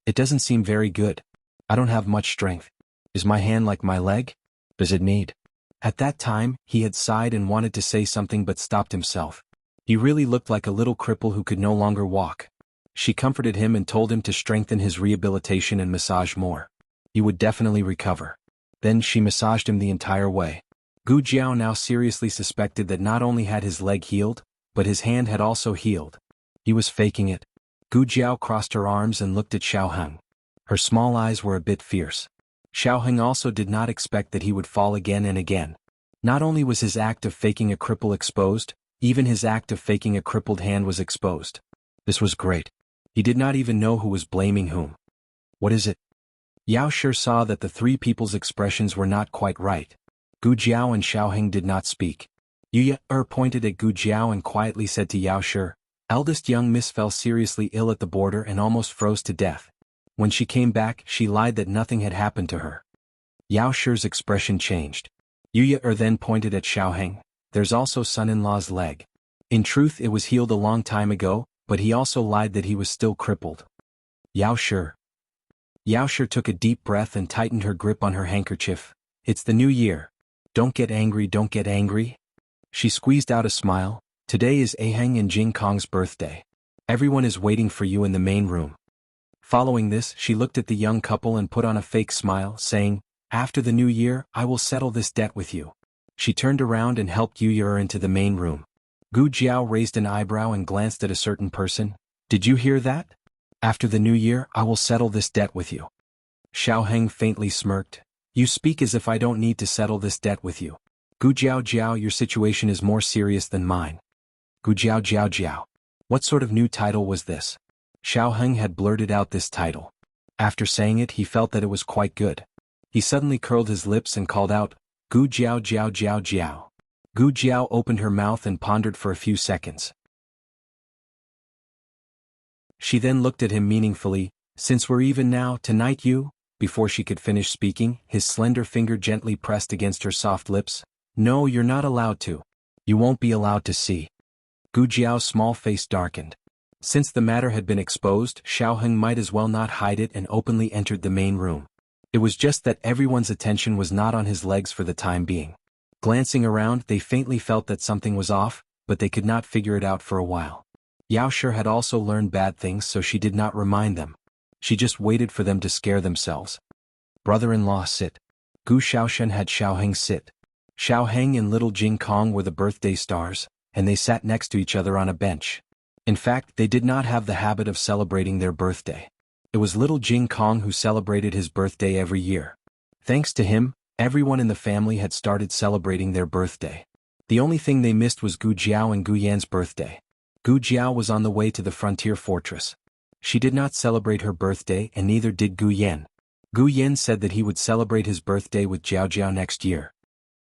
It doesn't seem very good. I don't have much strength. Is my hand like my leg? Does it need? At that time, he had sighed and wanted to say something but stopped himself. He really looked like a little cripple who could no longer walk. She comforted him and told him to strengthen his rehabilitation and massage more. He would definitely recover. Then she massaged him the entire way. Gu Jiao now seriously suspected that not only had his leg healed, but his hand had also healed. He was faking it. Gu Jiao crossed her arms and looked at Xiaoheng. Her small eyes were a bit fierce. Xiaoheng also did not expect that he would fall again and again. Not only was his act of faking a cripple exposed, even his act of faking a crippled hand was exposed. This was great. He did not even know who was blaming whom. What is it? Yao Shi saw that the three people's expressions were not quite right. Gu Jiao and Xiaoheng did not speak. Yu pointed at Gu Jiao and quietly said to Yao Shi, Eldest young miss fell seriously ill at the border and almost froze to death. When she came back, she lied that nothing had happened to her. Yao Shi's expression changed. Yu then pointed at Xiaoheng. There's also son-in-law's leg. In truth, it was healed a long time ago, but he also lied that he was still crippled. Yao Shi took a deep breath and tightened her grip on her handkerchief. It's the new year. Don't get angry, don't get angry. She squeezed out a smile. Today is Aheng and Jing Kong's birthday. Everyone is waiting for you in the main room. Following this, she looked at the young couple and put on a fake smile, saying, After the new year, I will settle this debt with you. She turned around and helped Yu into the main room. Gu Jiao raised an eyebrow and glanced at a certain person. Did you hear that? After the new year, I will settle this debt with you. Xiaoheng faintly smirked. You speak as if I don't need to settle this debt with you. Gu Jiao, your situation is more serious than mine. Gu Jiao. What sort of new title was this? Xiaoheng had blurted out this title. After saying it, he felt that it was quite good. He suddenly curled his lips and called out, Gu Jiao. Gu Jiao opened her mouth and pondered for a few seconds. She then looked at him meaningfully. Since we're even now, tonight you? Before she could finish speaking, his slender finger gently pressed against her soft lips. No, you're not allowed to. You won't be allowed to see. Gu Jiao's small face darkened. Since the matter had been exposed, Xiaoheng might as well not hide it and openly entered the main room. It was just that everyone's attention was not on his legs for the time being. Glancing around, they faintly felt that something was off, but they could not figure it out for a while. Yao Shi had also learned bad things, so she did not remind them. She just waited for them to scare themselves. Brother-in-law sit. Gu Xiaoshen had Xiaoheng sit. Xiaoheng and little Jing Kong were the birthday stars, and they sat next to each other on a bench. In fact, they did not have the habit of celebrating their birthday. It was little Jing Kong who celebrated his birthday every year. Thanks to him, everyone in the family had started celebrating their birthday. The only thing they missed was Gu Jiao and Gu Yan's birthday. Gu Jiao was on the way to the frontier fortress. She did not celebrate her birthday and neither did Gu Yan. Gu Yan said that he would celebrate his birthday with Jiao Jiao next year.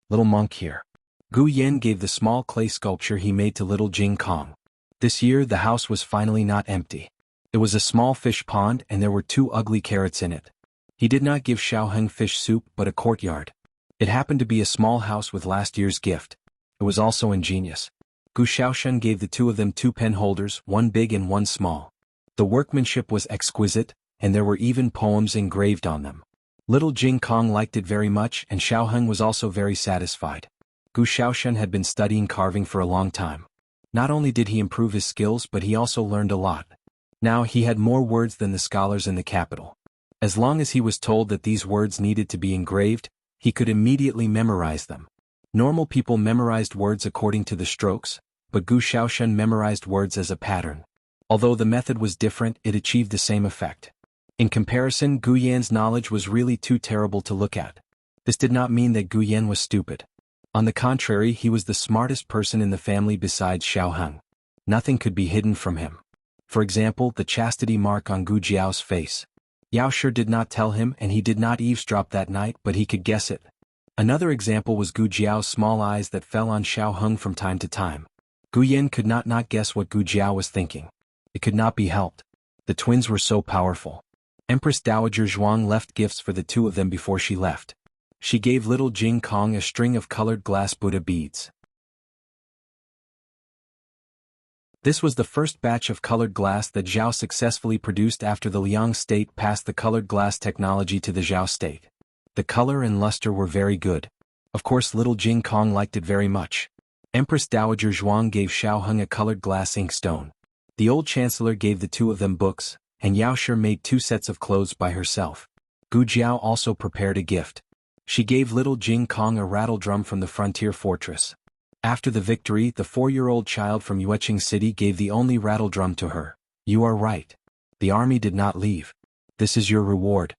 Little monk here. Gu Yan gave the small clay sculpture he made to little Jing Kong. This year the house was finally not empty. It was a small fish pond and there were 2 ugly carrots in it. He did not give Xiaoheng fish soup but a courtyard. It happened to be a small house with last year's gift. It was also ingenious. Gu Xiaoshen gave the 2 of them 2 pen holders, one big and one small. The workmanship was exquisite, and there were even poems engraved on them. Little Jing Kong liked it very much and Xiaoheng was also very satisfied. Gu Xiaoshen had been studying carving for a long time. Not only did he improve his skills but he also learned a lot. Now he had more words than the scholars in the capital. As long as he was told that these words needed to be engraved, he could immediately memorize them. Normal people memorized words according to the strokes, but Gu Xiaoshen memorized words as a pattern. Although the method was different, it achieved the same effect. In comparison, Gu Yan's knowledge was really too terrible to look at. This did not mean that Gu Yan was stupid. On the contrary, he was the smartest person in the family besides Xiaoheng. Nothing could be hidden from him. For example, the chastity mark on Gu Jiao's face. Yao Shi did not tell him and he did not eavesdrop that night but he could guess it. Another example was Gu Jiao's small eyes that fell on Xiaoheng from time to time. Gu Yan could not guess what Gu Jiao was thinking. It could not be helped. The twins were so powerful. Empress Dowager Zhuang left gifts for the 2 of them before she left. She gave little Jing Kong a string of colored glass Buddha beads. This was the first batch of colored glass that Zhao successfully produced after the Liang state passed the colored glass technology to the Zhao state. The color and luster were very good. Of course little Jing Kong liked it very much. Empress Dowager Zhuang gave Xiaoheng a colored glass inkstone. The old chancellor gave the 2 of them books, and Yao Shi made 2 sets of clothes by herself. Gu Jiao also prepared a gift. She gave little Jing Kong a rattle drum from the frontier fortress. After the victory, the 4-year-old child from Yueqing City gave the only rattle drum to her. You are right. The army did not leave. This is your reward.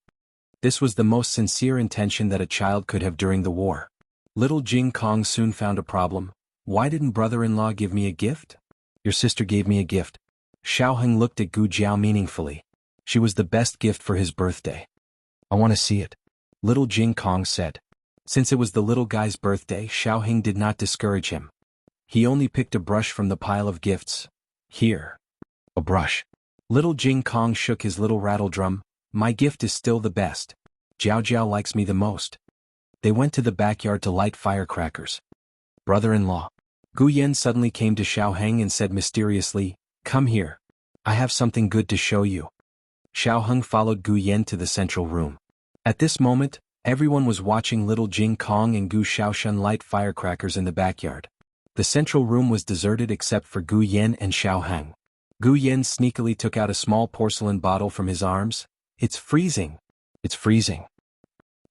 This was the most sincere intention that a child could have during the war. Little Jing Kong soon found a problem. Why didn't brother-in-law give me a gift? Your sister gave me a gift. Xiaoheng looked at Gu Jiao meaningfully. She was the best gift for his birthday. I want to see it. Little Jing Kong said. Since it was the little guy's birthday, Xiaoheng did not discourage him. He only picked a brush from the pile of gifts. Here. A brush. Little Jing Kong shook his little rattle drum. My gift is still the best. Jiao Jiao likes me the most. They went to the backyard to light firecrackers. Brother-in-law. Gu Yan suddenly came to Xiaoheng and said mysteriously, Come here. I have something good to show you. Xiaoheng followed Gu Yan to the central room. At this moment, everyone was watching little Jing Kong and Gu Xiaoshen light firecrackers in the backyard. The central room was deserted except for Gu Yan and Xiaoheng. Gu Yan sneakily took out a small porcelain bottle from his arms. It's freezing. It's freezing.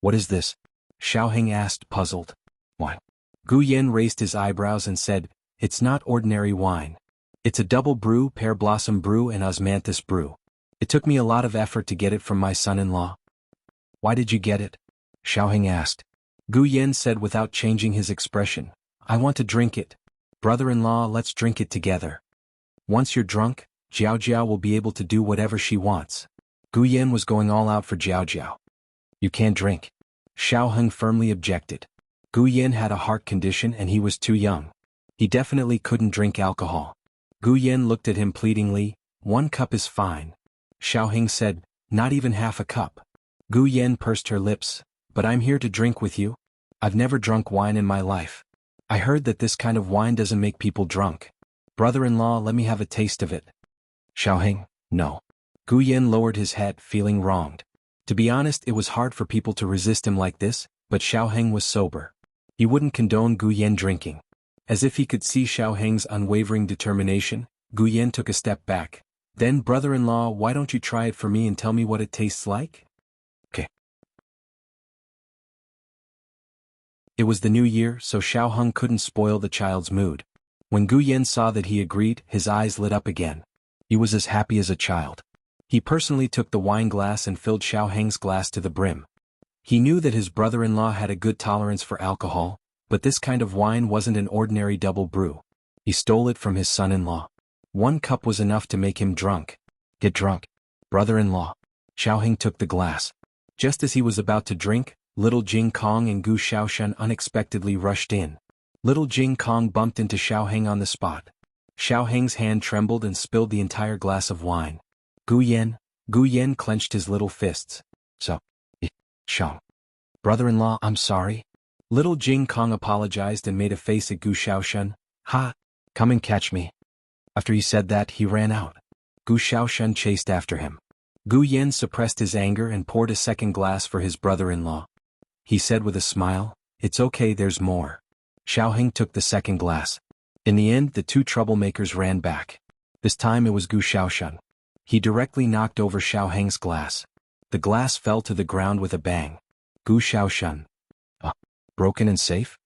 What is this? Xiaoheng asked, puzzled. What? Gu Yan raised his eyebrows and said, It's not ordinary wine. It's a double brew, pear blossom brew and osmanthus brew. It took me a lot of effort to get it from my son-in-law. Why did you get it? Xiaoheng asked. Gu Yan said without changing his expression, I want to drink it. Brother-in-law, let's drink it together. Once you're drunk, Jiao Jiao will be able to do whatever she wants. Gu Yan was going all out for Jiao Jiao. You can't drink. Xiaoheng firmly objected. Gu Yan had a heart condition and he was too young. He definitely couldn't drink alcohol. Gu Yan looked at him pleadingly. 1 cup is fine. Xiaoheng said, Not even half a cup. Gu Yan pursed her lips. But I'm here to drink with you. I've never drunk wine in my life. I heard that this kind of wine doesn't make people drunk. Brother-in-law, let me have a taste of it. Xiaoheng, no. Gu Yan lowered his head, feeling wronged. To be honest, it was hard for people to resist him like this, but Xiaoheng was sober. He wouldn't condone Gu Yan drinking. As if he could see Xiaoheng's unwavering determination, Gu Yan took a step back. Then, brother-in-law, why don't you try it for me and tell me what it tastes like? Okay. It was the new year, so Xiaoheng couldn't spoil the child's mood. When Gu Yan saw that he agreed, his eyes lit up again. He was as happy as a child. He personally took the wine glass and filled Xiaoheng's glass to the brim. He knew that his brother-in-law had a good tolerance for alcohol, but this kind of wine wasn't an ordinary double brew. He stole it from his son-in-law. 1 cup was enough to make him drunk. Get drunk. Brother-in-law. Xiaoheng took the glass. Just as he was about to drink, little Jing Kong and Gu Xiaoshan unexpectedly rushed in. Little Jing Kong bumped into Xiaoheng on the spot. Xiaoheng's hand trembled and spilled the entire glass of wine. Gu Yan clenched his little fists. Xiao. Brother-in-law, I'm sorry. Little Jing Kong apologized and made a face at Gu Xiaoshan. Ha! Come and catch me. After he said that, he ran out. Gu Xiaoshan chased after him. Gu Yan suppressed his anger and poured a second glass for his brother-in-law. He said with a smile, "It's okay, there's more." Xiaoheng took the second glass. In the end, the two troublemakers ran back. This time it was Gu Xiaoshan. He directly knocked over Xiaoheng's glass. The glass fell to the ground with a bang. Gu Xiaoshan. Broken and safe?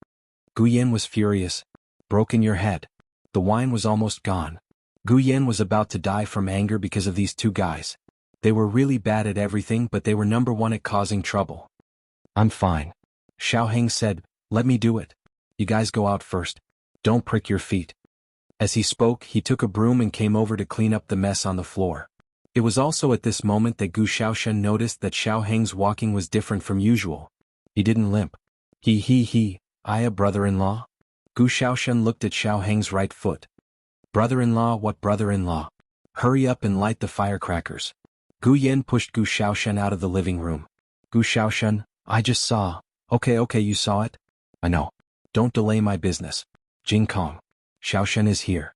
Gu Yan was furious. Broken your head. The wine was almost gone. Gu Yan was about to die from anger because of these two guys. They were really bad at everything, but they were number one at causing trouble. I'm fine. Xiaoheng said, let me do it. You guys go out first. Don't prick your feet. As he spoke, he took a broom and came over to clean up the mess on the floor. It was also at this moment that Gu Xiaoshan noticed that Xiaoheng's walking was different from usual. He didn't limp. A brother-in-law? Gu Xiaoshan looked at Xiaoheng's right foot. Brother-in-law, what brother-in-law? Hurry up and light the firecrackers. Gu Yan pushed Gu Xiaoshan out of the living room. Gu Xiaoshan, I just saw. Okay, you saw it? I know. Don't delay my business. Jing Kong. Xiaoshan is here.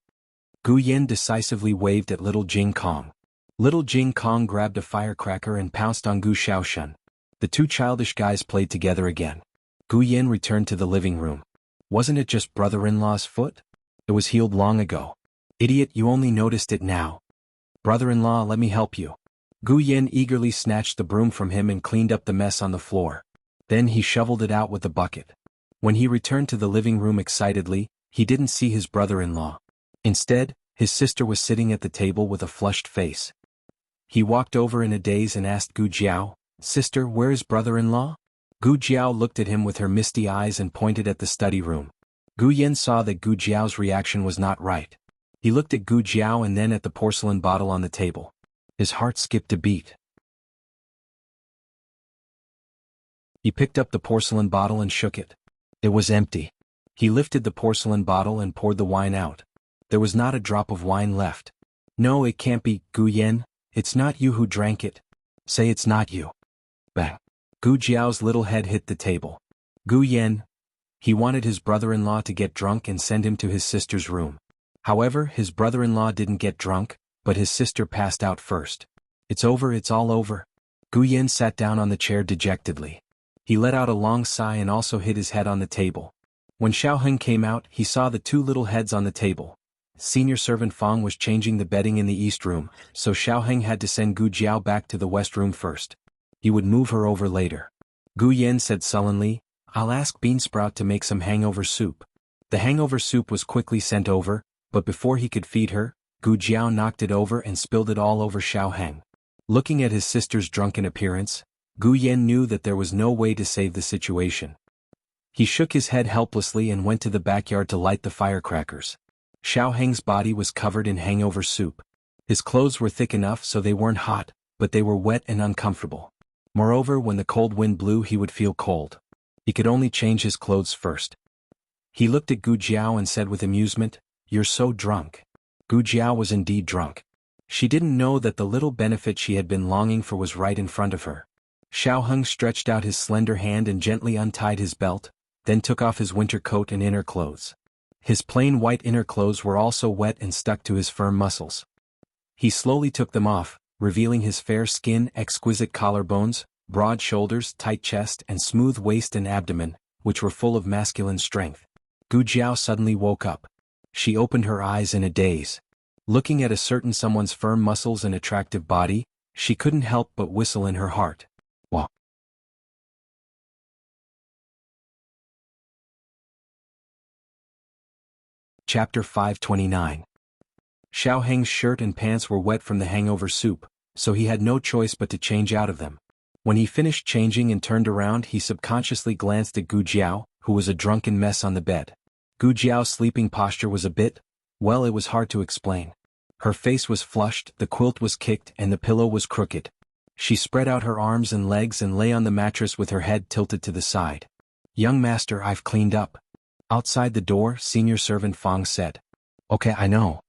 Gu Yan decisively waved at little Jing Kong. Little Jing Kong grabbed a firecracker and pounced on Gu Xiaoshan. The two childish guys played together again. Gu Yan returned to the living room. Wasn't it just brother-in-law's foot? It was healed long ago. Idiot, you only noticed it now. Brother-in-law, let me help you. Gu Yan eagerly snatched the broom from him and cleaned up the mess on the floor. Then he shoveled it out with the bucket. When he returned to the living room excitedly, he didn't see his brother-in-law. Instead, his sister was sitting at the table with a flushed face. He walked over in a daze and asked Gu Jiao, Sister, where is brother-in-law? Gu Jiao looked at him with her misty eyes and pointed at the study room. Gu Yan saw that Gu Jiao's reaction was not right. He looked at Gu Jiao and then at the porcelain bottle on the table. His heart skipped a beat. He picked up the porcelain bottle and shook it. It was empty. He lifted the porcelain bottle and poured the wine out. There was not a drop of wine left. No, it can't be, Gu Yan. It's not you who drank it. Say it's not you. Bang. Gu Jiao's little head hit the table. Gu Yan. He wanted his brother-in-law to get drunk and send him to his sister's room. However, his brother-in-law didn't get drunk, but his sister passed out first. It's over, it's all over. Gu Yan sat down on the chair dejectedly. He let out a long sigh and also hit his head on the table. When Xiaoheng came out, he saw the two little heads on the table. Senior servant Fang was changing the bedding in the east room, so Xiaoheng had to send Gu Jiao back to the west room first. He would move her over later. Gu Yan said sullenly, I'll ask Beansprout to make some hangover soup. The hangover soup was quickly sent over, but before he could feed her, Gu Jiao knocked it over and spilled it all over Xiaoheng. Looking at his sister's drunken appearance, Gu Yan knew that there was no way to save the situation. He shook his head helplessly and went to the backyard to light the firecrackers. Xiaoheng's body was covered in hangover soup. His clothes were thick enough so they weren't hot, but they were wet and uncomfortable. Moreover, when the cold wind blew he would feel cold. He could only change his clothes first. He looked at Gu Jiao and said with amusement, You're so drunk. Gu Jiao was indeed drunk. She didn't know that the little benefit she had been longing for was right in front of her. Xiaoheng stretched out his slender hand and gently untied his belt, then took off his winter coat and inner clothes. His plain white inner clothes were also wet and stuck to his firm muscles. He slowly took them off, revealing his fair skin, exquisite collarbones, broad shoulders, tight chest, and smooth waist and abdomen, which were full of masculine strength. Gu Jiao suddenly woke up. She opened her eyes in a daze. Looking at a certain someone's firm muscles and attractive body, she couldn't help but whistle in her heart. Wow. Chapter 529. Xiaoheng's shirt and pants were wet from the hangover soup, so he had no choice but to change out of them. When he finished changing and turned around, he subconsciously glanced at Gu Jiao, who was a drunken mess on the bed. Gu Jiao's sleeping posture was a bit, well, it was hard to explain. Her face was flushed, the quilt was kicked, and the pillow was crooked. She spread out her arms and legs and lay on the mattress with her head tilted to the side. "Young master, I've cleaned up." Outside the door, senior servant Fang said. "Okay, I know."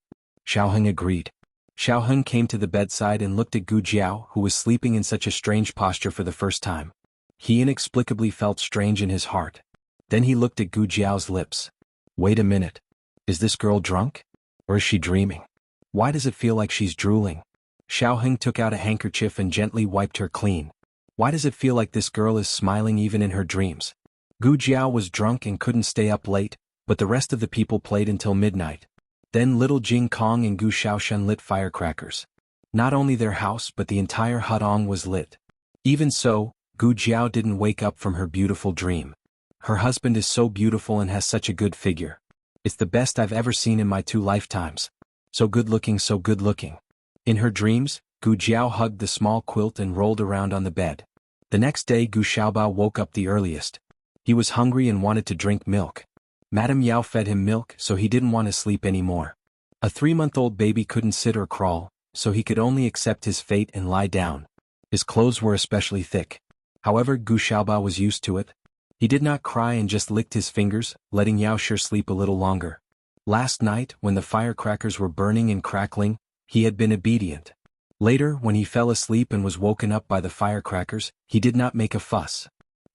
Xiaoheng agreed. Xiaoheng came to the bedside and looked at Gu Jiao, who was sleeping in such a strange posture for the first time. He inexplicably felt strange in his heart. Then he looked at Gu Jiao's lips. "Wait a minute. Is this girl drunk? Or is she dreaming? Why does it feel like she's drooling?" Xiaoheng took out a handkerchief and gently wiped her clean. "Why does it feel like this girl is smiling even in her dreams?" Gu Jiao was drunk and couldn't stay up late, but the rest of the people played until midnight. Then little Jing Kong and Gu Xiaoshan lit firecrackers. Not only their house but the entire hutong was lit. Even so, Gu Jiao didn't wake up from her beautiful dream. Her husband is so beautiful and has such a good figure. It's the best I've ever seen in my 2 lifetimes. So good looking, so good looking. In her dreams, Gu Jiao hugged the small quilt and rolled around on the bed. The next day Gu Xiaobao woke up the earliest. He was hungry and wanted to drink milk. Madame Yao fed him milk, so he didn't want to sleep anymore. A 3-month-old baby couldn't sit or crawl, so he could only accept his fate and lie down. His clothes were especially thick. However, Gu Xiaobao was used to it. He did not cry and just licked his fingers, letting Yao Shi sleep a little longer. Last night, when the firecrackers were burning and crackling, he had been obedient. Later, when he fell asleep and was woken up by the firecrackers, he did not make a fuss.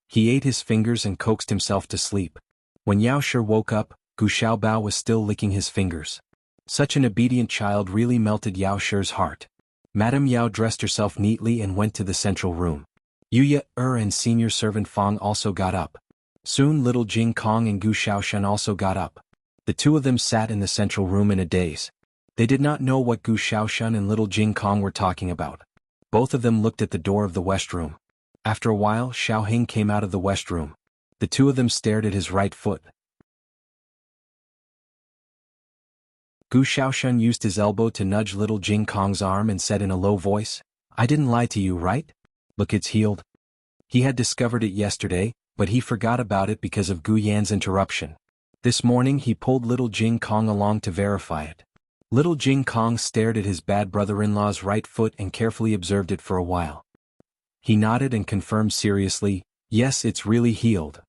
He ate his fingers and coaxed himself to sleep. When Yao Shi woke up, Gu Xiaobao was still licking his fingers. Such an obedient child really melted Yao Shi's heart. Madame Yao dressed herself neatly and went to the central room. Yuya, and senior servant Fang also got up. Soon little Jing Kong and Gu Xiaoshan also got up. The 2 of them sat in the central room in a daze. They did not know what Gu Xiaoshan and little Jing Kong were talking about. Both of them looked at the door of the west room. After a while, Xiaoheng came out of the west room. The 2 of them stared at his right foot. Gu Xiaoshan used his elbow to nudge little Jing Kong's arm and said in a low voice, "I didn't lie to you, right? Look, it's healed." He had discovered it yesterday, but he forgot about it because of Gu Yan's interruption. This morning he pulled little Jing Kong along to verify it. Little Jing Kong stared at his bad brother-in-law's right foot and carefully observed it for a while. He nodded and confirmed seriously, "Yes, it's really healed.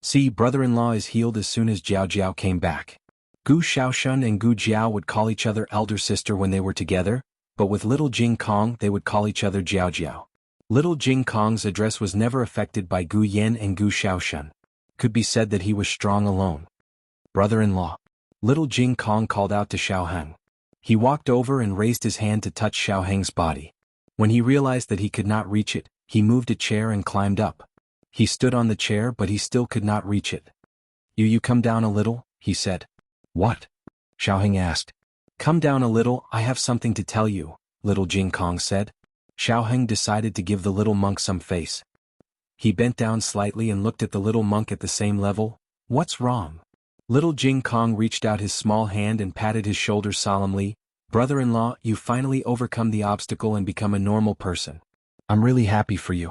See, brother-in-law is healed." As soon as Jiao Jiao came back, Gu Xiaoshan and Gu Jiao would call each other elder sister when they were together, but with little Jing Kong they would call each other Jiao Jiao. Little Jing Kong's address was never affected by Gu Yan and Gu Xiaoshan. Could be said that he was strong alone. "Brother-in-law." Little Jing Kong called out to Xiaoheng. He walked over and raised his hand to touch Xiaoheng's body. When he realized that he could not reach it, he moved a chair and climbed up. He stood on the chair but he still could not reach it. You come down a little," he said. "What?" Xiaoheng asked. "Come down a little, I have something to tell you," little Jing Kong said. Xiaoheng decided to give the little monk some face. He bent down slightly and looked at the little monk at the same level. "What's wrong?" Little Jing Kong reached out his small hand and patted his shoulder solemnly. "Brother-in-law, you finally overcome the obstacle and become a normal person. I'm really happy for you."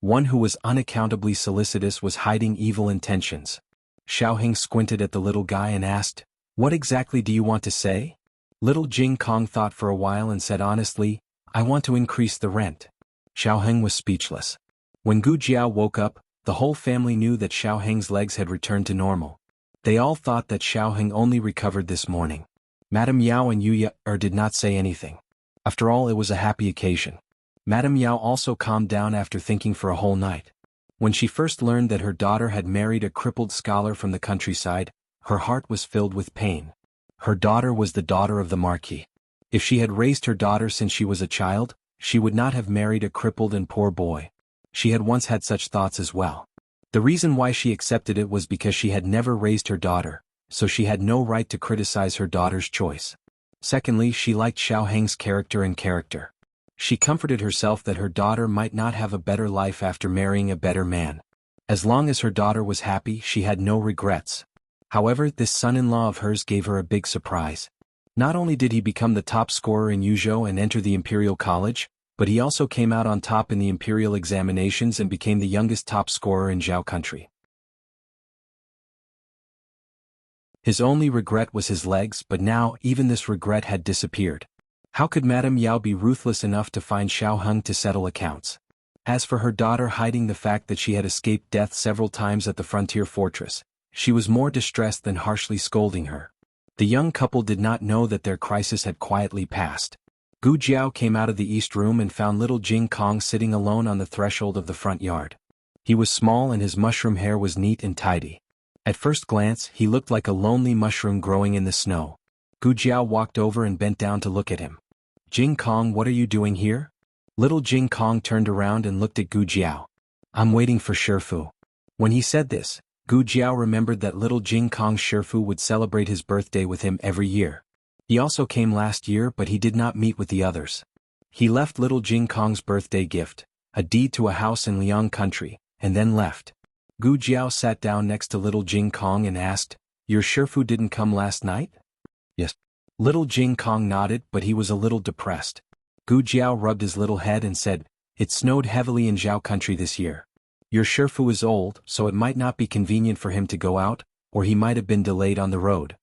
One who was unaccountably solicitous was hiding evil intentions. Xiaoheng squinted at the little guy and asked, "What exactly do you want to say?" Little Jing Kong thought for a while and said honestly, "I want to increase the rent." Xiaoheng was speechless. When Gu Jiao woke up, the whole family knew that Xiaoheng's legs had returned to normal. They all thought that Xiaoheng only recovered this morning. Madame Yao and Yuya did not say anything. After all, it was a happy occasion. Madame Yao also calmed down after thinking for a whole night. When she first learned that her daughter had married a crippled scholar from the countryside, her heart was filled with pain. Her daughter was the daughter of the Marquis. If she had raised her daughter since she was a child, she would not have married a crippled and poor boy. She had once had such thoughts as well. The reason why she accepted it was because she had never raised her daughter, so she had no right to criticize her daughter's choice. Secondly, she liked Xiaoheng's character. She comforted herself that her daughter might not have a better life after marrying a better man. As long as her daughter was happy, she had no regrets. However, this son-in-law of hers gave her a big surprise. Not only did he become the top scorer in Yuzhou and enter the Imperial College, but he also came out on top in the Imperial examinations and became the youngest top scorer in Zhao country. His only regret was his legs, but now even this regret had disappeared. How could Madame Yao be ruthless enough to find Xiao Heng to settle accounts? As for her daughter hiding the fact that she had escaped death several times at the frontier fortress, she was more distressed than harshly scolding her. The young couple did not know that their crisis had quietly passed. Gu Jiao came out of the east room and found little Jing Kong sitting alone on the threshold of the front yard. He was small and his mushroom hair was neat and tidy. At first glance, he looked like a lonely mushroom growing in the snow. Gu Jiao walked over and bent down to look at him. Jing Kong, what are you doing here? Little Jing Kong turned around and looked at Gu Jiao. I'm waiting for Shifu. When he said this, Gu Jiao remembered that little Jing Kong's Shifu would celebrate his birthday with him every year. He also came last year, but he did not meet with the others. He left little Jing Kong's birthday gift, a deed to a house in Liang country, and then left. Gu Jiao sat down next to little Jing Kong and asked, Your Shifu didn't come last night? Yes. Little Jing Kong nodded, but he was a little depressed. Gu Jiao rubbed his little head and said, It snowed heavily in Zhao country this year. Your Shifu is old, so it might not be convenient for him to go out, or he might have been delayed on the road.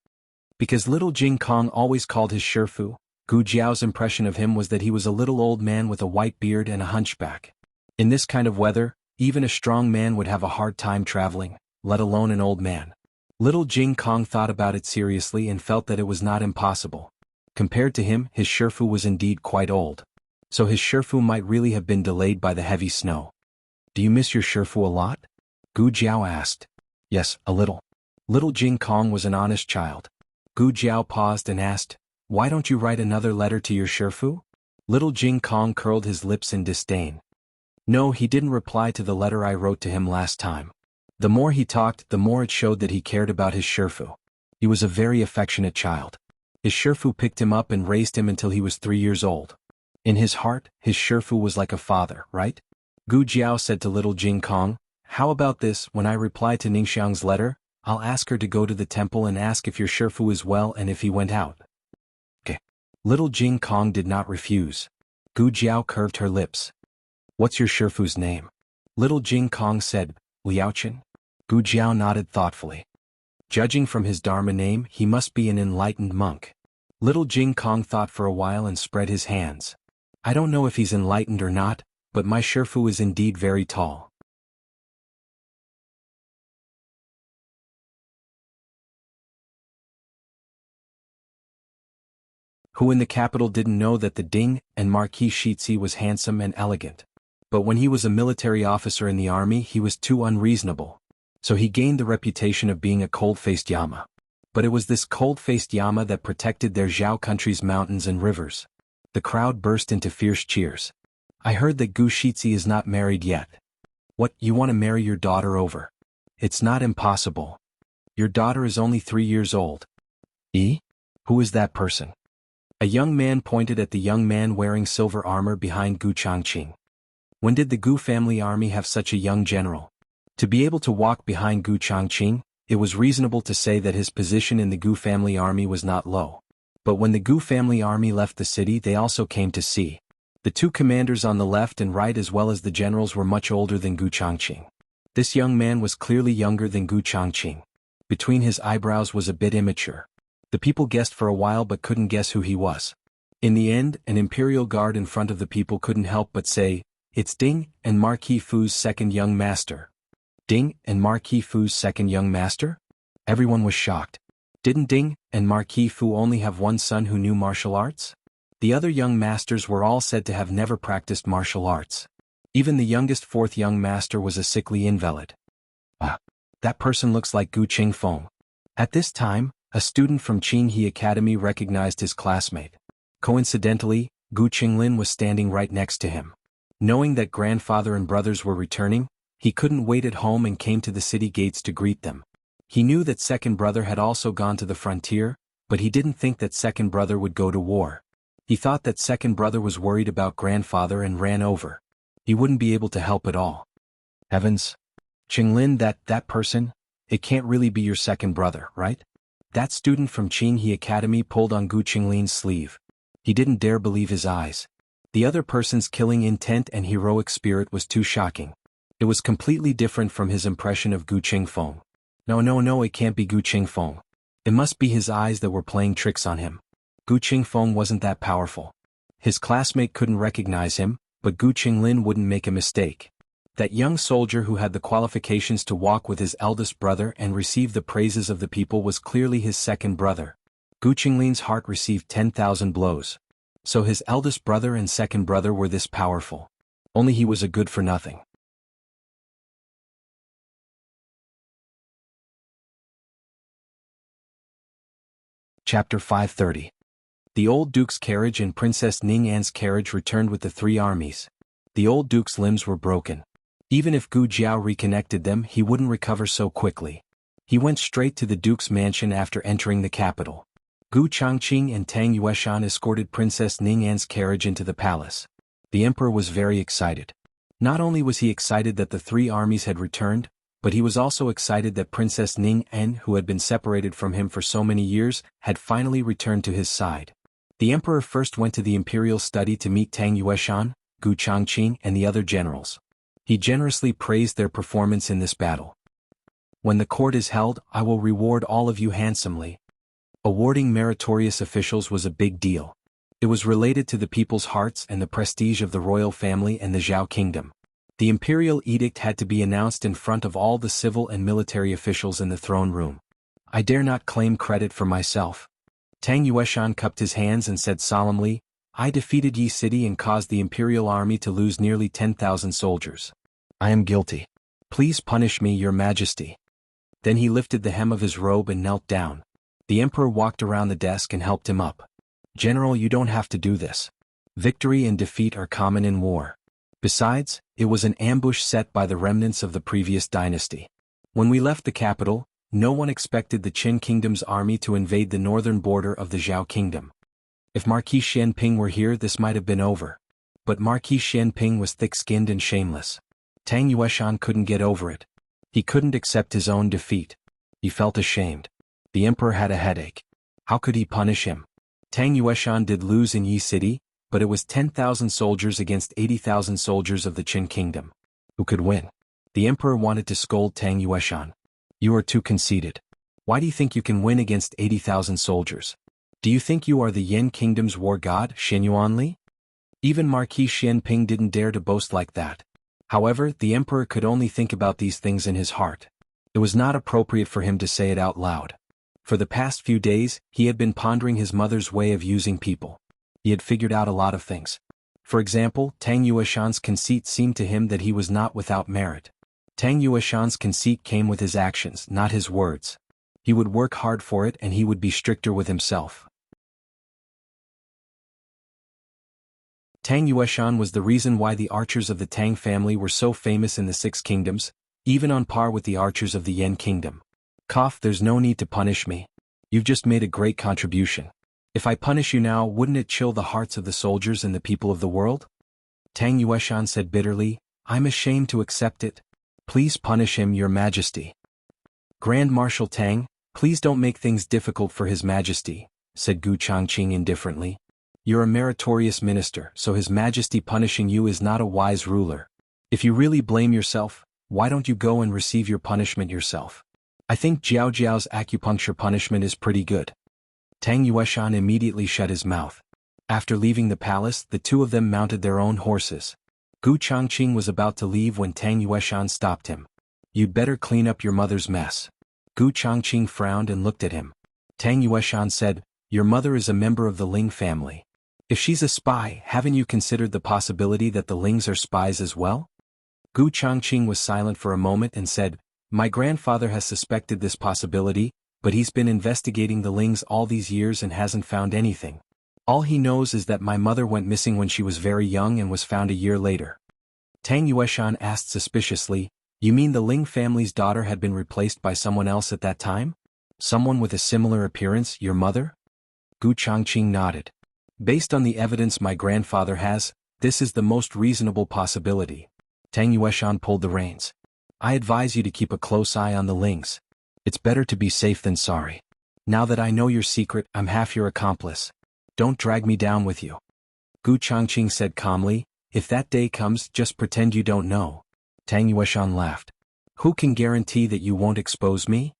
Because little Jing Kong always called his Shifu, Gu Jiao's impression of him was that he was a little old man with a white beard and a hunchback. In this kind of weather, even a strong man would have a hard time traveling, let alone an old man. Little Jing Kong thought about it seriously and felt that it was not impossible. Compared to him, his Shifu was indeed quite old. So his Shifu might really have been delayed by the heavy snow. Do you miss your Shifu a lot? Gu Jiao asked. Yes, a little. Little Jing Kong was an honest child. Gu Jiao paused and asked, Why don't you write another letter to your Shifu? Little Jing Kong curled his lips in disdain. No, he didn't reply to the letter I wrote to him last time. The more he talked, the more it showed that he cared about his Shifu. He was a very affectionate child. His Shifu picked him up and raised him until he was 3 years old. In his heart, his Shifu was like a father, right? Gu Jiao said to little Jing Kong, How about this, when I reply to Ningxiang's letter, I'll ask her to go to the temple and ask if your Shifu is well and if he went out. Okay. Little Jing Kong did not refuse. Gu Jiao curved her lips. What's your Shifu's name? Little Jing Kong said, Liaochen. Gu Jiao nodded thoughtfully. Judging from his Dharma name, he must be an enlightened monk. Little Jing Kong thought for a while and spread his hands. I don't know if he's enlightened or not, but my Shifu is indeed very tall. Who in the capital didn't know that the Ding and Marquis Shitzi was handsome and elegant? But when he was a military officer in the army, he was too unreasonable. So he gained the reputation of being a cold-faced Yama. But it was this cold-faced Yama that protected their Zhao country's mountains and rivers. The crowd burst into fierce cheers. I heard that Gu Shitzi is not married yet. What, you want to marry your daughter over? It's not impossible. Your daughter is only 3 years old. Who is that person? A young man pointed at the young man wearing silver armor behind Gu Changqing. When did the Gu family army have such a young general? To be able to walk behind Gu Changqing, it was reasonable to say that his position in the Gu family army was not low. But when the Gu family army left the city, they also came to see. The two commanders on the left and right as well as the generals were much older than Gu Changqing. This young man was clearly younger than Gu Changqing. Between his eyebrows was a bit immature. The people guessed for a while but couldn't guess who he was. In the end, an imperial guard in front of the people couldn't help but say, It's Ding and Marquis Fu's second young master. Ding and Marquis Fu's second young master? Everyone was shocked. Didn't Ding and Marquis Fu only have one son who knew martial arts? The other young masters were all said to have never practiced martial arts. Even the youngest fourth young master was a sickly invalid. That person looks like Gu Qingfeng. At this time, a student from Qinghe Academy recognized his classmate. Coincidentally, Gu Qinglin was standing right next to him. Knowing that grandfather and brothers were returning, he couldn't wait at home and came to the city gates to greet them. He knew that second brother had also gone to the frontier, but he didn't think that second brother would go to war. He thought that second brother was worried about grandfather and ran over. He wouldn't be able to help at all. Heavens! Qinglin, that person? It can't really be your second brother, right? That student from Qinghe Academy pulled on Gu Qinglin's sleeve. He didn't dare believe his eyes. The other person's killing intent and heroic spirit was too shocking. It was completely different from his impression of Gu Qingfeng. No, it can't be Gu Qingfeng. It must be his eyes that were playing tricks on him. Gu Qingfeng wasn't that powerful. His classmate couldn't recognize him, but Gu Qinglin wouldn't make a mistake. That young soldier who had the qualifications to walk with his eldest brother and receive the praises of the people was clearly his second brother. Gu Qinglin's heart received 10,000 blows. So his eldest brother and second brother were this powerful. Only he was a good for nothing. Chapter 530. The old duke's carriage and Princess Ning'an's carriage returned with the three armies. The old duke's limbs were broken. Even if Gu Jiao reconnected them, he wouldn't recover so quickly. He went straight to the duke's mansion after entering the capital. Gu Changqing and Tang Yueshan escorted Princess Ning'an's carriage into the palace. The emperor was very excited. Not only was he excited that the three armies had returned, but he was also excited that Princess Ning'an, who had been separated from him for so many years, had finally returned to his side. The emperor first went to the imperial study to meet Tang Yueshan, Gu Changqing and the other generals. He generously praised their performance in this battle. When the court is held, I will reward all of you handsomely. Awarding meritorious officials was a big deal. It was related to the people's hearts and the prestige of the royal family and the Zhao kingdom. The imperial edict had to be announced in front of all the civil and military officials in the throne room. I dare not claim credit for myself. Tang Yueshan cupped his hands and said solemnly, I defeated Yi City and caused the imperial army to lose nearly 10,000 soldiers. I am guilty. Please punish me, your majesty. Then he lifted the hem of his robe and knelt down. The emperor walked around the desk and helped him up. General, you don't have to do this. Victory and defeat are common in war. Besides, it was an ambush set by the remnants of the previous dynasty. When we left the capital, no one expected the Qin kingdom's army to invade the northern border of the Zhao kingdom. If Marquis Xianping were here, this might have been over. But Marquis Xianping was thick-skinned and shameless. Tang Yueshan couldn't get over it. He couldn't accept his own defeat. He felt ashamed. The emperor had a headache. How could he punish him? Tang Yueshan did lose in Yi City, but it was 10,000 soldiers against 80,000 soldiers of the Qin kingdom. Who could win? The emperor wanted to scold Tang Yueshan. You are too conceited. Why do you think you can win against 80,000 soldiers? Do you think you are the Yan kingdom's war god, Xin Yuanli? Even Marquis Xianping didn't dare to boast like that. However, the emperor could only think about these things in his heart. It was not appropriate for him to say it out loud. For the past few days, he had been pondering his mother's way of using people. He had figured out a lot of things. For example, Tang Yueshan's conceit seemed to him that he was not without merit. Tang Yueshan's conceit came with his actions, not his words. He would work hard for it and he would be stricter with himself. Tang Yueshan was the reason why the archers of the Tang family were so famous in the Six Kingdoms, even on par with the archers of the Yan kingdom. There's no need to punish me. You've just made a great contribution. If I punish you now, wouldn't it chill the hearts of the soldiers and the people of the world? Tang Yueshan said bitterly, I'm ashamed to accept it. Please punish him, your majesty. Grand Marshal Tang, please don't make things difficult for his majesty, said Gu Changqing indifferently. You're a meritorious minister, so his majesty punishing you is not a wise ruler. If you really blame yourself, why don't you go and receive your punishment yourself? I think Jiao Jiao's acupuncture punishment is pretty good. Tang Yueshan immediately shut his mouth. After leaving the palace, the two of them mounted their own horses. Gu Changqing was about to leave when Tang Yueshan stopped him. You'd better clean up your mother's mess. Gu Changqing frowned and looked at him. Tang Yueshan said, Your mother is a member of the Ling family. If she's a spy, haven't you considered the possibility that the Lings are spies as well? Gu Changqing was silent for a moment and said, My grandfather has suspected this possibility, but he's been investigating the Lings all these years and hasn't found anything. All he knows is that my mother went missing when she was very young and was found a year later. Tang Yueshan asked suspiciously, You mean the Ling family's daughter had been replaced by someone else at that time? Someone with a similar appearance, your mother? Gu Changqing nodded. Based on the evidence my grandfather has, this is the most reasonable possibility. Tang Yueshan pulled the reins. I advise you to keep a close eye on the Lings. It's better to be safe than sorry. Now that I know your secret, I'm half your accomplice. Don't drag me down with you. Gu Changqing said calmly, If that day comes, just pretend you don't know. Tang Yueshan laughed. Who can guarantee that you won't expose me?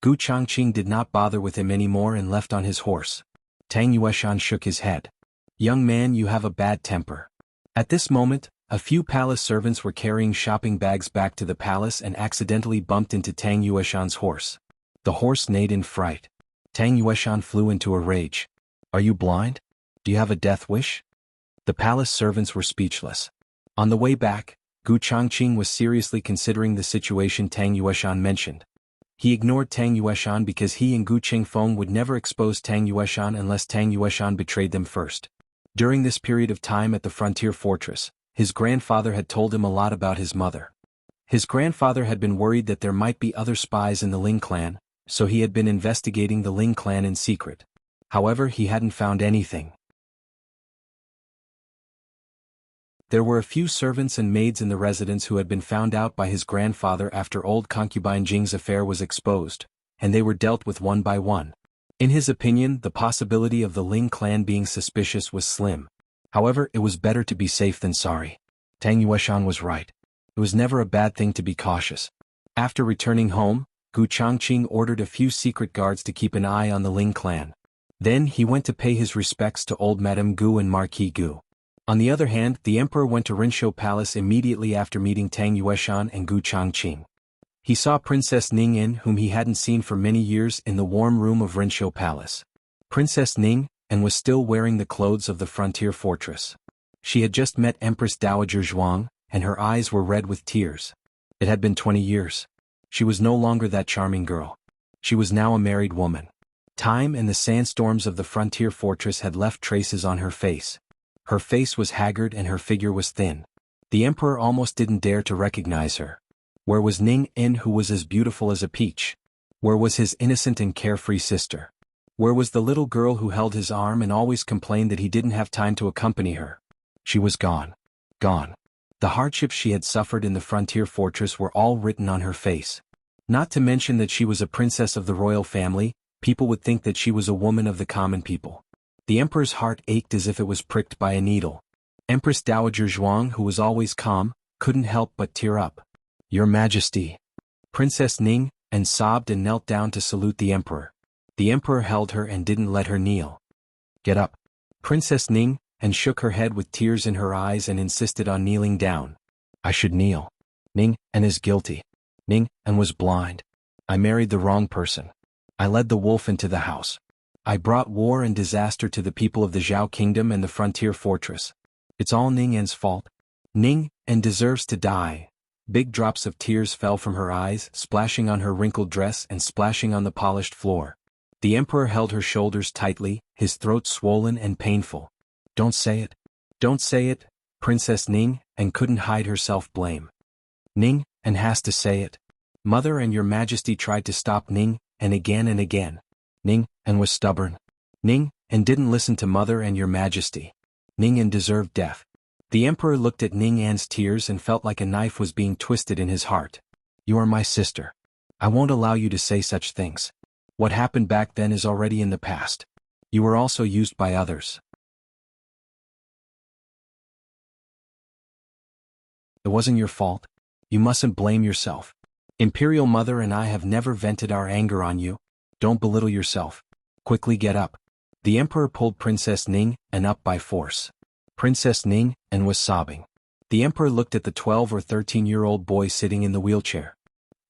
Gu Changqing did not bother with him anymore and left on his horse. Tang Yueshan shook his head. Young man, you have a bad temper. At this moment, a few palace servants were carrying shopping bags back to the palace and accidentally bumped into Tang Yueshan's horse. The horse neighed in fright. Tang Yueshan flew into a rage. Are you blind? Do you have a death wish? The palace servants were speechless. On the way back, Gu Changqing was seriously considering the situation Tang Yueshan mentioned. He ignored Tang Yueshan because he and Gu Qingfeng would never expose Tang Yueshan unless Tang Yueshan betrayed them first. During this period of time at the frontier fortress, his grandfather had told him a lot about his mother. His grandfather had been worried that there might be other spies in the Ling clan, so he had been investigating the Ling clan in secret. However, he hadn't found anything. There were a few servants and maids in the residence who had been found out by his grandfather after old concubine Jing's affair was exposed, and they were dealt with one by one. In his opinion, the possibility of the Ling clan being suspicious was slim. However, it was better to be safe than sorry. Tang Yueshan was right. It was never a bad thing to be cautious. After returning home, Gu Changqing ordered a few secret guards to keep an eye on the Ling clan. Then he went to pay his respects to old Madame Gu and Marquis Gu. On the other hand, the emperor went to Rinshou Palace immediately after meeting Tang Yueshan and Gu Changqing. He saw Princess Ning In, whom he hadn't seen for many years, in the warm room of Rinshou Palace. Princess Ning and was still wearing the clothes of the frontier fortress. She had just met Empress Dowager Zhuang, and her eyes were red with tears. It had been 20 years. She was no longer that charming girl. She was now a married woman. Time and the sandstorms of the frontier fortress had left traces on her face. Her face was haggard and her figure was thin. The emperor almost didn't dare to recognize her. Where was Ning In, who was as beautiful as a peach? Where was his innocent and carefree sister? Where was the little girl who held his arm and always complained that he didn't have time to accompany her? She was gone. Gone. The hardships she had suffered in the frontier fortress were all written on her face. Not to mention that she was a princess of the royal family, people would think that she was a woman of the common people. The emperor's heart ached as if it was pricked by a needle. Empress Dowager Zhuang, who was always calm, couldn't help but tear up. Your Majesty. Princess Ning, and sobbed and knelt down to salute the emperor. The emperor held her and didn't let her kneel. Get up. Princess Ning, and shook her head with tears in her eyes and insisted on kneeling down. I should kneel. Ning, and is guilty. Ning, and was blind. I married the wrong person. I led the wolf into the house. I brought war and disaster to the people of the Zhao kingdom and the frontier fortress. It's all Ning En's fault. Ning En deserves to die. Big drops of tears fell from her eyes, splashing on her wrinkled dress and splashing on the polished floor. The emperor held her shoulders tightly, his throat swollen and painful. Don't say it. Don't say it, Princess Ning, and couldn't hide her self-blame. Ning En has to say it. Mother and your Majesty tried to stop Ning En again and again. Ning En was stubborn. Ning En didn't listen to Mother and your Majesty. Ning En deserved death. The emperor looked at Ning En's tears and felt like a knife was being twisted in his heart. You are my sister. I won't allow you to say such things. What happened back then is already in the past. You were also used by others. It wasn't your fault. You mustn't blame yourself. Imperial Mother and I have never vented our anger on you. Don't belittle yourself. Quickly get up. The emperor pulled Princess Ning En up by force. Princess Ning En was sobbing. The emperor looked at the 12 or 13-year-old boy sitting in the wheelchair.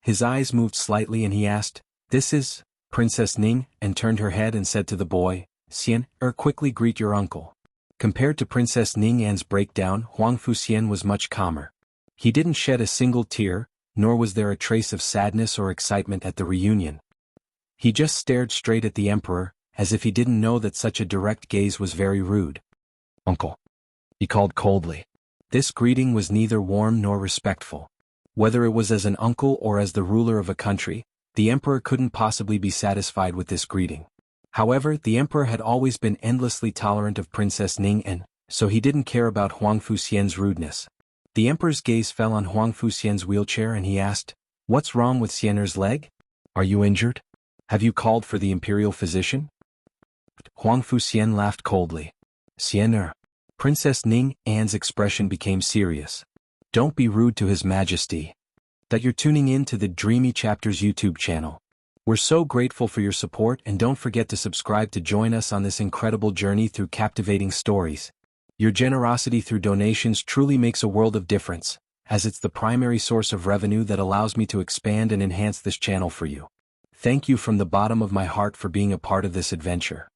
His eyes moved slightly and he asked, "This is?" Princess Ning En turned her head and said to the boy, "Xian, quickly greet your uncle." Compared to Princess Ning En's breakdown, Huang Fuxian was much calmer. He didn't shed a single tear, nor was there a trace of sadness or excitement at the reunion. He just stared straight at the emperor, as if he didn't know that such a direct gaze was very rude. "Uncle," he called coldly. This greeting was neither warm nor respectful. Whether it was as an uncle or as the ruler of a country, the emperor couldn't possibly be satisfied with this greeting. However, the emperor had always been endlessly tolerant of Princess Ning En, so he didn't care about Huang Fuxian's rudeness. The emperor's gaze fell on Huang Fuxian's wheelchair and he asked, "What's wrong with Xianer's leg? Are you injured? Have you called for the imperial physician?" Huang Fuxian laughed coldly. "Xianer." Princess Ning En's expression became serious. "Don't be rude to His Majesty. That you're tuning in to the Dreamy Chapters YouTube channel. We're so grateful for your support, and don't forget to subscribe to join us on this incredible journey through captivating stories. Your generosity through donations truly makes a world of difference, as it's the primary source of revenue that allows me to expand and enhance this channel for you. Thank you from the bottom of my heart for being a part of this adventure.